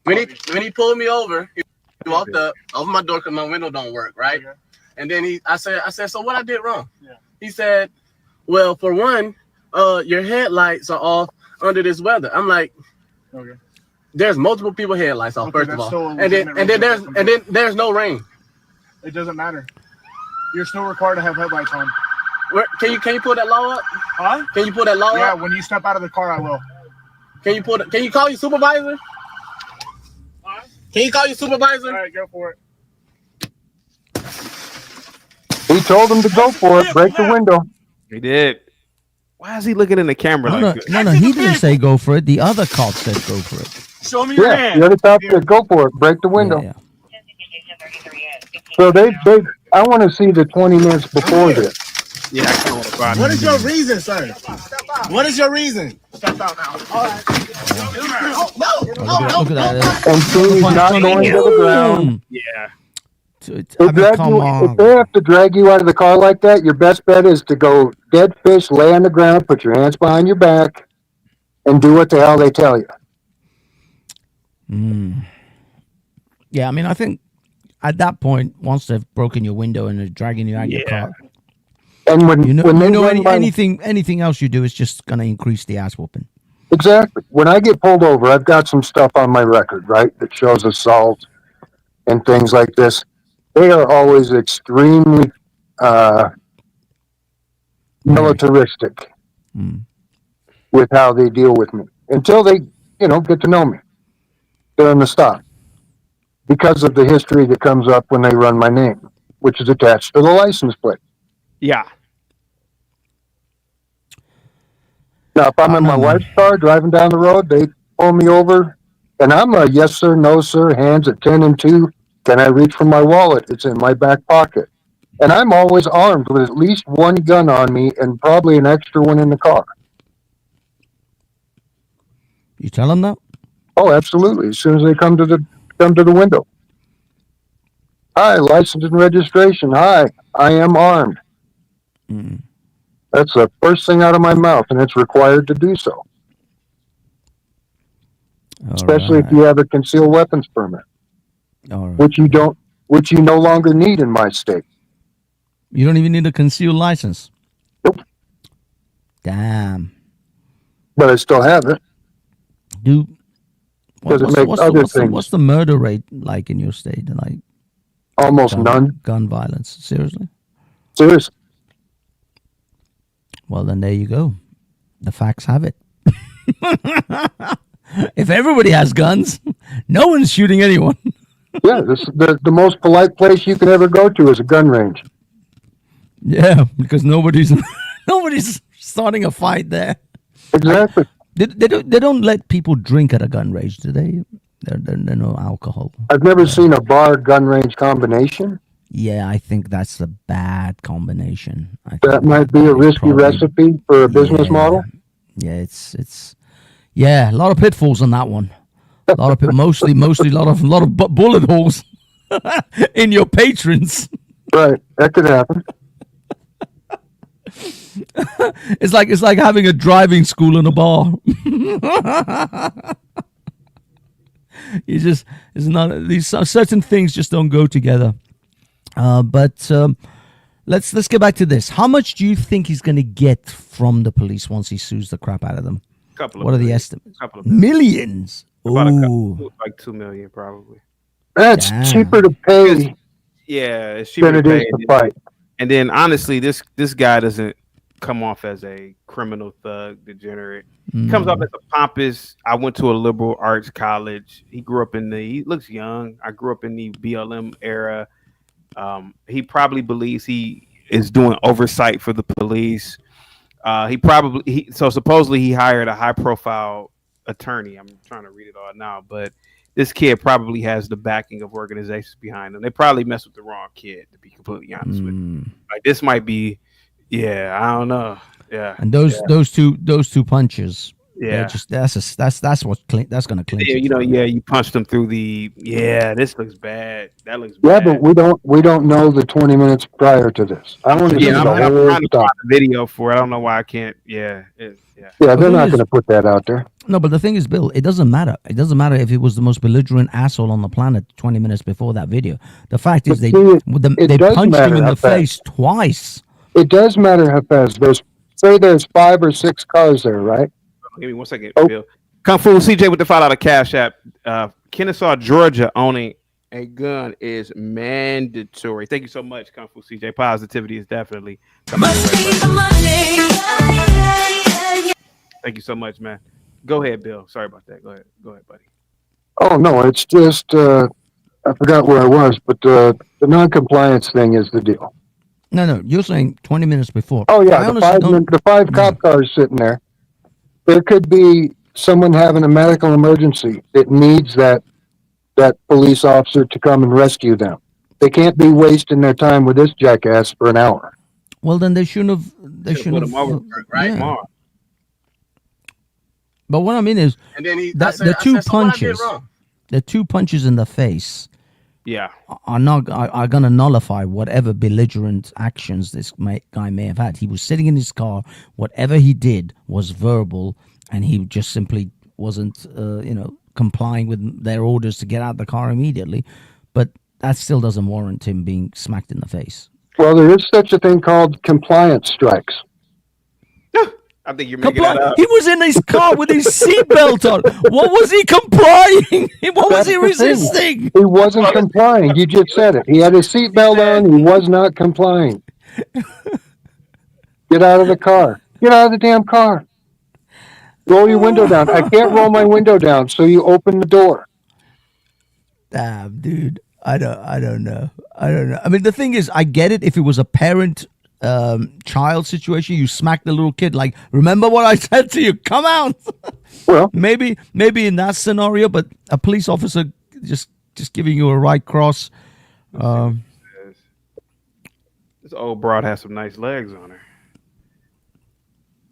When he pulled me over, he walked up, opened my door because my window don't work, right? Okay. And then I said, so what I did wrong? Yeah. He said, well, for one, your headlights are off under this weather. I'm like, okay. There's multiple people headlights off, first of all. And then there's no rain. It doesn't matter. You're still required to have headlights on. Can you pull that law up? Huh? Can you pull that law up? Yeah, when you step out of the car, I will. Can you call your supervisor? Huh? Can you call your supervisor? All right, go for it. He told him to go for it, break the window. He did. Why is he looking in the camera like this? No, he didn't say go for it. The other cop said go for it. Show me your Yeah, hand. the other cop said go for it, break the window. Yeah. So I want to see the 20 minutes before this. Yeah, I can't find What is your reason, sir? What is your reason? Step out now. All right. Look at that. And see he's not going to the ground. Yeah. If they have to drag you out of the car like that, your best bet is to go dead fish, lay on the ground, put your hands behind your back, and do what the hell they tell you. Yeah, I mean, I think at that point, once they've broken your window and they're dragging you out of your car, and when anything else you do is just going to increase the ass whooping. Exactly. When I get pulled over, I've got some stuff on my record, right, that shows assault and things like this. They are always extremely militaristic with how they deal with me until they, get to know me during the stop because of the history that comes up when they run my name, which is attached to the license plate. Yeah. Now, if I'm in my wife's car driving down the road, they pull me over, and I'm a yes, sir, no, sir, hands at 10 and 2. Can I reach for my wallet? It's in my back pocket. And I'm always armed with at least one gun on me and probably an extra one in the car. You tell them that? Oh, absolutely. As soon as they come to the window. Hi, license and registration. Hi, I am armed. That's the first thing out of my mouth, and it's required to do so. Especially if you have a concealed weapons permit. Which you no longer need in my state. You don't even need a concealed license. Nope. Damn. But I still have it. What's the murder rate like in your state? Like almost none. Gun violence. Seriously? Seriously. Well, then there you go. The facts have it. If everybody has guns, no one's shooting anyone. Yeah, the most polite place you can ever go to is a gun range. Yeah, because nobody's starting a fight there. Exactly. They don't let people drink at a gun range, do they? There's no alcohol. I've never seen a bar gun range combination. Yeah, I think that's a bad combination. That might be a risky recipe for a business model. Yeah, it's a lot of pitfalls on that one. A lot of mostly a lot of bullet holes. in your patrons. Right, that could happen. It's like having a driving school in a bar. It's not these certain things just don't go together. But let's get back to this. How much do you think he's going to get from the police once he sues the crap out of them? What are the estimates? Millions. About Ooh. like 2 million probably. That's cheaper to pay. Yeah, it's cheaper than it to is pay. to fight. And then honestly, this guy doesn't come off as a criminal thug degenerate. He comes off as a pompous. I went to a liberal arts college. He looks young. I grew up in the BLM era. He probably believes he is doing oversight for the police. So supposedly he hired a high profile attorney. I'm trying to read it all now, but this kid probably has the backing of organizations behind them. They probably messed with the wrong kid, to be completely honest with you. Like this might be, I don't know. Yeah. And those two punches. Yeah. That's what's that's gonna clinch. You punched him through this looks bad. That looks Yeah, bad. but we don't know the 20 minutes prior to this. I want to see the I'm whole trying to stuff. find a video for it. I don't know why I can't. Yeah, they're not going to put that out there. No, but the thing is, Bill, it doesn't matter. It doesn't matter if it was the most belligerent asshole on the planet 20 minutes before that video. The fact is, they punched him in the face twice. It does matter how fast. There's 5 or 6 cars there, right? Give me 1 second, Bill. Kung Fu CJ with the $5 Cash App. Kennesaw, Georgia, owning a gun is mandatory. Thank you so much, Kung Fu CJ. Positivity is definitely coming your way, buddy. Thank you so much, man. Go ahead, Bill. Sorry about that. Go ahead, buddy. Oh no, it's just I forgot where I was, but the non-compliance thing is the deal. No, you're saying 20 minutes before. Oh yeah, the 5 cop cars sitting there. There could be someone having a medical emergency that needs that police officer to come and rescue them. They can't be wasting their time with this jackass for an hour. Well, then they shouldn't have. They shouldn't have. Over, right? Yeah. But what I mean is, the two punches in the face, are going to nullify whatever belligerent actions this guy may have had. He was sitting in his car. Whatever he did was verbal, and he just simply wasn't, complying with their orders to get out of the car immediately. But that still doesn't warrant him being smacked in the face. Well, there is such a thing called compliance strikes. I think you're making that up. He was in his car with his seatbelt on. What was he complying? What was he resisting? He wasn't complying. You just said it. He had his seatbelt on. He was not complying. Get out of the car. Get out of the damn car. Roll your window down. I can't roll my window down, so you open the door. Damn, dude. I don't know. I mean, the thing is, I get it if it was a parent child situation. You smack the little kid, like, remember what I said to you, come out. Well, maybe in that scenario, but a police officer just giving you a right cross. This old broad has some nice legs on her.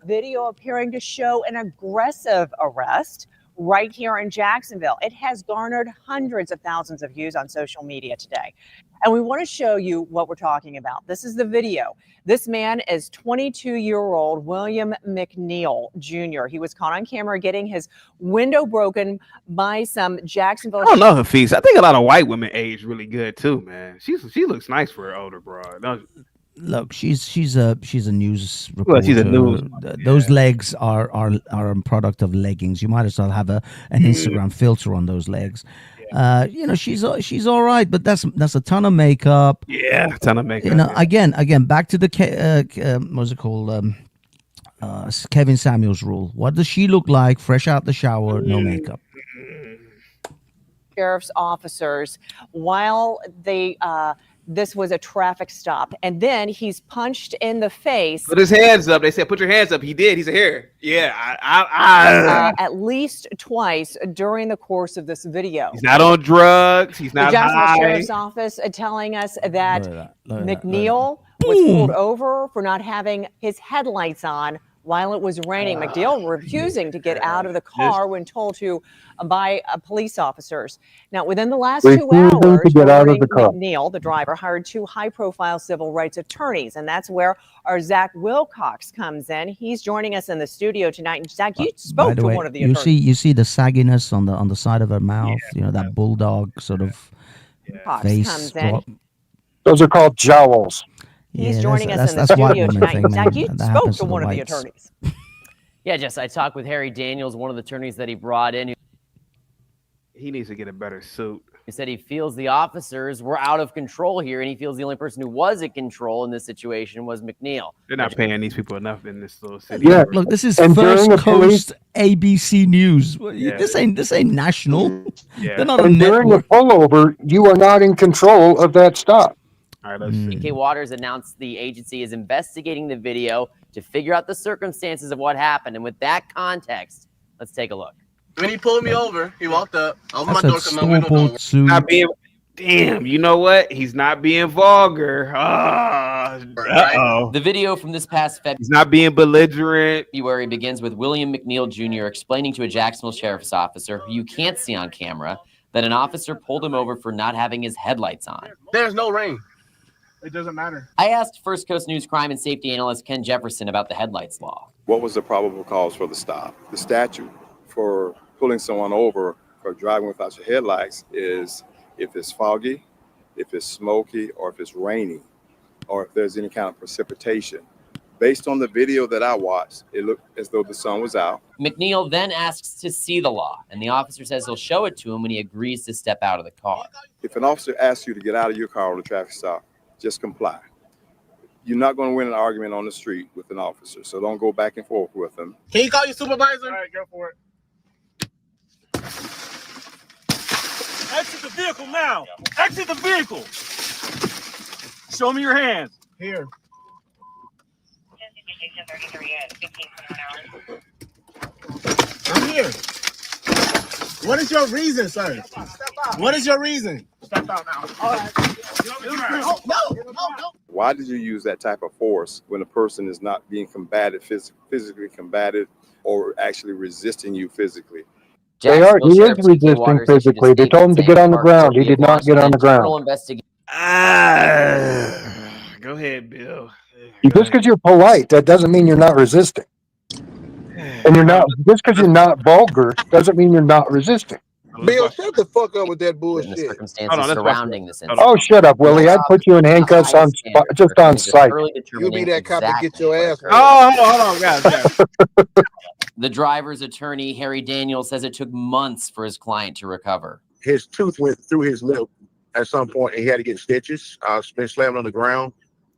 Video appearing to show an aggressive arrest right here in Jacksonville. It has garnered hundreds of thousands of views on social media today. And we want to show you what we're talking about. This is the video. This man is 22-year-old William McNeil Jr. He was caught on camera getting his window broken by some Jacksonville. I don't know, Hafiz. I think a lot of white women age really good too, man. She looks nice for her older broad. Look, she's a news reporter. Well, she's a news. Those legs are a product of leggings. You might as well have an Instagram filter on those legs. She's all right, but that's a ton of makeup. Yeah, a ton of makeup. Again, back to the what's it called? Kevin Samuels rule. What does she look like? Fresh out the shower, no makeup. Sheriff's officers while they this was a traffic stop, and then he's punched in the face. Put his hands up. They said, "Put your hands up." He did. He said, "Here, yeah." At least twice during the course of this video. He's not on drugs. He's not the Jacksonville high. Sheriff's Office telling us that McNeil was pulled over for not having his headlights on while it was raining. McNeil refusing to get out of the car when told to by police officers. Now, within the last 2 Refusing to hours, get out of the car. McNeil, the driver, hired 2 high-profile civil rights attorneys, and that's where our Zach Wilcox comes in. He's joining us in the studio tonight. And Zach, you spoke to one of the attorneys. You see the sagginess on the side of her mouth. You know, that bulldog sort of face. Comes in. Those are called jowls. He's joining us in the studio tonight. Zach, you spoke to one of the attorneys. Yeah, Jess, I talked with Harry Daniels, one of the attorneys that he brought in. He needs to get a better suit. He said he feels the officers were out of control here, and he feels the only person who was in control in this situation was McNeil. They're not paying these people enough in this little city. Yeah, look, this is First Coast ABC News. This ain't national. They're not a And during a network. pullover, you are not in control of that stop. All right, let's see. DK Waters announced the agency is investigating the video to figure out the circumstances of what happened. And with that context, let's take a look. When he pulled me over, he walked up, opened my door because my window don't work. Not being, damn, you know what? He's not being vulgar. Uh-oh. The video from this past He's not being belligerent. February begins with William McNeil Jr. explaining to a Jacksonville sheriff's officer, who you can't see on camera, that an officer pulled him over for not having his headlights on. There's no rain. It doesn't matter. I asked First Coast News crime and safety analyst Ken Jefferson about the headlights law. What was the probable cause for the stop? The statute for pulling someone over for driving without your headlights is if it's foggy, if it's smoky, or if it's raining, or if there's any kind of precipitation. Based on the video that I watched, it looked as though the sun was out. McNeil then asks to see the law, and the officer says he'll show it to him when he agrees to step out of the car. If an officer asks you to get out of your car on a traffic stop, just comply. You're not going to win an argument on the street with an officer, so don't go back and forth with them. Can you call your supervisor? All right, go for it. Exit the vehicle now. Exit the vehicle. Show me your hands. Here. I'm here. What is your reason, sir? What is your reason? Step out now. All right. Oh, no. Why did you use that type of force when a person is not being combated, physically combated, or actually resisting you physically? They are. He is resisting physically. They told him to get on the ground. He did not get on the ground. Go ahead, Bill. Just because you're polite, that doesn't mean you're not resisting. And you're not, just because you're not vulgar, doesn't mean you're not resisting. Bill, shut the fuck up with that bullshit. Surrounding this incident. Oh, shut up, Willie. I'd put you in handcuffs on just on sight. You be that cop and get your ass. Oh, hold on, guys. The driver's attorney, Harry Daniels, says it took months for his client to recover. His tooth went through his lip at some point, and he had to get stitches. Been slammed on the ground.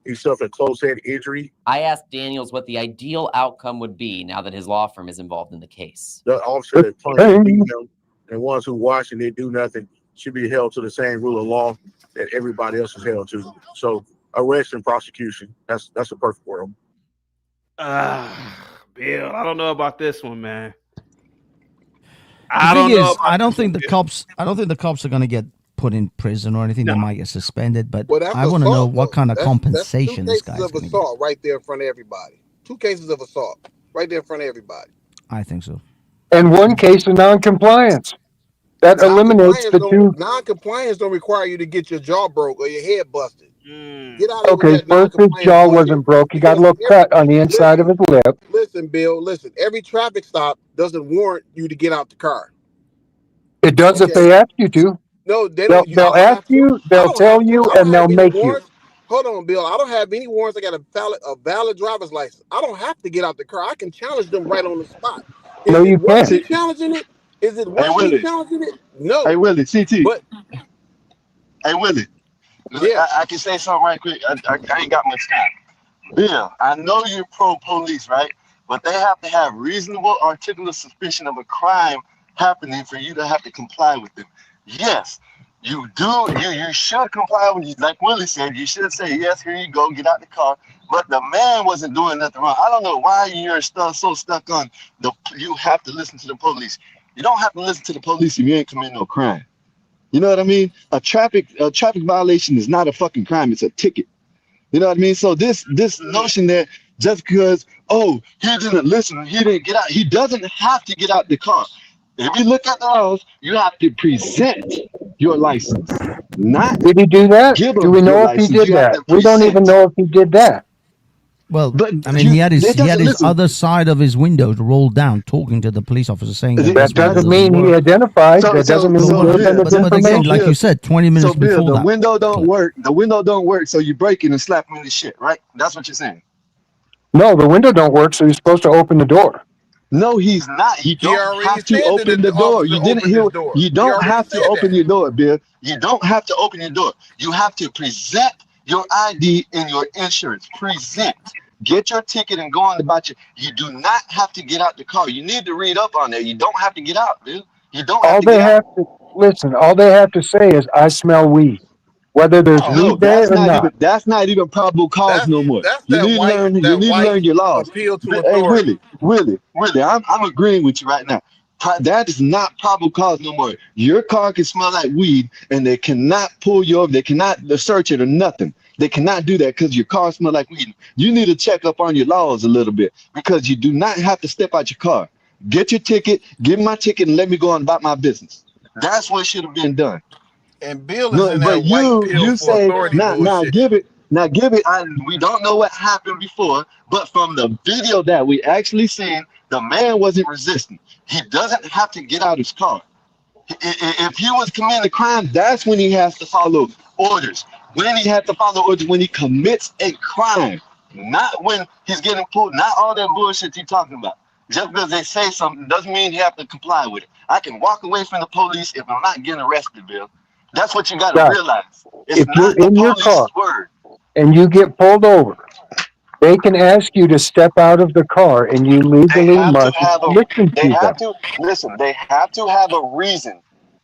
He suffered a closed head injury. I asked Daniels what the ideal outcome would be now that his law firm is involved in the case. The officer that punished them and ones who watch and they do nothing should be held to the same rule of law that everybody else is held to. So arrest and prosecution. That's a perfect world. Bill, I don't know about this one, man. I don't think the cops are going to get put in prison or anything. They might get suspended, but I want to know what kind of compensation this guy's going to get. Assault right there in front of everybody. 2 cases of assault right there in front of everybody. I think so. And 1 case of noncompliance. That eliminates the 2. Non-compliance don't require you to get your jaw broke or your head busted. Get out of Okay, first his jaw wasn't broke. He got a little cut on the inside of his lip. Listen, Bill, listen. Every traffic stop doesn't warrant you to get out the car. It does if they ask you to. No, they don't. They'll ask you, they'll tell you, and they'll make you. Hold on, Bill. I don't have any warrants. I got a valid driver's license. I don't have to get out the car. I can challenge them right on the spot. No, you can't. Is it challenging it? Is it worth challenging it? No. Hey, Willie, CT. But, hey, Willie. Yeah. I can say something right quick. I ain't got much time. Bill, I know you're pro-police, right? But they have to have reasonable, articulate suspicion of a crime happening for you to have to comply with it. Yes, you do. You should comply with it. Like Willie said, you should say, yes, here you go, get out the car. But the man wasn't doing nothing wrong. I don't know why you're so stuck on you have to listen to the police. You don't have to listen to the police if you ain't committing no crime. You know what I mean? A traffic violation is not a fucking crime. It's a ticket. You know what I mean? So this notion that just because, oh, he didn't listen, he didn't get out. He doesn't have to get out the car. If you look at the laws, you have to present your license, not Did he do that? give Do him we your know if he license. did You have that? to We don't even present. know if he did that. Well, But I mean, he had it his doesn't listen. other side of his windows rolled down, talking to the police officer, saying that That this man doesn't doesn't mean he work. identified. That doesn't mean he So gave them Bill, his But again, information. like you said, 20 minutes so Bill, before the that. window don't clip. work. The window don't work, so you break it and slap him in the shit, right? That's what you're saying. No, the window don't work, so he's supposed to open the door. No, he's not. You He don't already have to said that open the the door. officer You didn't opened hear. his door. You He don't already have to said open that. your door, Bill. You don't have to open your door. You have to present your ID and your insurance. Present. Get your ticket and go on about your. You do not have to get out the car. You need to read up on that. You don't have to get out, Bill. You don't have All to they get out. have to listen. All they have to say is, "I smell weed," whether there's Oh, weed there or not. That's not even probable cause no more. that's You that need to white learn. You that need to white learn your laws. appeal to Hey, authority. Willie, I'm agreeing with you right now. That is not probable cause no more. Your car can smell like weed, and they cannot pull you over. They cannot search it or nothing. They cannot do that because your car smells like weed. You need to check up on your laws a little bit because you do not have to step out your car. Get your ticket, give me my ticket, and let me go on about my business. That's what should have been done. And Bill is No, in but that white pill you for say authority now bullshit. give it. We don't know what happened before, but from the video that we actually seen, the man wasn't resisting. He doesn't have to get out his car. If he was committing a crime, that's when he has to follow orders. When he has to follow orders when he commits a crime, not when he's getting pulled. Not all that bullshit you're talking about. Just because they say something doesn't mean you have to comply with it. I can walk away from the police if I'm not getting arrested, Bill. That's what you got to Guys, realize. It's if not you're the in your police's car word. and you get pulled over, they can ask you to step out of the car, and you They legally have to must have a. listen They to them. have to listen. They have to have a reason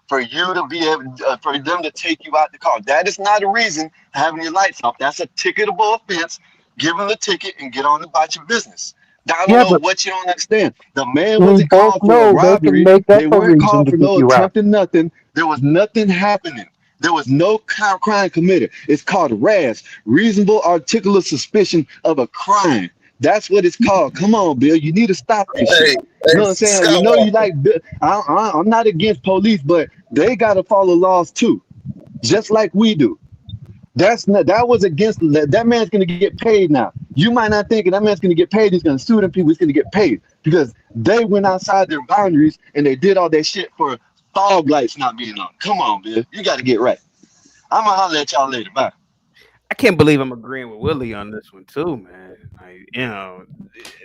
for you to be able, for them to take you out the car. That is not a reason having your lights off. That's a ticketable offense. Give them the ticket and get on about your business. I don't Yeah, know but what you don't understand. The man we wasn't both called for a know they can robbery. make up They a weren't reason called to for get no you out. attempted nothing. There was nothing happening. There was no crime committed. It's called RAS, reasonable articulate suspicion of a crime. That's what it's called. Come on, Bill. You need to stop this shit. You know what I'm saying? We know you like. I'm not against police, but they got to follow laws too, just like we do. That was against that man's gonna get paid now. You might not think that man's gonna get paid. He's gonna sue them people. He's gonna get paid because they went outside their boundaries and they did all that shit for fog lights not being on. Come on, Bill. You got to get right. I'm gonna holler at y'all later. Bye. I can't believe I'm agreeing with Willie on this one too, man. Like,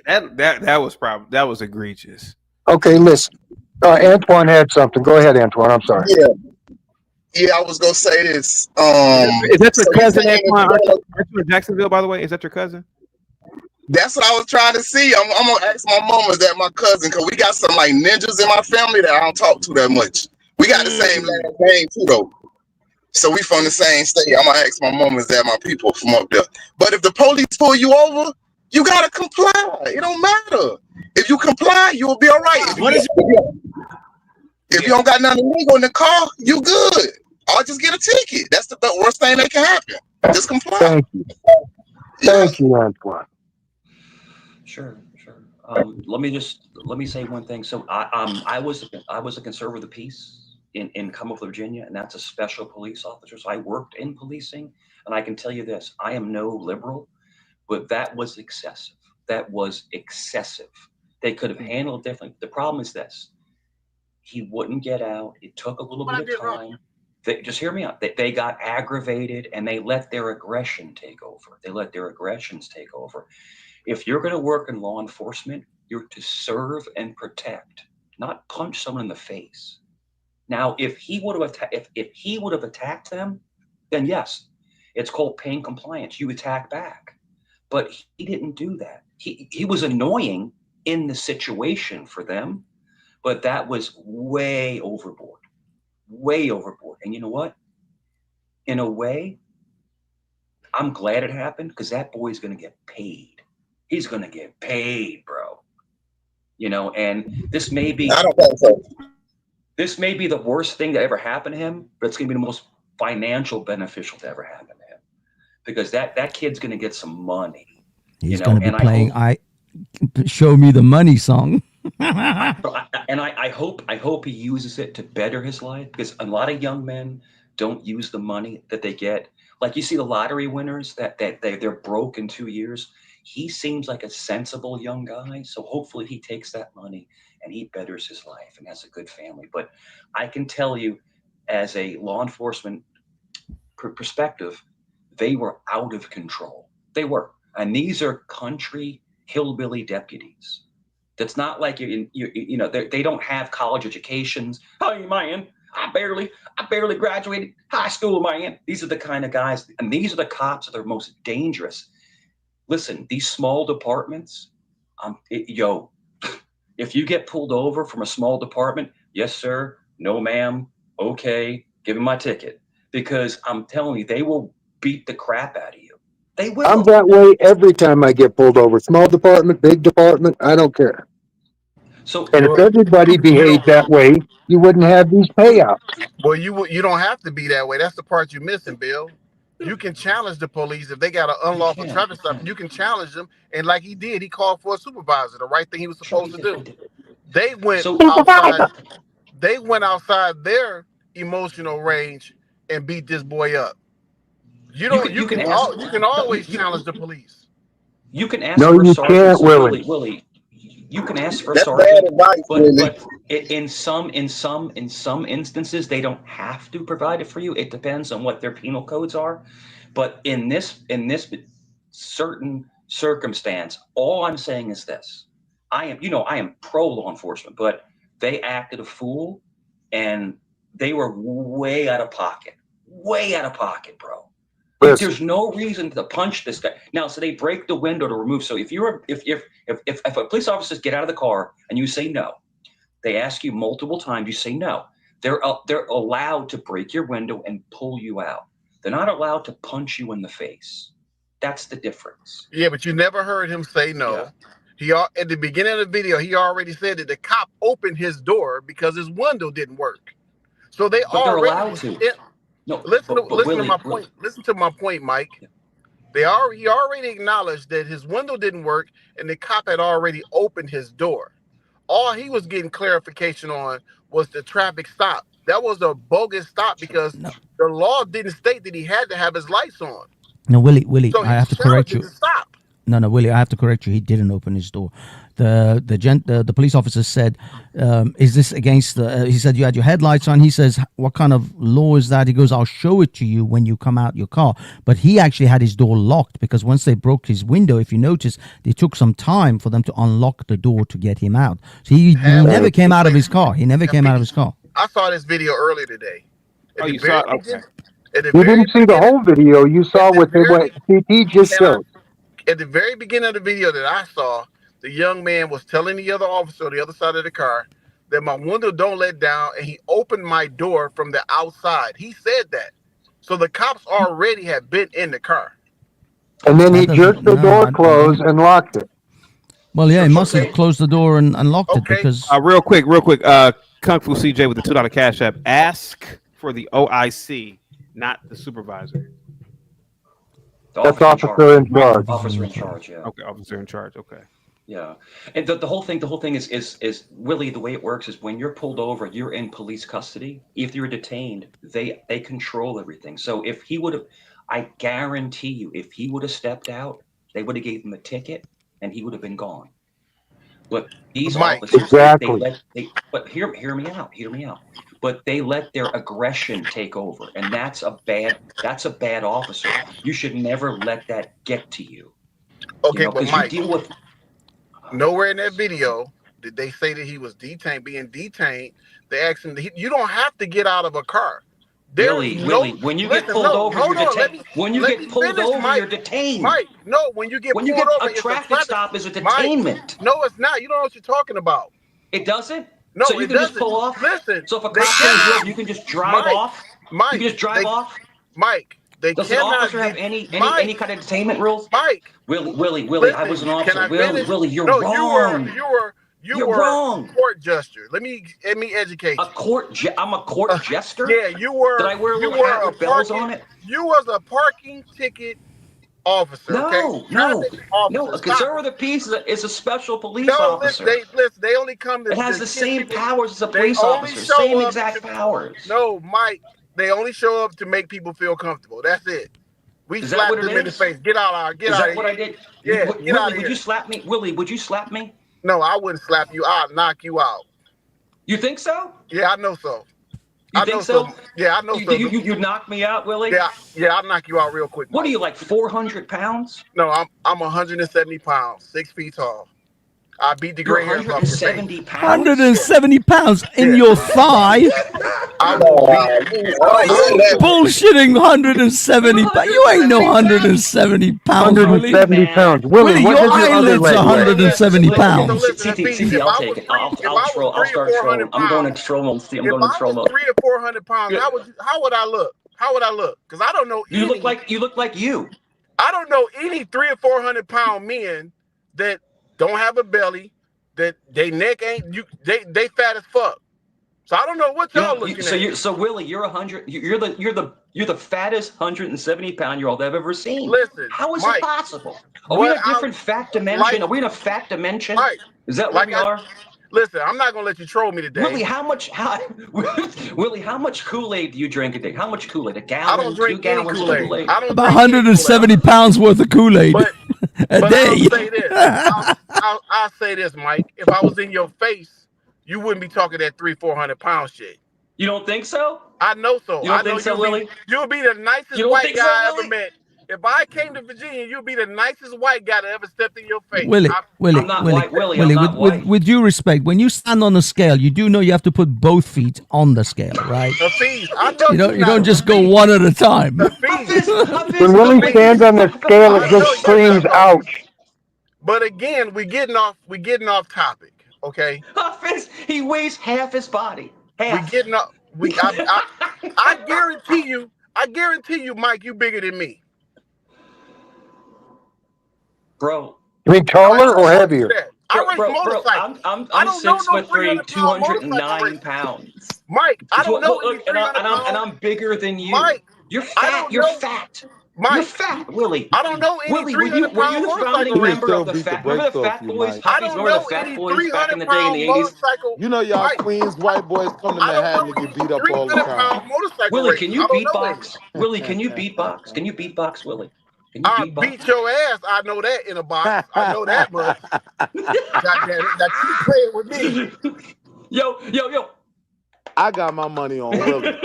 that was egregious. Okay, listen. Antoine had something. Go ahead, Antoine. I'm sorry. Yeah, I was gonna say this. Is that your So you cousin, saying Antoine? Aren't you in Jacksonville, by the way? Is that your cousin? that's what I was trying to see. I'm gonna ask my mom, is that my cousin? Because we got some like ninjas in my family that I don't talk to that much. We got the same last name too, though. So we from the same state. I'm gonna ask my mom, is that my people from up there? But if the police pull you over, you gotta comply. It don't matter. If you comply, you will be all right. If you don't got nothing illegal in the car, you good. I'll just get a ticket. That's the worst thing that can happen. Just comply. Thank you. Thank you, Antoine. Sure. Let me say one thing. So I was a conservative of the peace in Commonwealth, Virginia, and that's a special police officer. So I worked in policing, and I can tell you this: I am no liberal, but that was excessive. That was excessive. They could have handled it differently. The problem is this: he wouldn't get out. It took a little bit of time. Just hear me out. They got aggravated and they let their aggression take over. They let their aggressions take over. If you're going to work in law enforcement, you're to serve and protect, not punch someone in the face. Now, if he would have attacked them, then yes, it's called pain compliance. You attack back. But he didn't do that. He was annoying in the situation for them, but that was way overboard. Way overboard. And you know what? In a way, I'm glad it happened because that boy's going to get paid. He's going to get paid, bro. And this may be I don't think so. This may be the worst thing that ever happened to him, but it's going to be the most financial beneficial to ever happen to him because that kid's going to get some money. He's going to be playing "Show Me the Money" song. I hope he uses it to better his life, because a lot of young men don't use the money that they get. Like, you see the lottery winners that they're broke in 2 years. He seems like a sensible young guy, so hopefully he takes that money and he betters his life and has a good family. But I can tell you, as a law enforcement perspective, they were out of control. They were. And these are country hillbilly deputies. That's not like you know, they don't have college educations. Hey, man, I barely graduated high school, man. These are the kind of guys, and these are the cops that are most dangerous. Listen, these small departments, if you get pulled over from a small department, yes, sir, no, ma'am, okay, give me my ticket. Because I'm telling you, they will beat the crap out of you. They will. I'm that way every time I get pulled over. Small department, big department, I don't care. So, and if everybody behaved that way, you wouldn't have these payouts. Well, you don't have to be that way. That's the part you're missing, Bill. You can challenge the police if they got an unlawful traffic stop. You can challenge them, and like he did, he called for a supervisor, the right thing he was supposed to do. They went outside. They went outside their emotional range and beat this boy up. You can always challenge the police. You can ask No, for a you sergeant. can't, Willie. Willie, you can ask for a That's sergeant, bad advice, Willie. but in some instances, they don't have to provide it for you. It depends on what their penal codes are. But in this certain circumstance, all I'm saying is this: I am pro law enforcement, but they acted a fool, and they were way out of pocket, bro. There's no reason to punch this guy. Now, so they break the window to remove. So if a police officers get out of the car and you say no, they ask you multiple times, you say no. They're allowed to break your window and pull you out. They're not allowed to punch you in the face. That's the difference. Yeah, but you never heard him say no. Yeah. At the beginning of the video, he already said that the cop opened his door because his window didn't work. So they're allowed to. Listen to my point. Listen to my point, Mike. He already acknowledged that his window didn't work and the cop had already opened his door. All he was getting clarification on was the traffic stop. That was a bogus stop because the law didn't state that he had to have his lights on. No, Willie, So I have to correct you. Stop. No, Willie, I have to correct you. He didn't open his door. The police officer said, "Is this against the?" He said, "You had your headlights on." He says, "What kind of law is that?" He goes, "I'll show it to you when you come out your car." But he actually had his door locked because once they broke his window, if you notice, they took some time for them to unlock the door to get him out. So he never came out of his car. He never came out of his car. I saw this video earlier today. You saw it? Okay. You didn't see the whole video. You saw what CT just showed. At the very beginning of the video that I saw, the young man was telling the other officer on the other side of the car that my window don't let down, and he opened my door from the outside. He said that. So the cops already had been in the car. And then he jerked the door closed and locked it. Well, yeah, he must have closed the door and locked it because. Real quick. Kung Fu CJ with the $2 cash app. Ask for the OIC, not the supervisor. That's officer in charge. Officer in charge, yeah. Okay, officer in charge. Okay. Yeah, and the whole thing is Willie. The way it works is when you're pulled over, you're in police custody. If you're detained, they control everything. So if he would have, I guarantee you, if he would have stepped out, they would have gave him a ticket, and he would have been gone. But these officers, but hear me out. But they let their aggression take over, and that's a bad officer. You should never let that get to you. Okay, but Mike, nowhere in that video did they say that he was being detained. They asked him, you don't have to get out of a car. Willie, when you get pulled over, you're detained. When you get pulled over, you're detained. Mike, no, when you get pulled over, a traffic stop is a detainment. No, it's not. You don't know what you're talking about. It doesn't? No, so you can just pull off? Listen. So if a cop comes, you can just drive off? Mike, you can just drive off? Mike, they Does an officer have any kind of detainment rules? Mike. Willie, I was an officer. Willie, you're wrong. You were wrong. A court jester. Let me educate you. I'm a court jester? Yeah, you were. Did I wear a little hat with bells on it? You was a parking ticket officer. No, no, no. A Stop. conservative peace is a special police No, officer. listen, they only come to. It has the same powers as a They police only officer. show Same up exact powers. No, Mike. They only show up to make people feel comfortable. That's it. We Is that slapped what it them in the is? face. Get out of here. Is that what I did? Yeah, get out of Willie, would here. you slap me? Willie, would you slap me? No, I wouldn't slap you. I'll knock you out. You think so? Yeah, I know so. You think so? Yeah, I know so. You knock me out, Willie? Yeah, I'll knock you out real quick. What are you, like 400 pounds? No, I'm 170 pounds, 6 feet tall. I beat the gray hairs off your face. 170 pounds? 170 pounds in your thigh? Bullshitting 170 pounds. You ain't no 170 pounds. 170 pounds. Willie, your what does your other eyelids leg are weigh? 170 pounds. CT, I'll take it. I'll troll. I'll start trolling. I'm going to troll mode. I'm going to troll mode. 300 or 400 pounds, how would I look? How would I look? Because I don't know. You look like you. I don't know any 300 or 400 pound men that don't have a belly, that they neck ain't they fat as fuck. So I don't know what y'all looking at. So Willie, you're 100. You're the fattest 170 pound year old I've ever seen. Listen, how is Mike, it possible? Are we in a different fat dimension? Are we in a fat dimension? Mike, is that what we are? Listen, I'm not gonna let you troll me today. Willie, how much Kool-Aid do you drink a day? How much Kool-Aid? A gallon? I don't drink 2 gallons of Kool-Aid? About 170 pounds worth of Kool-Aid a day. I'll say this. I'll say this, Mike. If I was in your face, you wouldn't be talking that 300-400 pound shit. You don't think so? I know so. You don't think so, Willie? You'll be the nicest white guy I ever met. If I came to Virginia, you'll be the nicest white guy that ever stepped in your face. Willie, with due respect, when you stand on the scale, you do know you have to put both feet on the scale, right? You don't just go one at a time. When Willie stands on the scale, it just screams ouch. But again, we're getting off topic, okay? He weighs half his body. Half. We're getting off. I guarantee you, Mike, you bigger than me. Bro. You mean taller or heavier? I race motorcycles. I'm 6'3", 209 pounds. Mike, I don't know. And I'm bigger than you. Mike, you're fat. You're fat. Mike, you're fat, Willie. I don't know any Willie, were you the founding member of the Fat? Remember the Fat Boys? I don't know the Fat Boys back in the day in the 80s? You know, y'all Queens white boys come to Manhattan and get beat up all the time. Willie, can you beatbox? Willie, can you beatbox? Can you beatbox, Willie? I'll beat your ass. I know that in a box. I know that much. Goddamn, that you playing with me. Yo. I got my money on Willie.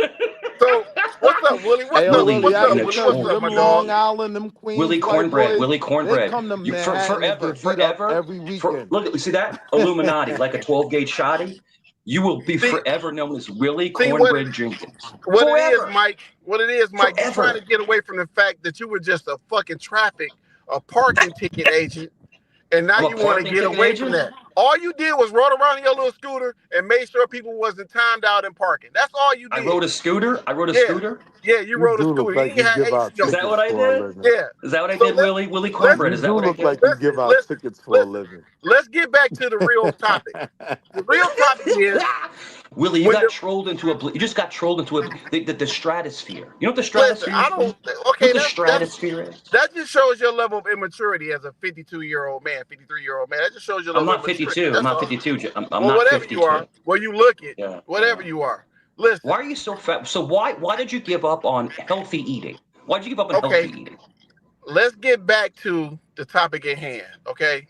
So what's up, Willie? What's up, my Long dog? Island, them Queens. Willie Cornbread. Boys, Willie Cornbread. They come to Forever. every weekend. Look, see that Illuminati, like a 12-gauge shotty. You will be forever known as Willie Cornbread Jenkins. What it is, Mike, you're trying to get away from the fact that you were just a fucking parking ticket agent, and now you want to get away from that. All you did was rode around in your little scooter and made sure people wasn't timed out in parking. That's all you did. I rode a scooter? Yeah, you rode a scooter. Like is that what I did? Yeah. Is that what I did, Willie? Willie Cornbread, is that what I did? You look like you give out tickets for a living. Let's get back to the real topic. The real topic is... Willie, you just got trolled into the stratosphere. You know what the stratosphere is? The stratosphere is? That just shows your level of immaturity as a 52-year-old man, 53-year-old man. That just shows your level of immaturity. I'm not 52. I'm well, not whatever 52. you are. Well, you look it. Yeah. Whatever you are. Listen. Why are you so fat? So why did you give up on healthy eating? Why did you give up on healthy eating? Let's get back to the topic at hand, okay?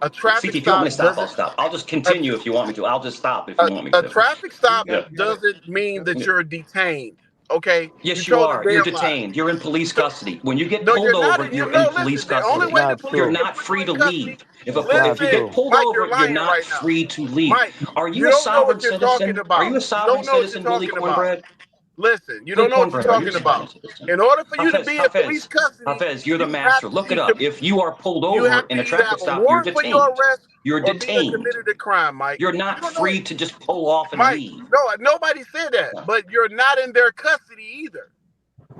A traffic stop. If you want me to stop, I'll stop. I'll just continue if you want me to. I'll just stop if you want me to. A traffic stop doesn't mean that you're detained, okay? Yes, you are. You're detained. You're in police custody. When you get pulled over, you're in police custody. You're not free to leave. If you get pulled over, you're not free to leave. Are you a sovereign citizen? Are you a sovereign citizen, Willie Cornbread? Listen, you don't know what you're talking about. In order for you to be in police custody, Hafez, you're the master. Look it up. If you are pulled over in a traffic stop, you're detained. You're detained. Committed a crime, Mike. You're not free to just pull off and leave. No, nobody said that. But you're not in their custody either.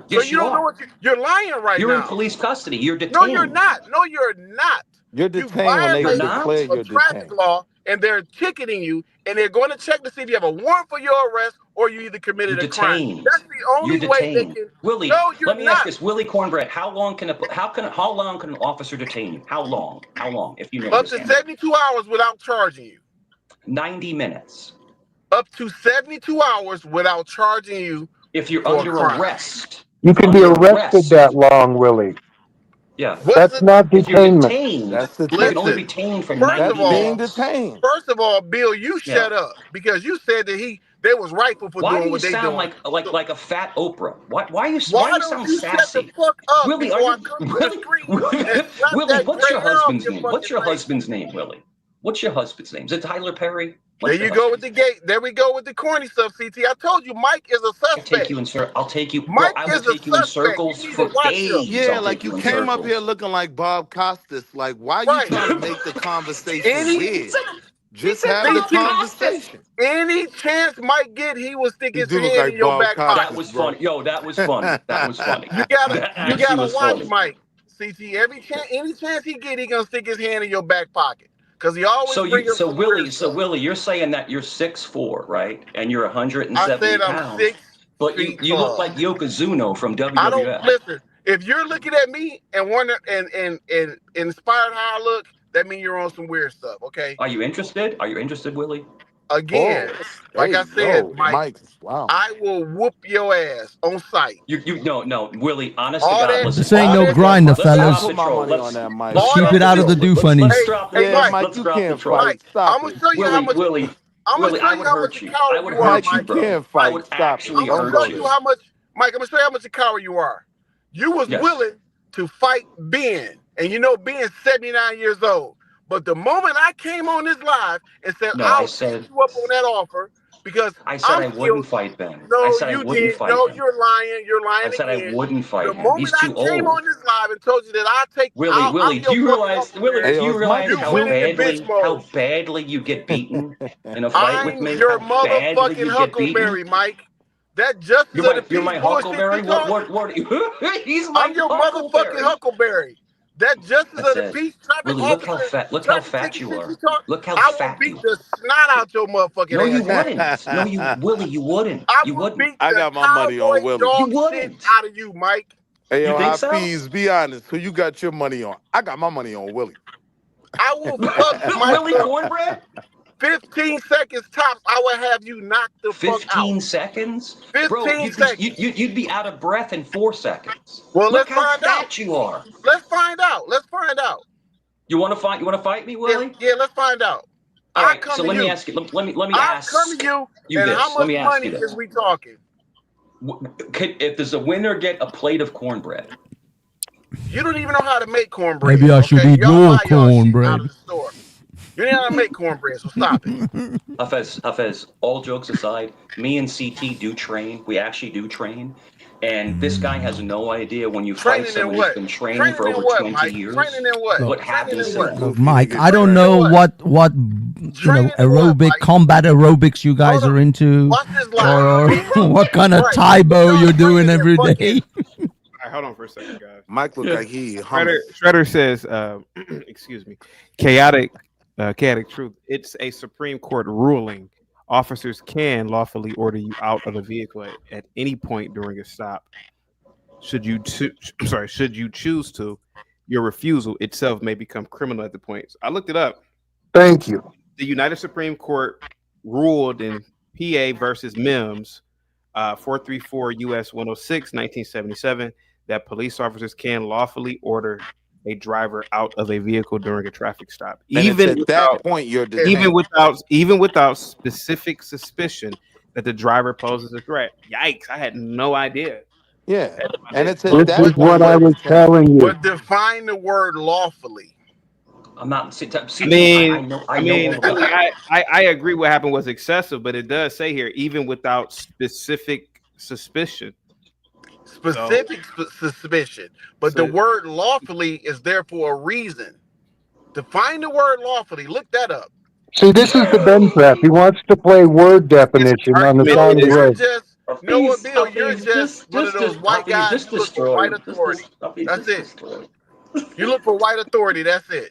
Yes, so you don't know what you're lying right now. You're in police custody. You're detained. No, you're not. No, you're not. You're detained when they declare you're detained. Law and they're ticketing you, and they're going to check to see if you have a warrant for your arrest or you either committed a crime. That's the only way they can. Willie, No, you're let me not. ask this, Willie Cornbread. How long can an officer detain you? How long? How long? If you know Up to 72 hours without charging you. 90 minutes. Up to 72 hours without charging you. If you're under arrest. You can be arrested that long, Willie. Yeah. That's not detainment. That's the You can only be detained for First 90 of all, minutes. First of all, Bill, you shut up because you said that they was rightful for Why doing do you what they sound doing. like a fat Oprah? Why you Why sound don't you sassy? shut the fuck up Willie, before I come to the screen and slap Willie, that what's your gray hair off husband's your name? fucking What's your face? husband's name, Willie? What's your husband's name? Is it Tyler Perry? There you go with the gate. There we go with the corny stuff, CT. I told you, Mike is a suspect. I'll take you. Mike I will is a take you in suspect. circles You need for to watch days. him. Yeah, like you came up here looking like Bob Costas. Like, why you trying to make the conversation weird? Just have the conversation. Any chance Mike get, he will stick his do look hand like in your Bob back Costas, pocket. That was funny. Yo, that was funny. That was funny. You That actually gotta was watch funny. Mike. CT, any chance he get, he gonna stick his hand in your back pocket. Because he always bring up some weird stuff. Willie, you're saying that you're 6'4", right? And you're 170 I said I'm pounds. 6 But feet you look tall. like Yokozuna from WWF. I don't listen. If you're looking at me and wonder and inspired how I look, that means you're on some weird stuff. Okay. Are you interested? Are you interested, Willie? Again, like I said, Mike, wow. I will whoop your ass on sight. No, Willie. Honest All to God, that- listen. This ain't no that- grinder, Let's drop fellas. the Put my troll. money on that, Mike. Let's keep it out of the do funny. Let's drop the Yeah, Mike, Mike, let's you drop the can't troll. fight. Stop I'm gonna it. show you how much. Willie, I'm gonna Willie, show I you would how hurt much you. a coward I would you are, hurt you, Mike. bro. can't I fight. would Stop it. actually I'm hurt gonna show you. you how much, Mike. I'm gonna show you how much a coward you are. You was Yes. willing to fight Ben, and you know Ben's 79 years old. But the moment I came on this live and said No, I I'll said- take you up on that offer because I said I wouldn't fight Ben. No, I said I you wouldn't did. fight No, him. you're lying. You're lying I said again. I wouldn't fight The him. moment He's I too came old. on this live and told you that I'll take Willie, I'm Willie, your do you fucking realize? Uncle Willie, Barry. do you it's realize You how went into badly, bitch mode. how badly you get beaten in a fight with I'm me? your How badly motherfucking you get Huckleberry, beaten? Mike. That justice You're of the my, you're peace my bullshit Huckleberry. you What? talking. He's my I'm your Huckleberry. motherfucking Huckleberry. That justice That's of the it. peace traffic Willie, look how officer. fat. Look how traffic fat ticket you shit are. talk. Look how I will fat beat you. the snot out your motherfucking No, you ass. wouldn't. No, you, Willie, you wouldn't. I You will wouldn't. beat I the got my money on cowboy Willie. dog You shit wouldn't. out of you, Mike. Hey, yo, You think so? Hafiz, be honest. Who you got your money on? I got my money on Willie. I will fuck Mike Willie up. Cornbread? 15 seconds tops, I will have you knock the fuck 15 out. seconds? 15 Bro, seconds. you'd be out of breath in 4 seconds. Well, Look let's how find fat out. you are. Let's find out. Let's find out. You want to fight? You want to fight me, Willie? Yeah, let's find out. All I'll right. come So to let you. me ask you. Let me I'll ask come to you. you And this. how Let much me ask money you this. is we talking? If does a winner get a plate of cornbread? You don't even know how to make cornbread. Maybe I should okay? eat Y'all your buy y'all shit out cornbread. of the store. You don't know how to make cornbread, so stop it. Hafez, all jokes aside, me and CT do train. We actually do train. And this guy has no idea when you fight Training in someone what? who's been training Training for in over what, 20 Mike? years. Training in what? What Training happens in to what? them? Mike, I don't know what aerobic combat aerobics you guys are into, Watch this live. or what kind of Right. Taibo you're doing every day. All right, hold on for a second, guys. Mike look like he Shredder says, excuse me, chaotic truth. It's a Supreme Court ruling. Officers can lawfully order you out of the vehicle at any point during a stop. Should you choose to, your refusal itself may become criminal at the point. So I looked it up. Thank you. The United Supreme Court ruled in PA versus Mims, 434 U.S. 106, 1977, that police officers can lawfully order a driver out of a vehicle during a traffic stop, And even it's at that point you're detained. even without specific suspicion that the driver poses a threat. Yikes! I had no idea. Yeah, and it's at This that is point what I you're was detained. telling you. But define the word lawfully. I'm not. I mean, I know all about it. I agree. What happened was excessive, but it does say here even without specific suspicion. Specific suspicion. But the word lawfully is there for a reason. Define the word lawfully. Look that up. See, this is the Ben trap. He wants to play word definition on the side of the road. You know what, Bill? You're just one of those white guys who look for white authority. That's it. You look for white authority. That's it.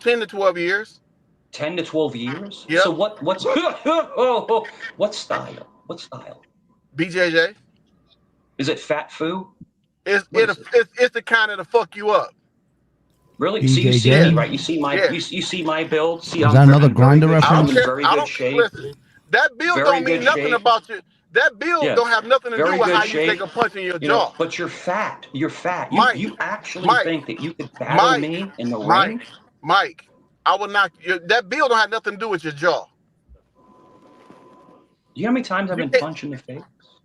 10 to 12 years. 10 to 12 years. Yep. So what style? What style? BJJ. Is it fat foo? It's the kind of to fuck you up. Really? So you see me, right? You see my you see my build. See, Is that another Grinder I reference? don't care. Very I good don't shape. listen. That build Very don't mean good nothing shape. about you. That build Yeah. don't have nothing to do Very with good how you shape. take a punch in your You know, jaw. but you're fat. You're fat. You actually Mike, think that you could battle me in the ring? Mike, I will knock you. That build don't have nothing to do with your jaw. You know how many times I've been punched in the face?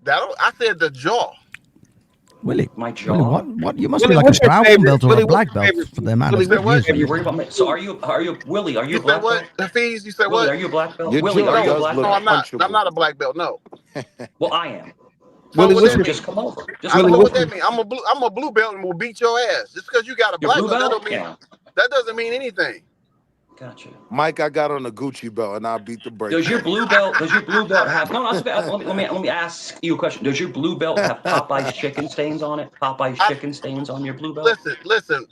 I said the jaw. Willie, My jaw. Willie, what? You must Willie, be like what's a your brown favorite- belt or Willie, a what's black your belt favorite- for the amount Willie, of years. Are you worried about me? So are you Willie? Are you a said black what? belt? Hafiz, you said Willie, what? are you a black belt? Your Willie, jaw are you a does black look No, belt? I'm not. punchable. I'm not a black belt. No. Well, I am. So Willie, what what's that your- mean? Just come over. Just I come know over. what that mean. I'm a blue belt and will beat your ass. Just because you got a Your black blue belt, belt? Yeah. that doesn't mean anything. Gotcha. Mike, I got on a Gucci belt and I beat the brakes. Does your blue belt have let me ask you a question. Does your blue belt have Popeye's chicken stains on it? Popeye's chicken stains on your blue belt? Listen,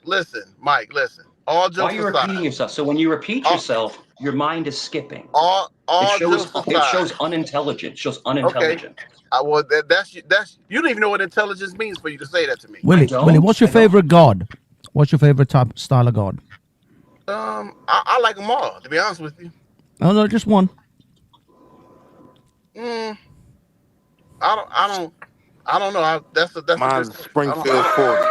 Mike, listen. All Why are jokes you aside. repeating yourself? So when you repeat yourself, your mind is skipping. All It jokes aside. shows unintelligent. It shows unintelligent. Well, that's you don't even know what intelligence means for you to say that to me. Willie, what's your favorite god? What's your favorite type style of god? I like them all, to be honest with you. Oh no, just one. I don't know. That's Mine's Springfield 40.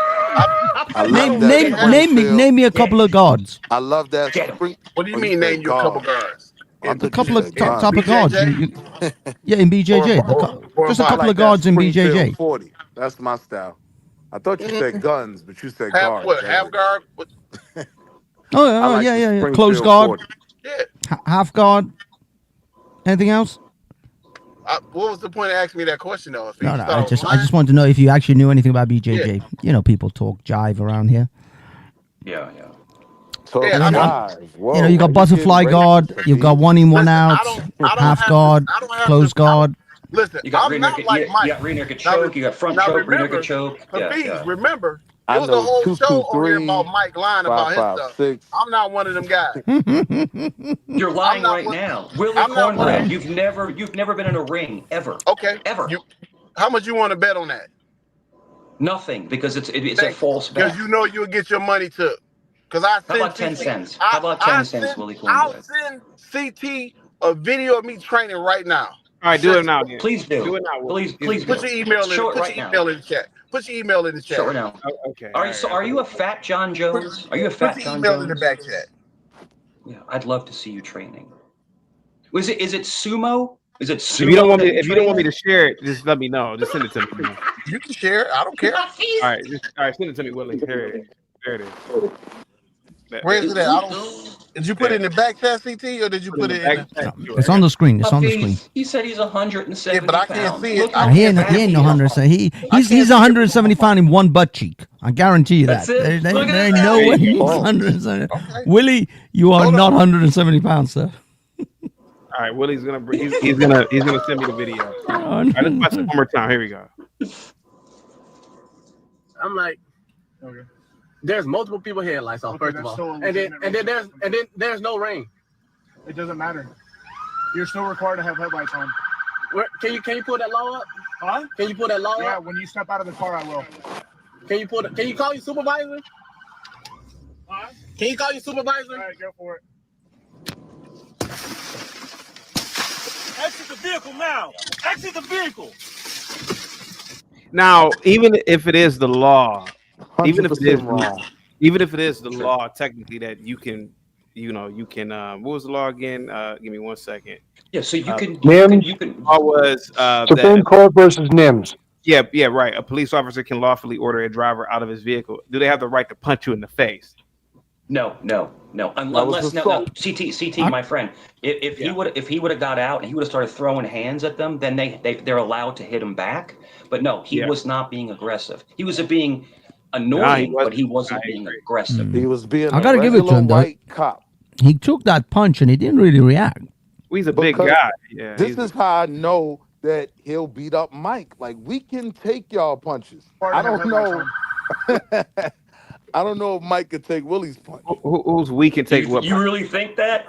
I love Name that name me a couple of gods. I love that. What do you mean? Name you a couple guards? A couple of type of gods. Yeah, in BJJ. Just a couple of gods in BJJ. 40. That's my style. I thought you said guns, but you said Half guards. what? Half guard? Oh, like yeah. the Close Springfield guard. 40. Yeah. Half guard. Anything else? What was the point of asking me that question, though? No. I just want to know if you actually knew anything about BJJ. Yeah. You know, people talk jive around here. Yeah. You got butterfly guard. You've got one in, one out. Half guard. Close guard. Listen, You got I'm rear not naked, like Mike. you got rear naked choke. You got front now choke, rear remember, naked choke. Hafiz, remember, I it was a know whole show on here 223, about Mike lying about his stuff. 556. I'm not one of them guys. You're lying right now. Willie I'm not one of Cornbread, you've never been in a ring ever. Okay. Ever. How much you want to bet on that? Nothing, because it's a false bet. Because you know you'll get your money took. Because How about 10 cents? How about 10 cents, Willie I'll Cornbread? send CT a video of me training right now. All right, do it now. Then. Please do. Do it now. Please Put your email in. Show it Put right your now. email in the chat. Put your email in the chat. Show it now. Okay. Are you a fat John Jones? Are you a fat Put your John email Jones? in the back chat. Yeah, I'd love to see you training. Is it sumo? Is it sumo? If you don't want me to share it, just let me know. Just send it to me. You can share it. I don't care. All right, send it to me, Willie. There it is. Where is it at? Did you put it in the back chat, CT, or did you put it in the... It's on the screen. It's on the screen. He said he's 170 Yeah, but I can't pounds. see it. He ain't no 170. He's 170 pounds in one butt cheek. I guarantee you that. That's it. There Look at ain't that. no way he's 170. Willie, you are not 170 pounds, sir. All right, Willie's gonna he's gonna send me the video. All right, let's watch it one more time. Here we go. I'm like, okay. There's multiple people headlights off, first of all, and then there's no rain. It doesn't matter. You're still required to have headlights on. Can you pull that law up? Huh? Can you pull that law up? Yeah, when you step out of the car, I will. Can you call your supervisor? Huh? Can you call your supervisor? All right, go for it. Exit the vehicle now. Exit the vehicle. Now, even if it is the law, even if it is wrong. Even if it is the law, technically that you can, what was the law again? Give me 1 second. Yeah, so you can. Law was Supreme Court versus NIMS. Yeah, right. A police officer can lawfully order a driver out of his vehicle. Do they have the right to punch you in the face? No. Unless CT, my friend. If he would have got out and he would have started throwing hands at them, then they're allowed to hit him back. But no, he was not being aggressive. He was being annoying, but he wasn't being aggressive. He was being I gotta give it to him, though. white cop. He took that punch and he didn't really react. Well, he's a big guy. Yeah. This is how I know that he'll beat up Mike. Like, we can take y'all punches. I don't know. I don't know if Mike could take Willie's punch. Who's weak and take what? You really think that?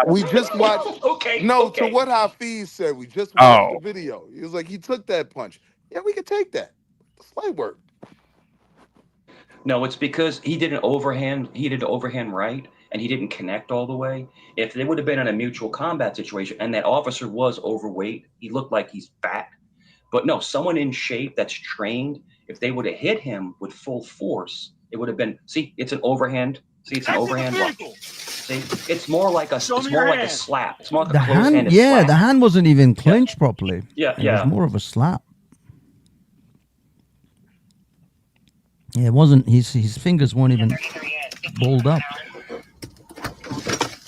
We just watched. Okay. No, okay. to what Hafiz said, we just watched the video. He was like, he took that punch. Yeah, we could take that. Slight work. No, it's because he did an overhand. He did an overhand right, and he didn't connect all the way. If they would have been in a mutual combat situation, and that officer was overweight, he looked like he's fat. But no, someone in shape that's trained, if they would have hit him with full force, it would have been. See, it's an overhand. See, it's an overhand. See, it's more like a. It's more like a slap. It's more like The a close-handed hand, yeah, slap. the hand wasn't even clenched properly. Yeah, It yeah. was more of a slap. Yeah, it wasn't. His fingers weren't even balled up.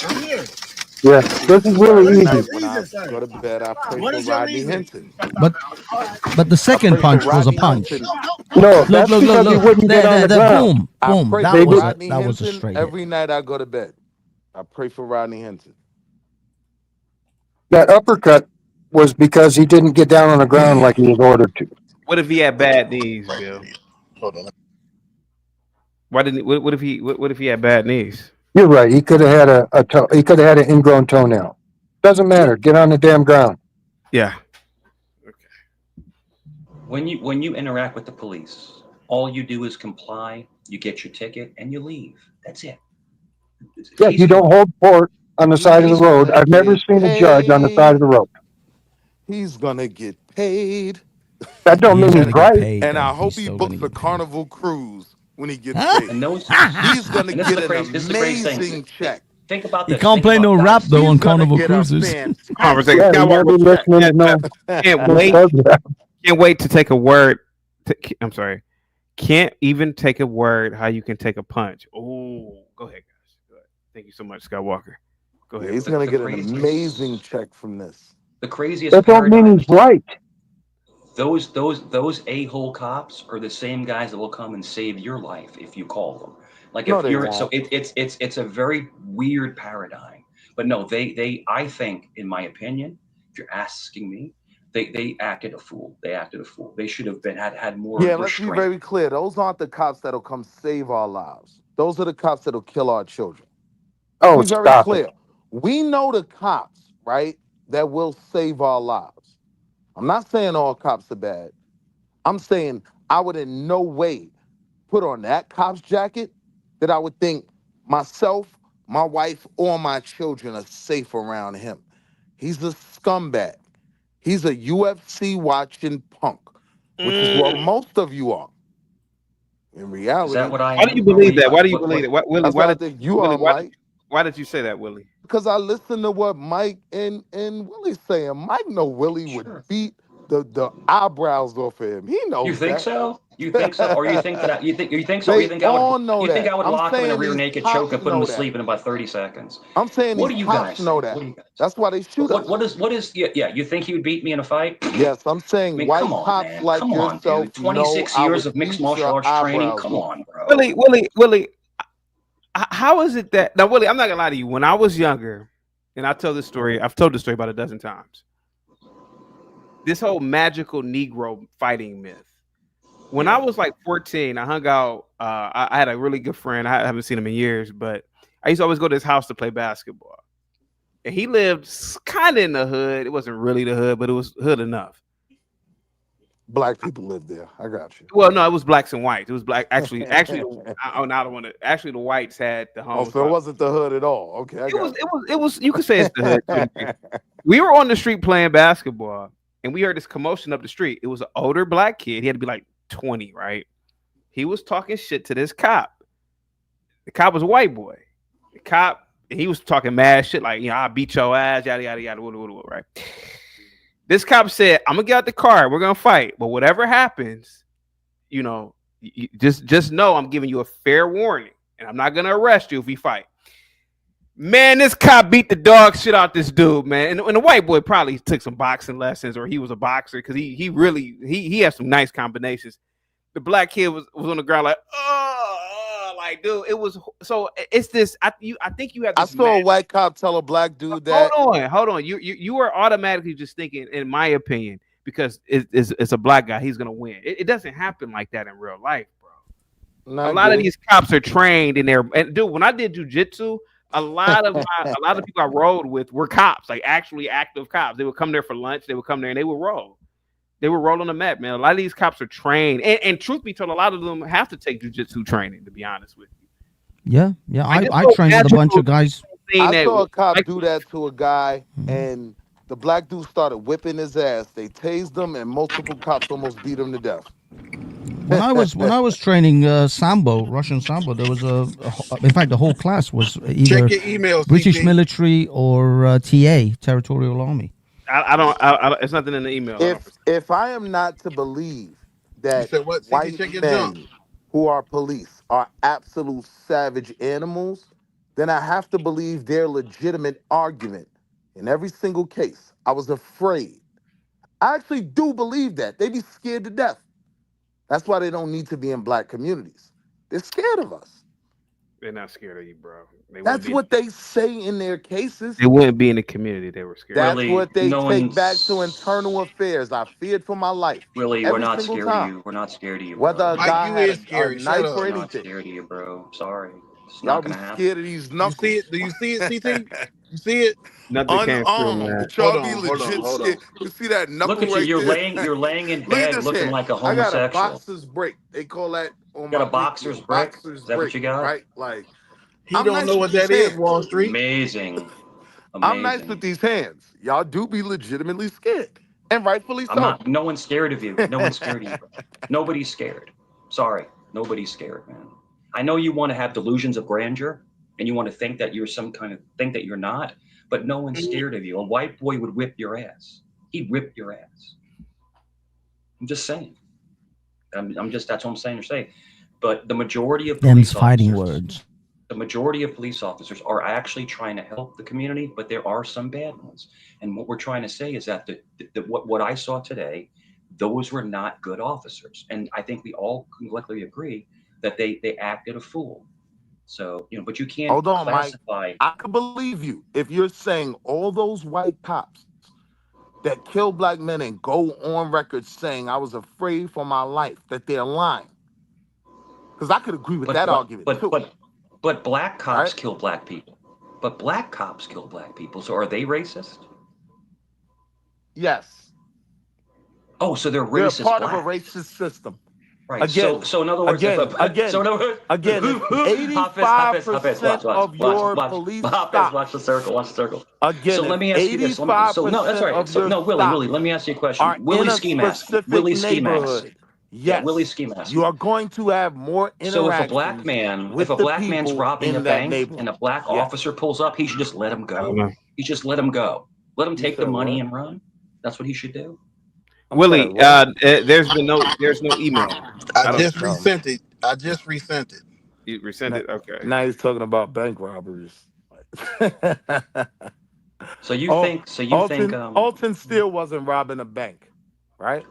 I'm here. Yeah, this is really Night easy. when I go to bed, I pray What for is your Rodney reason? Henson. But the second pray punch for was a Rodney punch. Henson. No, Look, that's look, because look, he look. wouldn't get on the ground. Boom, I boom. pray That for was Rodney a Henson straight hit. every night I go to bed. I pray for Rodney Henson. That uppercut was because he didn't get down on the ground like he was ordered to. What if he had bad knees, Bill? Hold on. Why didn't? What if he had bad knees? You're right. He could have had he could have had an ingrown toenail. Doesn't matter. Get on the damn ground. Yeah. When you interact with the police, all you do is comply. You get your ticket and you leave. That's it. Yeah, you don't hold court on the side of the road. I've never seen a judge on the side of the road. He's gonna get paid. That don't mean he's right. And I hope he books a Carnival cruise when he gets paid. And those, He's gonna and this is get the an crazy- this is the crazy thing. amazing check. Think about He this. can't Think play about no that. rap though on He's gonna Carnival get a Cruises. Conversation. Yeah, you never listening to no. Can't no wait. program. Can't wait to take a word. I'm sorry. Can't even take a word. How you can take a punch? Oh, go ahead, guys. Go ahead. Thank you so much, Scott Walker. Go ahead. He's gonna get an amazing check from this. The craziest. That don't mean he's right. Those a-hole cops are the same guys that will come and save your life if you call them. Like No, if they you're won't. so it's a very weird paradigm. But no, they I think, in my opinion, if you're asking me, they acted a fool. They acted a fool. They should have been had more Yeah, let's be restraint. very clear. Those aren't the cops that'll come save our lives. Those are the cops that'll kill our children. Oh, Be very stop clear. it. We know the cops, right, that will save our lives. I'm not saying all cops are bad. I'm saying I would in no way put on that cop's jacket that I would think myself, my wife, or my children are safe around him. He's a scumbag. He's a UFC watching punk, which is what most of you are. In reality, Is that what I Why do you believe that? Why do you believe that? Willie, That's why what I did think you Willie, are, why, Mike. why did you say that, Willie? Because I listened to what Mike and Willie saying. Mike know Willie would beat the eyebrows off of him. He knows You think that. so? You think so? Or you think that you think so? Or They you think I all would? know You think that. I would I'm lock him in a saying rear these naked cops choke and put him know to that. sleep in about 30 seconds? I'm saying What do these you cops guys know think? that. What do you guys? That's why they shoot us. What is? Yeah. You think he would beat me in a fight? Yes, I'm saying I mean, white come on, cops man. like Come on, yourself dude. 26 know I years would of mixed beat martial your arts training. eyebrows Come off. on, bro. Willie, how is it that now, Willie? I'm not gonna lie to you. When I was younger, and I tell this story, I've told this story about a dozen times. This whole magical Negro fighting myth. When I was like 14, I hung out. I had a really good friend. I haven't seen him in years, but I used to always go to his house to play basketball. And he lived kind of in the hood. It wasn't really the hood, but it was hood enough. Black people live there. I got you. Well, no, it was blacks and whites. It was black. Actually, I don't want to. Actually, the whites had the Oh, homes. so it wasn't the hood at all. Okay, I got It was. You could say it's the hood. Too. We were on the street playing basketball, and we heard this commotion up the street. It was an older black kid. He had to be like 20, right? He was talking shit to this cop. The cop was a white boy. The cop, he was talking mad shit like, I'll beat your ass, yada yada yada, right? This cop said, "I'm gonna get out the car. We're gonna fight, but whatever happens, you just know I'm giving you a fair warning, and I'm not gonna arrest you if we fight." Man, this cop beat the dog shit out this dude, man. And the white boy probably took some boxing lessons, or he was a boxer because he really has some nice combinations. The black kid was on the ground like, like, dude, it was so. It's this. I think you have. I This saw a white cop tell a black dude that. Hold on. You are automatically just thinking, in my opinion, because it's a black guy, he's gonna win. It doesn't happen like that in real life, bro. A lot of these cops are trained in there. And dude, when I did jujitsu, a lot of people I rode with were cops, like actually active cops. They would come there for lunch. They would come there and they would roll. They were rolling the mat, man. A lot of these cops are trained, and truth be told, a lot of them have to take jujitsu training. To be honest with you. Yeah. I trained with a bunch of guys. I saw a cop do that to a guy, and the black dude started whipping his ass. They tased him, and multiple cops almost beat him to death. When I was training sambo, Russian sambo, there was in fact the whole class was either Check your emails, British CT. military or TA, Territorial Army. I don't. It's nothing in the email. If I am not to believe that said what? CT, white check your junk. men who are police are absolute savage animals, then I have to believe their legitimate argument in every single case. I was afraid. I actually do believe that. They be scared to death. That's why they don't need to be in black communities. They're scared of us. They're not scared of you, bro. That's what they say in their cases. They wouldn't be in the community. They were scared. That's what they take back to internal affairs. I feared for my life. Really, every we're not single scared time. of you. We're not scared of you. Whether a guy had a knife or We're not anything. scared of you, bro. Sorry. It's Y'all not be gonna happen. scared of these knuckles. You see it? Do you see it, CT? You see it? Nothing came through, man. Unarmed. Y'all Hold be on, hold on, legit hold scared. on. You see that knuckle Look at you. right You're there? laying in Look at bed this looking hand. like a I got a homosexual. boxer's break. They call that on Got my a boxer's pinky, break? boxer's Is that what break, you got? right? Like He I'm don't nice know with what that these is, hands. Wall Street. Amazing. I'm nice with these hands. Y'all do be legitimately scared, and rightfully so. I'm not. No one's scared of you. No one's scared of you. Nobody's scared. Sorry. Nobody's scared, man. I know you want to have delusions of grandeur, and you want to think that you're some kind of think that you're not, but no one's scared of you. A white boy would whip your ass. He'd whip your ass. I'm just saying. I'm just. That's what I'm saying to say. But the majority of Them's police fighting officers, words. the majority of police officers are actually trying to help the community, but there are some bad ones. And what we're trying to say is that what I saw today, those were not good officers. And I think we all collectively agree that they acted a fool. So, but you can't Hold on, classify. Mike. I could believe you if you're saying all those white cops that kill black men and go on record saying I was afraid for my life, that they're lying. Because I could agree with that argument too. But black cops kill black people. But black cops kill black people. So are they racist? Yes. Oh, so they're racist. They're part black. of a racist system. Right. Again, so in other words, again, 85% of your police stops. Watch the circle. Watch the circle. Again, so let me ask you this. So no, that's all right. So no, Willie, let me ask you a question. Willie Ski Mask. Willie Ski Mask. Yes. Willie Ski Mask. You are going to have more interaction. So if a black man's robbing a bank and a black officer pulls up, he should just let him go. He should just let him go. Let him take the money and run. That's what he should do. Willie, there's no email. I just resent it. You resent it? Okay. Now he's talking about bank robberies. So you think Alton still wasn't robbing a bank, right?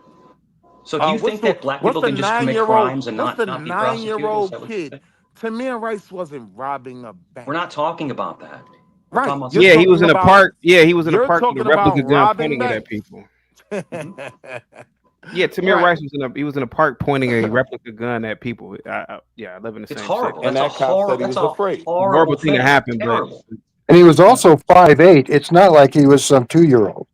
So do you think that black people can just commit crimes and not be prosecuted? What's the 9-year-old kid? Tamir Rice wasn't robbing a bank. We're not talking about that. Right. Yeah, he was in a park. Yeah, he was in a park with a replica gun pointing it at people. Yeah, Tamir Rice was in a park pointing a replica gun at people. I live in the same horrible. city. And that cop said he was afraid. Horrible thing to happen, but And he was also 5'8". It's not like he was some 2-year-old.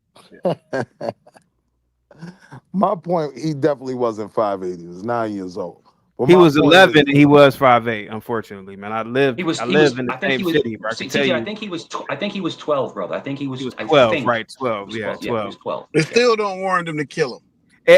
My point, he definitely wasn't 5'8". He was 9 years old. Well, he was 11 and he was 5'8". Unfortunately, man, I live in the same city. Bro. I can tell you. I think he was 12, brother. I think he was 12. Right, 12. Yeah, 12. Yeah, he was 12. They still don't warrant them to kill him.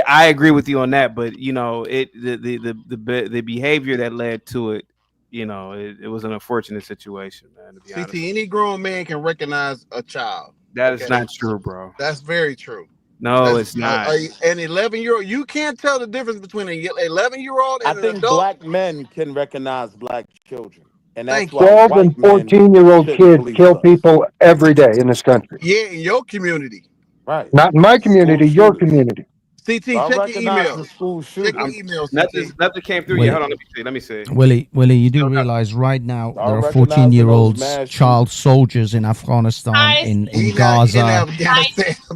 I agree with you on that, but the behavior that led to it, it was an unfortunate situation, man. To be honest, any grown man can recognize a child. That is not true, bro. That's very true. No, it's not. An 11-year-old, you can't tell the difference between an 11-year-old and an adult. Black men can recognize black children. And that's 12 and 14-year-old kids kill people every day in this country. Yeah, in your community. Right. Not in my community, your community. CT, check your email. Check your email. Nothing came through yet. Hold on, let me see. Willie, you do realize right now there are 14-year-olds, child soldiers in Afghanistan, in Gaza.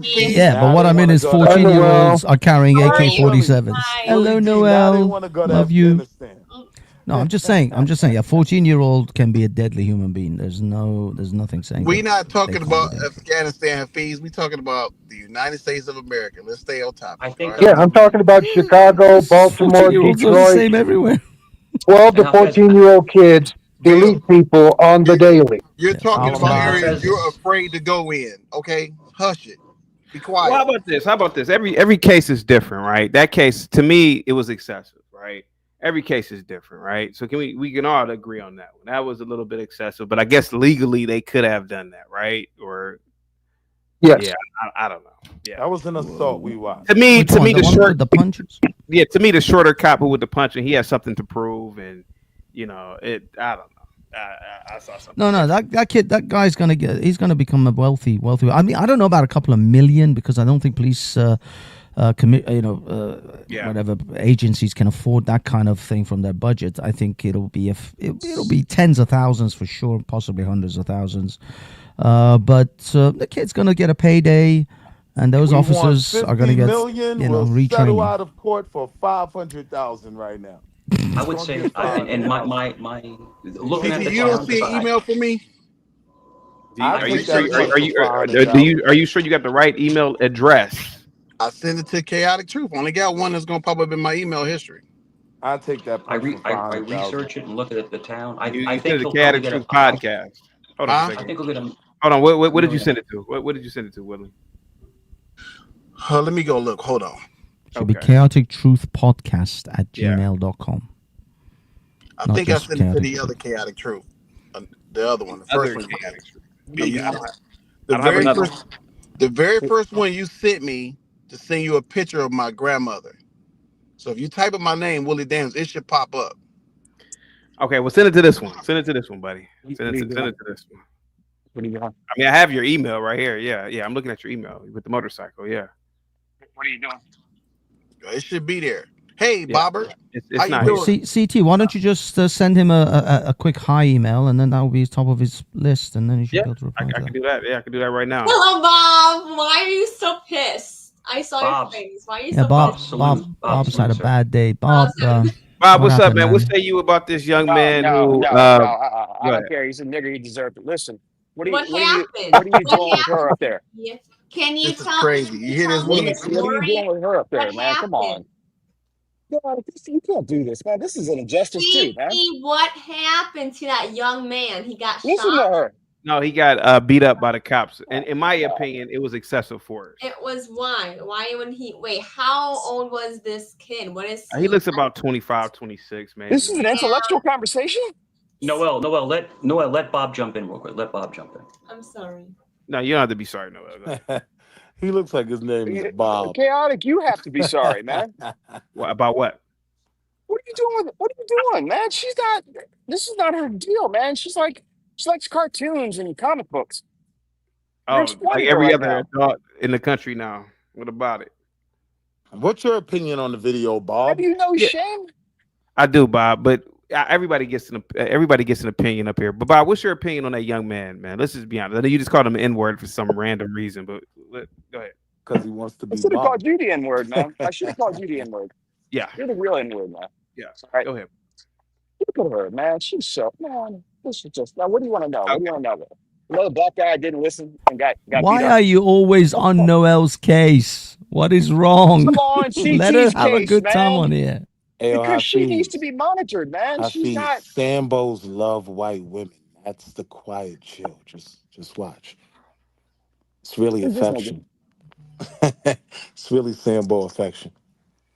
Yeah, but what I mean is 14-year-olds are carrying AK-47s. Hello, Noel. Love you. No, I'm just saying. A 14-year-old can be a deadly human being. There's nothing saying. We're not they talking can't about be deadly. Afghanistan fees. We're talking about the United States of America. Let's stay on topic. I think. Yeah, I'm talking about Chicago, Baltimore, 14-year-olds are the Detroit. same everywhere. 12 to 14-year-old kids, elite people on the daily. You're talking about Hafez areas is- you're afraid to go in. Okay, hush it. Be Well, quiet. how about this? Every case is different, right? That case to me, it was excessive, right? Every case is different, right? So we can all agree on that one. That was a little bit excessive, but I guess legally they could have done that, right? Or yes, yeah, I don't know. Yeah, That was an assault we watched. to me, Which one? The one with the punches? Yeah, to me, the shorter cop who with the punch, and he has something to prove, and I don't know. I saw something. No, that guy's he's gonna become a wealthy. I mean, I don't know about a couple of million because I don't think police, whatever agencies can afford that kind of thing from their budget. I think it'll be tens of thousands for sure, possibly hundreds of thousands. But the kid's gonna get a payday, and those officers are gonna get retraining. Settle out of court for $500,000 right now. I would say, and my looking at the You don't see an email from me? Are you sure you got the right email address? I send it to Chaotic Truth. Only got one that's gonna pop up in my email history. I take that. I research it and look at the town. I think the he'll Chaotic probably Truth get podcast. Hold on a I second. think we'll get him. Hold on. What did you send it to? What did you send it to, Willie? Let me go look. Hold on. Should be chaotic truth podcast at gmail.com. I think I sent it to the other Chaotic Truth. The other one. The first one. Chaotic Truth. The very first one you sent me to send you a picture of my grandmother. So if you type in my name, Willie Daniels, it should pop up. Okay, well, send it to this one. Send it to this one, buddy. Send it to this one. What do you got? I mean, I have your email right here. Yeah. I'm looking at your email with the motorcycle. Yeah. What are you doing? It should be there. Hey, Bobber. It's not. CT, why don't you just send him a quick hi email, and then that will be top of his list, and then you should be able to reply to I can do that. Yeah, I can do that right now. Hello, Bob. Why are you so pissed? I saw your face. Why are you so pissed? Bob's had a bad day. Bob, what's up, man? What say you about this young man who? I don't care. He's a nigger. He deserved it. Listen, what are you doing with her up there? Yeah. Can you This is tell crazy. You hear this woman? What are you doing with her up there, What man? Come on. God, you can't do this, man. This is an injustice too, man. See what happened to that young man? He got Listen shot. to her. No, he got beat up by the cops, and in my opinion, it was excessive force. It was why? Why when he wait? How old was this kid? What is He looks about 25, 26, man. This is an intellectual conversation. Noel, let Bob jump in real quick. Let Bob jump in. I'm sorry. No, you don't have to be sorry, Noel. He looks like his name is Bob. Chaotic, you have to be sorry, man. What about what? What are you doing? What are you doing, man? She's not. This is not her deal, man. She likes cartoons and comic books. Oh, like every other adult in the country now. What about it? What's your opinion on the video, Bob? Have you no shame? I do, Bob, but everybody gets an opinion up here. But Bob, what's your opinion on that young man, man? Let's just be honest. I know you just called him an N-word for some random reason, but go ahead. Because he wants to be. I should have called you the N-word, man. I should have called you the N-word. Yeah. You're the real N-word, man. Yeah. All right. Go ahead. Look at her, man. She's so, man. This is just, now, what do you want to know? What do you want to know? Another black guy didn't listen and got Why beat up. are you always on Noel's case? What is wrong? Come on, Let her CT's have a case, good man. time on here. Because she needs to be monitored, man. She's not. Sambos love white women. That's the quiet chill. Just watch. It's really Who's this affection. It's really Sambo affection.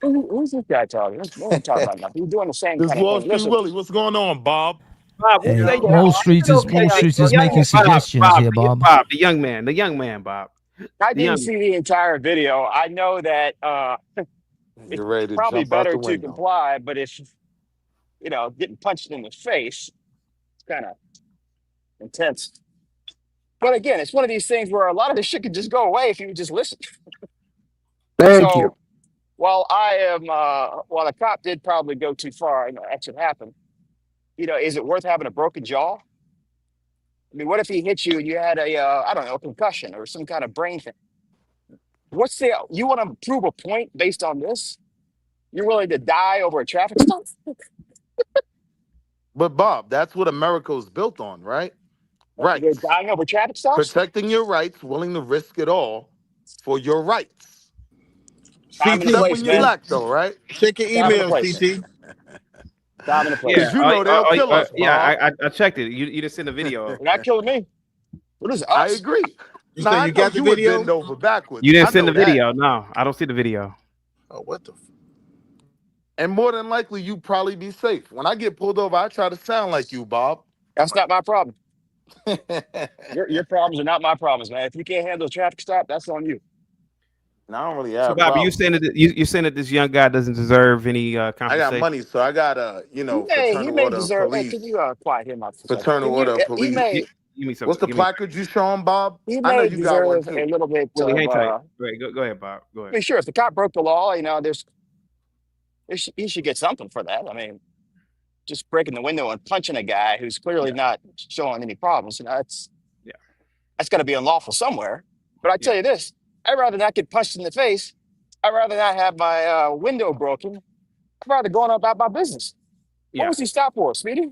Who's this guy talking? What are you talking about now? He's doing the same This kind Wall of thing. Street Listen, Willie, what's going on, Bob? Bob, Hey, Wall Street is making suggestions here, Bob. Bob, the young man, Bob. I didn't see the entire video. I know that You're ready to probably jump out better the to window. comply, but if getting punched in the face, it's kind of intense. But again, it's one of these things where a lot of this shit could just go away if you would just listen. Thank you. While while the cop did probably go too far, I know that should happen. Is it worth having a broken jaw? I mean, what if he hit you and you had a concussion or some kind of brain thing? You want to prove a point based on this? You're willing to die over a traffic stop? But Bob, that's what America was built on, right? Rights. They're dying over traffic stops? Protecting your rights, willing to risk it all for your rights. Time and a Except place, when you're man. black, though, right? Check your Time and a email, place. CT. Time and a place. Because you know they'll kill us, Bob. Yeah, I checked it. You didn't send the video. They're not killing me. What is us? I agree. You Nah, say I you know got the you would video? bend over backwards. You didn't I send the know that. video. No, I don't see the video. Oh, what the? And more than likely, you probably be safe. When I get pulled over, I try to sound like you, Bob. That's not my problem. Your problems are not my problems, man. If you can't handle a traffic stop, that's on you. And I don't really have. So, Bobby, you saying that you're saying that this young guy doesn't deserve any compensation? I got money, so I got He fraternal may order of deserve. Hey, police. can you quiet him out? Fraternal order of He police. may. What's the placard you showing, Bob? He I know may you got one deserve too. a little bit Willie, hang tight. of. Go ahead, Bob. Go I ahead. mean, sure, if the cop broke the law, he should get something for that. I mean, just breaking the window and punching a guy who's clearly not showing any problems, that's got to be unlawful somewhere. But I tell you this, I'd rather not get punched in the face. I'd rather not have my window broken. I'd rather go on about my business. What was he stopped for, Speedy?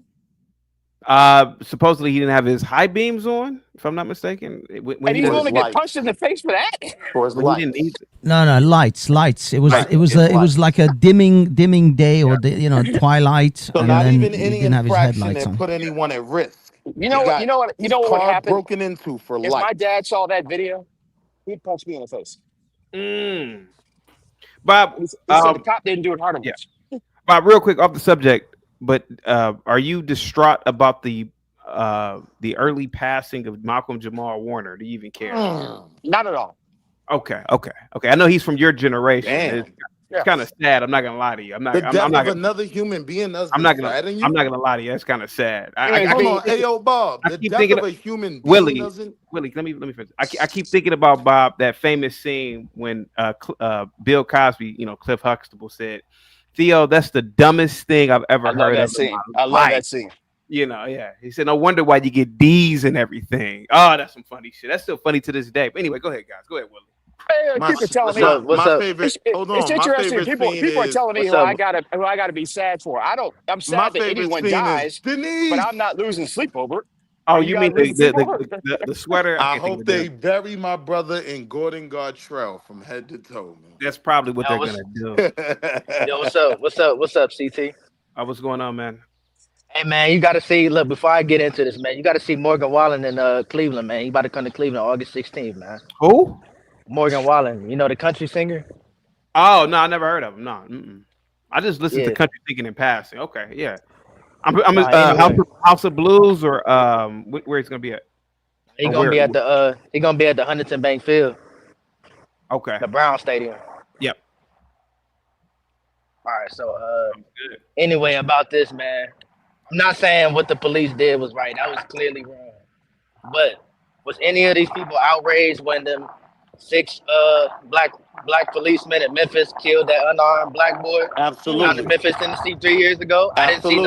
Supposedly he didn't have his high beams on, if I'm not mistaken. When And he he's was going to get punched in the face for that? For his when he didn't need No, lights. It was Lights. it was like a dimming day or twilight, So and not then even he any didn't have his infraction headlights that on. put anyone at risk. You know what would car happen? broken into for If life. my dad saw that video, he'd punch me in the face. Bob, He said the cop didn't do it hard enough. Bob, real quick off the subject, but are you distraught about the early passing of Malcolm Jamal Warner? Do you even care? Not at all. Okay. I know he's from your generation. Damn. It's kind of sad. I'm not gonna lie to you. I'm not. The I'm death not of gonna, another human being doesn't I'm not gonna. sadden you? I'm not gonna lie to you. That's kind of sad. Hold on, hey yo, Bob. I The keep death thinking of a human being Willie. doesn't. Willie, let me finish. I keep thinking about Bob, that famous scene when Bill Cosby, Cliff Huxtable said, "Theo, that's the dumbest thing I've ever heard love that of in scene. my I love life." that scene. He said, "No wonder why you get D's and everything." Oh, that's some funny shit. That's still funny to this day. But anyway, go ahead, guys. Go ahead, Willie. People telling me What's up? It's Hold on. My interesting. favorite People scene are is- telling me What's who up? I gotta be sad for. I'm sad My that favorite anyone scene is dies, Denise. but I'm not losing sleep over it. Oh, Are you guys mean losing sleep over it? the sweater? I can't think hope of the they name. bury my brother in Gordon Gartrell from head to toe, man. That's probably what Yo, they're gonna do. Yo, what's up, CT? What's going on, man? Hey man, you gotta see. Look, before I get into this, man, you gotta see Morgan Wallen in Cleveland, man. He about to come to Cleveland August 16th, man. Who? Morgan Wallen, the country singer. Oh no, I never heard of him. No, I just listened to Yeah. country thinking in passing. Okay, yeah. I'm Nah, anyway. House of Blues or where he's gonna be at? He Or gonna be where? at the Huntington Bank Field, Okay. the Brown Stadium. Yep. All right, so anyway, about this, man, I'm not saying what the police did was right. That was clearly wrong. But was any of these people outraged when them 6 black policemen in Memphis killed that unarmed black boy out Absolutely. in Memphis, Tennessee 3 years ago? I didn't see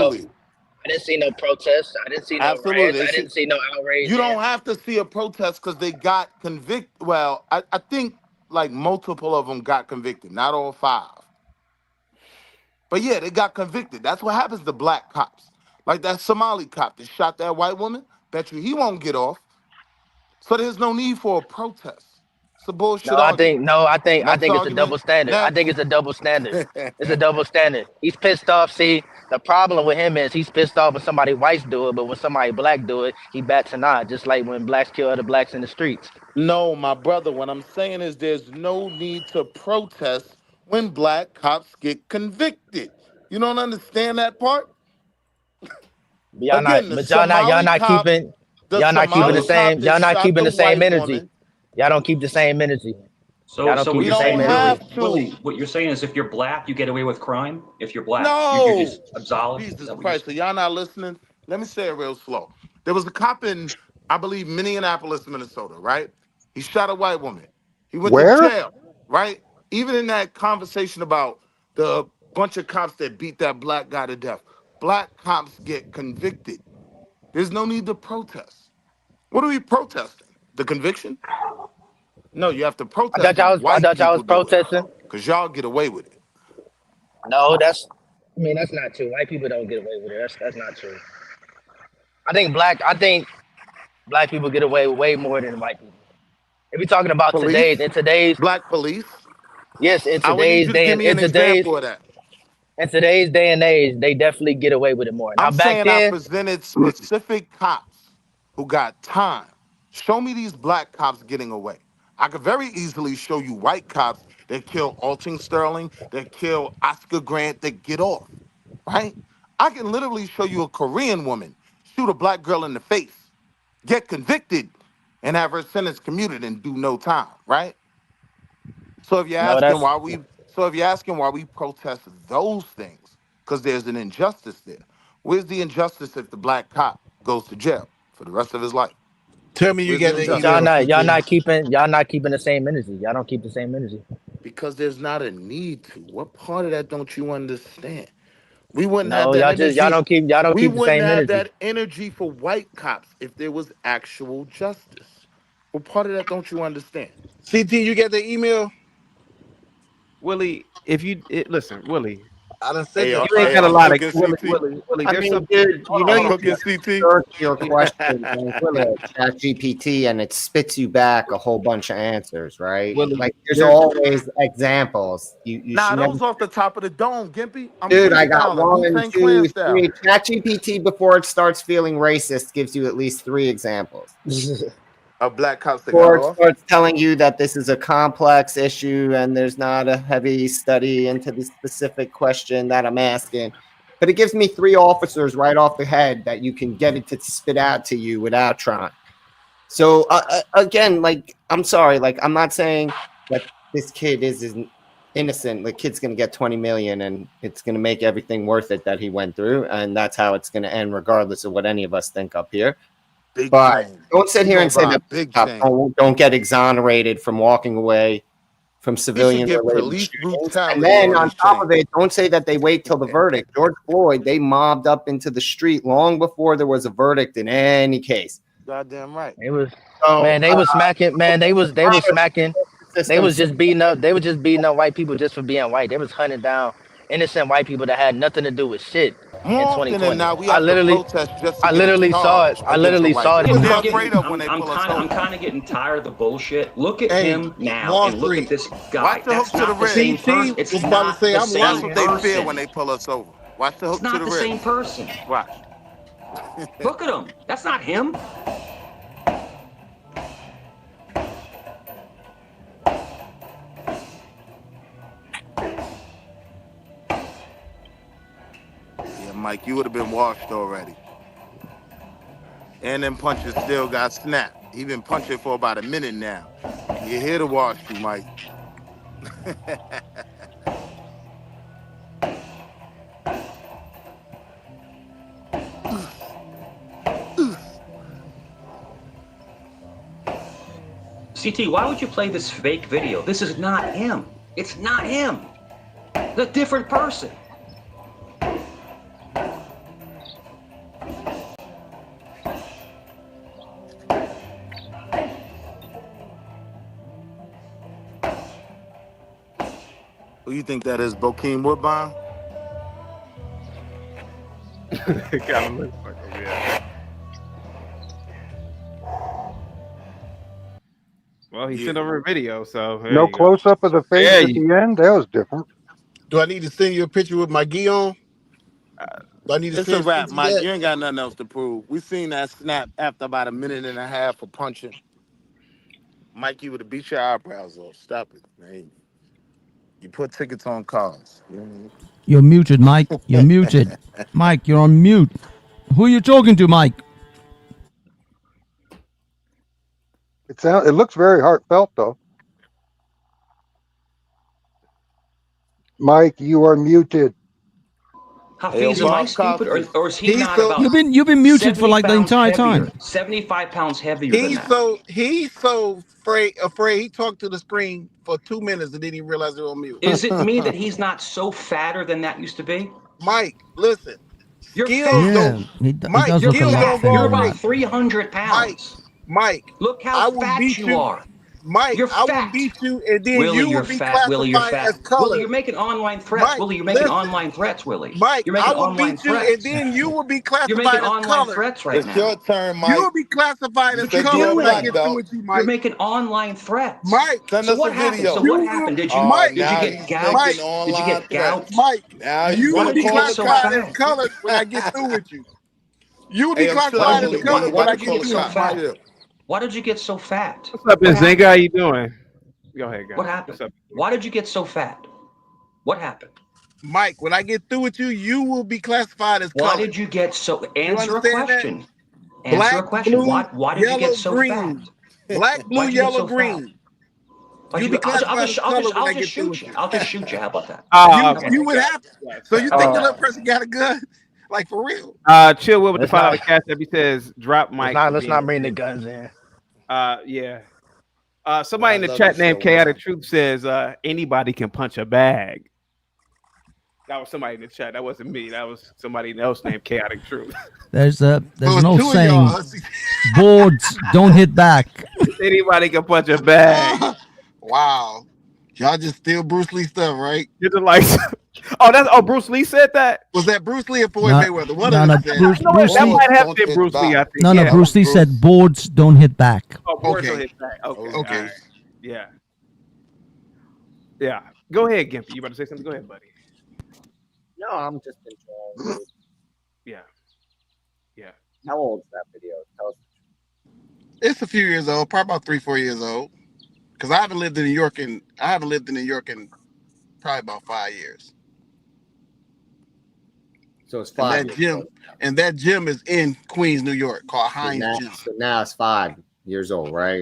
no protests. I didn't see no Absolutely. riots. I didn't see no outrage. You don't have to see a protest because they got convicted. Well, I think like multiple of them got convicted, not all 5. But yeah, they got convicted. That's what happens to black cops. Like that Somali cop that shot that white woman. Bet you he won't get off. So there's no need for a protest. It's a bullshit argument. I think Next it's a argument. double standard. I Next. think it's a double standard. It's a double standard. He's pissed off. See, the problem with him is he's pissed off when somebody whites do it, but when somebody black do it, he bats an eye, just like when blacks kill other blacks in the streets. No, my brother, what I'm saying is there's no need to protest when black cops get convicted. You don't understand that part? Y'all Again, not, the but y'all not Somali cop- keeping the y'all not keeping Somali the same. cop Y'all that not shot keeping the same white energy. woman. Y'all don't keep the same energy. So, Y'all don't so keep what the you're same saying, energy. Willie, what you're saying is if you're black, you get away with crime. If you're black, No. you're just absolved. Is Jesus that what Christ, so y'all not listening? Let me say it real slow. There was a cop in, I believe, Minneapolis, Minnesota, right? He shot a white woman. He went Where? to jail, right? Even in that conversation about the bunch of cops that beat that black guy to death, black cops get convicted. There's no need to protest. What are we protesting? The conviction? No, you have to protest. I thought y'all was protesting. Because y'all get away with it. No, that's I mean, that's not true. White people don't get away with it. That's not true. I think black people get away with way more than white people. If we're talking about Police, today's black police. yes, I would need you to give me an example of that. In today's day and age, they definitely get away with it more. Now I'm back saying then, I presented specific cops who got time. Show me these black cops getting away. I could very easily show you white cops that kill Alton Sterling, that kill Oscar Grant, that get off, right? I can literally show you a Korean woman shoot a black girl in the face, get convicted, and have her sentence commuted and do no time, right? So if you're asking why we protest those things, because there's an injustice there. Where's the injustice if the black cop goes to jail for the rest of his life? Tell me you Where's get the the injustice? email. y'all not keeping the same energy. Y'all don't keep the same energy. Because there's not a need to. What part of that don't you understand? We wouldn't have No, that y'all energy. don't keep We the wouldn't same have energy. that energy for white cops if there was actual justice. What part of that don't you understand? CT, you get the email? Willie, listen, Willie. I done sent You it. ain't got a lot of cooking, Willie. I There's mean, something. dude, you know Hold you on. cooking, can CT. search your question on ChatGPT and it spits you back a whole bunch of answers, right? Willie, Like there's always examples. You Nah, should those never. off the top of the dome, Gimpy. I'm Dude, I got freestyling. 1, Wu-Tang Clan 2, style. 3. ChatGPT before it starts feeling racist gives you at least 3 examples. Of black cops that Before got it off. starts telling you that this is a complex issue and there's not a heavy study into the specific question that I'm asking. But it gives me 3 officers right off the head that you can get it to spit out to you without trying. So again, like, I'm sorry, like, I'm not saying that this kid is innocent. The kid's going to get 20 million and it's going to make everything worth it that he went through. And that's how it's going to end, regardless of what any of us think up here. Big But change. don't sit here and say that Big cops don't get exonerated from walking away from civilian-related police shootings. brutality And then on on this top chain. of it, don't say that they wait till the verdict. George Floyd, they mobbed up into the street long before there was a verdict in any case. Goddamn right. It was So, man, they was smacking. Man, they was smacking. They was just beating up. They was just beating up white people just for being white. They was hunting down innocent white people that had nothing to do with shit in More often 2020. than not, we I have to literally protest just to I get a literally saw it. charge I against a literally white saw it. person. in They're person. afraid of when they I'm pull us over. kind of getting tired of the bullshit. Look at Hey, him now Wall and look Street. at this guy. Watch the That's hook to the not the same ribs. person. It's was about to not say, the I'm same That's what they fear person. when they pull us over. Watch the hook It's not to the the same ribs. person. Watch. Look at him. That's not him. Yeah, Mike, you would have been washed already. And them punches still got snapped. He been punching for about a minute now. You're here to wash you, Mike. CT, why would you play this fake video? This is not him. It's not him. It's a different person. Who you think that is, Bokeem Woodbine? Kind of looks like him, yeah. Well, he sent over a video, so there No you go. close up of the face There at you the end. That was different. Do I need to send you a picture with my gi on? Do I need to It's a send wrap, CT Mike. that? You ain't got nothing else to prove. We seen that snap after about a minute and a half of punching. Mike, you would have beat your eyebrows off. Stop it, man. You put tickets on cars. You know what I mean? You're muted, Mike. You're muted. Mike, you're on mute. Who are you talking to, Mike? It looks very heartfelt, though. Mike, you are muted. Hafiz, am I stupid, or is he not about? You've been muted for like the entire time. 75 pounds heavier than He's that. he's so afraid. He talked to the screen for 2 minutes and then he realized they're on mute. Is it me that he's not so fatter than that used to be? Mike, listen. You're Skills fat. don't. He Mike, does look a skills lot don't go You're on about weight. 300 pounds. Mike, Look I how will fat beat you are. Mike, You're I will fat. beat you, and then Willie, you you're will be fat. Willie, you're classified as fat. colored. Willie, you're making online threats. Mike, Willie, you're making listen. online threats, Willie. Mike, You're making I will online beat you, and threats. then you will be You're classified making as online colored. threats right It's now. your turn, You Mike. will be classified You as But you're said you're a colored when I black get belt. through with you, You're Mike. making online threats. Mike, Send So us what a happened? video. So you what will, happened? Did you Mike, did you Now get he's gout? making Did you online get gout? threats. Mike, Now he's you Why will gonna did be you call get the so classified as fat? cops. colored when I get through with you. You will be Hey, I'm classified Why chilling, as did Willie. you why, colored You why when I gotta did you get call get the through so with you, cops. Mike. fat? Chill. Why did you get so fat? What's up, What Zinga? How happened? you doing? Go ahead, guys. What What's happened? up? Why did you get so fat? What happened? Mike, when I get through with you, you will be classified as Why colored. did you get so You answer a understand that? question? Answer Black, a question. blue, Why did you yellow, get so fat? green. Black, blue, Why'd you get yellow, so fat? green. Why'd You'll you be get, classified as colored when I'll I just get through shoot with you. you. I'll just shoot you. How about that? Oh, You okay. you would Got have it. to. Yes, So you got think it. the little person got a gun? Like for real? Chill Will with the Let's not $5 cash app. He says drop Mike for let's being not a bring the bitch. guns in. Yeah. I Somebody in the love your chat named show, Chaotic man. Truth says anybody can punch a bag. That was somebody in the chat. That wasn't me. That was somebody else named Chaotic Truth. There's So an old it's two of y'all. saying: boards don't hit back. Anybody can punch a bag. Wow. Y'all just steal Bruce Lee stuff, right? Get the lights. Bruce Lee said that. Was that Bruce Lee or Floyd No, Mayweather? One no, of no. them said Bruce, it. You know what? Bruce That Lee. might have Don't been hit Bruce Lee. I back. think. No, no. Yeah. Bruce Lee said boards don't hit back. Oh, boards don't Okay. hit back. Okay. Okay. All right. Yeah. Yeah. Go ahead, Gimpy. You about to say something? Go ahead, buddy. No, I'm just enjoying it. Yeah. Yeah. How old is that video? Tell us. It's a few years old, probably about 3-4 years old. Because I haven't lived in New York in probably about 5 years. So it's And 5 that years gym old. and that gym is in Queens, New York, called So Heinz now, Gym. so now it's 5 years old, right?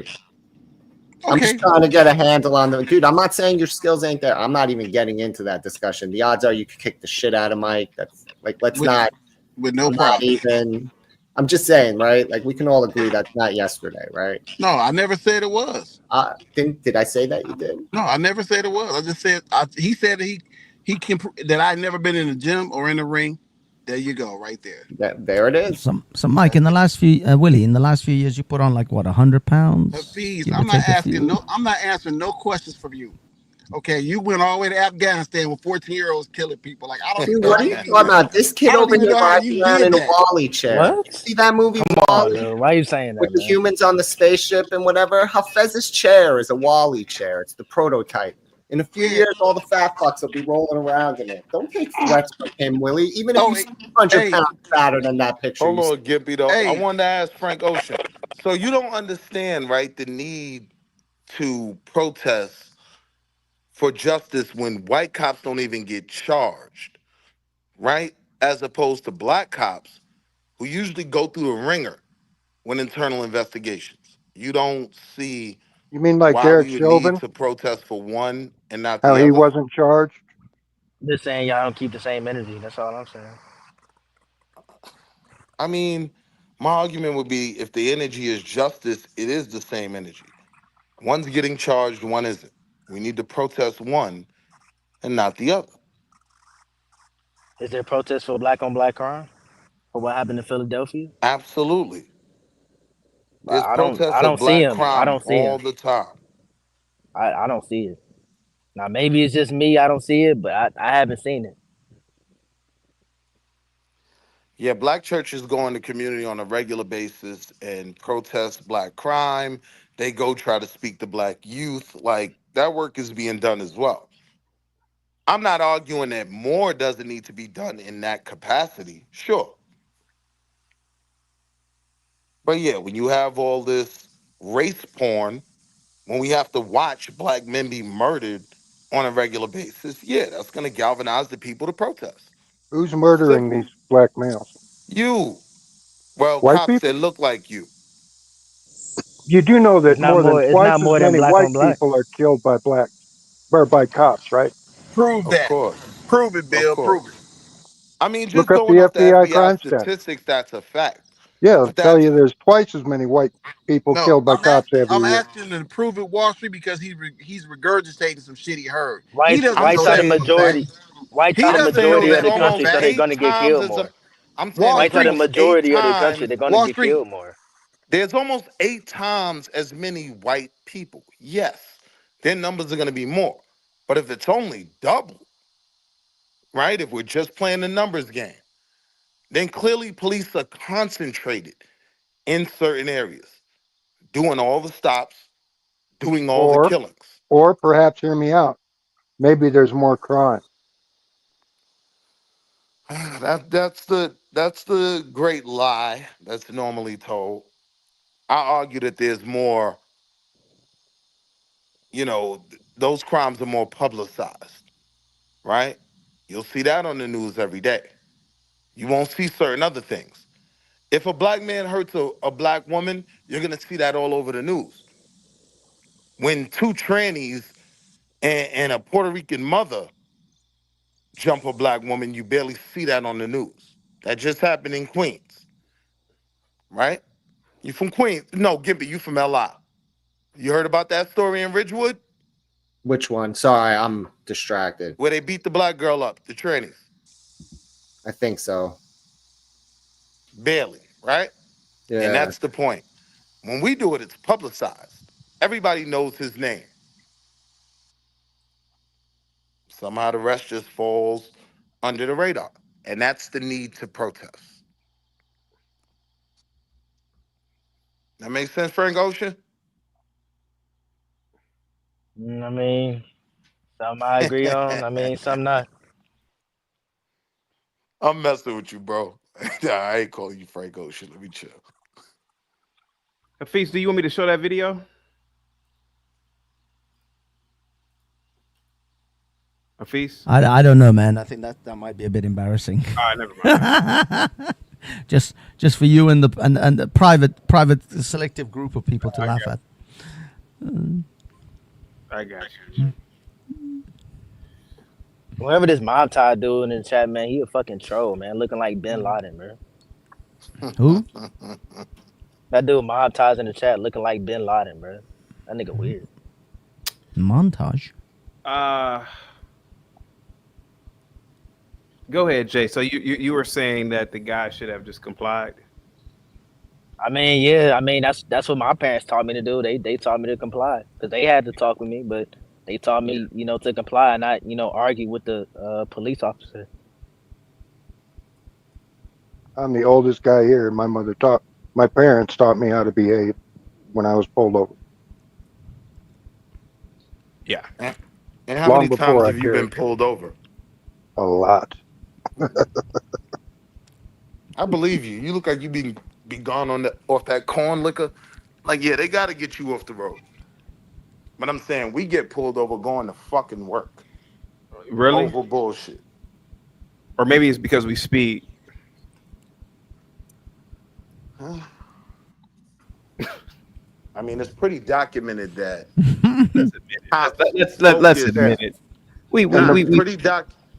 Okay. I'm just trying to get a handle on the dude. I'm not saying your skills ain't there. I'm not even getting into that discussion. The odds are you could kick the shit out of Mike. That's like, let's not. With no I'm problem. not even. I'm just saying, right? Like we can all agree that's not yesterday, right? No, I never said it was. Did I say that you did? No, I never said it was. I just said he said that he can that I'd never been in the gym or in the ring. There you go, right there. There it is. So Mike, in the last few Willie, in the last few years, you put on like what 100 pounds. Please, Give or I'm not take a asking few? I'm not answering no questions from you. Okay, you went all the way to Afghanistan with 14-year-olds killing people. Like I don't Dude, even know what how are you you did talking that. about? This kid I don't over even here know how rides you around did in a that. Wally chair. What? See that movie, Come on, Wally? dude. Why are you saying that, With the man? humans on the spaceship and whatever. Hafez's chair is a Wally chair. It's the prototype. In a few years, all the fat fucks will be rolling around in it. Don't take threats from him, Willie. Even if he's 100 pounds fatter than that picture. Hold you on, Gimpy, though. I Hey. wanted to ask Frank Ocean. So you don't understand, right, the need to protest for justice when white cops don't even get charged, right? As opposed to black cops who usually go through a ringer when internal investigations. You don't see You mean like why Derek we would need Chauvin? to protest for one and not How the he other. wasn't charged? Just saying y'all don't keep the same energy. That's all I'm saying. I mean, my argument would be if the energy is justice, it is the same energy. One's getting charged, one isn't. We need to protest one and not the other. Is there protest for black on black crime? For what happened in Philadelphia? Absolutely. There's I protests of don't see black him. I crime don't see all him. the time. I don't see it. Now maybe it's just me. I don't see it, but I haven't seen it. Yeah, black churches go in the community on a regular basis and protest black crime. They go try to speak to black youth. Like, that work is being done as well. I'm not arguing that more doesn't need to be done in that capacity. Sure. But yeah, when you have all this race porn, when we have to watch black men be murdered on a regular basis, yeah, that's going to galvanize the people to protest. Who's murdering Simple. these black males? You. Well, White cops people? that look like you. You do know that It's not more than more. It's twice not as more than many black white on black. people are killed by by cops, right? Prove Of that. course. Prove it, Of Bill. Prove it. course. I mean, Look just up going the off the FBI FBI crime stats. statistics, that's a fact. Yeah, it'll But tell that's you there's twice as many white people No, killed by cops every I'm year. asking him to prove it Wall Street because he's regurgitating some shit he heard. He Whites doesn't I'm know whites are that the saying for a fact. majority. Whites He are the I'm doesn't know saying majority of it's that the for a country, almost so fact. they're 8 gonna get times killed as more. I'm saying Wall it's Whites are the Street. almost 8 majority of the country. times. They're gonna Wall get Street. killed more. There's almost 8 times as many white people. Yes, their numbers are going to be more. But if it's only double, right? If we're just playing the numbers game, then clearly police are concentrated in certain areas, doing all the stops, doing all the killings. Or perhaps, hear me out, maybe there's more crime. That's the great lie that's normally told. I argue that there's more, those crimes are more publicized, right? You'll see that on the news every day. You won't see certain other things. If a black man hurts a black woman, you're going to see that all over the news. When 2 trannies and a Puerto Rican mother jump a black woman, you barely see that on the news. That just happened in Queens, right? You from Queens? No, Gimpy, you from LI. You heard about that story in Ridgewood? Which one? Sorry, I'm distracted. Where they beat the black girl up, the trannies. I think so. Barely, right? Yeah. And that's the point. When we do it, it's publicized. Everybody knows his name. Somehow the rest just falls under the radar. And that's the need to protest. That makes sense, Frank Ocean? I mean, some I agree on. I mean, some not. I'm messing with you, bro. I ain't calling you Frank Ocean. Let me chill. Hafiz, do you want me to show that video? Hafiz? I don't know, man. I think that might be a bit embarrassing. All right, never mind. just for you and the private selective group of people to laugh at. I got you. Whoever this montage dude in the chat, man, he a fucking troll, man, looking like Bin Laden, bro. Who? That dude montage in the chat looking like Bin Laden, bro. That nigga weird. Montage. Go ahead, Jay. So you were saying that the guy should have just complied? I mean, yeah. I mean, that's what my parents taught me to do. They taught me to comply because they had to talk with me, but they taught me, to comply and not, argue with the police officer. I'm the oldest guy here. My parents taught me how to behave when I was pulled over. Yeah. And how many times have you been pulled over? A lot. I believe you. You look like you be gone off that corn liquor. Like, yeah, they got to get you off the road. But I'm saying we get pulled over going to fucking work. Really? Over bullshit. Or maybe it's because we speed. I mean, it's pretty documented that. Let's admit it.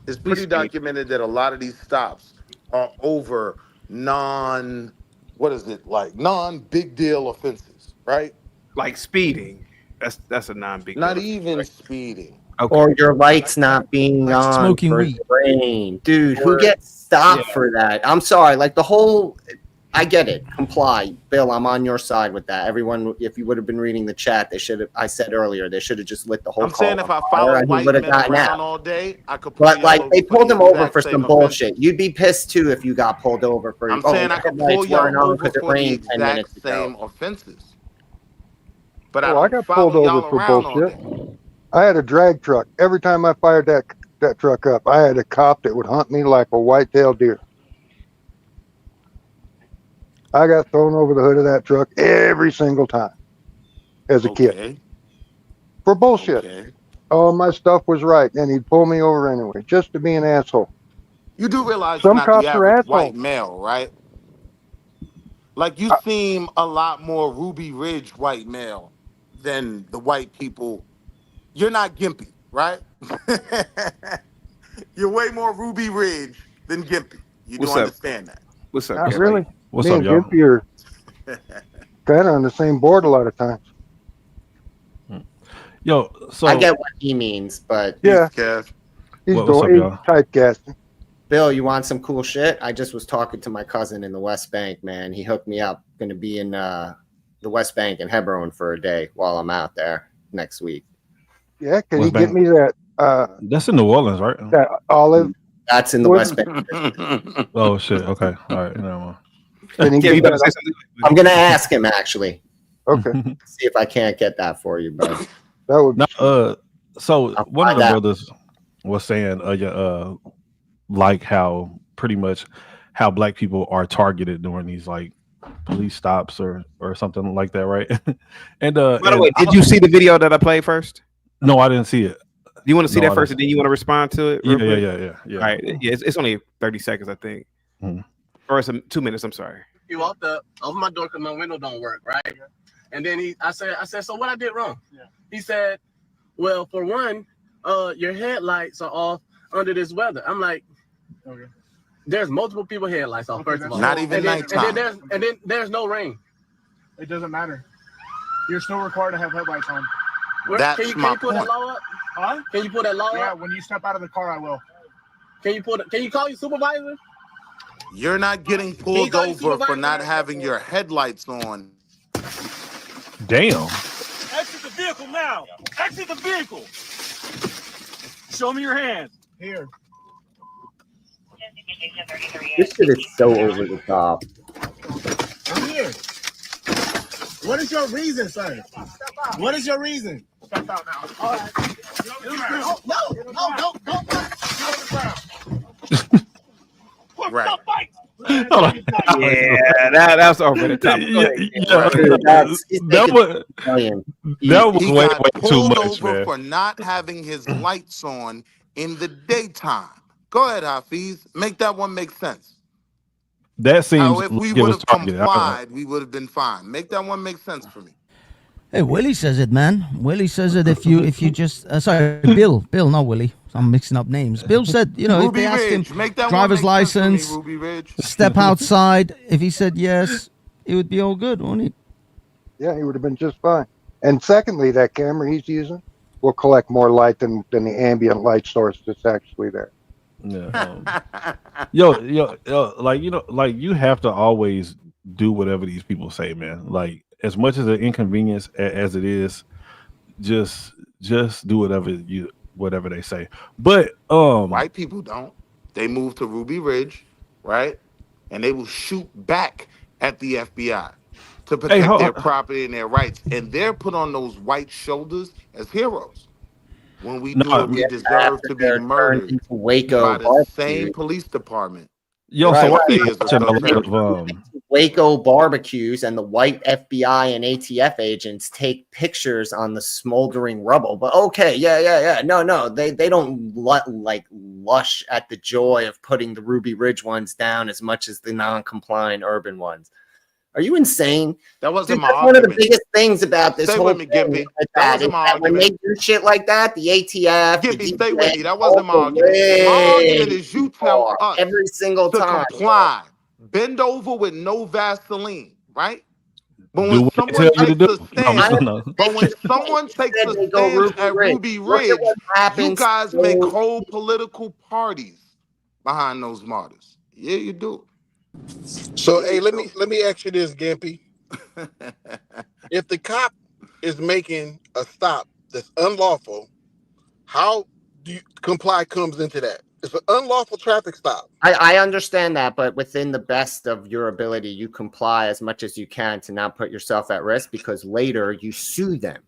It's pretty documented that a lot of these stops are over non-big deal offenses, right? Like speeding. That's a non-big deal. Not even speeding. Okay. Or your lights not being on smoking for weed. rain. Dude, who gets stopped for that? I'm sorry. Like I get it. Comply. Bill, I'm on your side with that. Everyone, if you would have been reading the chat, I said earlier, they should have just lit the whole car. I'm saying if I followed white men around all day, I could pull But like they pulled him over for some bullshit. You'd be pissed too if you got pulled over for I'm saying I could pull you over for the exact same offenses. But I got pulled over for bullshit. I had a drag truck. Every time I fired that truck up, I had a cop that would hunt me like a white-tailed deer. I got thrown over the hood of that truck every single time as a kid for bullshit. Okay. Oh, my stuff was right, and he'd pull me over anyway, just to be an asshole. You do realize some you're not cops the are average assholes. white male, right? Like you seem a lot more Ruby Ridge white male than the white people. You're not Gimpy, right? You're way more Ruby Ridge than Gimpy. You do understand that. What's up? Not really. What's Me up, and y'all? Gimpy are kind of on the same board a lot of times. Yo, so I get what he means, but yeah, he's typecasting. Bill, you want some cool shit? I just was talking to my cousin in the West Bank, man. He hooked me up. Going to be in the West Bank and Hebron for a day while I'm out there next week. Yeah, can West you get Bank. me that? That's in New Orleans, right? That olive. That's in the West Bank. Oh shit. Okay. All right. Never mind. Can you Yeah, you get better say that? something. I'm gonna ask him actually. Okay, See if I can't get that for you, bro. that would. No, so I'll one of find the out. brothers was saying, like how pretty much how black people are targeted during these like police stops or something like that, right? And By the way, did you see the video that I played first? No, I didn't see it. Do you want to see No, that I first, didn't. and then you want to respond to it? real quick? Yeah. All right. Yeah, it's only 30 seconds, I think, or it's 2 minutes. I'm sorry. He walked up, opened my door because my window don't work, right? And then I said, so what I did wrong? He said, well, for one, your headlights are off under this weather. I'm like, there's multiple people headlights off, first of all. Not even nighttime. And then there's no rain. It doesn't matter. You're still required to have headlights on. That's Can you my pull that point. law up? Huh? Can you pull that law Yeah, up? when you step out of the car, I will. Can you call your supervisor? You're not getting pulled call your over for supervisor? not having your headlights on. Damn. Exit the vehicle now. Exit the vehicle. Show me your hands. Here. This shit is so over the top. I'm here. What is your reason, sir? What is your reason? Step out now. All right. No. Right. Hold on. Yeah, that's over the top. That was He way got too pulled much, over man. for not having his lights on in the daytime. Go ahead, Hafiz. Make that one make sense. That seems How if we like it would was have targeted. I don't know. complied, we would have been fine. Make that one make sense for me. Hey, Willie says it, man. Willie says it if you just sorry, Bill, not Willie. I'm mixing up names. Bill said, if Ruby they asked Ridge, him make that one driver's make sense for me, license, Ruby Ridge. step outside, if he said yes, it would be all good, wouldn't it? Yeah, he would have been just fine. And secondly, that camera he's using will collect more light than the ambient light source that's actually there. Yeah. Yo, like you have to always do whatever these people say, man. Like as much as an inconvenience as it is, just do whatever they say. But White people don't. They move to Ruby Ridge, right? And they will shoot back at the FBI to protect their property and their rights. And they're put on those white shoulders as heroes. When we do it, we deserve to be murdered Waco by the same police department. Yo, Right. so why Say are you is a watching a lot military. of Waco barbecues and the white FBI and ATF agents take pictures on the smoldering rubble. But okay, yeah. No, they don't lush at the joy of putting the Ruby Ridge ones down as much as the non-compliant urban ones. Are you insane? That wasn't Dude, my that's one of the argument. biggest things about this Stay whole with me, thing. Gippy. Like That that, wasn't my is that when they argument. do shit like that, the ATF, Gippy, the stay with DEA, me. That wasn't my go argument. My argument way is you tell far us every single to time. comply. Bend over with no Vaseline, right? But do when what they someone tell you to takes do. a stand, No. but when someone takes a They go stand Ruby at Ridge. Ruby Look at Ridge, what you happens guys to make those whole political parties behind those martyrs. Yeah, you do. So hey, let me ask you this, Gimpy. If the cop is making a stop that's unlawful, how do you comply comes into that? It's an unlawful traffic stop. I understand that, but within the best of your ability, you comply as much as you can to not put yourself at risk, because later you sue them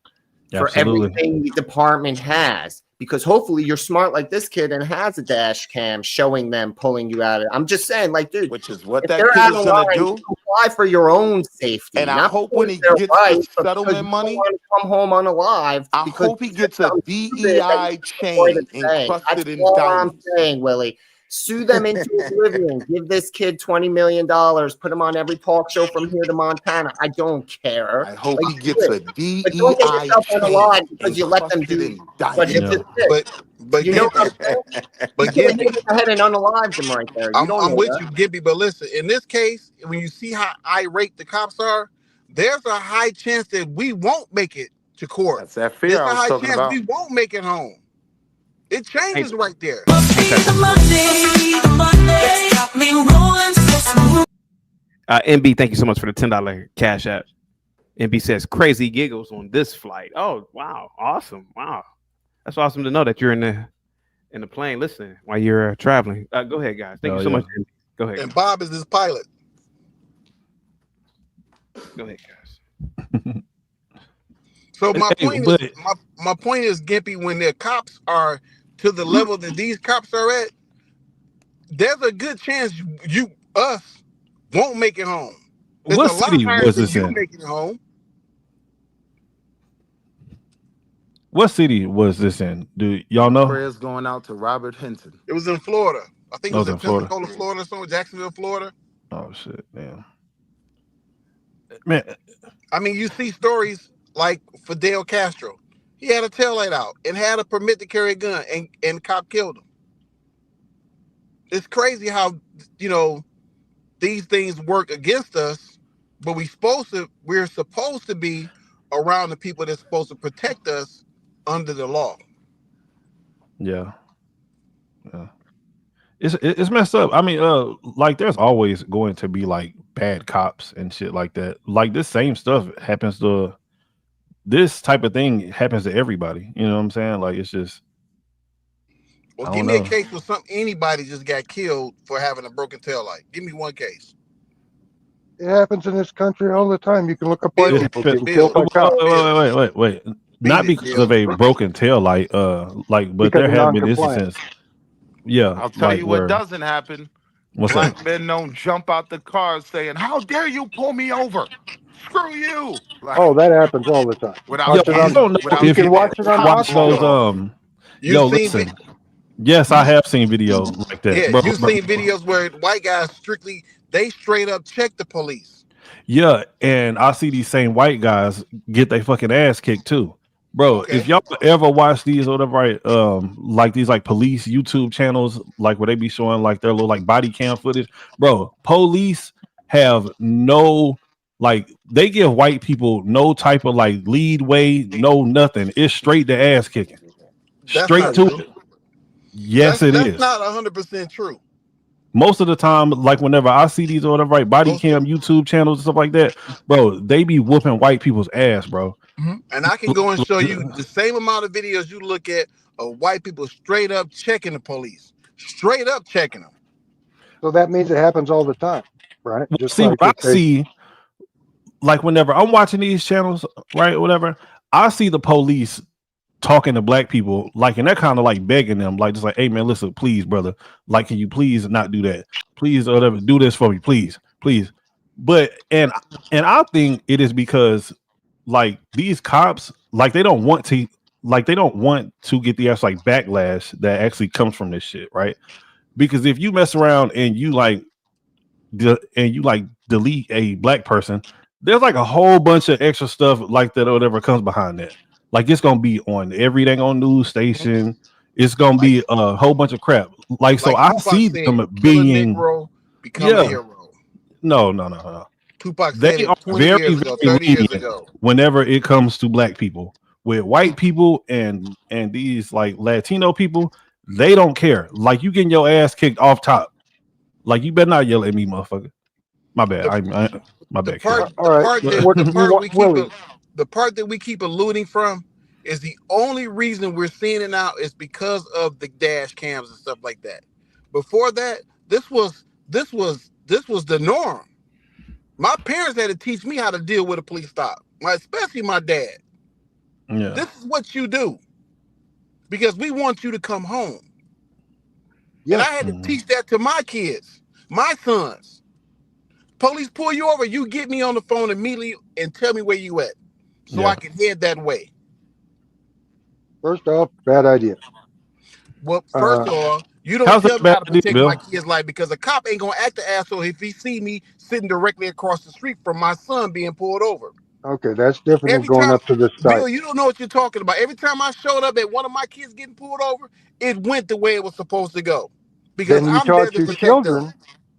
for Absolutely. everything the department has. Because hopefully you're smart like this kid and has a dash cam showing them pulling you out of it. I'm just saying, like, dude, which is what if that they're kid out is of gonna line, do. you comply for your own safety. And I not hope because when he they're gets right, the but because settlement you money, don't want to come home unalive. I because hope he you did gets a something stupid that you DEI can't chain avoid saying. encrusted That's in all I'm diamonds. saying, Willie. Sue them into oblivion. Give this kid $20 million. Put him on every talk show from here to Montana. I don't care. I hope Like, he gets a but don't get DEI yourself chain unalive because you let them encrusted do. in But it's diamonds. just But you know what I'm saying? but You can't Gimpy, go ahead and unalive them right there. You don't I'm know with that. you, Gimpy. But listen, in this case, when you see how irate the cops are, there's a high chance that we won't make it to court. That's that There's fear a I was high talking chance about. we won't make it home. It changes right there. MB, thank you so much for the $10 cash app. MB says crazy giggles on this flight. Oh wow, awesome! Wow, that's awesome to know that you're in the plane listening while you're traveling. Go ahead, guys. Thank you so much. Go ahead. And Bob is this pilot. Go ahead, guys. So my point is, Gimpy, when the cops are to the level that these cops are at, there's a good chance us won't make it home. It's What a lot city higher was than this you in? making it home. What city was this in? Do y'all know? Prayers going out to Robert Hinton. It was in Florida. I think it was in Florida. Pensacola, Florida, somewhere, Jacksonville, Florida. Oh shit, damn. Man, I mean, you see stories like Fidel Castro. He had a taillight out and had a permit to carry a gun, and cop killed him. It's crazy how, you know, these things work against us, but we're supposed to be around the people that's supposed to protect us under the law. yeah. It's messed up. I mean, like there's always going to be like bad cops and shit like that. Like this same stuff happens to this type of thing happens to everybody. You know what I'm saying? Like it's just. Well, give me a case where anybody just got killed for having a broken taillight. Give me one case. It happens in this country all the time. You can look up white people getting killed by cops. Wait. Not because of a broken taillight, but Because there of have been non-compliance. instances. Yeah, I'll tell like you what where- doesn't happen. What's Black that? men don't jump out the car saying, "How dare you pull me over? Screw you!" Like, Oh, that happens all the time. without Watch it I on- don't know you if can you watch it on watch those. Oxford. Listen. Yes, I have seen videos like that. Yeah, bro, you've seen videos where white guys straight up check the police. Yeah, and I see these same white guys get their fucking ass kicked too. Bro, if y'all ever watch these or whatever, right, like these like police YouTube channels, like where they be showing like their little like body cam footage, bro, police have no like they give white people no type of like lead way, no nothing. It's straight to ass kicking. Straight to it. Yes, it is. That's not 100% true. Most of the time, like whenever I see these or whatever, right, body cam YouTube channels and stuff like that, bro, they be whooping white people's ass, bro. And I can go and show you the same amount of videos you look at of white people straight up checking the police, straight up checking them. So that means it happens all the time, right? Just see what I see, like whenever I'm watching these channels, right, whatever, I see the police talking to black people, like, and they're kind of like begging them, like, just like, hey man, listen, please, brother, like, can you please not do that, please, or whatever, do this for me, please. But and I think it is because like these cops, like they don't want to get the actual like backlash that actually comes from this shit, right? Because if you mess around and you delete a black person, there's like a whole bunch of extra stuff like that or whatever comes behind that. Like it's gonna be on every dang on news station. It's gonna be a whole bunch of crap. Like so, I see them being become a hero. No. Tupac said They it are 20 very, years ago, very 30 years lenient ago. whenever it comes to black people. With white people and these like Latino people, they don't care. Like you getting your ass kicked off top. Like you better not yell at me, motherfucker. My bad. My bad. The part that we keep alluding from is the only reason we're seeing it now is because of the dash cams and stuff like that. Before that, this was the norm. My parents had to teach me how to deal with a police stop, especially my dad. Yeah. This is what you do because we want you to come home. Yeah. And I had to teach that to my kids, my sons. Police pull you over, you get me on the phone immediately and tell me where you at so I can head that way. First off, bad idea. Well, first of all, you don't tell me how to protect my kid's life because a cop ain't gonna act the asshole if he see me sitting directly across the street from my son being pulled over. Okay, that's different than going up to the site. Bill, you don't know what you're talking about. Every time I showed up at one of my kids getting pulled over, it went the way it was supposed to go. Because then you taught your children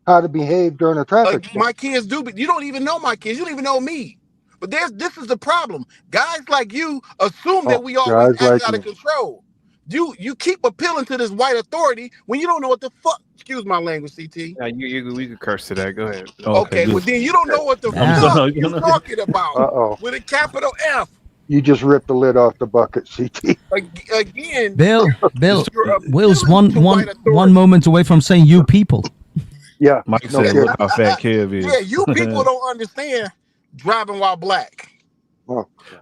how to behave during a traffic stop. My kids do, but you don't even know my kids. You don't even know me. But this is the problem. Guys like you assume that we always act out of control. You keep appealing to this white authority when you don't know what the fuck. Excuse my language, CT. We could curse to that. Go ahead. Okay, well then you don't know what the fuck you talking about with a capital F. You just ripped the lid off the bucket, CT. Again, Bill, Will's one moment away from saying "you people." Yeah, Mike said, "Look how fat Kev is." Yeah, you people don't understand driving while black.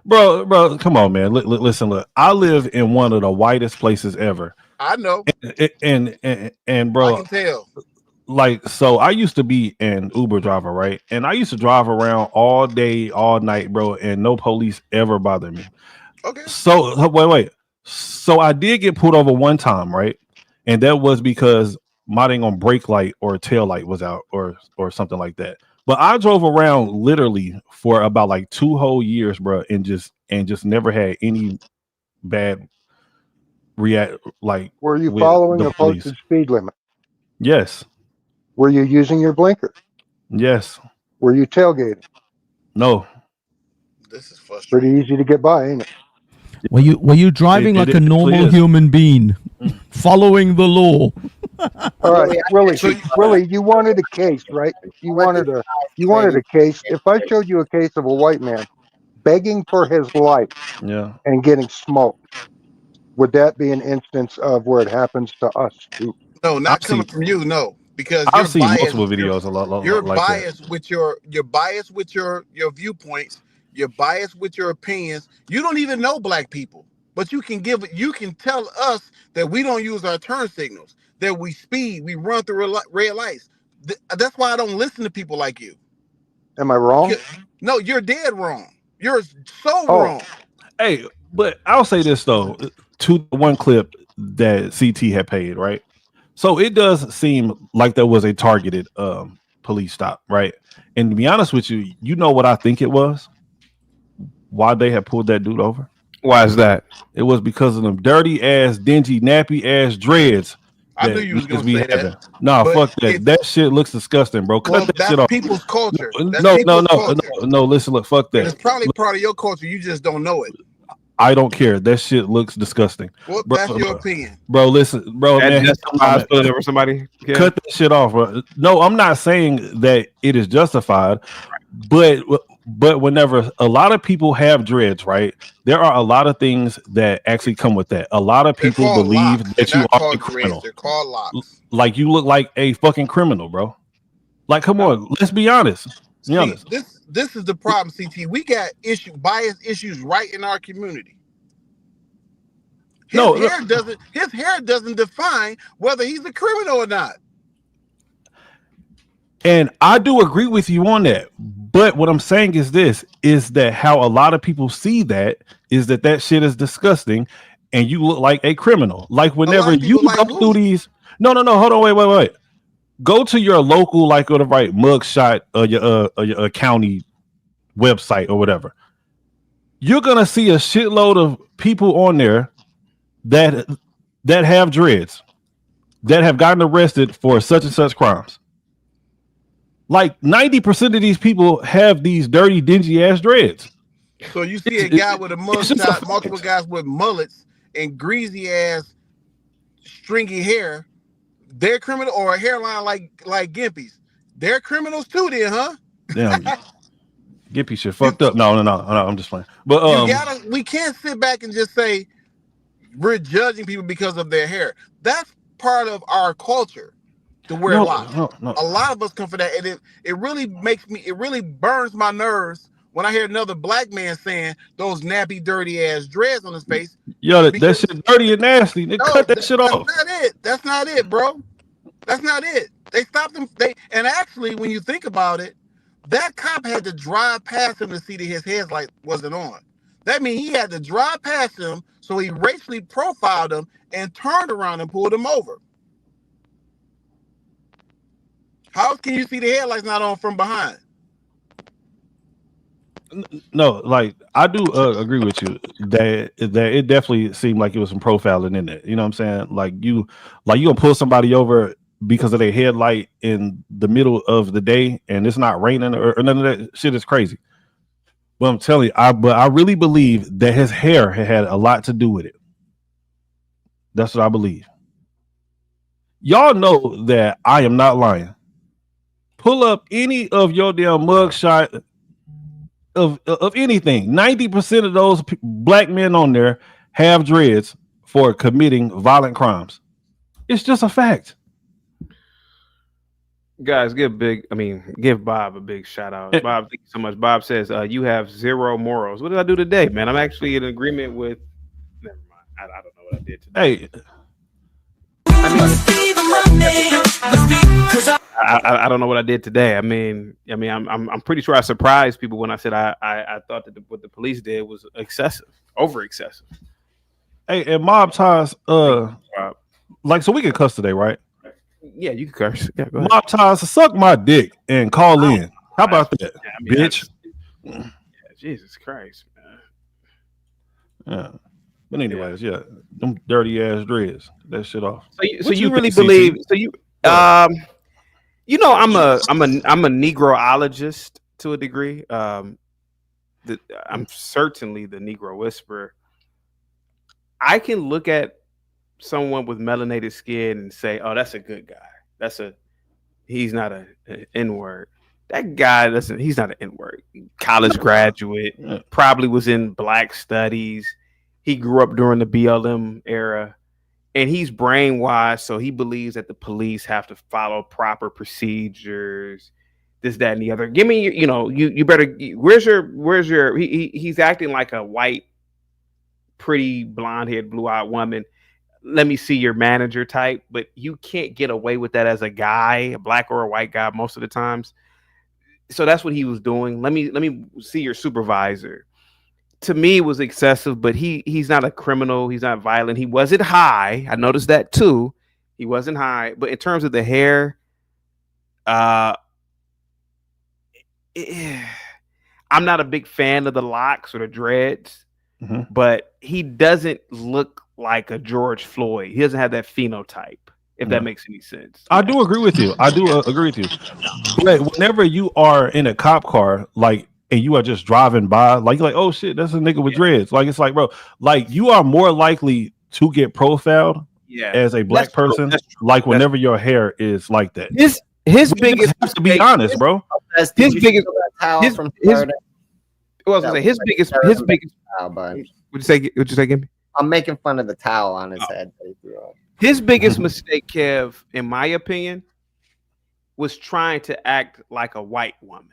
Bro, come on, man. Listen, look. I live in one of the whitest places ever. I know. And bro, I can tell. Like, so I used to be an Uber driver, right? And I used to drive around all day, all night, bro, and no police ever bothered me. Okay. So wait. So I did get pulled over one time, right? And that was because my dang on brake light or tail light was out or something like that. But I drove around literally for about like 2 whole years, bro, and just never had any bad react. Like, were you following a posted speed limit? Yes. Were you using your blinker? Yes. Were you tailgating? No. This is frustrating. Pretty easy to get by, ain't it? Were you driving like a normal human being, following the law? All right, Willie, you wanted a case, right? You wanted a case. If I showed you a case of a white man begging for his life, and getting smoked, would that be an instance of where it happens to us too? No, not coming from you, no. Because I've seen multiple videos a lot you're like biased that. with your viewpoints, you're biased with your opinions. You don't even know black people, but you can tell us that we don't use our turn signals, that we speed, we run through red lights. That's why I don't listen to people like you. Am I wrong? No, you're dead wrong. You're so wrong. Hey, but I'll say this though, to the one clip that CT had paid, right? So it does seem like there was a targeted police stop, right? And to be honest with you, you know what I think it was? Why they had pulled that dude over? Why is that? It was because of them dirty ass, dingy, nappy ass dreads. I knew you was gonna say that. Nah, fuck that. That shit looks disgusting, bro. Cut that shit off. People's culture. No. Listen, look, fuck that. And it's probably part of your culture. You just don't know it. I don't care. That shit looks disgusting. Well, that's your opinion. Bro, listen, bro. Over somebody. Yeah. Cut that shit off, bro. No, I'm not saying that it is justified, but whenever a lot of people have dreads, right? There are a lot of things that actually come with that. A lot of people believe that you are a criminal. They're called locks. Like you look like a fucking criminal, bro. Like, come on, let's be honest. Be honest. This is the problem, CT. We got bias issues right in our community. His hair doesn't define whether he's a criminal or not. And I do agree with you on that. But what I'm saying is this, is that how a lot of people see that is that shit is disgusting and you look like a criminal. Like whenever you go through these, no, hold on, wait. Go to your local, like, or the right mugshot or your county website or whatever. You're gonna see a shitload of people on there that have dreads, that have gotten arrested for such and such crimes. Like 90% of these people have these dirty, dingy ass dreads. So you see a guy with a mugshot, multiple guys with mullets and greasy ass, stringy hair. They're criminal, or a hairline like Gimpy's. They're criminals too, then, huh? Damn, Gimpy shit fucked up. No, I'm just playing. But we can't sit back and just say we're judging people because of their hair. That's part of our culture to wear locks. No. A lot of us come for that, and it really burns my nerves when I hear another black man saying those nappy, dirty ass dreads on his face. Yo, that shit dirty and nasty. They cut that shit off. That's not it, bro. That's not it. They stopped him. And actually, when you think about it, that cop had to drive past him to see that his headlight wasn't on. That means he had to drive past him, so he racially profiled him and turned around and pulled him over. How can you see the headlights not on from behind? No, like I do agree with you that it definitely seemed like it was some profiling in it. You know what I'm saying? Like you gonna pull somebody over because of their headlight in the middle of the day and it's not raining or none of that shit is crazy. But I'm telling you, I really believe that his hair had a lot to do with it. That's what I believe. Y'all know that I am not lying. Pull up any of your damn mugshot of anything. 90% of those black men on there have dreads for committing violent crimes. It's just a fact. Guys, give Bob a big shout out. Bob, thank you so much. Bob says, you have zero morals. What did I do today, man? I'm actually in agreement with. Never mind. I don't know what I did today. Hey. I don't know what I did today. I'm pretty sure I surprised people when I said I thought that what the police did was excessive, over excessive. Hey, and mob ties, like, so we can cuss today, right? Yeah, you can curse. Yeah, go ahead. Mob ties, suck my dick and call in. How about that, bitch? Yeah, Jesus Christ, man. Yeah. But anyways, yeah, them dirty ass dreads. That shit off. So you really believe? So you, I'm a Negroologist to a degree. I'm certainly the Negro whisperer. I can look at someone with melanated skin and say, "Oh, that's a good guy. He's not an N-word. That guy doesn't. He's not an N-word. College graduate, probably was in Black studies." He grew up during the BLM era, and he's brainwashed, so he believes that the police have to follow proper procedures, this, that, and the other. Give me, you better. Where's your? He's acting like a white, pretty blonde-haired, blue-eyed woman. Let me see your manager type, but you can't get away with that as a guy, a black or a white guy, most of the times. So that's what he was doing. Let me see your supervisor. To me, it was excessive, but he's not a criminal. He's not violent. He wasn't high. I noticed that too. He wasn't high. But in terms of the hair, I'm not a big fan of the locks or the dreads, but he doesn't look like a George Floyd. He doesn't have that phenotype, if that makes any sense. I do agree with you. But whenever you are in a cop car, like, and you are just driving by, like, you're like, oh shit, that's a nigga with dreads. Like, it's like, bro, like, you are more likely to get profiled as a black person. Like, whenever your hair is like that. His biggest, have to be honest, bro. His biggest. What'd you say, Gimby? I'm making fun of the towel on his head. His biggest mistake, Kev, in my opinion, was trying to act like a white woman.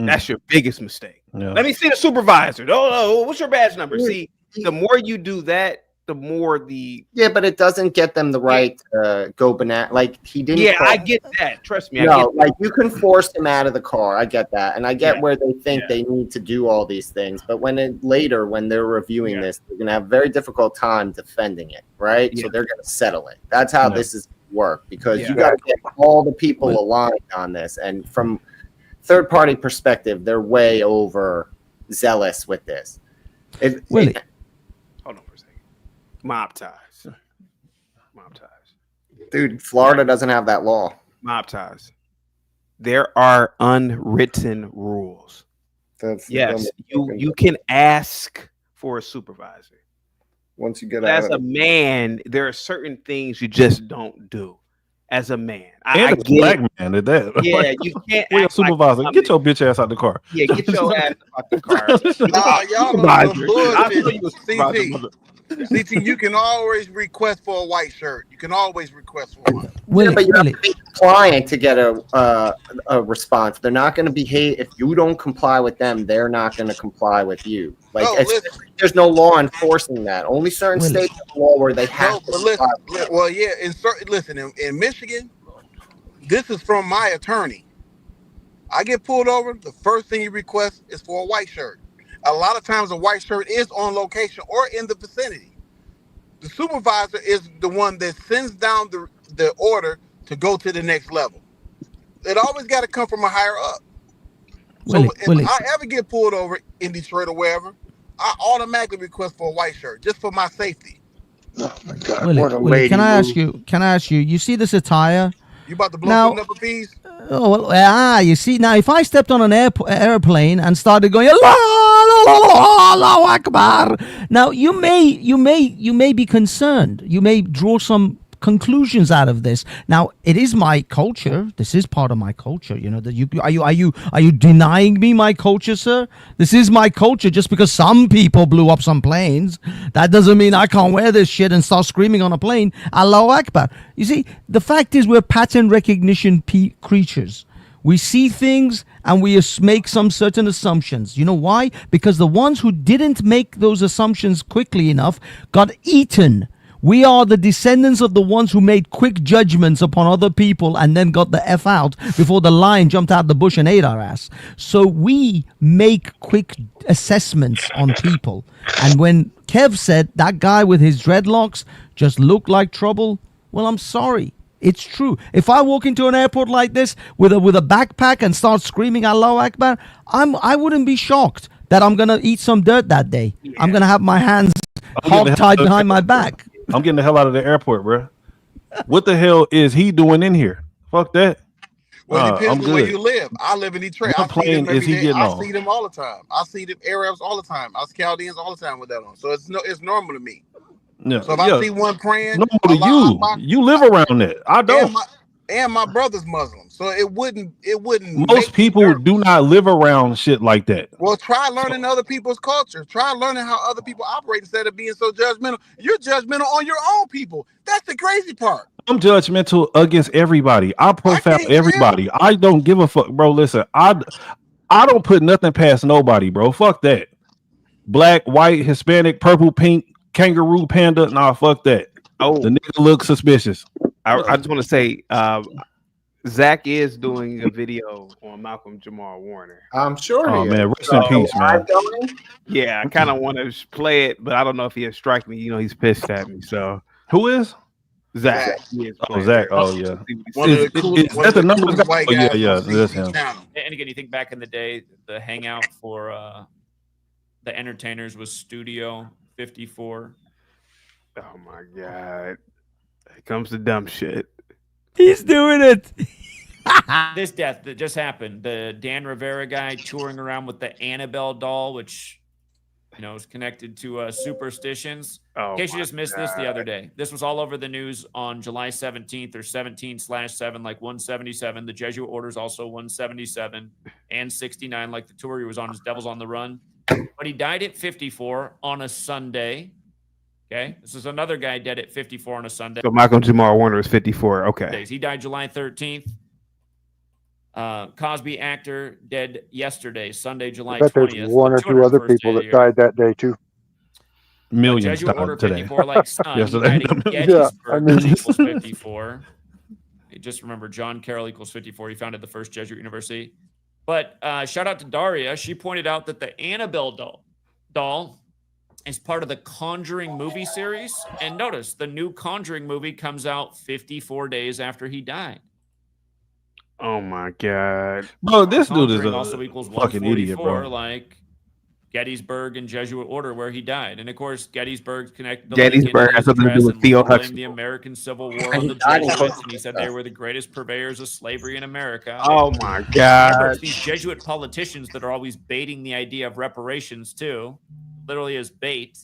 That's your biggest mistake. Yeah. Let me see the supervisor. Oh, what's your badge number? See, the more you do that, the more the but it doesn't get them the right to go banana. Like, he didn't. Yeah, I get that. Trust me. No, like, you can force him out of the car. I get that, and I get where they think they need to do all these things. But when they're reviewing this, they're gonna have a very difficult time defending it, right? So they're gonna settle it. That's how this is work, because you got to get all the people aligned on this, and from third-party perspective, they're way over zealous with this. Hold on for a second. Mob ties. Dude, Florida doesn't have that law. Mob ties. There are unwritten rules. Yes, you can ask for a supervisor. Once you get out as a man, there are certain things you just don't do. As a man, I get black man at that. Yeah, you can't. We're supervisor. Get your bitch ass out the car. Yeah, get your ass out the car. CT, you can always request for a white shirt. You can always request for one. But you have to be compliant to get a response. They're not going to behave if you don't comply with them. They're not going to comply with you. Like, there's no law enforcing that. Only certain states have law where they have to. Listen. In Michigan, this is from my attorney. I get pulled over. The first thing you request is for a white shirt. A lot of times a white shirt is on location or in the vicinity. The supervisor is the one that sends down the order to go to the next level. It always got to come from a higher up. So if I ever get pulled over in Detroit or wherever, I automatically request for a white shirt just for my safety. Oh my God. Willie, can I ask you? You see this attire? You about to blow Now- some number fees? Oh, well, you see, now if I stepped on an airplane and started going, Allahu Akbar, now you may be concerned. You may draw some conclusions out of this. Now, it is my culture. This is part of my culture. You know that are you denying me my culture, sir? This is my culture. Just because some people blew up some planes, that doesn't mean I can't wear this shit and start screaming on a plane. Allahu Akbar. You see, the fact is we're pattern recognition creatures. We see things and we make some certain assumptions. You know why? Because the ones who didn't make those assumptions quickly enough got eaten. We are the descendants of the ones who made quick judgments upon other people and then got the F out before the lion jumped out the bush and ate our ass. So we make quick assessments on people. And when Kev said that guy with his dreadlocks just looked like trouble, well, I'm sorry. It's true. If I walk into an airport like this with a backpack and start screaming Allahu Akbar, I wouldn't be shocked that I'm going to eat some dirt that day. Yeah. I'm going to have my hands hog-tied behind my back. I'm getting the hell out of the airport, bro. What the hell is he doing in here? Fuck that. Well, it depends on where you live. I live in Detroit. I see them every day. I see them all the time. I see them Arabs all the time. I see Chaldeans all the time with that on. So it's normal to me. Yeah. So if I see one praying, normal to you live around it. I don't. And my brother's Muslim, so it wouldn't. Most people do not live around shit like that. Well, try learning other people's culture. Try learning how other people operate instead of being so judgmental. You're judgmental on your own people. That's the crazy part. I'm judgmental against everybody. I profile everybody. I don't give a fuck, bro. Listen, I don't put nothing past nobody, bro. Fuck that. Black, white, Hispanic, purple, pink, kangaroo, panda. Nah, fuck that. Oh, the nigga looks suspicious. I just want to say, Zach is doing a video on Malcolm Jamal Warner. I'm sure. Oh man, rest in peace, man. Yeah, I kind of want to play it, but I don't know if he'll strike me. You know, he's pissed at me. So who is Zach? Oh, Zach. Oh yeah. Is that the numbers guy? Oh yeah, that's him. And again, you think back in the day, the hangout for the entertainers was Studio 54. Oh my God. Here comes the dumb shit. He's doing it. This death that just happened, the Dan Rivera guy touring around with the Annabelle doll, which is connected to superstitions. In case you just missed this the other day, this was all over the news on July 17th or 17/7, like 177. The Jesuit order is also 177 and 69, like the tour he was on, his Devil's on the Run. But he died at 54 on a Sunday. Okay, this is another guy dead at 54 on a Sunday. So Malcolm Jamal Warner is 54. Okay. He died July 13th. Cosby actor dead yesterday, Sunday, July 20th. There's one or two other people that died that day too. Millions died today. 54 like son. Yesterday. Gettysburg equals 54. You just remember John Carroll equals 54. He founded the first Jesuit university. But shout out to Daria. She pointed out that the Annabelle doll is part of the Conjuring movie series. And notice, the new Conjuring movie comes out 54 days after he died. Oh my God. Bro, this dude is also equals fucking idiot, bro. Like Gettysburg and Jesuit order where he died. And of course, Gettysburg connected Gettysburg has something to do with Theo Huxley. The American Civil War on the Jesuits, and he said they were the greatest purveyors of slavery in America. Oh my God. It's these Jesuit politicians that are always baiting the idea of reparations too, literally as bait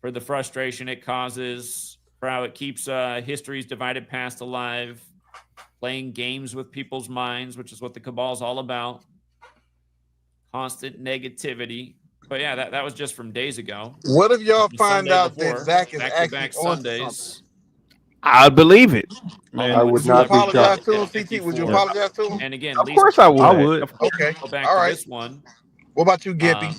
for the frustration it causes, for how it keeps history's divided past alive, playing games with people's minds, which is what the cabal is all about. Constant negativity. But yeah, that was just from days ago. What if y'all find out that Zach is actually on Sundays? I believe it. Man, I would not be shocked. Would you apologize to him? And again, of course I would. I would. Okay. Go back all to right. this one. What about you, Gippy?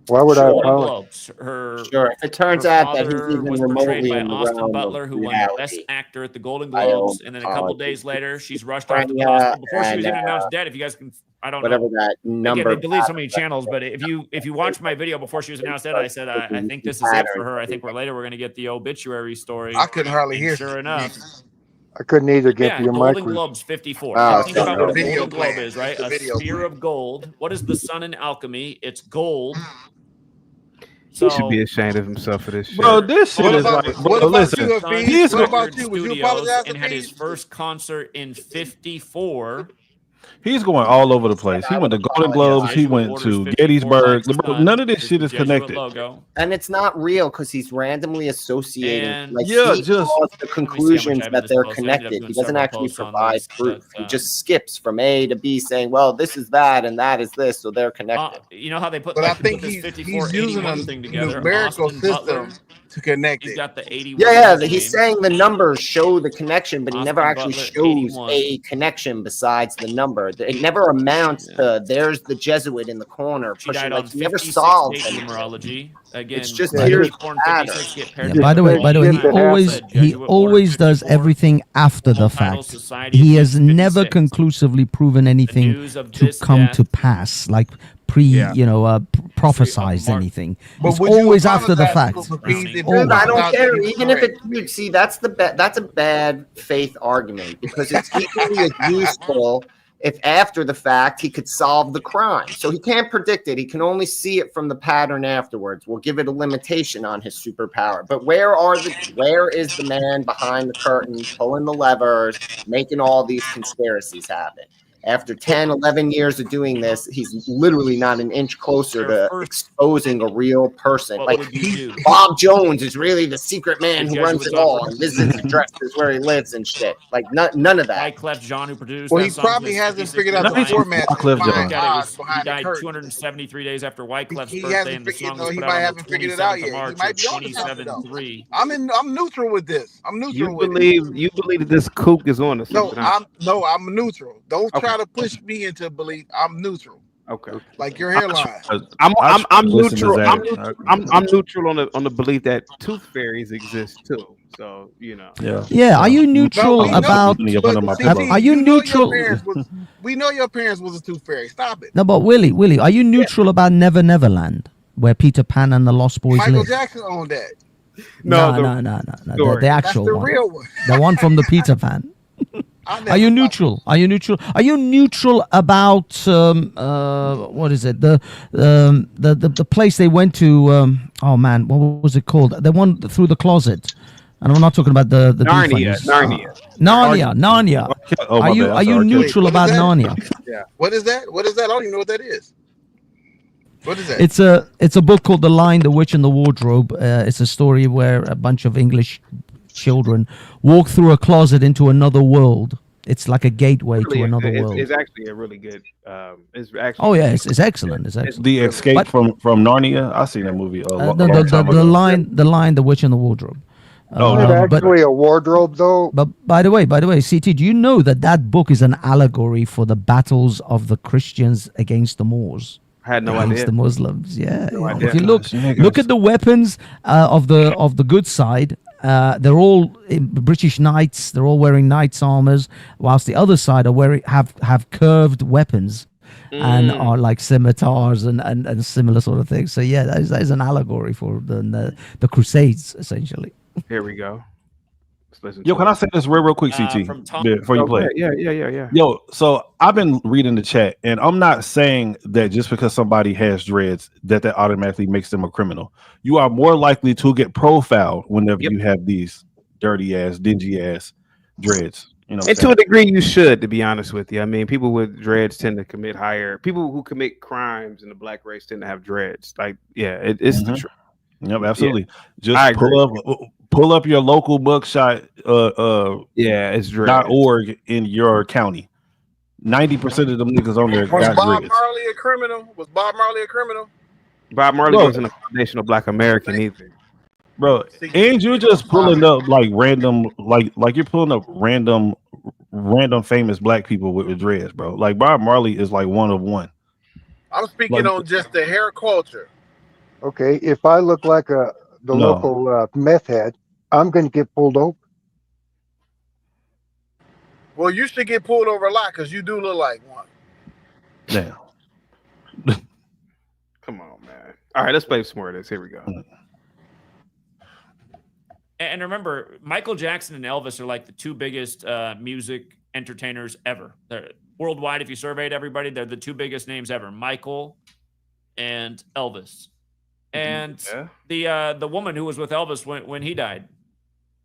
Why would I apologize? Sure. If it turns out that he's even was remotely portrayed by in the Austin realm Butler, of who won reality, Best Actor at the Golden Globes, and then a couple days later, she's rushed off to the hospital before she was even announced dead. If you guys can, I don't whatever know. That number. Again, they delete so many channels, but if you watch my video before she was announced dead, I said I think this is it for her. I think we're going to get the obituary story. I couldn't hardly hear. Sure enough. I couldn't either get your mic. Golden Globes 54. Oh, Think about what a video Golden Globe plan. is, right? The A video sphere of gold. What is the sun in alchemy? It's gold. He should be ashamed of himself for this shit. Bro, this shit is like, what bro, about listen. you, Hafiz? He's What going, about you? Would you apologize and to had his Hafiz? first concert in '54. he's going all over the place. He went to Golden Globes. He went to Gettysburg. Bro, none of this shit is connected. And it's not real because he's randomly associating. And- Like Yeah, he just- draws the much conclusions I've that been they're this post. I ended up connected. doing He doesn't several actually posts on provide this, proof. but, He just skips from A to B, saying, "Well, this is that and that is this," so they're connected. You know how they put, But like, I think put this he's 54, using 81 a thing together. numerical Austin system Butler, to connect he's it. got the 81. Yeah, in his he's name. saying the numbers show the connection, but he never Austin actually Butler, shows 81. a connection besides the number. It never amounts to there's the Jesuit in the corner She pushing. died Like on he never 56 solves date anything. numerology. Again, It's just Right. here's 54 the and pattern. 56 get paired Yeah, together by the way, all he time. always Said he Jesuit order always does 54, everything after the All Title fact. Society He of has never 56. conclusively proven anything news of to this come to death. pass, like prophesized anything. But It's would you always after the fact. apologize to Hafiz if Always. you I don't found out care. that he was Even if correct? it, see, that's a bad faith argument because it's equally as useful if after the fact he could solve the crime. So he can't predict it. He can only see it from the pattern afterwards. We'll give it a limitation on his superpower. But where is the man behind the curtain, pulling the levers, making all these conspiracies happen? After 10, 11 years of doing this, he's literally not an inch closer to exposing a real person. What Like would you do? Bob Jones is really the secret man The who runs Jesuits it all, offered- and this is his address is where he lives and shit. Like none of that. Wyclef Jean, who produced Well, that he song, probably was hasn't 56 figured out years the old. format to Wyclef find Jean. He odds he behind the died curtain. 273 days after Wyclef's He birthday, hasn't and the figured, song was he put might out on haven't the figured it out 27th of yet. He March might of be onto something though. 2073. I'm neutral with this. I'm neutral You with it. believe that this kook is on to No, something? huh? I'm neutral. Don't Okay. try to push me into belief. I'm neutral. Okay. Like your hairline. I'm listen to neutral. Zach. I'm neutral on the belief that tooth fairies exist too. So Yeah. Yeah, are you neutral we know- about? But CT, Are you neutral? We know your parents was a tooth fairy. Stop it. No, but Willie, are you neutral about Never Neverland, where Peter Pan and the Lost Boys Michael live? Jackson owned that. No. The That's actual the one, real one. the one from the Peter Pan. I Are you neutral? Are you neutral? Are you neutral about what is it? The place they went to? Oh man, what was it called? The one through the closet. And I'm not talking about the Narnia. defense. Narnia. Oh, my are you bad. are you Sorry, neutral Wait, what about is that? Narnia? Yeah. What is that? What is that? I don't even know what that is. What is that? It's a book called The Lion, the Witch, and the Wardrobe. It's a story where a bunch of English children walk through a closet into another world. It's like a gateway to another world. It's actually a really good. It's actually. Oh yeah, it's excellent. It's excellent. The Escape from Narnia. I seen that movie. The Lion, the Witch, and the Wardrobe. Oh, Is it no. actually a wardrobe, though? But by the way, CT, do you know that book is an allegory for the battles of the Christians against the Moors? I had no against idea. the Muslims. Yeah. No yeah. idea. If you look at the weapons of the good side. They're all British knights. They're all wearing knights' armors, whilst the other side are have curved weapons and are like scimitars and similar sort of things. So yeah, that is an allegory for the Crusades, essentially. Here we go. Let's listen. Yo, can I say this real quick, CT, From Tom- before you play? Yeah. Yo, so I've been reading the chat, and I'm not saying that just because somebody has dreads that automatically makes them a criminal. You are more likely to get profiled whenever you have these dirty ass, dingy ass dreads. You know, And to a degree, you should, to be honest with you. I mean, people with dreads tend to commit higher. People who commit crimes in the black race tend to have dreads. Like, yeah, it's the truth. Yep, absolutely. Yeah. Just pull up your local mugshot. It's .org in your county. 90% of them niggas on there Was got Bob dreads. Marley a criminal? Was Bob Marley a criminal? Bob Marley Bro. wasn't a foundational black American either. Bro, and you're just pulling up like random, like you're pulling up random famous black people with dreads, bro. Like Bob Marley is like one of one. I'm speaking on just the hair culture. Okay, if I look like the No. local meth head, I'm going to get pulled over. Well, you should get pulled over a lot because you do look like one. Damn. Come on, man. All right, let's play some more of this. Here we go. And remember, Michael Jackson and Elvis are like the two biggest music entertainers ever. They're worldwide. If you surveyed everybody, they're the two biggest names ever: Michael and Elvis. And the woman who was with Elvis when he died,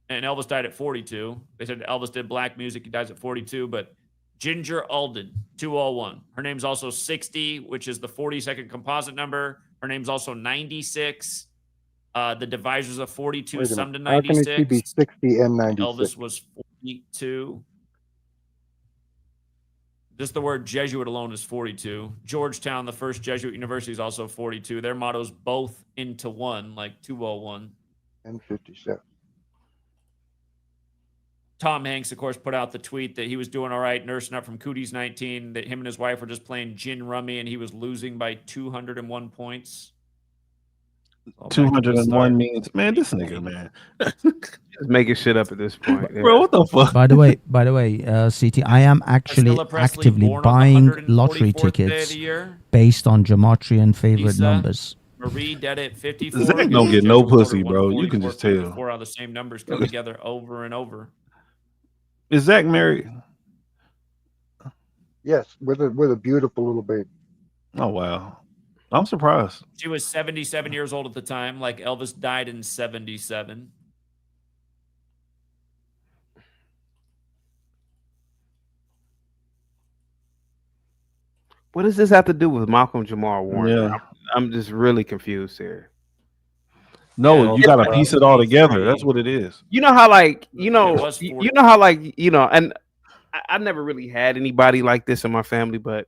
and Elvis died at 42. They said Elvis did black music. He dies at 42, but Ginger Alden, 201. Her name's also 60, which is the 42nd composite number. Her name's also 96. The divisors of 42 sum to How can she 96. be 60 and 96? Elvis was 42. Just the word Jesuit alone is 42. Georgetown, the first Jesuit university, is also 42. Their motto's both into one, like 201. And 57. Tom Hanks, of course, put out the tweet that he was doing all right, nursing up from Cooties 19, that him and his wife were just playing gin rummy, and he was losing by 201 points. 201 means, man, this nigga, man. Just making shit up at this point. Yeah. Bro, what the fuck? By the way, CT, I am actually actively buying lottery tickets based on gematria and favorite numbers. Marie dead at 54. Zach don't get no pussy, bro. You can just tell. 4 out of the same numbers come together over and over. Is Zach married? Yes, with a beautiful little baby. Oh wow, I'm surprised. She was 77 years old at the time. Like Elvis died in 77. What does this have to do with Malcolm Jamal Warner? Yeah. I'm just really confused here. No, you gotta piece it all together. That's what it is. You know how and I never really had anybody like this in my family, but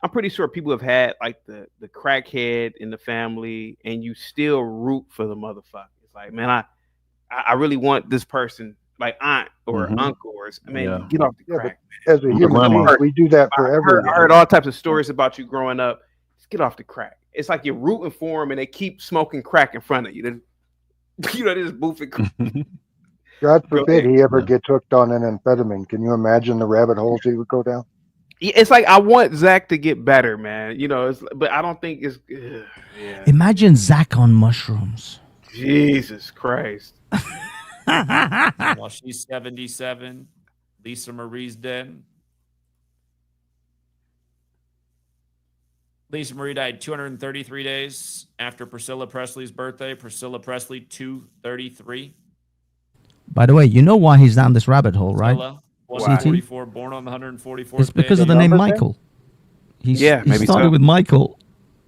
I'm pretty sure people have had like the crackhead in the family, and you still root for the motherfucker. It's like, man, I really want this person, like aunt or uncle, or get off the crack. As a human being, we do that for everyone. I heard all types of stories about you growing up. Just get off the crack. It's like you're rooting for them, and they keep smoking crack in front of you. They just boofing. God forbid he ever gets hooked on an amphetamine. Can you imagine the rabbit holes he would go down? It's like I want Zach to get better, man. But I don't think it's. Yeah. Imagine Zach on mushrooms. Jesus Christ. While she's 77, Lisa Marie's dead. Lisa Marie died 233 days after Priscilla Presley's birthday. Priscilla Presley, 233. By the way, you know why he's down this rabbit hole, right? Priscilla, 144, born on the 144th It's because of the name Michael. He started with Michael,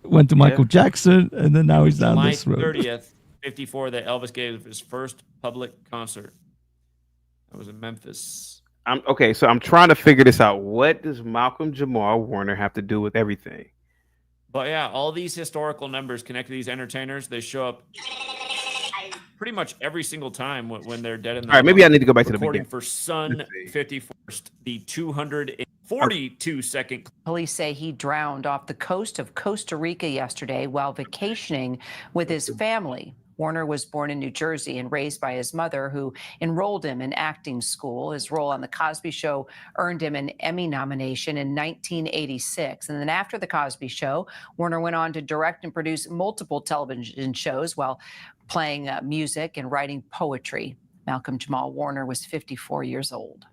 went to Michael Jackson, and then now he's down this road. July 30th, 54, that Elvis gave his first public concert. That was in Memphis. So I'm trying to figure this out. What does Malcolm Jamal Warner have to do with everything? But yeah, all these historical numbers connected to these entertainers, they show up pretty much every single time when they're dead in the All right, maybe I need to go back to the beginning. For Sun 51st, the 242-second. Police say he drowned off the coast of Costa Rica yesterday while vacationing with his family. Warner was born in New Jersey and raised by his mother, who enrolled him in acting school. His role on The Cosby Show earned him an Emmy nomination in 1986. And then after The Cosby Show, Warner went on to direct and produce multiple television shows while playing music and writing poetry. Malcolm Jamal Warner was 54 years old.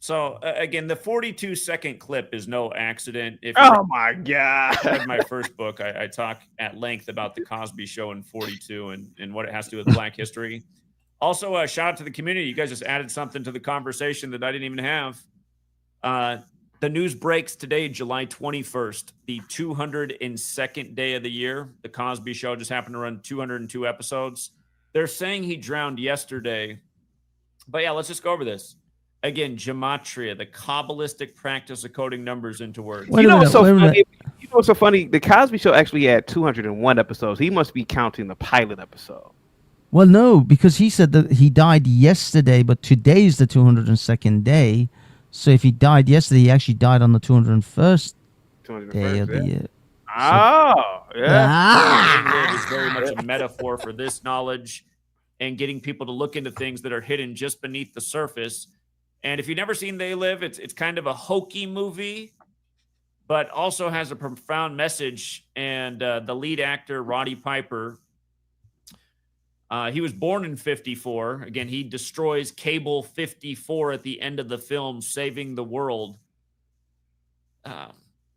So again, the 42-second clip is no accident. Oh my God! In my first book, I talk at length about the Cosby Show in 42 and what it has to do with Black history. Also, a shout out to the community. You guys just added something to the conversation that I didn't even have. The news breaks today, July 21st, the 202nd day of the year. The Cosby Show just happened to run 202 episodes. They're saying he drowned yesterday. But yeah, let's just go over this. Again, gematria, the Kabbalistic practice of coding numbers into words. You know what's so funny? The Cosby Show actually had 201 episodes. He must be counting the pilot episode. Well, no, because he said that he died yesterday, but today is the 202nd day. So if he died yesterday, he actually died on the 201st day of the year. Oh, yeah. It's very much a metaphor for this knowledge and getting people to look into things that are hidden just beneath the surface. And if you've never seen They Live, it's kind of a hokey movie, but also has a profound message. And the lead actor, Roddy Piper, he was born in 54. Again, he destroys Cable 54 at the end of the film, saving the world.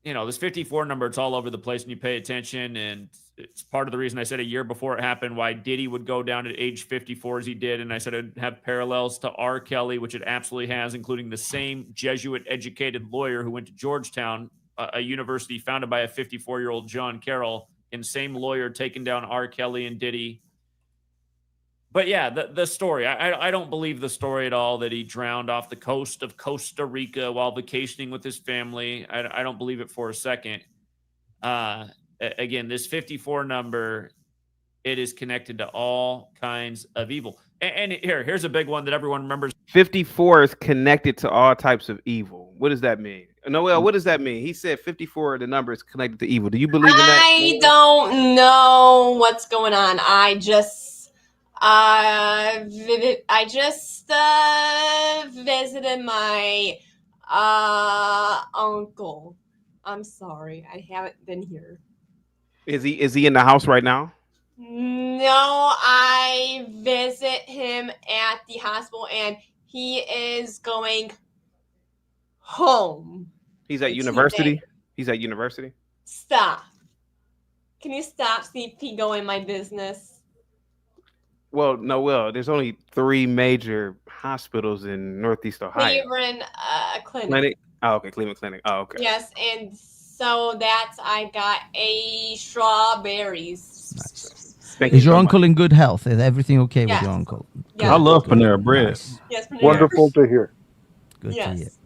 you know, this 54 number, it's all over the place when you pay attention. And it's part of the reason I said a year before it happened, why Diddy would go down at age 54 as he did. And I said it'd have parallels to R. Kelly, which it absolutely has, including the same Jesuit-educated lawyer who went to Georgetown, a university founded by a 54-year-old John Carroll, and same lawyer taking down R. Kelly and Diddy. But yeah, the story, I don't believe the story at all that he drowned off the coast of Costa Rica while vacationing with his family. I don't believe it for a second. Again, this 54 number, it is connected to all kinds of evil. And here's a big one that everyone remembers. 54 is connected to all types of evil. What does that mean? Noel, what does that mean? He said 54, the number is connected to evil. Do you believe in that? I don't know what's going on. I just visited my uncle. I'm sorry, I haven't been here. Is he in the house right now? No, I visit him at the hospital, and he is going home. He's at university. He's at university. Stop. Can you stop? See if he go in my business. Well, Noel, there's only 3 major hospitals in Northeast Ohio. Cleveland Clinic. Oh, okay, Cleveland Clinic. Oh, okay. Yes, and so that's I got strawberries. Thank Is you your so uncle in good health? Is everything okay Yes. with your uncle? Yes. I love Panera Bread. Nice. Yes, Panera. Wonderful to hear. Good to hear. Yes.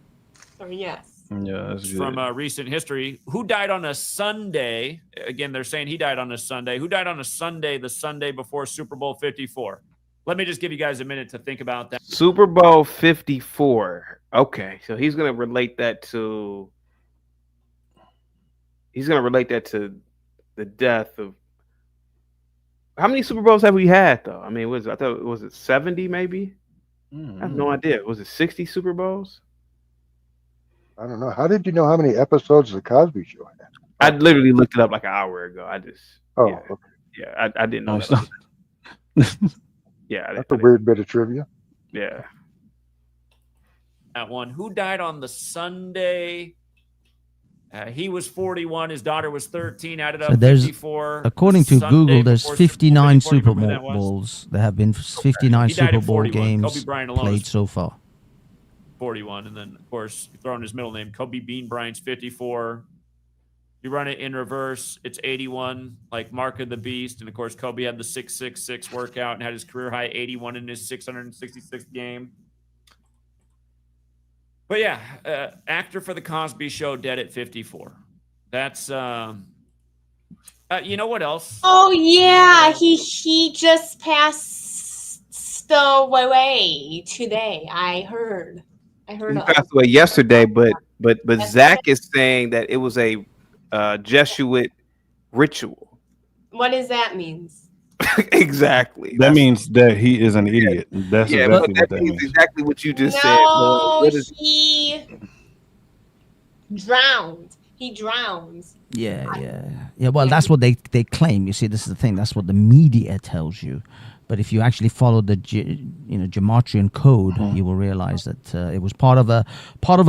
Sorry, yes. Yeah, that's good. From recent history, who died on a Sunday? Again, they're saying he died on a Sunday. Who died on a Sunday, the Sunday before Super Bowl 54? Let me just give you guys a minute to think about that. Super Bowl 54. Okay, so he's gonna relate that to the death of. How many Super Bowls have we had though? I mean, I thought was it 70 maybe? I have no idea. Was it 60 Super Bowls? I don't know. How did you know how many episodes of the Cosby Show had? I literally looked it up like an hour ago. Okay. Yeah, I didn't know. Yeah, That's a weird bit of trivia. Yeah. That one. Who died on the Sunday? He was 41. His daughter was 13. Added up So there's, 54. according to Sunday Google, there's before 59 Super Super Bowl. Remember that was? Bowls. There have been 59 He died Super at Bowl 41. games Kobe Bryant alone played is so far. 41. And then, of course, throwing his middle name, Kobe Bean Bryant's 54. You run it in reverse, it's 81, like Mark of the Beast. And, of course, Kobe had the 666 workout and had his career high 81 in his 666th game. But, yeah, actor for The Cosby Show, dead at 54. That's, you know what else? Oh yeah, he just passed away today. I heard. He passed away yesterday, but Zach is saying that it was a Jesuit ritual. What does that mean? Exactly. That means that he is an idiot. That's exactly what that means. Exactly what you just said. No, he drowned. He drowns. Yeah. Well, that's what they claim. You see, this is the thing. That's what the media tells you. But if you actually follow the Gematrian code, you will realize that it was part of a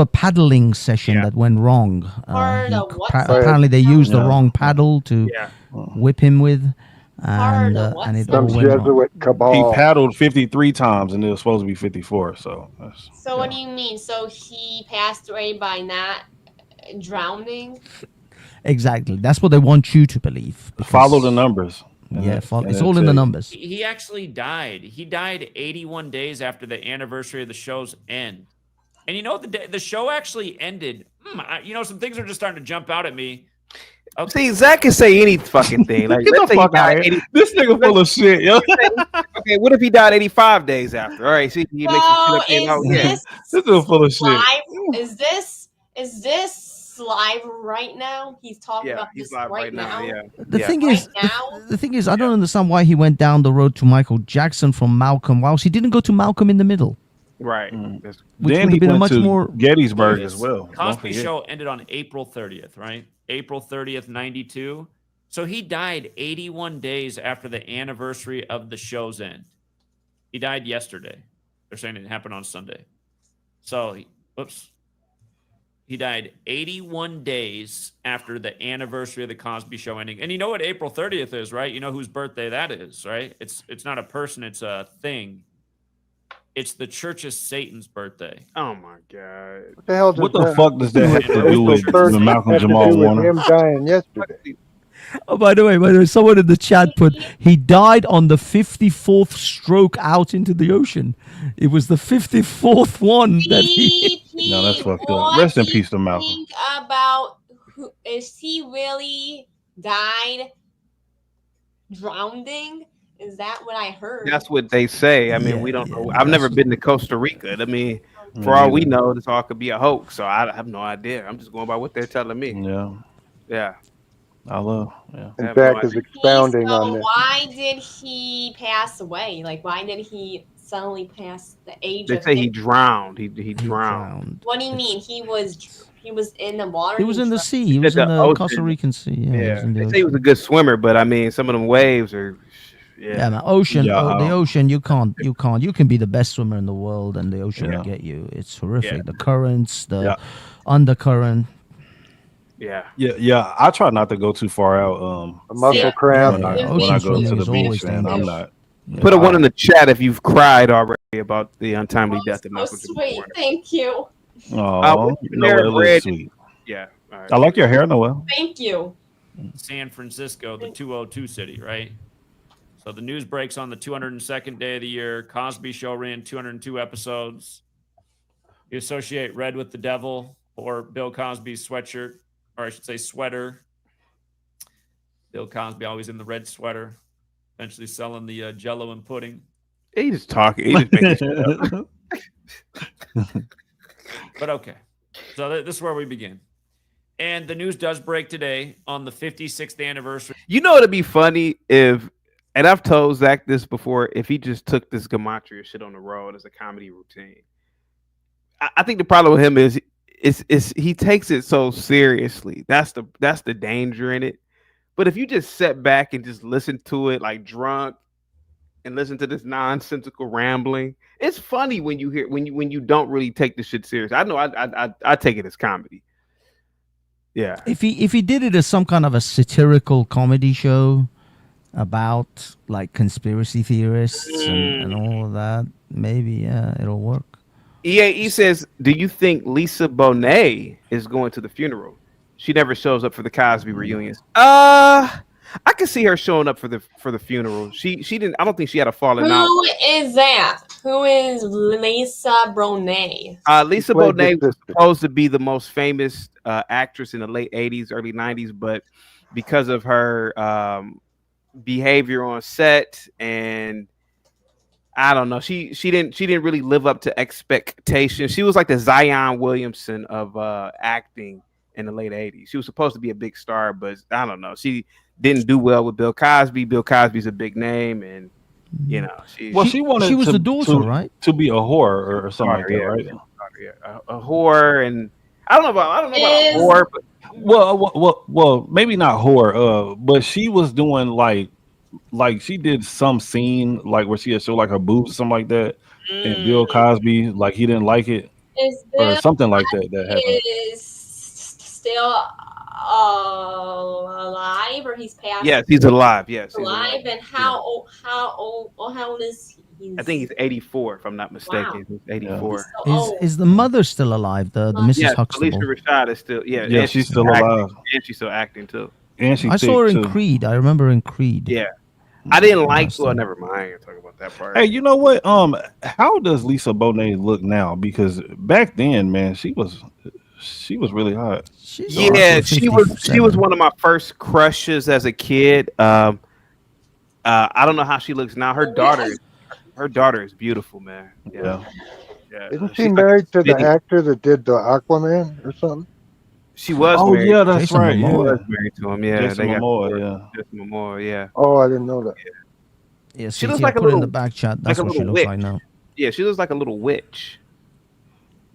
paddling session that went wrong. Apparently, they used the wrong paddle to whip him with, and it all went wrong. He paddled 53 times, and it was supposed to be 54. So what do you mean? So he passed away by not drowning? Exactly. That's what they want you to believe. Follow the numbers. Yeah, it's all in the numbers. He actually died. He died 81 days after the anniversary of the show's end. And you know, the show actually ended. Some things are just starting to jump out at me. See, Zach can say any fucking thing. Like, Get the fuck out of here. This nigga full of shit, yo. Okay, what if he died 85 days after? All right, see, he makes This is full of shit. Live? Is this live right now? He's talking about this right now. The thing is, I don't understand why he went down the road to Michael Jackson from Malcolm, whilst he didn't go to Malcolm in the middle. Right. Which Then would he have been a went much to more Gettysburg as well. Cosby Show ended on April 30th, right? April 30th, 92. So he died 81 days after the anniversary of the show's end. He died yesterday. They're saying it happened on Sunday. So, oops. He died 81 days after the anniversary of the Cosby Show ending. And you know what April 30th is, right? You know whose birthday that is, right? It's not a person, it's a thing. It's the Church of Satan's birthday. Oh my God! What the hell does What the fuck does that have to do with Malcolm Jamal Warner? him dying yesterday? Oh, by the way, someone in the chat put he died on the 54th stroke out into the ocean. It was the 54th one that he. No, that's fucked up. Rest in peace to Malcolm. Think about is he really died drowning? Is that what I heard? That's what they say. I mean, we don't know. I've never been to Costa Rica. I mean, for all we know, this all could be a hoax. So I have no idea. I'm just going by what they're telling me. Yeah. Yeah. I love. Yeah. And Beck is expounding on So this. why did he pass away? Like, why did he suddenly pass the age They of say he drowned. He drowned. What do you mean? He was in the water? He was in the drowned? sea. He was in the ocean. Costa Rican Sea. Yeah, he was Yeah. in the They ocean. say he was a good swimmer, but I mean, some of them waves are. Yeah, man. Ocean, Yeah, the ocean. You can't. You can be the best swimmer in the world, and the ocean will get you. It's horrific. Yeah. The currents, the undercurrent. Yeah. Yeah. I try not to go too far out. A muscle cramp. When I Ocean go to swimming the is always beach, man, I'm dangerous. not. Put a one in the chat if you've cried already about the untimely death of Oh, Malcolm Jamal sweet. Warner. Thank you. Oh, Panera Noel Bread. is sweet. Yeah. All right. I like your hair, Noel. Thank you. San Francisco, the 202 city, right? So the news breaks on the 202nd day of the year. Cosby Show ran 202 episodes. You associate red with the devil or Bill Cosby's sweatshirt, or I should say sweater. Bill Cosby always in the red sweater, eventually selling the Jello and pudding. He just talking. He just making shit up. But okay, so this is where we begin. And the news does break today on the 56th anniversary. You know, it'd be funny if, and I've told Zach this before, if he just took this gematria shit on the road as a comedy routine. I think the problem with him is he takes it so seriously. That's the danger in it. But if you just sit back and just listen to it like drunk and listen to this nonsensical rambling, it's funny when you hear when you don't really take the shit serious. I know I take it as comedy. Yeah. If he did it as some kind of a satirical comedy show about like conspiracy theorists and all of that, maybe it'll work. EAE says, do you think Lisa Bonet is going to the funeral? She never shows up for the Cosby reunions. I could see her showing up for the funeral. She didn't. I don't think she had a falling out. Who is that? Who is Lisa Bonet? Lisa Bonet was supposed to be the most famous actress in the late 80s, early 90s, but because of her behavior on set and I don't know, she didn't really live up to expectations. She was like the Zion Williamson of acting in the late 80s. She was supposed to be a big star, but I don't know. She didn't do well with Bill Cosby. Bill Cosby's a big name, and you know, she wanted she was to, the daughter, right? To be a whore or something like that, right? A whore, and I don't know about a whore, but well, maybe not whore. But she was doing like she did some scene like where she had showed like her boobs or something like that, and Bill Cosby like he didn't like it or something like that happened. Is still alive, or he's passed? Yes, he's alive. Yes, he's alive. And how old is he? I think he's 84, if I'm not mistaken. He's 84. Is the mother still alive? The Mrs. Yeah, Huxtable. Alicia Rashad is still. Yeah, Yeah, and she's still acting, alive. and she's still acting too. And she I saw her in too. Creed. I remember in Creed. Yeah, I didn't like. Well, never mind. I ain't talking about that part. Hey, you know what? How does Lisa Bonet look now? Because back then, man, she was really hot. Yeah, she was one of my first crushes as a kid. I don't know how she looks now. Her daughter is beautiful, man. Yeah. Isn't she married to the actor that did the Aquaman or something? She was Oh, married. yeah, that's Jason right, Momoa yeah. was married to him. Yeah, Jason they got Momoa, yeah. Jason Momoa, yeah. Oh, I didn't know that. Yeah, She so looks yeah, like a put it in little the back chat. That's like a what she little looks witch. like now. Yeah, she looks like a little witch.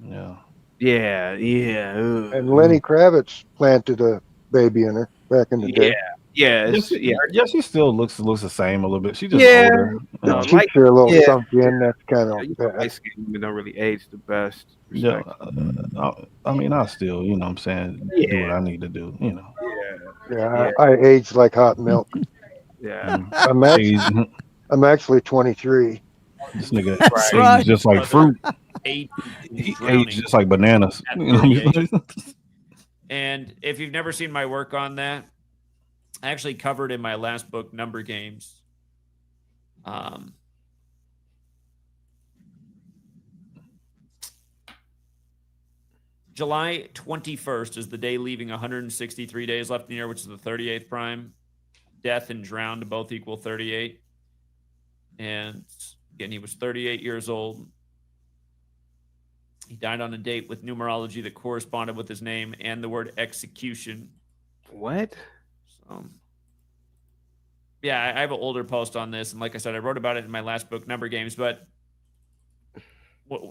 Yeah. Yeah. And Lenny Kravitz planted a baby in her back in the day. Yeah, She still looks the same a little bit. She just older. No, Cheeks are a little sunk in. That's kind of light skinned women don't really age the best. Yeah, I mean, I still, you know what I'm saying, do what I need to do, you know. Yeah, I age like hot milk. Yeah. I'm actually 23. This nigga That's aged right. just like fruit. He He aged just like bananas. At You know what I mean? And if you've never seen my work on that, I actually covered in my last book, Number Games. July 21st is the day leaving 163 days left in the year, which is the 38th prime. Death and drowned both equal 38. And again, he was 38 years old. He died on a date with numerology that corresponded with his name and the word execution. What? So, yeah, I have an older post on this. And like I said, I wrote about it in my last book, Number Games. But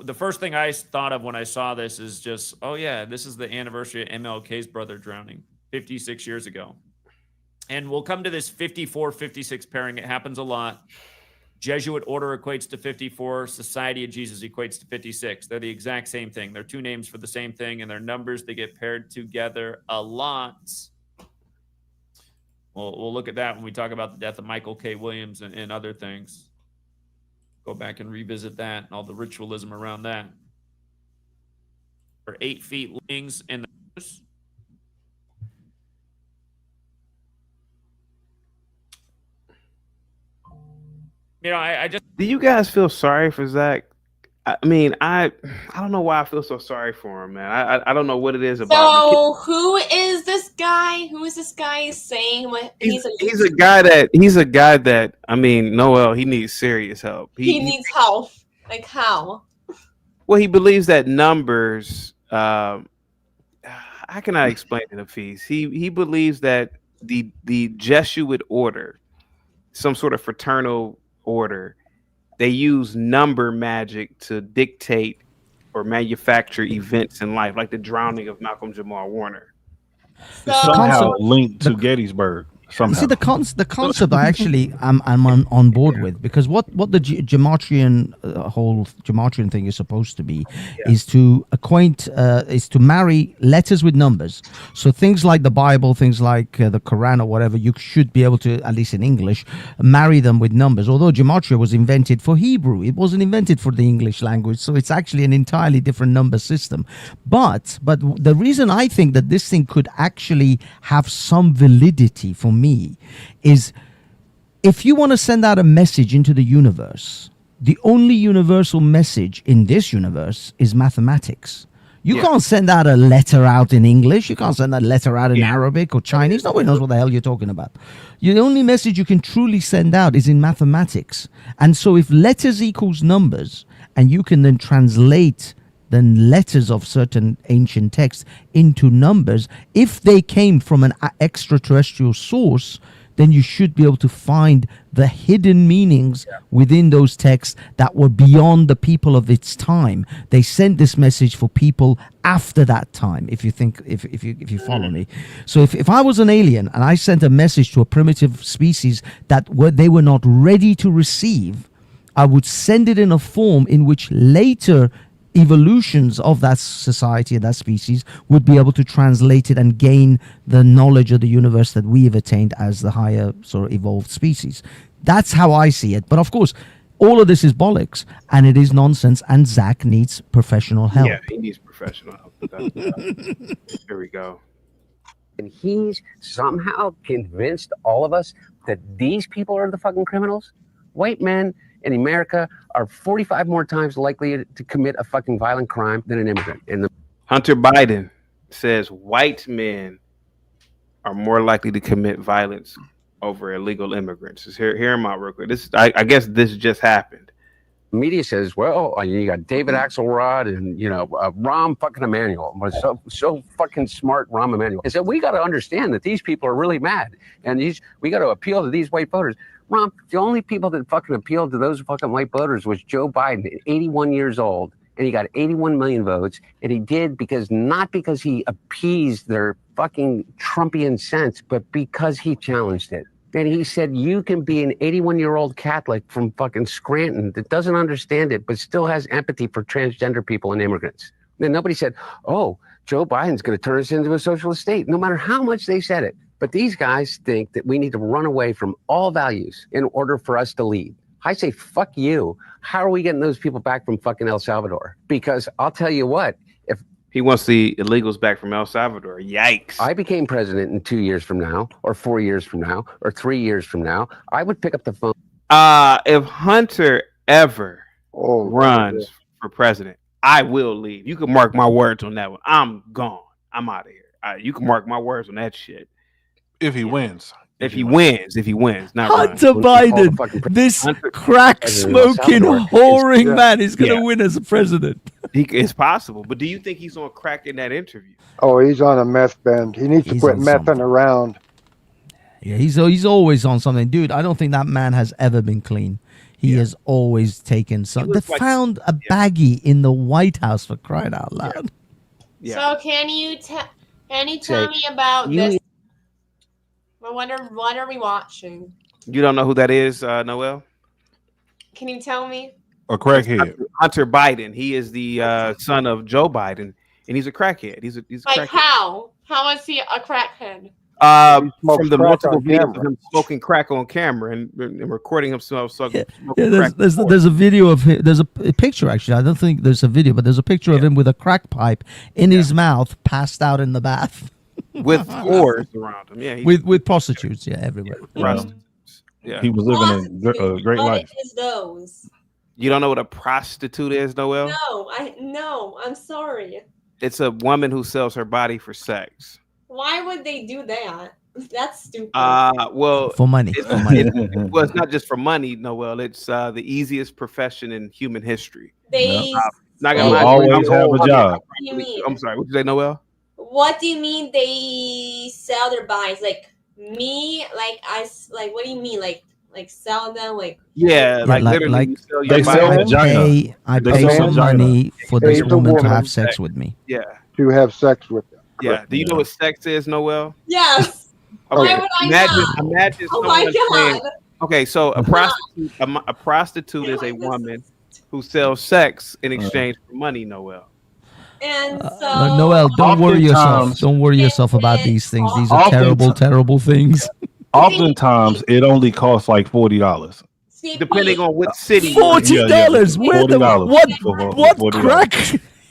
the first thing I thought of when I saw this is just, oh, yeah, this is the anniversary of MLK's brother drowning 56 years ago. And we'll come to this 54-56 pairing. It happens a lot. Jesuit order equates to 54. Society of Jesus equates to 56. They're the exact same thing. They're two names for the same thing, and their numbers, they get paired together a lot. We'll look at that when we talk about the death of Michael K. Williams and other things. Go back and revisit that and all the ritualism around that. For 8 feet wings in the nose. You know, I just... Do you guys feel sorry for Zach? I mean, I don't know why I feel so sorry for him, man. I don't know what it is about him. So who is this guy? Who is this guy saying what He's a guy that I mean, Noel, he needs serious help. he needs help? Like how? Well, he believes that numbers. How can I explain it, Hafiz? He believes that the Jesuit order, some sort of fraternal order, they use number magic to dictate or manufacture events in life, like the drowning of Malcolm Jamal Warner. It's somehow linked to Gettysburg. Somehow. You see, the concept I actually am on board with, because what the gematria whole gematria thing is supposed to be is to is to marry letters with numbers. So things like the Bible, things like the Quran or whatever, you should be able to, at least in English, marry them with numbers. Although gematria was invented for Hebrew, it wasn't invented for the English language, so it's actually an entirely different number system. But the reason I think that this thing could actually have some validity for me is, if you want to send out a message into the universe, the only universal message in this universe is mathematics. You can't send out a letter out in English. You can't send that letter out in Arabic or Chinese. Nobody knows what the hell you're talking about. The only message you can truly send out is in mathematics. And so if letters equals numbers, and you can then translate the letters of certain ancient texts into numbers, if they came from an extraterrestrial source, then you should be able to find the hidden meanings within those texts that were beyond the people of its time. They sent this message for people after that time, if you if you follow me. So if I was an alien and I sent a message to a primitive species that they were not ready to receive, I would send it in a form in which later evolutions of that society and that species would be able to translate it and gain the knowledge of the universe that we have attained as the higher sort of evolved species. That's how I see it. But of course, all of this is bollocks and it is nonsense, and Zach needs professional help. Yeah, he needs professional help. There we go. And he's somehow convinced all of us that these people are the fucking criminals. White men in America are 45 more times likely to commit a fucking violent crime than an immigrant. Hunter Biden says white men are more likely to commit violence over illegal immigrants. Just hear him out real quick. I guess this just happened. Media says, well, you got David Axelrod and, Rahm fucking Emanuel. So fucking smart, Rahm Emanuel. He said, we got to understand that these people are really mad. And we got to appeal to these white voters. Ron, the only people that fucking appealed to those fucking white voters was Joe Biden, 81 years old, and he got 81 million votes. And he did not because he appeased their fucking Trumpian sense, but because he challenged it. And he said, you can be an 81-year-old Catholic from fucking Scranton that doesn't understand it, but still has empathy for transgender people and immigrants. Then nobody said, oh, Joe Biden's going to turn us into a socialist state, no matter how much they said it. But these guys think that we need to run away from all values in order for us to lead. I say, fuck you. How are we getting those people back from fucking El Salvador? Because I'll tell you what, if he wants the illegals back from El Salvador, yikes. I became president in 2 years from now, or 4 years from now, or 3 years from now, I would pick up the phone. If Hunter ever runs for president, I will leave. You can mark my words on that one. I'm gone. I'm out of here. You can mark my words on that shit. If he wins. If he wins, not Hunter Biden, this crack-smoking, whoring man is going to win as a president. It's possible, but do you think he's on crack in that interview? Oh, he's on a meth bend. He needs to quit messing around. Yeah, he's always on something. Dude, I don't think that man has ever been clean. He has always taken some. They found a baggie in the White House, for crying out loud. So can you tell me about this? What are we watching? You don't know who that is, Noel? Can you tell me? A crackhead. Hunter Biden. He is the son of Joe Biden, and he's a crackhead. He's a like crackhead. how? How is he a crackhead? From the multiple videos of him smoking crack on camera and recording himself smoking crack. There's a video of him. There's a picture, actually. I don't think there's a video, but there's a picture of him with a crack pipe in his mouth, passed out in the bath. With whores around him. Yeah. With prostitutes, everywhere. Yeah. He was living a great life. What is those? You don't know what a prostitute is, Noel? No, I'm sorry. It's a woman who sells her body for sex. Why would they do that? That's stupid. Well, for money. Well, it's not just for money, Noel. It's the easiest profession in human history. They not gonna lie, always have a job. What do you mean? I'm sorry. What did you say, Noel? What do you mean they sell their bodies? Like me? What do you mean? Like sell them? Literally sell your they sell body. I pay some money for this woman to have sex with me. Yeah. To have sex with them. Yeah. Do you know what sex is, Noel? Yes. Okay. Why would I not? Imagine Oh my someone God. saying, okay, so a prostitute is a woman who sells sex in exchange for money, Noel. And so Noel, don't worry yourself. Don't worry yourself about these things. These are terrible things. Oftentimes, it only costs like $40. Depending on which city. $40. What crack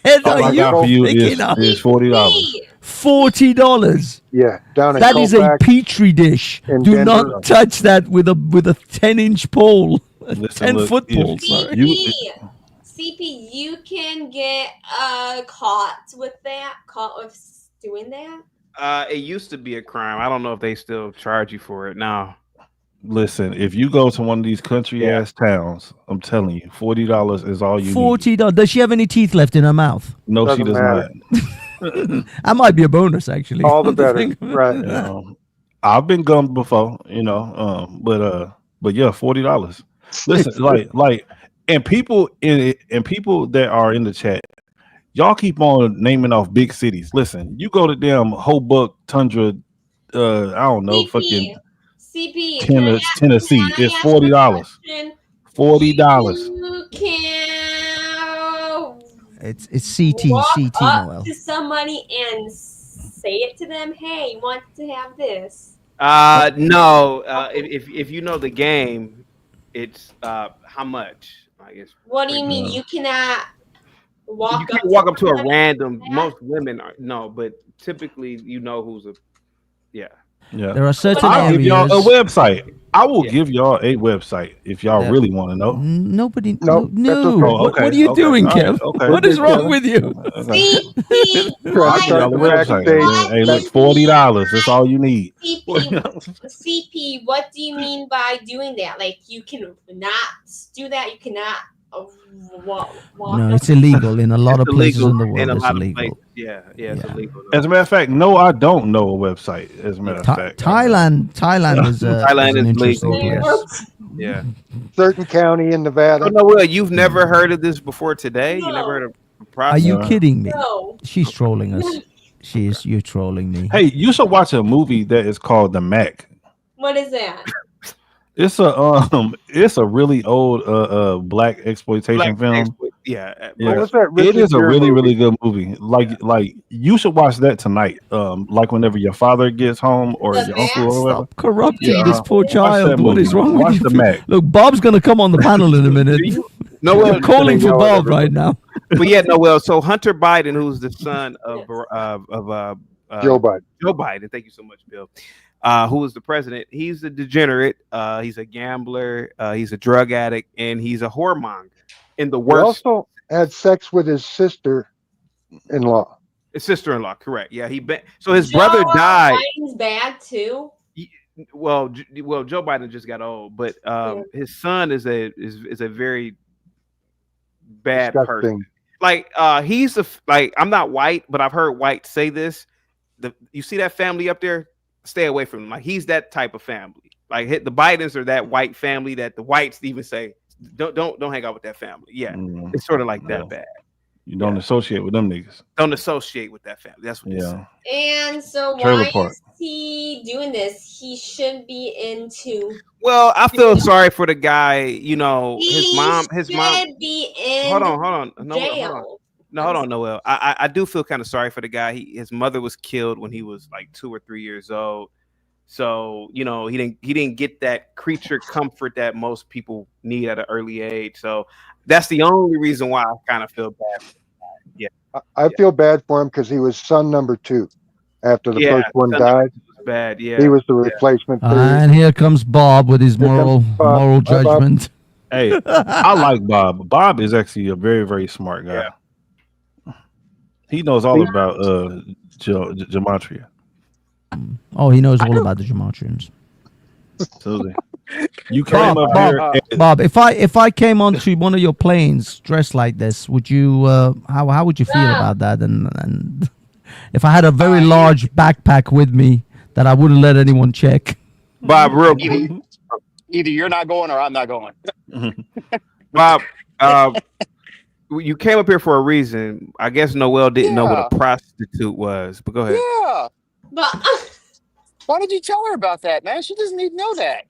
head are you picking up? Is $40. $40. Yeah, down in That is a Coldplay petri dish. in Do Denver. not touch that with a 10-inch pole, a Listen, 10-foot pole. Sorry. CP, you can get caught with doing that. It used to be a crime. I don't know if they still charge you for it now. Listen, if you go to one of these country ass towns, I'm telling you, $40 is all you need. $40. Does she have any teeth left in her mouth? No, she does not. That might be a bonus, actually. All the better, right? I've been gummed before, but yeah, $40. Listen, and people that are in the chat, y'all keep on naming off big cities. Listen, you go to damn Hoboken, Tundra, I don't know, fucking CP, Tennessee. It's $40. $40. You can It's CT up Noel. to somebody and say it to them. Hey, you want to have this? No. If you know the game, it's how much? I guess. What do you mean? You cannot walk. You can't walk up to a random. Most women are but typically you know who's a. Yeah. There are certain I'll areas. give y'all a website. I will give y'all a website if y'all really want to know. Nobody. No. What are you doing, Kev? Okay. What is wrong with you? I'll give y'all a website. Hey, look, $40. That's all you need. CP, what do you mean by doing that? Like you can not do that. You cannot. Walk No, it's illegal in a lot of places in the world. In a It's lot of illegal. places. Yeah, it's illegal. As a matter of fact, no, I don't know a website. As a matter of fact, Thailand is an interesting legal. place. Yeah. Certain county in Nevada. Oh, no, well, you've never heard of this before today? You never heard of Are you kidding me? No. She's trolling us. You're trolling me. Hey, you should watch a movie that is called The Mac. What is that? It's a really old black exploitation film. Yeah. What was that It Richard is a Gere really, movie? really good movie. Like you should watch that tonight. Like whenever your father gets home or your uncle or whatever. Stop corrupting this poor Watch child. that What is movie. wrong with Watch you? The Mac. Look, Bob's gonna come on the panel in a minute. I'm calling for Bob right now. But yeah, Noel. So Hunter Biden, who's the son of Joe Biden. Joe Biden. Thank you so much, Bill. Who is the president? He's a degenerate. He's a gambler. He's a drug addict, and he's a whoremonger. In the He worst. also had sex with his sister-in-law. His sister-in-law, correct? Yeah, so his brother died. Biden's bad too. Well, Joe Biden just got old, but his son is a very bad person. Like he's I'm not white, but I've heard white say this. You see that family up there? Stay away from him. Like he's that type of family. Like the Bidens are that white family that the whites even say don't hang out with that family. Yeah, it's sort of like that bad. You don't associate with them niggas. Don't associate with that family. That's what they say. And so Trailer why park. is he doing this? He should be into. Well, I feel sorry for the guy. You know, his mom. should be in. Hold on. No, jail. hold on. No, hold on, Noel. I do feel kind of sorry for the guy. His mother was killed when he was like 2 or 3 years old. So, you know, he didn't get that creature comfort that most people need at an early age. So that's the only reason why I kind of feel bad for the guy. Yeah. I feel bad for him because he was son number 2 after the first one died. Bad, yeah. He was the replacement. And here comes Bob with his moral Bob. judgment. Hey, I like Bob. Bob is actually a very, very smart guy. He knows all about gematria. Oh, he knows all about the gematria. Absolutely. You came up here. Bob, if I came onto one of your planes dressed like this, would you how would you feel about that? And if I had a very large backpack with me that I wouldn't let anyone check. Bob, real Either you're not going or I'm not going. Bob, you came up here for a reason. I guess Noel didn't know what a prostitute was, but go ahead. Yeah. But why did you tell her about that, man? She doesn't need to know that.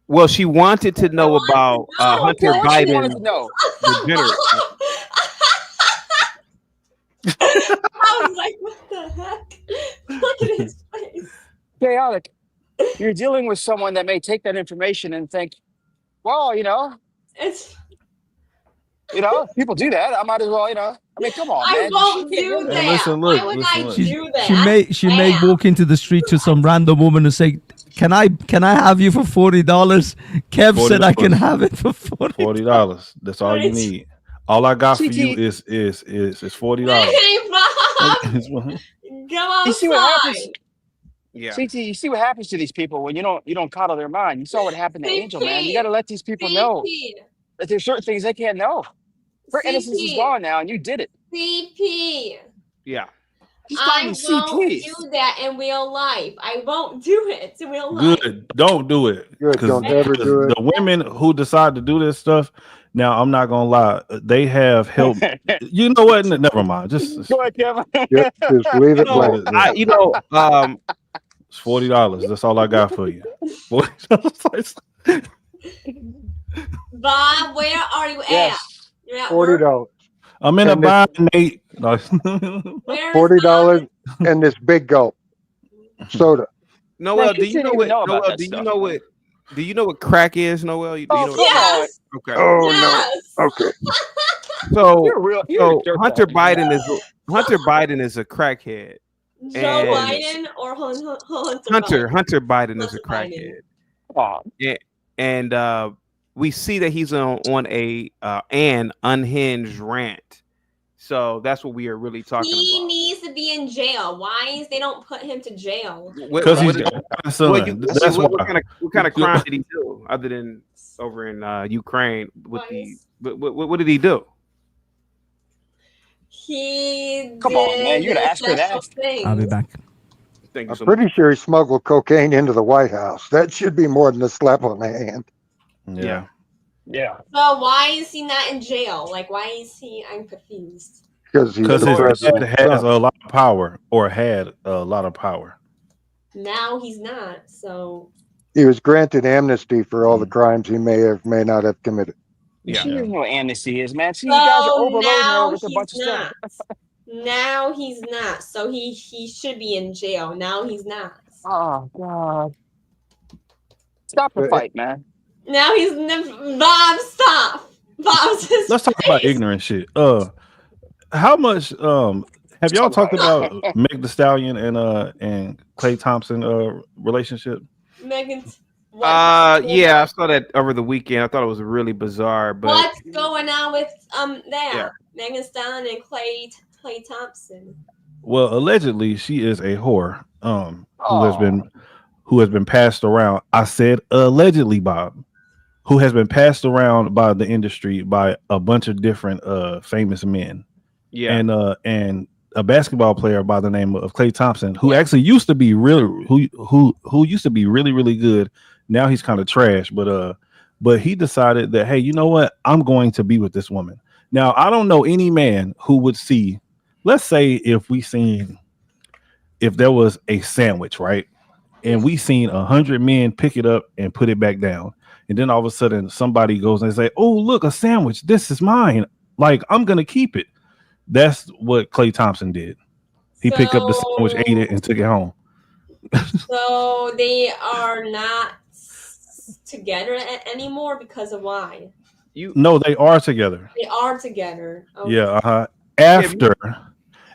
Well, she wanted to know about Hunter What she wanted Biden. to know. Degenerate. I was like, what the heck? Look at his face. Chaotic. You're dealing with someone that may take that information and think, well, It's. People do that. I might as well, I mean, come on, I man. won't do that. Listen, Why would I do that? She may walk into the street to some random woman and say, Can I have you for $40? Kev said I can have it for $40. That's all you need. All I got for you is $40. Go outside. You see what happens? Yeah. CT, you see what happens to these people when you don't coddle their mind. You saw what happened to Angel, man. You got to let these people know that there's certain things they can't know. Her innocence is gone now, and you did it. CP. Yeah. I won't do that in real life. I won't do it in real life. Good. Don't do it. Good. Don't ever do it. The women who decide to do this stuff, now I'm not gonna lie, they have helped. You know what? Never mind. Just go ahead, Kevin. Just leave it blank. It's $40. That's all I got for you. Bob, where are you at? You're at work? $40. I'm in a bind, Nate. $40 and this big gulp soda. Noel, do you know what? Do you know what crack is, Noel? Do you know what okay. Oh no. Okay. So, you're Hunter Biden is a crackhead. Joe Biden or Hunter Biden is a crackhead. And we see that he's on an unhinged rant. So that's what we are really talking about. He needs to be in jail. Why they don't put him to jail? Because he's what kind of crime did he do other than over in Ukraine? What did he do? Come on, man! You gotta ask her that. I'll be back. I'm pretty sure he smuggled cocaine into the White House. That should be more than a slap on the hand. Yeah. Yeah. So why is he not in jail? Like, why is he? I'm confused. Because he's Because the his president's dad has son. a lot of power, or had a lot of power. Now he's not. So He was granted amnesty for all the crimes he may or may not have committed. Yeah. She doesn't know what amnesty is, man. See, so you guys are overloading her now with a he's bunch of stuff. not. Now he's not. So he should be in jail. Now he's not. Oh God! Stop the But fight, man. Now he's Bob. Stop. Bob's his Let's talk about ignorant shit. How much have y'all talked about Meg the Stallion and Klay Thompson relationship? Megan's. Yeah, I saw that over the weekend. I thought it was really bizarre, but What's going on with there? Yeah. Megan Stallion and Klay Thompson. Well, allegedly she is a whore who has been passed around. I said allegedly, Bob, who has been passed around by the industry by a bunch of different famous men. Yeah. And a basketball player by the name of Klay Thompson, who actually used to be really who used to be really, really good. Now he's kind of trash, but he decided that, hey, you know what? I'm going to be with this woman. Now, I don't know any man who would see, let's say if there was a sandwich, right? And we seen 100 men pick it up and put it back down. And then all of a sudden somebody goes and say, oh, look, a sandwich. This is mine. Like, I'm going to keep it. That's what Klay Thompson did. He picked up the sandwich, ate it, and took it home. So they are not together anymore because of why? No, they are together. They are together. Okay. Yeah.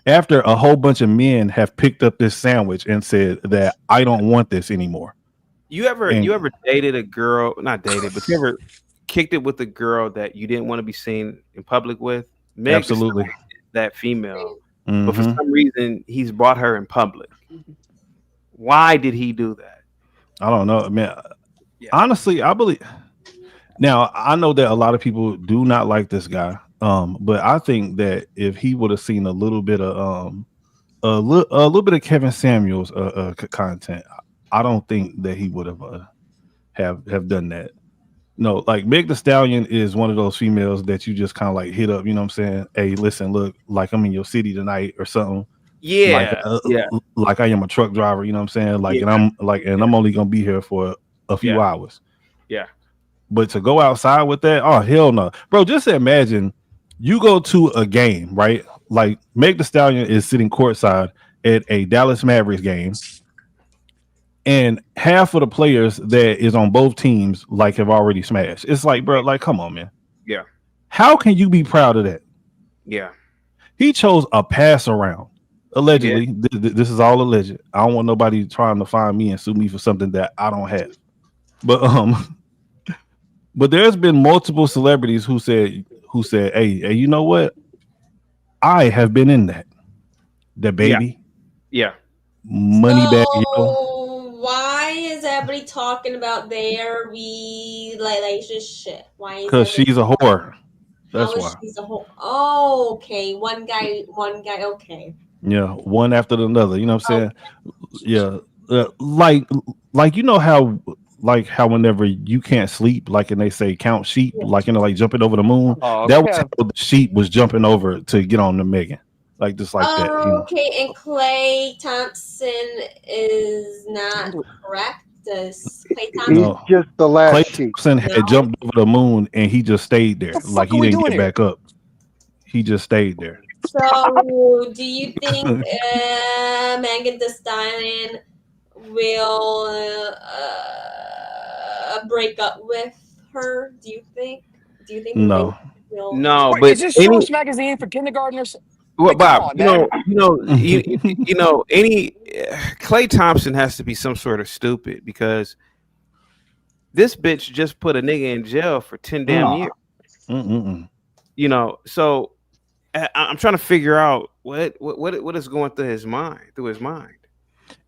After a whole bunch of men have picked up this sandwich and said that I don't want this anymore. You ever dated a girl? Not dated, but you ever kicked it with a girl that you didn't want to be seen in public with? Meg Absolutely. That female, Mm-hmm. but for some reason he's brought her in public. Why did he do that? I don't know, man. Honestly, I believe. Now I know that a lot of people do not like this guy, but I think that if he would have seen a little bit of a little bit of Kevin Samuels content, I don't think that he would have done that. No, like Meg the Stallion is one of those females that you just kind of like hit up, you know what I'm saying? Hey, listen, look, like I'm in your city tonight or something. Yeah, like I am a truck driver, you know what I'm saying? Like, and I'm only gonna be here for a few hours. Yeah. But to go outside with that, oh hell no. Bro, just imagine you go to a game, right? Like Meg the Stallion is sitting courtside at a Dallas Mavericks game. And half of the players that is on both teams like have already smashed. It's like, bro, like, come on, man. Yeah. How can you be proud of that? Yeah. He chose a pass around. Allegedly, this is all alleged. I don't want nobody trying to find me and sue me for something that I don't have. But there's been multiple celebrities who said, hey, you know what? I have been in that. The baby. Yeah. Money bag, you know. Why is everybody talking about their relationship? Why is Because she's a whore. That's How is why. she's a whore? Oh, okay. One guy. Okay. Yeah, one after another. You know what I'm saying? Yeah, like you know how whenever you can't sleep, like and they say count sheep, like like jumping over the moon. Oh, That was how the sheep was jumping over to get on the Megan, like just like that. You know? Okay, and Klay Thompson is not correct. Does Klay Thompson? No. Just the last Klay sheep. Thompson had jumped over the moon and he just stayed there, like he didn't get back up. He just stayed there. So, do you think Megan Thee Stallion will break up with her? Do you think? No. No, Wait, but is this Source magazine for kindergartners? Well, Bob, on, you know, any Klay Thompson has to be some sort of stupid because this bitch just put a nigga in jail for 10 damn years. You know, so I'm trying to figure out what is going through his mind.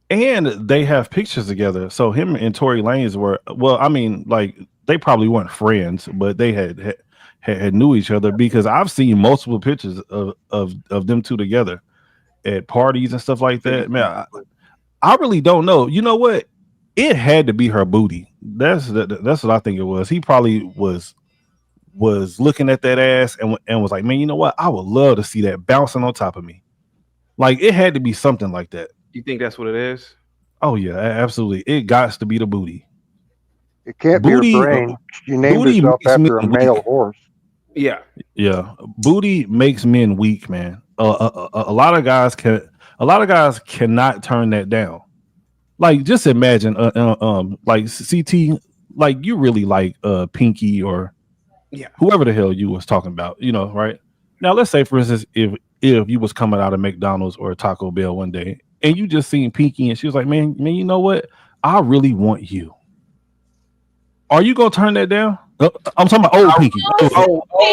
And they have pictures together. So him and Tory Lanez were, well, I mean, like they probably weren't friends, but they had knew each other because I've seen multiple pictures of them two together at parties and stuff like that. Man, I really don't know. You know what? It had to be her booty. That's what I think it was. He probably was was looking at that ass and was like, man, you know what? I would love to see that bouncing on top of me. Like, it had to be something like that. You think that's what it is? Oh yeah, absolutely. It got to be the booty. It can't Booty, be her brain. She named booty herself makes after a men male weak. horse. Yeah. Booty makes men weak, man. A lot of guys cannot turn that down. Like, just imagine, like CT, like you really like Pinky or whoever the hell you was talking about, right? Now, let's say, for instance, if you was coming out of McDonald's or Taco Bell one day and you just seen Pinky and she was like, man, you know what? I really want you. Are you gonna turn that down? I'm talking about old Pinky.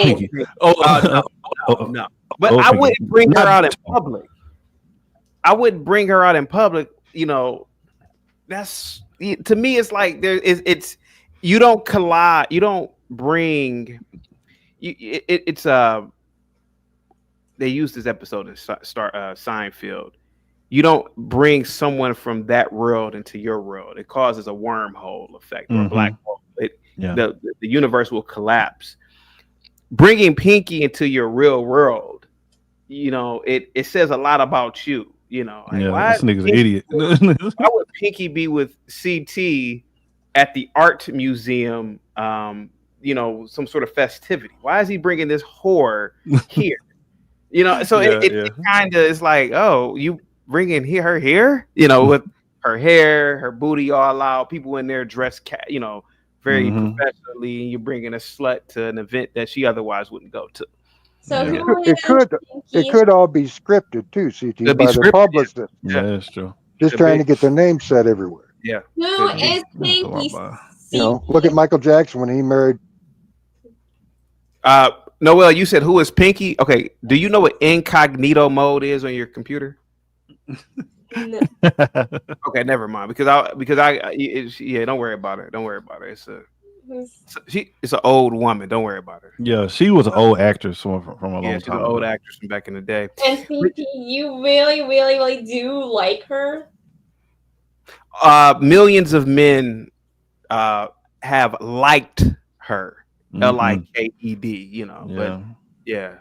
Pinky. No. But I wouldn't bring her out in public. I wouldn't bring her out in public. That's, to me, it's like it's you don't collide. You don't bring. It's they used this episode in Seinfeld. You don't bring someone from that world into your world. It causes a wormhole effect or a black hole. The universe will collapse. Bringing Pinky into your real world, it says a lot about you. Why this nigga's an idiot. Why would Pinky be with CT at the art museum? Some sort of festivity. Why is he bringing this whore here? So it kind of is like, oh, you bringing her here? With her hair, her booty all out, people in there dressed, very professionally, and you're bringing a slut to an event that she otherwise wouldn't go to. So it could all be scripted too, CT, by the publicist. Yeah, that's true. Just trying to get their name said everywhere. Yeah. Who is Pinky? Look at Michael Jackson when he married. Noel, you said who is Pinky? Okay, do you know what incognito mode is on your computer? No. Okay, never mind. Don't worry about her. Don't worry about her. It's an old woman. Don't worry about her. Yeah, she was an old actress from a long time. Yeah, she's an old actress from back in the day. And Pinky, you really, really, really do like her? Millions of men have liked her. LIKED, but yeah.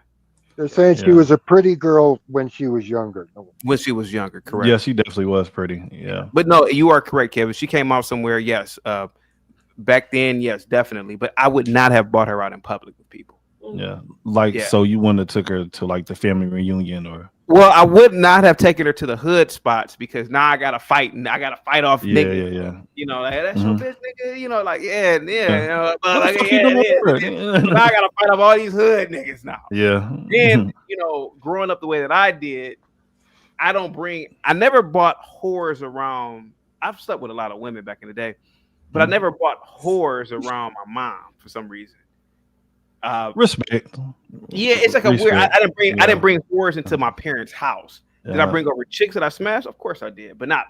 They're saying she was a pretty girl when she was younger. When she was younger, correct. Yeah, she definitely was pretty. Yeah. But no, you are correct, Kevin. She came out somewhere, yes. Back then, yes, definitely. But I would not have brought her out in public with people. Yeah. So you wouldn't have took her to like the family reunion or. Well, I would not have taken her to the hood spots because now I gotta fight and I gotta fight off niggas. Yeah. Like, that's your bitch, nigga. Now I gotta fight off all these hood niggas now. Yeah. Then growing up the way that I did, I never bought whores around. I've slept with a lot of women back in the day, but I never bought whores around my mom for some reason. Respect. Yeah, it's like a weird. I didn't bring whores into my parents' house. Did I bring over chicks that I smashed? Of course I did, but not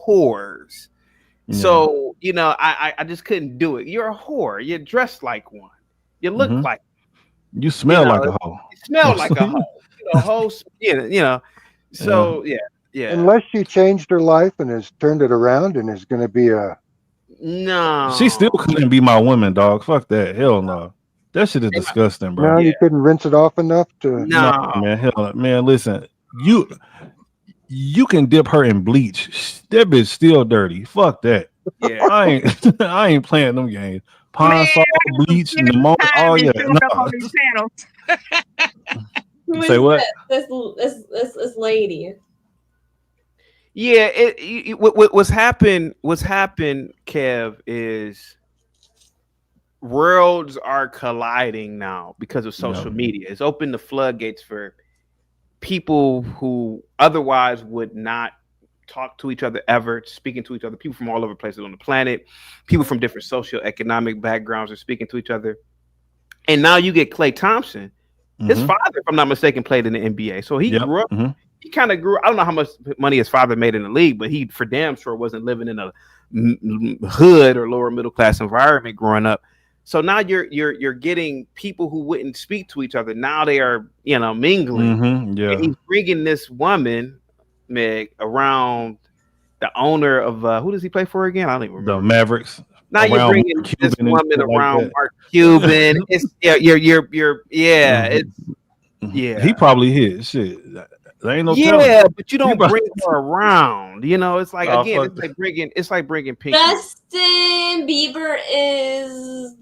whores. Yeah. So I just couldn't do it. You're a whore. You're dressed like one. You look like. You smell like a hoe. You smell like a hoe. Hoe. So yeah. Unless she changed her life and has turned it around and is going to be a. No. She still couldn't be my woman, dog. Fuck that. Hell no. That shit is disgusting, bro. No, you couldn't rinse it off enough to. No, man. Hell, man. Listen, you can dip her in bleach. That bitch still dirty. Fuck that. Yeah, I ain't playing them games. Pond salt, bleach, pneumonia. Oh yeah. No. Say what? This lady. Yeah, what's happened, Kev, is worlds are colliding now because of social media. It's opened the floodgates for people who otherwise would not talk to each other ever, speaking to each other, people from all over places on the planet, people from different socioeconomic backgrounds are speaking to each other. And now you get Klay Thompson. His father, if I'm not mistaken, played in the NBA. So he grew up, he kind of grew, I don't know how much money his father made in the league, but he for damn sure wasn't living in a hood or lower middle class environment growing up. So now you're getting people who wouldn't speak to each other. Now they are, mingling. Yeah. And he's bringing this woman, Meg, around the owner of who does he play for again? I don't even remember. The Mavericks. Now you're around bringing Mark this Cuban and woman shit like around that. Mark Cuban. It's yeah. He probably hit shit. There ain't no telling. Yeah, but you don't probably- bring her around. You know, it's like Oh, again, fuck it's like bringing Pinky. Justin Bieber is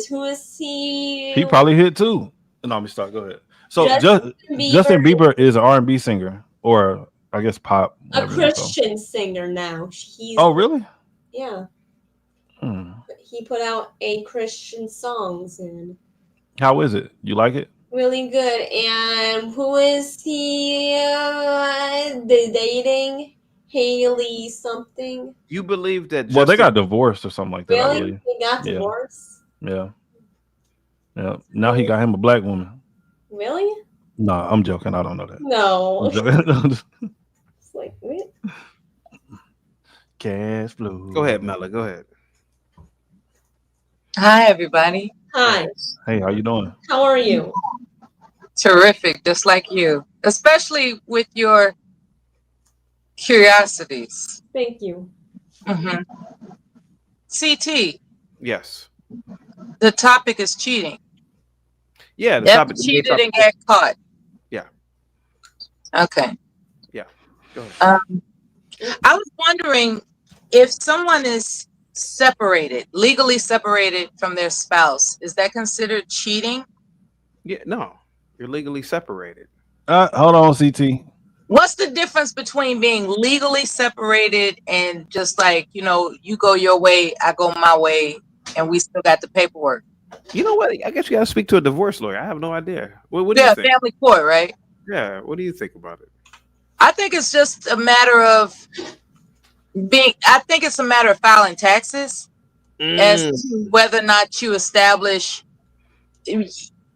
who is he? He probably hit too. No, let me start. Go ahead. So Justin Justin Bieber Bieber is an R&B singer, or I guess pop. a whatever you wanna call it. Christian singer now. He's Oh, really? yeah. Hmm. He put out a Christian songs and How is it? You like it? really good. And who is he dating? Haley something. You believe that? Well, they Justin- got divorced or something like that. I Really? believe. He got Yeah. divorced? Yeah. Yeah. Now he got him a black woman. Really? Nah, I'm joking. I don't know that. No. I'm joking. It's like, what? Cash flow. Go ahead, Mella. Go ahead. Hi, everybody. Hi. Hey, how you doing? How are you? Terrific, just like you, especially with your curiosities. Thank you. CT, Yes. the topic is cheating. Yeah. The Never topic. cheated and get caught. Yeah. Okay. Yeah. Go ahead. I was wondering if someone is separated, legally separated from their spouse, is that considered cheating? Yeah. No, you're legally separated. Hold on, CT. What's the difference between being legally separated and just like, you know, you go your way, I go my way, and we still got the paperwork? You know what? I guess you got to speak to a divorce lawyer. I have no idea. What do Yeah, you think? family court, right? Yeah. What do you think about it? I think it's just a matter of I think it's a matter of filing taxes as to whether or not you establish,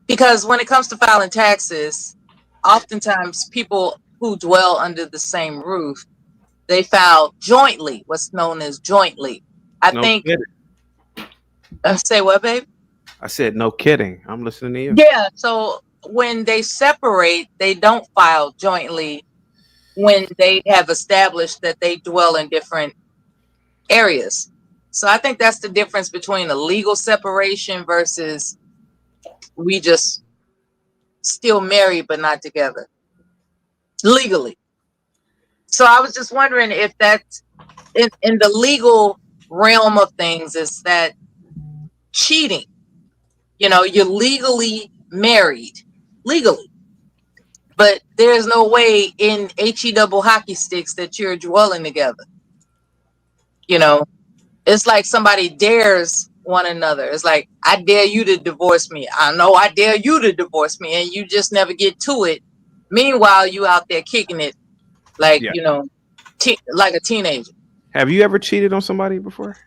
because when it comes to filing taxes, oftentimes people who dwell under the same roof, they file jointly, what's known as jointly. I No think, kidding. say what, babe? I said no kidding. I'm listening to you. Yeah, so when they separate, they don't file jointly when they have established that they dwell in different areas. So I think that's the difference between a legal separation versus we just still married but not together legally. So I was just wondering if that's in the legal realm of things, is that cheating? You know, you're legally married, legally, but there's no way in HE double hockey sticks that you're dwelling together. You know, it's like somebody dares one another. It's like, I dare you to divorce me. I know I dare you to divorce me, and you just never get to it. Meanwhile, you out there kicking it like, Yeah. you know, like a teenager. Have you ever cheated on somebody before?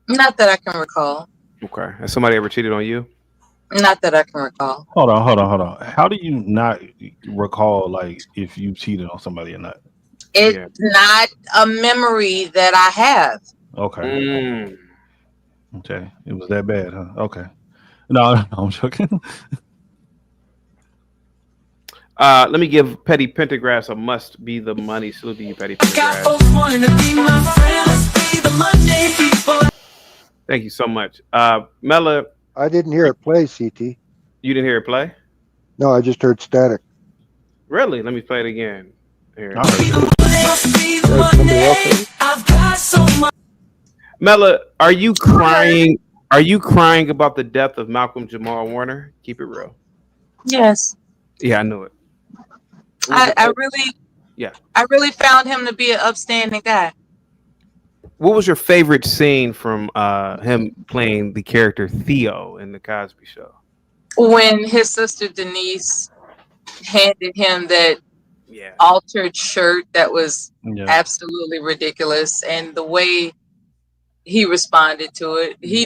Not that I can recall. Okay. Has somebody ever cheated on you? Not that I can recall. Hold on. How do you not recall like if you cheated on somebody or not? It's not a memory that I have. Okay. Okay. It was that bad, huh? Okay. No, I'm joking. Let me give Petty Pentagrass a must be the money. Salute to you, Petty Pentagrass. Thank you so much. Mella. I didn't hear it play, CT. You didn't hear it play? No, I just heard static. Really? Let me play it again. Here. Mella, are you crying? Are you crying about the death of Malcolm Jamal Warner? Keep it real. Yes. Yeah, I knew it. I really found him to be an upstanding guy. What was your favorite scene from him playing the character Theo in the Cosby Show? When his sister Denise handed him that altered shirt that was absolutely ridiculous, and the way he responded to it, he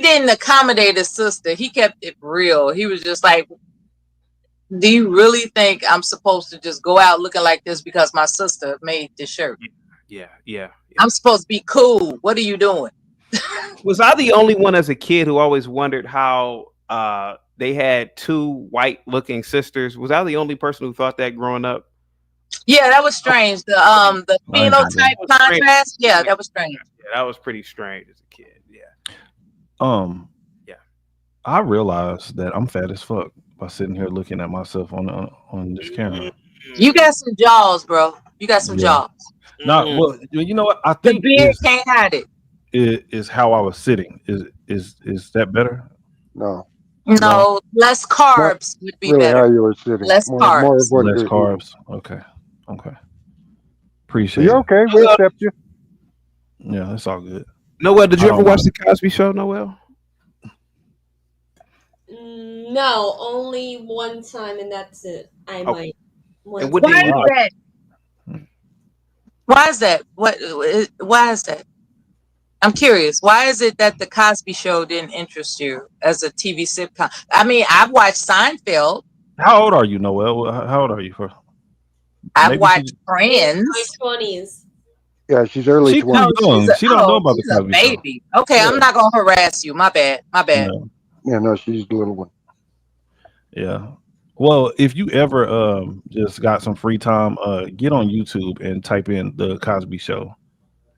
didn't accommodate his sister. He kept it real. He was just like, do you really think I'm supposed to just go out looking like this because my sister made this shirt? Yeah. I'm supposed to be cool. What are you doing? Was I the only one as a kid who always wondered how they had two white looking sisters? Was I the only person who thought that growing up? Yeah, that was strange. The phenotype contrast. Yeah, that was strange. Yeah, that was pretty strange as a kid. Yeah. Yeah. I realized that I'm fat as fuck by sitting here looking at myself on this camera. You got some jaws, bro. You got some jaws. Not well. You know what? I The think beard can't hide it. Is how I was sitting. Is that better? No. No, less carbs would be Really, how better. you were sitting. Less More carbs. of what Less you're carbs. Okay. Appreciate You're it. okay. We accept you. Yeah, that's all good. Noel, did you I ever don't watch mind. the Cosby Show, Noel? No, only one time, and that's it. I might. And what Why do is you? that? Why is that? Why is that? I'm curious. Why is it that the Cosby Show didn't interest you as a TV sitcom? I mean, I've watched Seinfeld. How old are you, Noel? How old are you? I've Maybe watched Friends. My 20s. Yeah, she's early She 20s. young. She don't know about the She's a Cosby Show. baby. Okay, I'm not gonna harass you. My bad. No. Yeah, no, she's the little one. Yeah. Well, if you ever just got some free time, get on YouTube and type in the Cosby Show,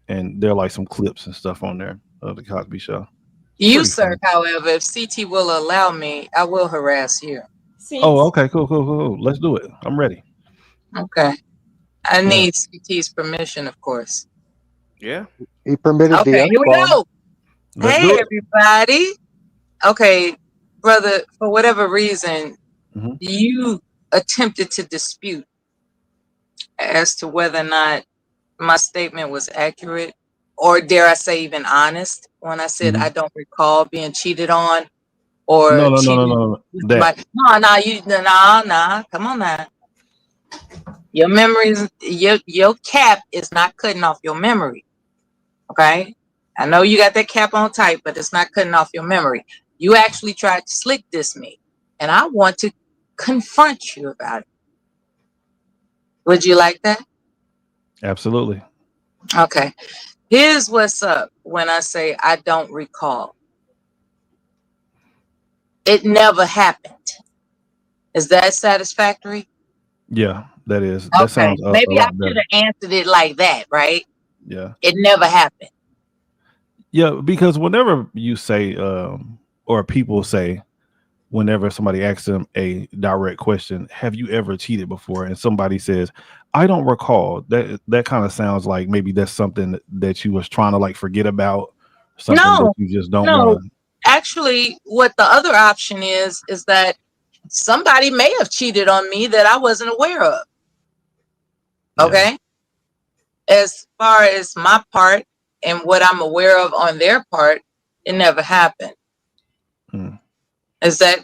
and there are like some clips and stuff on there of the Cosby Show. You, Pretty sir, however, if CT will allow me, I will harass you. Oh, okay, cool. Let's do it. I'm ready. Okay. I need CT's permission, of course. Yeah. He permitted the Okay, here we F-bomb. go. Let's Hey, do it. everybody. Okay, brother, for whatever reason, you attempted to dispute as to whether or not my statement was accurate, or dare I say even honest, when I said I don't recall being cheated on or No. cheated. That. Nah, come on now. Your memories, your cap is not cutting off your memory. Okay? I know you got that cap on tight, but it's not cutting off your memory. You actually tried to slick diss me, and I want to confront you about it. Would you like that? Absolutely. Okay. Here's what's up when I say I don't recall. It never happened. Is that satisfactory? Yeah, that is. That Okay. sounds a Maybe I lot better. should have answered it like that, right? Yeah. It never happened. Yeah, because whenever you say, or people say, whenever somebody asks them a direct question, have you ever cheated before? And somebody says, I don't recall. That kind of sounds like maybe that's something that you was trying to like forget about, something that you just don't want to. Actually, what the other option is that somebody may have cheated on me that I wasn't aware of. Okay. As far as my part and what I'm aware of on their part, it never happened.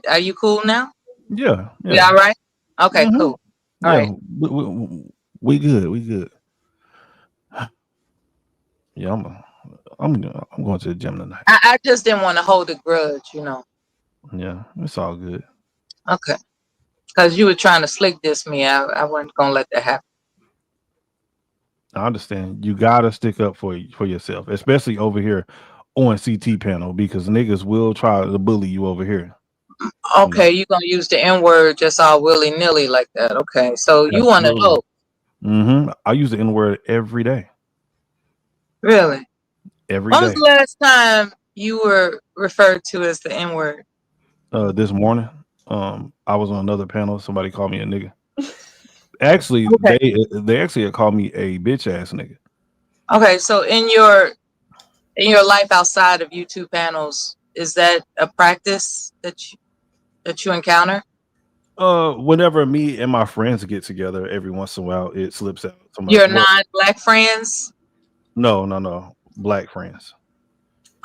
Are you cool now? Yeah. Yeah. All right. Okay, cool. All right. We good. Yeah, I'm going to the gym tonight. I just didn't want to hold a grudge, you know. Yeah, it's all good. Okay. Because you were trying to slick diss me. I wasn't gonna let that happen. I understand. You gotta stick up for yourself, especially over here on CT panel, because niggas will try to bully you over here. Okay, you're gonna use the N-word just all willy-nilly like that. Okay, so you want to know. I use the N-word every day. Really? Every When was day. the last time you were referred to as the N-word? This morning, I was on another panel. Somebody called me a nigga. Actually, they actually called me a bitch ass nigga. Okay, so in your life outside of YouTube panels, is that a practice that you encounter? Whenever me and my friends get together, every once in a while it slips out. Your non-black friends? No, black friends.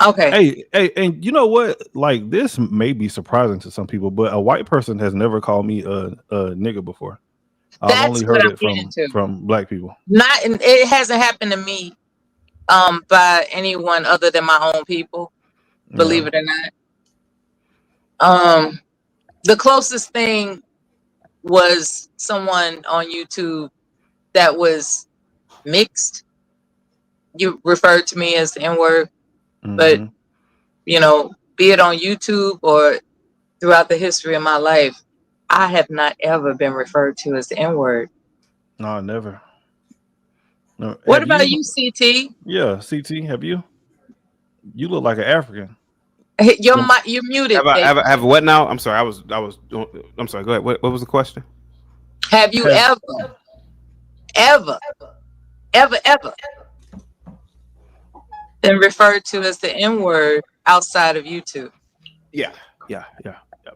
Okay. Hey, and you know what? Like, this may be surprising to some people, but a white person has never called me a nigga before. I've only heard it from black people. It hasn't happened to me by anyone other than my own people, believe it or not. The closest thing was someone on YouTube that was mixed. You referred to me as the N-word, but you know, be it on YouTube or throughout the history of my life, I have not ever been referred to as the N-word. No, never. No. What Have about you? you, CT? Yeah, CT. Have you? You look like an African. You're muted, Have baby. I have what now? I'm sorry. I'm sorry. Go ahead. What was the question? Have you Have ever been referred to as the N word outside of YouTube Yeah. by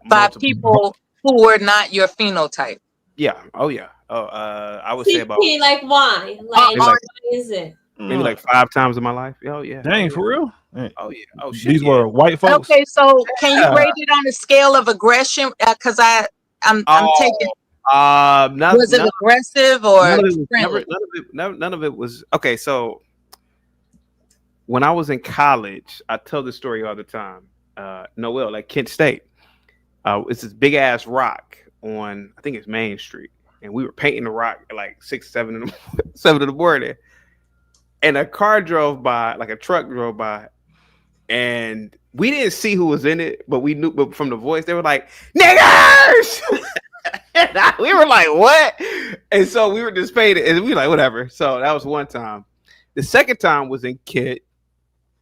Multiple. people who were not your phenotype? Yeah. Oh yeah. Oh, I would say about CP, like why? Like, maybe like why is it? maybe like 5 times in my life. Oh yeah. Dang, for real? Oh yeah. Oh shit. These Yeah. were white folks. Okay, so can you Yeah. rate it on a scale of aggression? Because I'm taking. None Was it aggressive or of it was friendly? none of it was okay. So when I was in college, I tell this story all the time. Noel, like Kent State, it's this big ass rock on, I think it's Main Street, and we were painting the rock at like 6, 7 in the morning, and a car drove by, like a truck drove by, and we didn't see who was in it, but we knew, but from the voice, they were like, "Niggers!" We were like, "What?" And so we were just painting, and we were like, "Whatever." So that was one time. The second time was in Kent,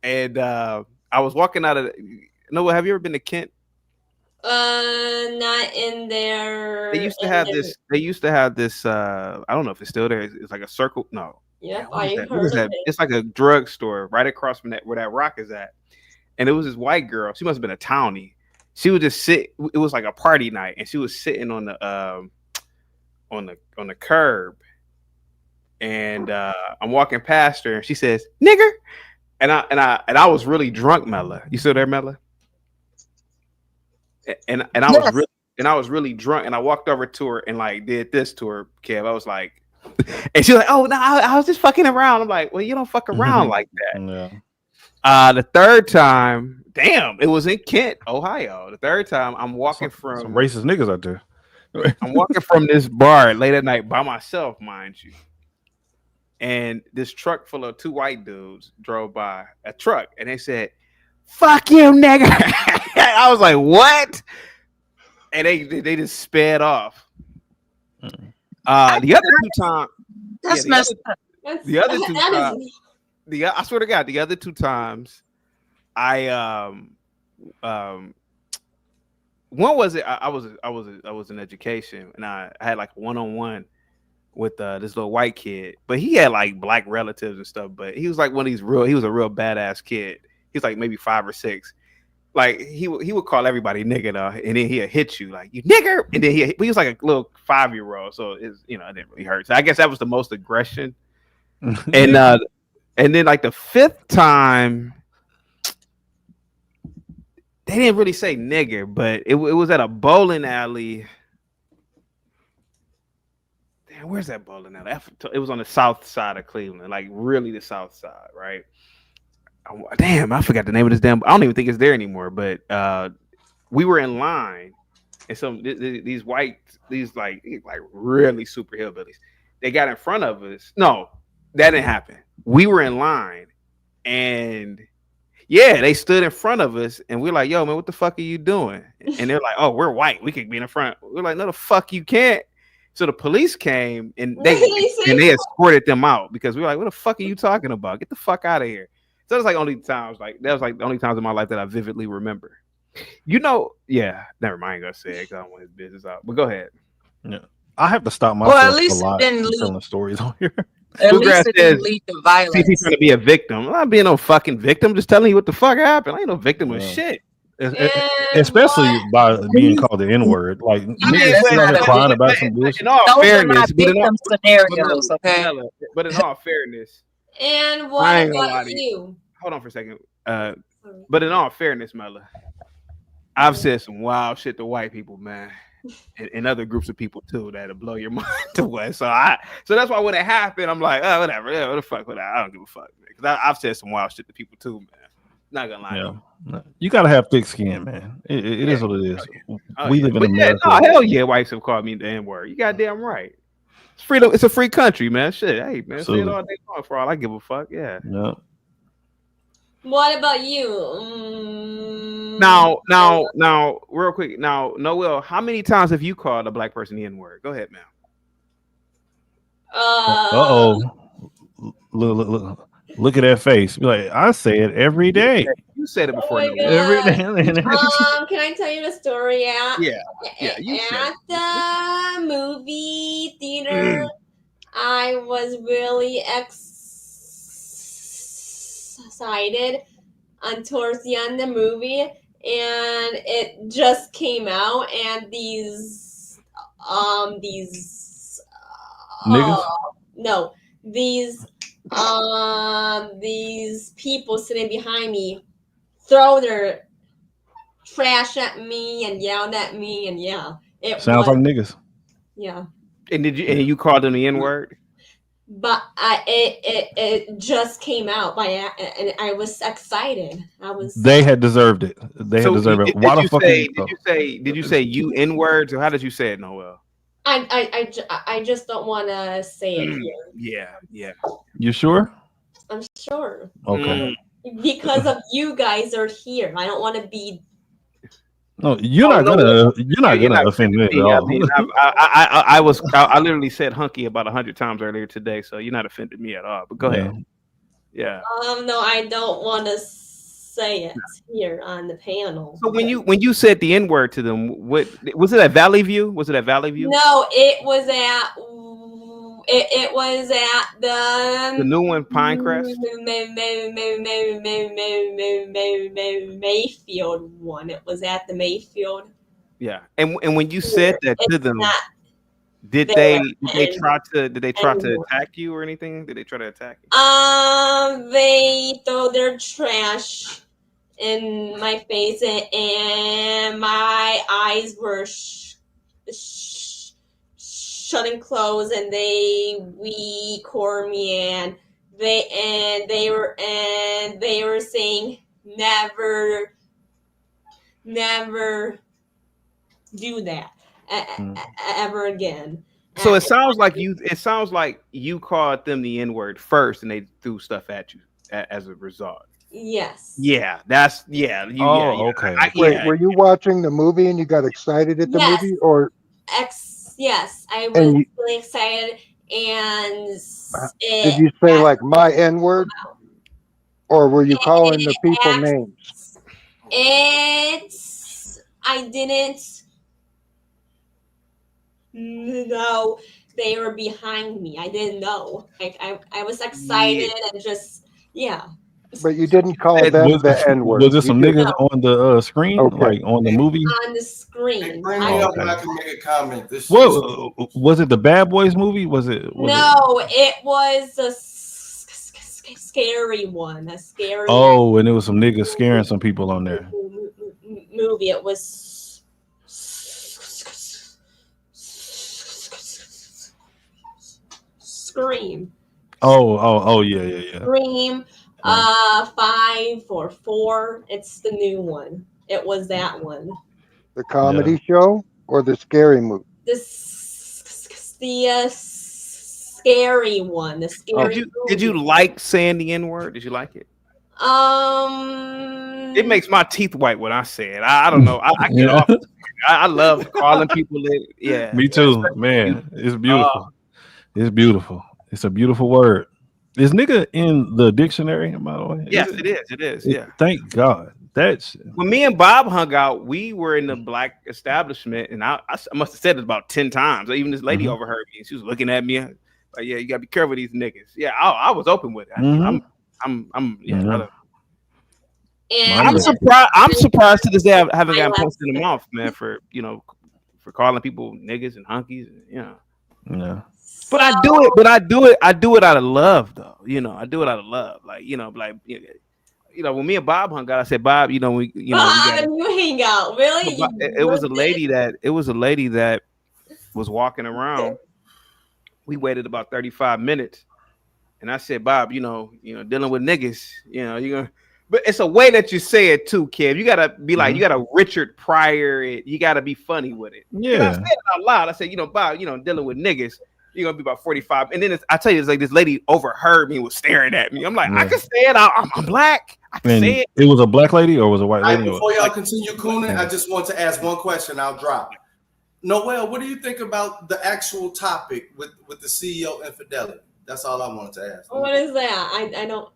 and I was walking out of. Noah, have you ever been to Kent? Not in there. They used to have this. They used to have this. I don't know if it's still there. It's like a circle. No. Yeah, What is I that? What heard is of that? it. It's like a drugstore right across from that where that rock is at. And it was this white girl. She must have been a townie. She would just sit. It was like a party night, and she was sitting on the curb. And I'm walking past her, and she says, "Nigger," and I was really drunk, Mella. You still there, Mella? And I was really drunk, and I walked over to her and like did this to her, Kev. I was like, and she was like, "Oh no, I was just fucking around." I'm like, "Well, you don't fuck around like that." Yeah. The third time, damn, it was in Kent, Ohio. The third time, I'm walking from some racist niggas out there. I'm walking from this bar late at night by myself, mind you. And this truck full of 2 white dudes drove by, a truck, and they said, "Fuck you, nigga." I was like, "What?" And they just sped off. The other 2 times, That's messed up. the other 2 times, I swear to God, the other 2 times, one was it? I was in education, and I had like one-on-one with this little white kid, but he had like black relatives and stuff. But he was like one of these he was a real badass kid. He's like maybe 5 or 6. Like he would call everybody nigga though, and then he'd hit you like, "You nigger," and then he was like a little 5-year-old, so it's, it didn't really hurt. So I guess that was the most aggression. And then like the 5th time, they didn't really say nigger, but it was at a bowling alley. Damn, where's that bowling alley? It was on the south side of Cleveland, like really the south side, right? Damn, I forgot the name of this damn. I don't even think it's there anymore. But we were in line, and these like really super hillbillies, they got in front of us. No, that didn't happen. We were in line, and yeah, they stood in front of us, and we're like, "Yo, man, what the fuck are you doing?" And they're like, "Oh, we're white. We could be in the front." We're like, "No, the fuck you can't." So the police came, and they escorted them out because we were like, "What the fuck are you talking about? Get the fuck out of here." So that's like only times, like that was like the only times in my life that I vividly remember. Yeah, never mind. I ain't gonna say it because I don't want his business out. But go ahead. Yeah, I have to stop myself Well, at least a lot it didn't from lead. telling stories on here. At Bluegrass least it didn't lead to violence. CT trying to be a victim. I'm not being no fucking victim. Just telling you what the fuck happened. I ain't no victim of shit. Especially by being called the N-word. Like niggas sit out here crying about some bullshit. In all Those are fairness, not victim scenarios, okay? But in all fairness, And I what ain't gonna lie about to you? hold on for a second. But in all fairness, Mella, I've said some wild shit to white people, man, and other groups of people too that'll blow your mind away. So that's why when it happened, I'm like, oh, whatever, yeah, what the fuck with that? I don't give a fuck, because I've said some wild shit to people too, man. Not gonna lie. Yeah. You gotta have thick skin, man. It is what it is. We live in America. Hell yeah, whites have called me the N-word. You goddamn right. It's freedom. It's a free country, man. Shit, hey man, say it all day long for all I give a fuck. Yeah. Yeah. What about you? Now, real quick. Now, Noel, how many times have you called a black person the N-word? Go ahead, Uh-oh. Look at that face. Be like, I say it every day. You said it before. Oh my Every day. Can I tell you the story? Yeah, you said At the movie theater, I was really excited towards the end of the movie, and it just came out, and these Niggas? no, these people sitting behind me throw their trash at me and yelled at me, and it Sounds like niggas. Yeah. And you called them the N-word? But it just came out and I was excited. They had deserved it. They had deserved it. Why the fuck did you say you N-words, or how did you say it, Noel? I just don't want to say it here. Yeah. You sure? I'm sure. Okay. Because of you guys are here. I don't want to be. No, you're not gonna offend me at all. I mean, I literally said hunky about 100 times earlier today, so you're not offended me at all. But go ahead. Yeah. No, I don't want to say it here on the panel. So when you said the N-word to them, what was it at Valley View? Was it at Valley View? No, it was at the new one, Pinecrest. Mayfield one. It was at the Mayfield. Yeah, and when you said that to them, did they try to attack you or anything? Did they try to attack you? They throw their trash in my face, and my eyes were shutting closed, and we called me, and they were saying never do that ever again. So it sounds like you called them the N-word first, and they threw stuff at you as a result. Yes. Yeah, that's okay. Were you watching the movie and you got excited at the movie, or? Yes, I was really excited, and did you say like my N-word, or were you calling the people names? I didn't know they were behind me. I didn't know. I was excited and just But you didn't call them the N-word. Was there some niggas on the screen, like on the movie? On the screen. Bring me up and I can make a comment. What was it? The Bad Boys movie? Was it? It was a scary one. A scary. Oh, and it was some niggas scaring some people on there. Movie. It was Scream. Oh, yeah. Scream. 544. It's the new one. It was that one. The comedy show or the scary movie? The scary one. The scary. Did you like saying the N-word? Did you like it? It makes my teeth white when I say it. I don't know. I get off. I love calling people it. Yeah. Me too, man. It's beautiful. It's beautiful. It's a beautiful word. Is nigga in the dictionary, by the way? Yes, it is. It is. Yeah. Thank God. That's when me and Bob hung out. We were in the black establishment, and I must have said it about 10 times. Even this lady overheard me, and she was looking at me like, "Yeah, you gotta be careful with these niggas." Yeah, I was open with it. I'm surprised to this day I haven't gotten punched in the mouth, man, for calling people niggas and hunkies. Yeah. But I do it out of love, though. I do it out of love. Like, when me and Bob hung out, I said, Bob, you hang out, really? It was a lady that was walking around. We waited about 35 minutes, and I said, Bob, dealing with niggas, you're gonna. But it's a way that you say it too, Kev. You gotta be like, you gotta Richard Pryor it. You gotta be funny with it. Yeah. I said it out loud. I said, Bob, dealing with niggas. You're gonna be about 45, and then I tell you, it's like this lady overheard me and was staring at me. I'm like, I can say it. I'm black. I can say it. It was a black lady or was a white lady? Before y'all continue cooning, I just want to ask one question. I'll drop. Noel, what do you think about the actual topic with the CEO infidelity? That's all I wanted to ask. What is that? I don't.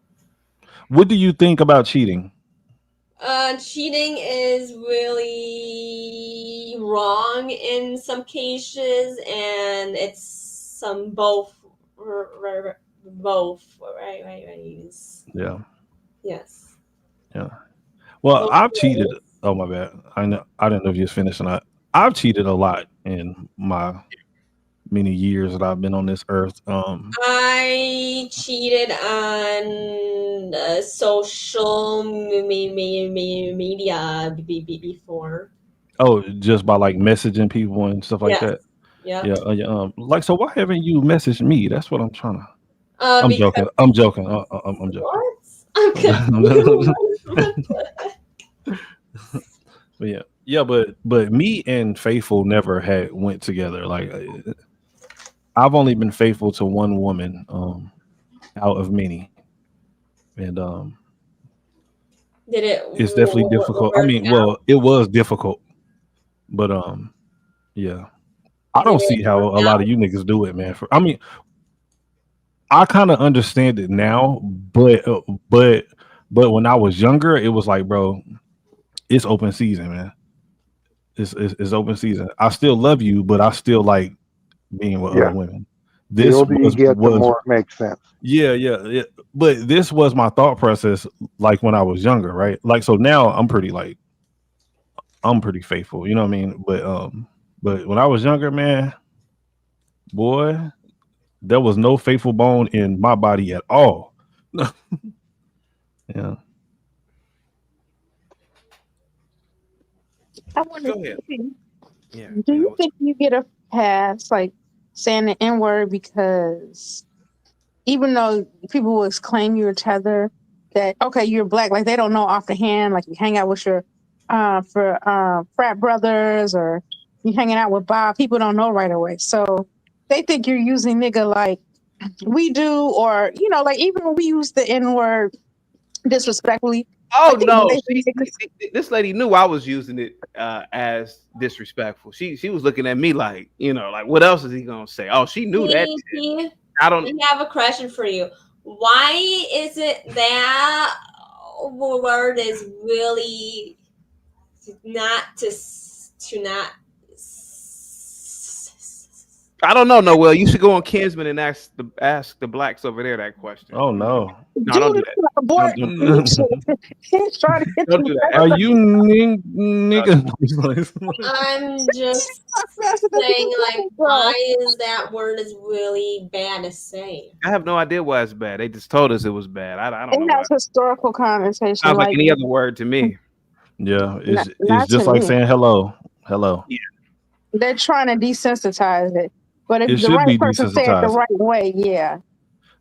What do you think about cheating? Cheating is really wrong in some cases, and it's some both, right? Yeah. Yes. Yeah. Well, Both I've ways. cheated. Oh my bad. I didn't know if you was finished or not. I've cheated a lot in my many years that I've been on this earth. I cheated on social media before. Oh, just by like messaging people and stuff like Yes. that. Yep. Yeah. Like, so why haven't you messaged me? That's what I'm trying to. I'm Because joking. I'm joking. I'm joking. what? I'm confused. But yeah, but me and Faithful never had went together. Like, I've only been faithful to one woman, out of many, and Did it it's definitely difficult. I work mean, out? well, it was difficult, but yeah, I Did don't it see how work a lot out? of you niggas do it, man. I mean, I kind of understand it now, but when I was younger, it was like, bro, it's open season, man. It's open season. I still love you, but I still like being with other Yeah. women. The This older you get, the more it makes sense. yeah. But this was my thought process, like when I was younger, right? Like, so now I'm pretty faithful, you know what I mean? But when I was younger, man, boy, there was no faithful bone in my body at all. Yeah. I wonder, Go ahead. Yeah. do you think you get a pass, like saying the N word, because even though people will claim you're tether, that okay, you're black, like they don't know off the hand, like you hang out with your frat brothers or you hanging out with Bob, people don't know right away. So they think you're using nigga like we do, or like even when we use the N word disrespectfully. Oh I no, think this lady knew I was using it as disrespectful. She was looking at me like, like what else is he gonna say? Oh, she knew that. I don't. I have a question for you. Why is it that word is really not to not? I don't know, Noel. You should go on Kinsman and ask the blacks over there that question. Oh no. No, don't do that. He's trying to get Don't do that. Are you nigga? I'm just saying, like, why is that word is really bad to say? I have no idea why it's bad. They just told us it was bad. I don't know It why. has historical connotation. Sounds like any other word to me. Yeah, Not it's just to like me. saying hello. Yeah. They're trying to desensitize it. But if It the should right be person say it the desensitized. right way, yeah.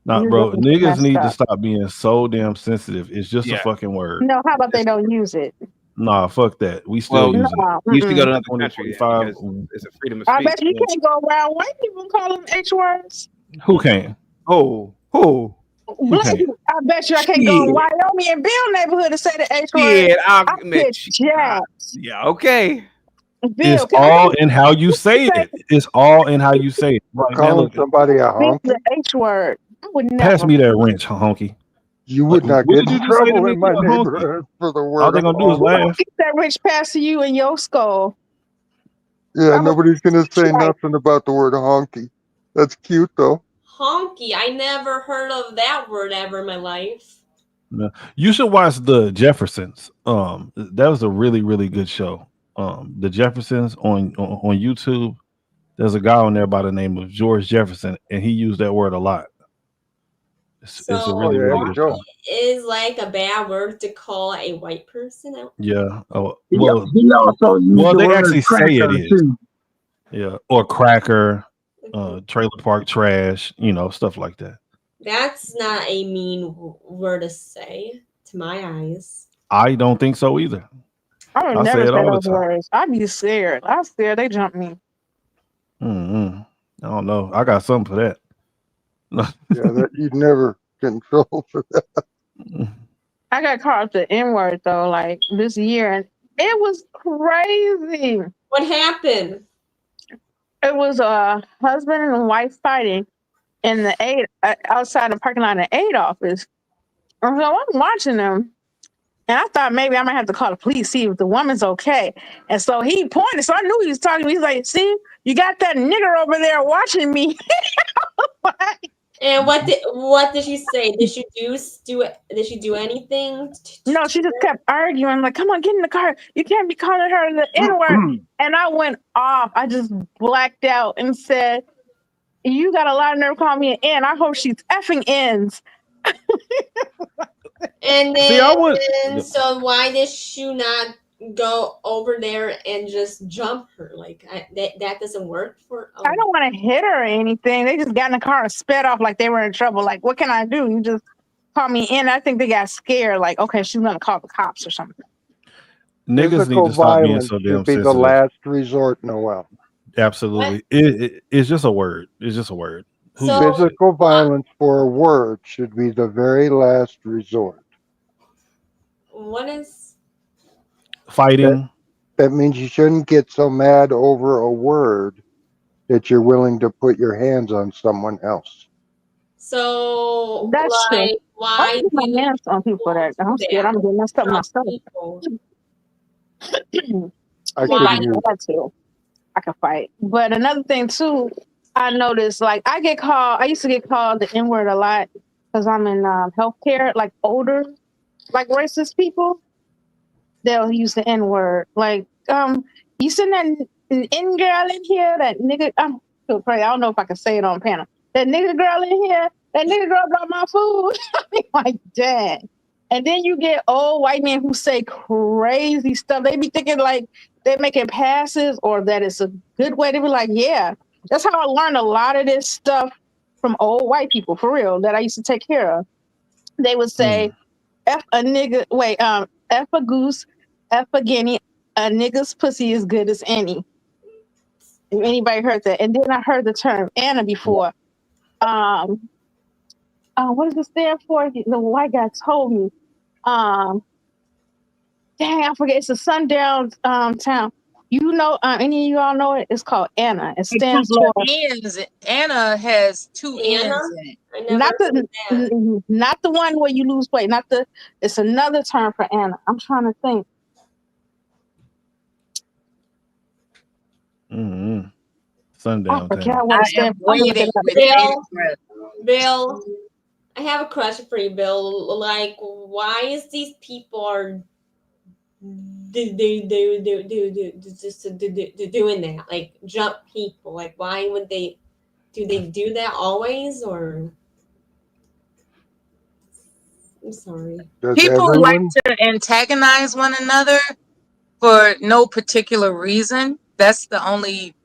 Nah, You're bro, gonna get niggas messed need to up. stop being so damn sensitive. It's just a fucking word. No, how about they don't use it? Nah, fuck that. We still Well, using No, it. you used to go to mm-mm. another country then, 2025. because it's a freedom of I speech. bet you can't go around white people and call them H words. Who can? Who? Black can? people, I bet you I can't go in Shit. Wyoming and Bill neighborhood and say the H word. Yeah, I get jacked. yeah, okay. Bill, It's can I all get in how you say it. It's all in how you say it. Right, man, Calling look, somebody a Bill honky, the H word? I would pass never. me that wrench, honky. you What would not did get you in just say to trouble me? in my A honky. neighborhood for the All word they gonna do is You honky. laugh. get that wrench past you in your skull. Yeah, I would nobody's gonna say like nothing about the word honky. That's cute though. Honky. I never heard of that word ever in my life. No. You should watch the Jeffersons. That was a really, really good show. The Jeffersons on YouTube. There's a guy on there by the name of George Jefferson, and he used that word a lot. It's a So really, really good show. is like a bad word to call a white person. Yeah. Oh, He well, also used the they word actually say it cracker is. too. Yeah, or cracker, trailer park trash, stuff like that. That's not a mean word to say to my eyes. I don't think so either. I would I say never it say all the those time. words. I'd be scared. I'm scared they jump me. I don't know. I got something for that. Yeah, that you'd never get in trouble for that. I got caught with the N word though, like this year, and it was crazy. What happened? It was a husband and wife fighting in the aid outside the parking lot in the aid office. And so I'm watching them, and I thought maybe I might have to call the police, see if the woman's okay. And so he pointed, so I knew he was talking to me. He's like, "See, you got that nigger over there watching me." And what did she say? Did she do anything? No, she just kept arguing, like, "Come on, get in the car. You can't be calling her the N-word." And I went off. I just blacked out and said, "You got a lot of nerve calling me an N. I hope she's effing ends." And See, then, so why did she not go over there and just jump her? Like that doesn't work for. I don't want to hit her or anything. They just got in the car and sped off like they were in trouble. Like, what can I do? You just call me in. I think they got scared. Like, okay, she's gonna call the cops or something. Niggas need Physical to stop being violence so should damn be the sensitive. last resort, Noel. Absolutely, it's just a word. It's just a word. Physical violence for a word should be the very last resort. What is fighting? That means you shouldn't get so mad over a word that you're willing to put your hands on someone else. so? That's true. Like, why I put my hands on people for that. I'm scared I'm getting messed up myself. I Why? couldn't use That too. I can fight. But another thing too, I noticed, like, I used to get called the N-word a lot because I'm in healthcare. Like older, like racist people, they'll use the N-word. Like, you seen that N girl in here? That nigga, I'm so crazy. I don't know if I can say it on panel. That nigga girl in here, that nigga girl brought my food. I'm like, dang. And then you get old white men who say crazy stuff. They be thinking like they're making passes or that it's a good way. They be like, yeah. That's how I learned a lot of this stuff from old white people, for real, that I used to take care of. They would say, F a nigga, F a goose, F a guinea, a nigga's pussy is good as any. If anybody heard that. And then I heard the term Anna before. What does it stand for? The white guy told me. Dang, I forget. It's a sundown town. You know, any of you all know it? It's called Anna. It stands for N's. Anna has two N's in it. Not the one where you lose weight. It's another term for Anna. I'm trying to think. Sundown I forgot town. what it stands for. Bill, I have a question for you, Bill. Like, why is these people are doing that? Like, jump people. Like, why would they? Do they do that always, or? I'm sorry. People like to antagonize one another for no particular reason. That's the only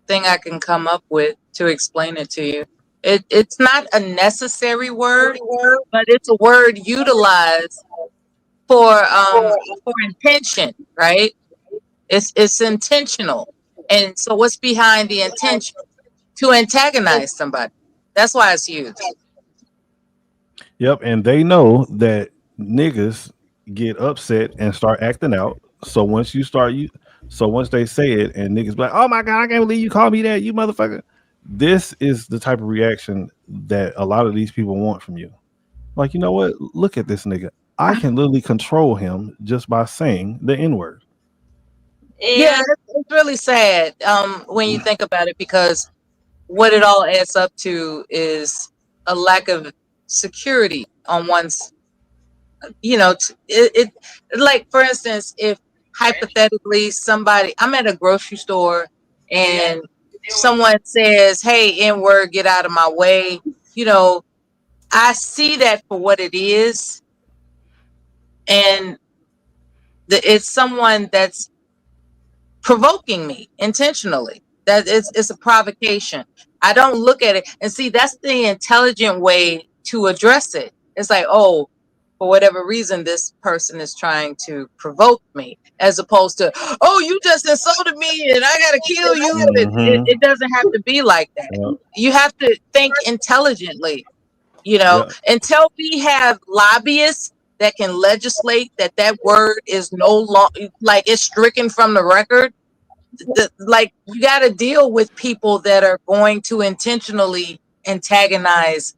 thing I can come up with to explain it to you. It's not a necessary word, but it's a word utilized for intention, right? It's intentional. And so what's behind the intention? To antagonize somebody. That's why it's used. Yep, and they know that niggas get upset and start acting out. So once they say it and niggas be like, "Oh my god, I can't believe you called me that, you motherfucker." This is the type of reaction that a lot of these people want from you. Like, you know what? Look at this nigga. I can literally control him just by saying the N-word. Yeah, it's really sad when you think about it, because what it all adds up to is a lack of security on one's, like, for instance, if hypothetically I'm at a grocery store and someone says, "Hey, N-word, get out of my way," I see that for what it is. And it's someone that's provoking me intentionally. That it's a provocation. I don't look at it and see, that's the intelligent way to address it. It's like, oh, for whatever reason, this person is trying to provoke me, as opposed to, oh, you just insulted me and I gotta kill you. It doesn't have to be like that. You have to think intelligently, until we have lobbyists that can legislate that word is no longer, like, it's stricken from the record. like you got to deal with people that are going to intentionally antagonize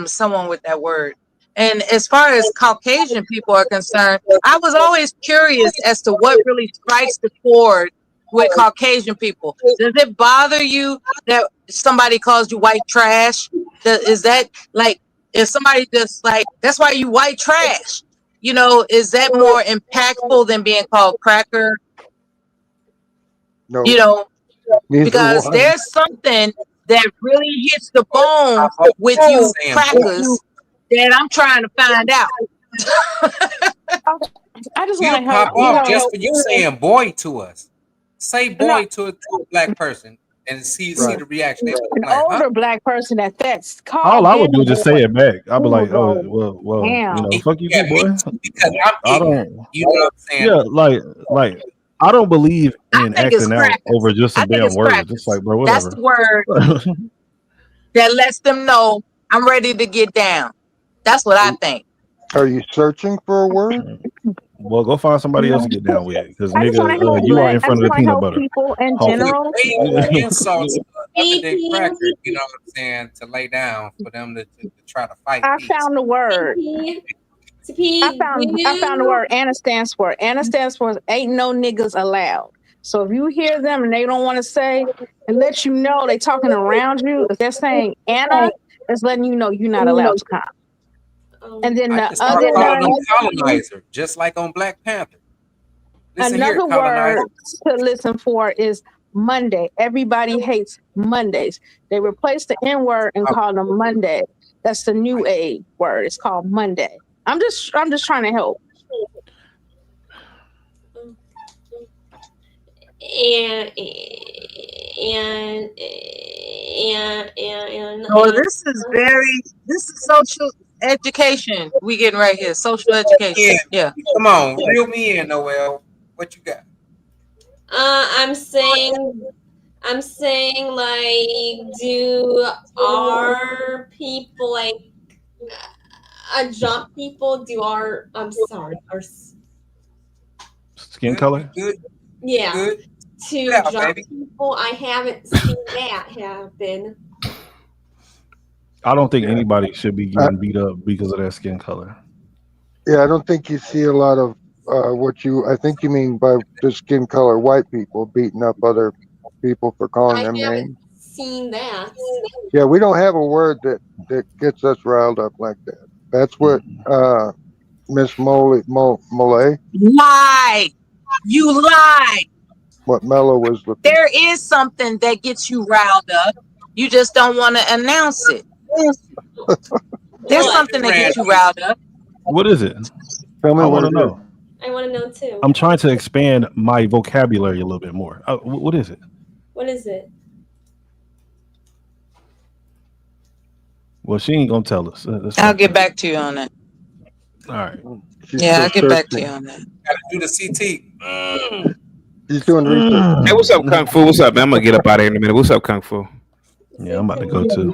someone with that word. And as far as Caucasian people are concerned, I was always curious as to what really strikes the chord with Caucasian people. Does it bother you that somebody calls you white trash? Is that like, if somebody just like, that's why you white trash? You know, is that more impactful than being called cracker? No, You know, neither because one. there's something that really hits the bone with you crackers that I'm trying to find out. I just You'll want to pop help. off just for you saying boy to us. Say boy No, to a black person and see Right. the reaction. They be an like, huh? older black person at that. All Call I them would do a is just boy. say it back. I'd be He will like, oh, go well, you ham. know, fuck you Yeah, too, me boy. too, because I'm I ignorant. don't. You know what I'm saying? Yeah, like I don't believe in I think it's acting out crackers. over just I some think damn it's words. It's crackers. like, bro, That's whatever. the word that lets them know I'm ready to get down. That's what I think. Are you searching for a word? Well, go find somebody else to get down with, because I just want nigga, to help you are in I front just of the want to peanut help butter. people in It would general. way more insults other than CP, cracker, you know what I'm saying, to lay down for them to try to fight I peace. found the word. I found the word. Anna stands for. Anna stands for ain't no niggas allowed. So if you hear them and they don't want to say and let you know they talking around you, if they're saying Anna, it's letting you know you're not allowed to come. And then I the can start other calling them one, colonizer, just like on Black Panther. Listen here, another colonizer. word to listen for is Monday. Everybody hates Mondays. They replaced the N word and called them Monday. That's the new age word. It's called Monday. I'm just trying to help. And Oh, this is social education we getting right here. Social education. Yeah. Come on, reel me in, Noel. What you got? I'm saying like, do our people like jump people? Do our our Skin color. Good. yeah Good. to Yeah, jump baby. people? I haven't seen that happen. I don't think anybody should be getting beat up because of their skin color. Yeah, I don't think you see a lot of I think you mean by the skin color white people beating up other people for calling them names. Seen that. Yeah, we don't have a word that gets us riled up like that. That's what Miss Molly. Lie. You lie. What Mello was looking. There is something that gets you riled up. You just don't want to announce it. There's something that gets you riled up. What is it? Tell me I what want it to know. I want to know too. I'm trying to expand my vocabulary a little bit more. What is it? What is it? Well, she ain't gonna tell us. I'll get back to you on that. All right. Yeah, I'll get back to you on that. Gotta do the CT. He's doing research. Hey, what's up, Kung Fu? What's up, man? I'm gonna get up out of here in a minute. What's up, Kung Fu? Yeah, I'm about to go too.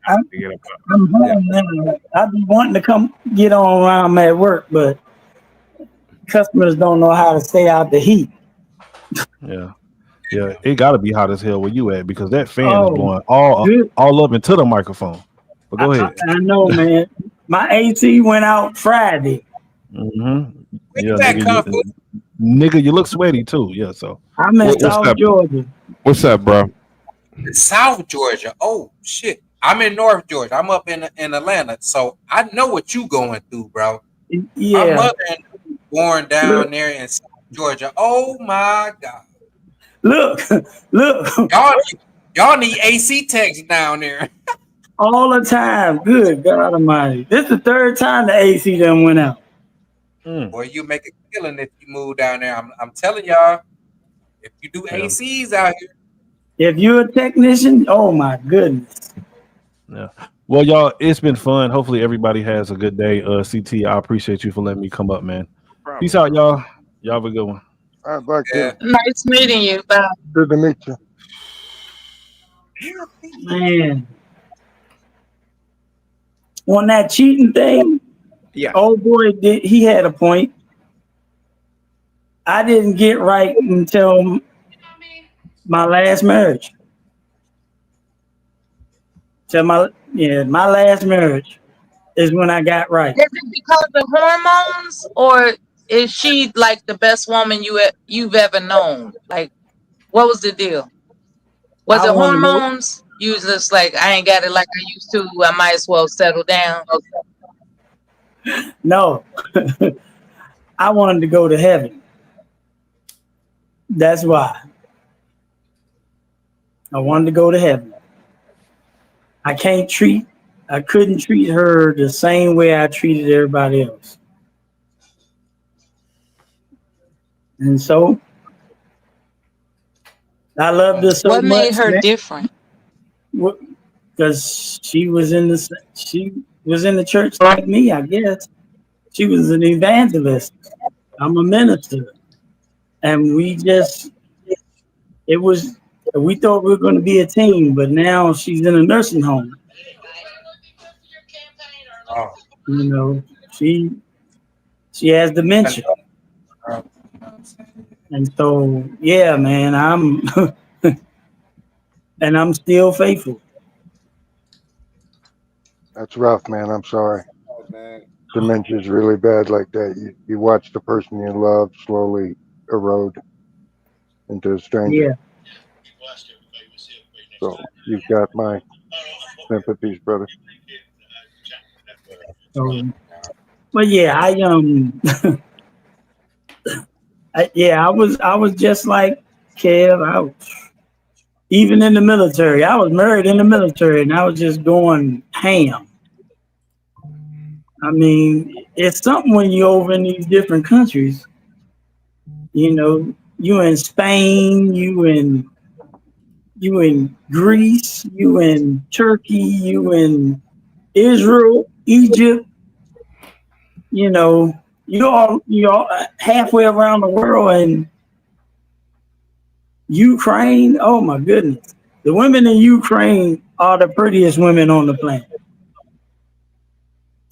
I'm home now. I be wanting to come get on while I'm at work, but customers don't know how to stay out the heat. Yeah. Yeah, it got to be hot as hell where you at, because that fan is Oh, blowing all up into the microphone. But go ahead. I know, man. My AC went out Friday. Mm-hmm. Yeah, nigga, you look sweaty too. Yeah, so I'm in South Georgia. What's up, bro? South Georgia. Oh shit. I'm in North Georgia. I'm up in Atlanta, so I know what you going through, bro. Yeah. My mother born down there in South Georgia. Oh my god. Look. Y'all need AC techs down there. All the time. Good God Almighty. This is the third time the AC done went out. Boy, you make a killing if you move down there. I'm telling y'all, if you do ACs out here. If you're a technician, oh my goodness. Yeah. Well, y'all, it's been fun. Hopefully everybody has a good day. CT, I appreciate you for letting me come up, man. Peace out, y'all. Y'all have a good one. All right, back here. Nice meeting you. Bye. Good to meet you. Man. On that cheating thing, yeah, old boy he had a point. I didn't get right until My last marriage. So my last marriage is when I got right. Is it because of hormones, or is she like the best woman you've ever known? Like, what was the deal? Was I it wanted to go. hormones? You was just like, I ain't got it like I used to. I might as well settle down. No, I wanted to go to heaven. That's why. I wanted to go to heaven. I couldn't treat her the same way I treated everybody else. And so I loved her so What made much. her different? Because she was in the church like me, I guess. She was an evangelist. I'm a minister. And we thought we were going to be a team, but now she's in a nursing home. Oh. You know, she has dementia. And so, yeah, man, I'm still faithful. That's rough, man. I'm sorry. Dementia's really bad like that. You watch the person you love slowly erode into a stranger. Yeah. So you've got my sympathies, brother. But yeah, I was just like Kev. Even in the military, I was married in the military, and I was just going ham. I mean, it's something when you're over in these different countries. You know, you in Spain, you in Greece, you in Turkey, you in Israel, Egypt. You know, you're all halfway around the world, and Ukraine. Oh my goodness, the women in Ukraine are the prettiest women on the planet.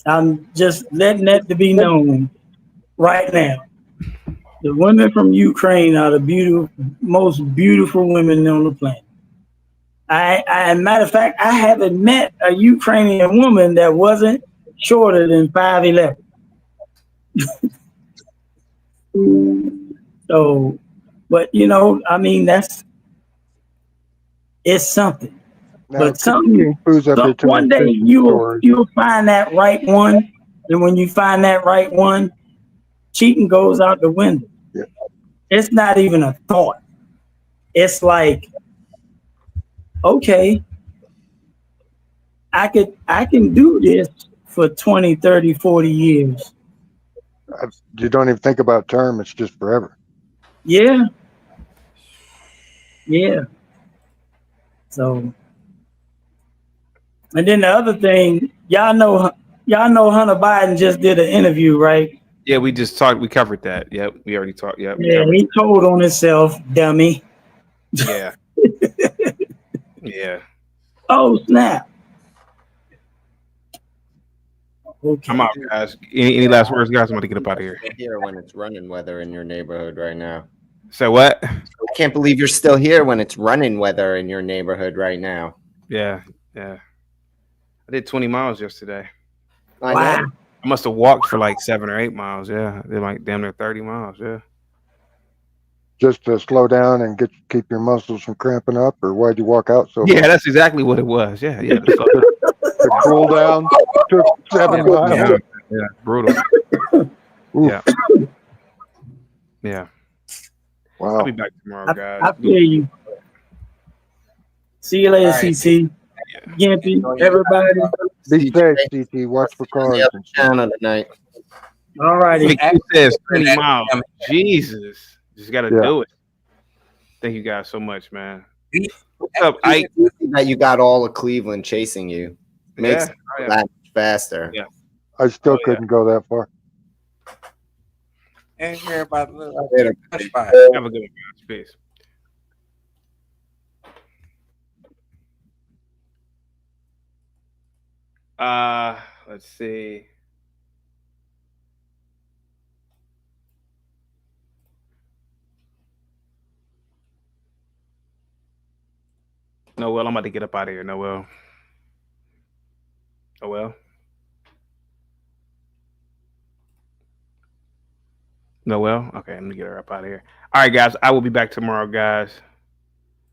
I'm just letting that to be known right now. The women from Ukraine are the most beautiful women on the planet. Matter of fact, I haven't met a Ukrainian woman that wasn't shorter than 5'11". So, but you know, I mean, it's something. Now, But something, one day you'll find that right one, and when you find that right one, cheating goes out the window. Yeah. It's not even a thought. It's like, okay, I can do this for 20, 30, 40 years. You don't even think about term. It's just forever. Yeah. Yeah. So, and then the other thing, y'all know Hunter Biden just did an interview, right? Yeah, we covered that. Yeah, we already talked. Yeah, he told on himself, dummy. Yeah. Yeah. Oh, snap. Okay. I'm out, guys. Any last words, guys? I'm going to get up out of here. Here when it's running weather in your neighborhood right now. So what? I can't believe you're still here when it's running weather in your neighborhood right now. Yeah. I did 20 miles yesterday. Wow. I must have walked for like 7 or 8 miles. Yeah, I did like damn near 30 miles. Yeah. Just to slow down and keep your muscles from cramping up, or why'd you walk out so? Yeah, that's exactly what it was. Yeah. To cool down. Took 7 miles. Yeah, brutal. Yeah. Yeah. Wow. I'll be back tomorrow, guys. I feel you. See you later, CT. Gimpy, everybody. Be safe, CT. Watch for cars. Tonight. All righty. It says 20 miles. Jesus. Just got to do it. Thank you guys so much, man. What's up, Ike? That you got all of Cleveland chasing you makes it that much faster. Yeah. I still couldn't go that far. And hear about Have a good one, guys. Peace. Let's see. Noel, I'm about to get up out of here. Noel. Noel. Okay, let me get her up out of here. All right, guys. I will be back tomorrow, guys.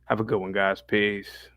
Have a good one, guys. Peace.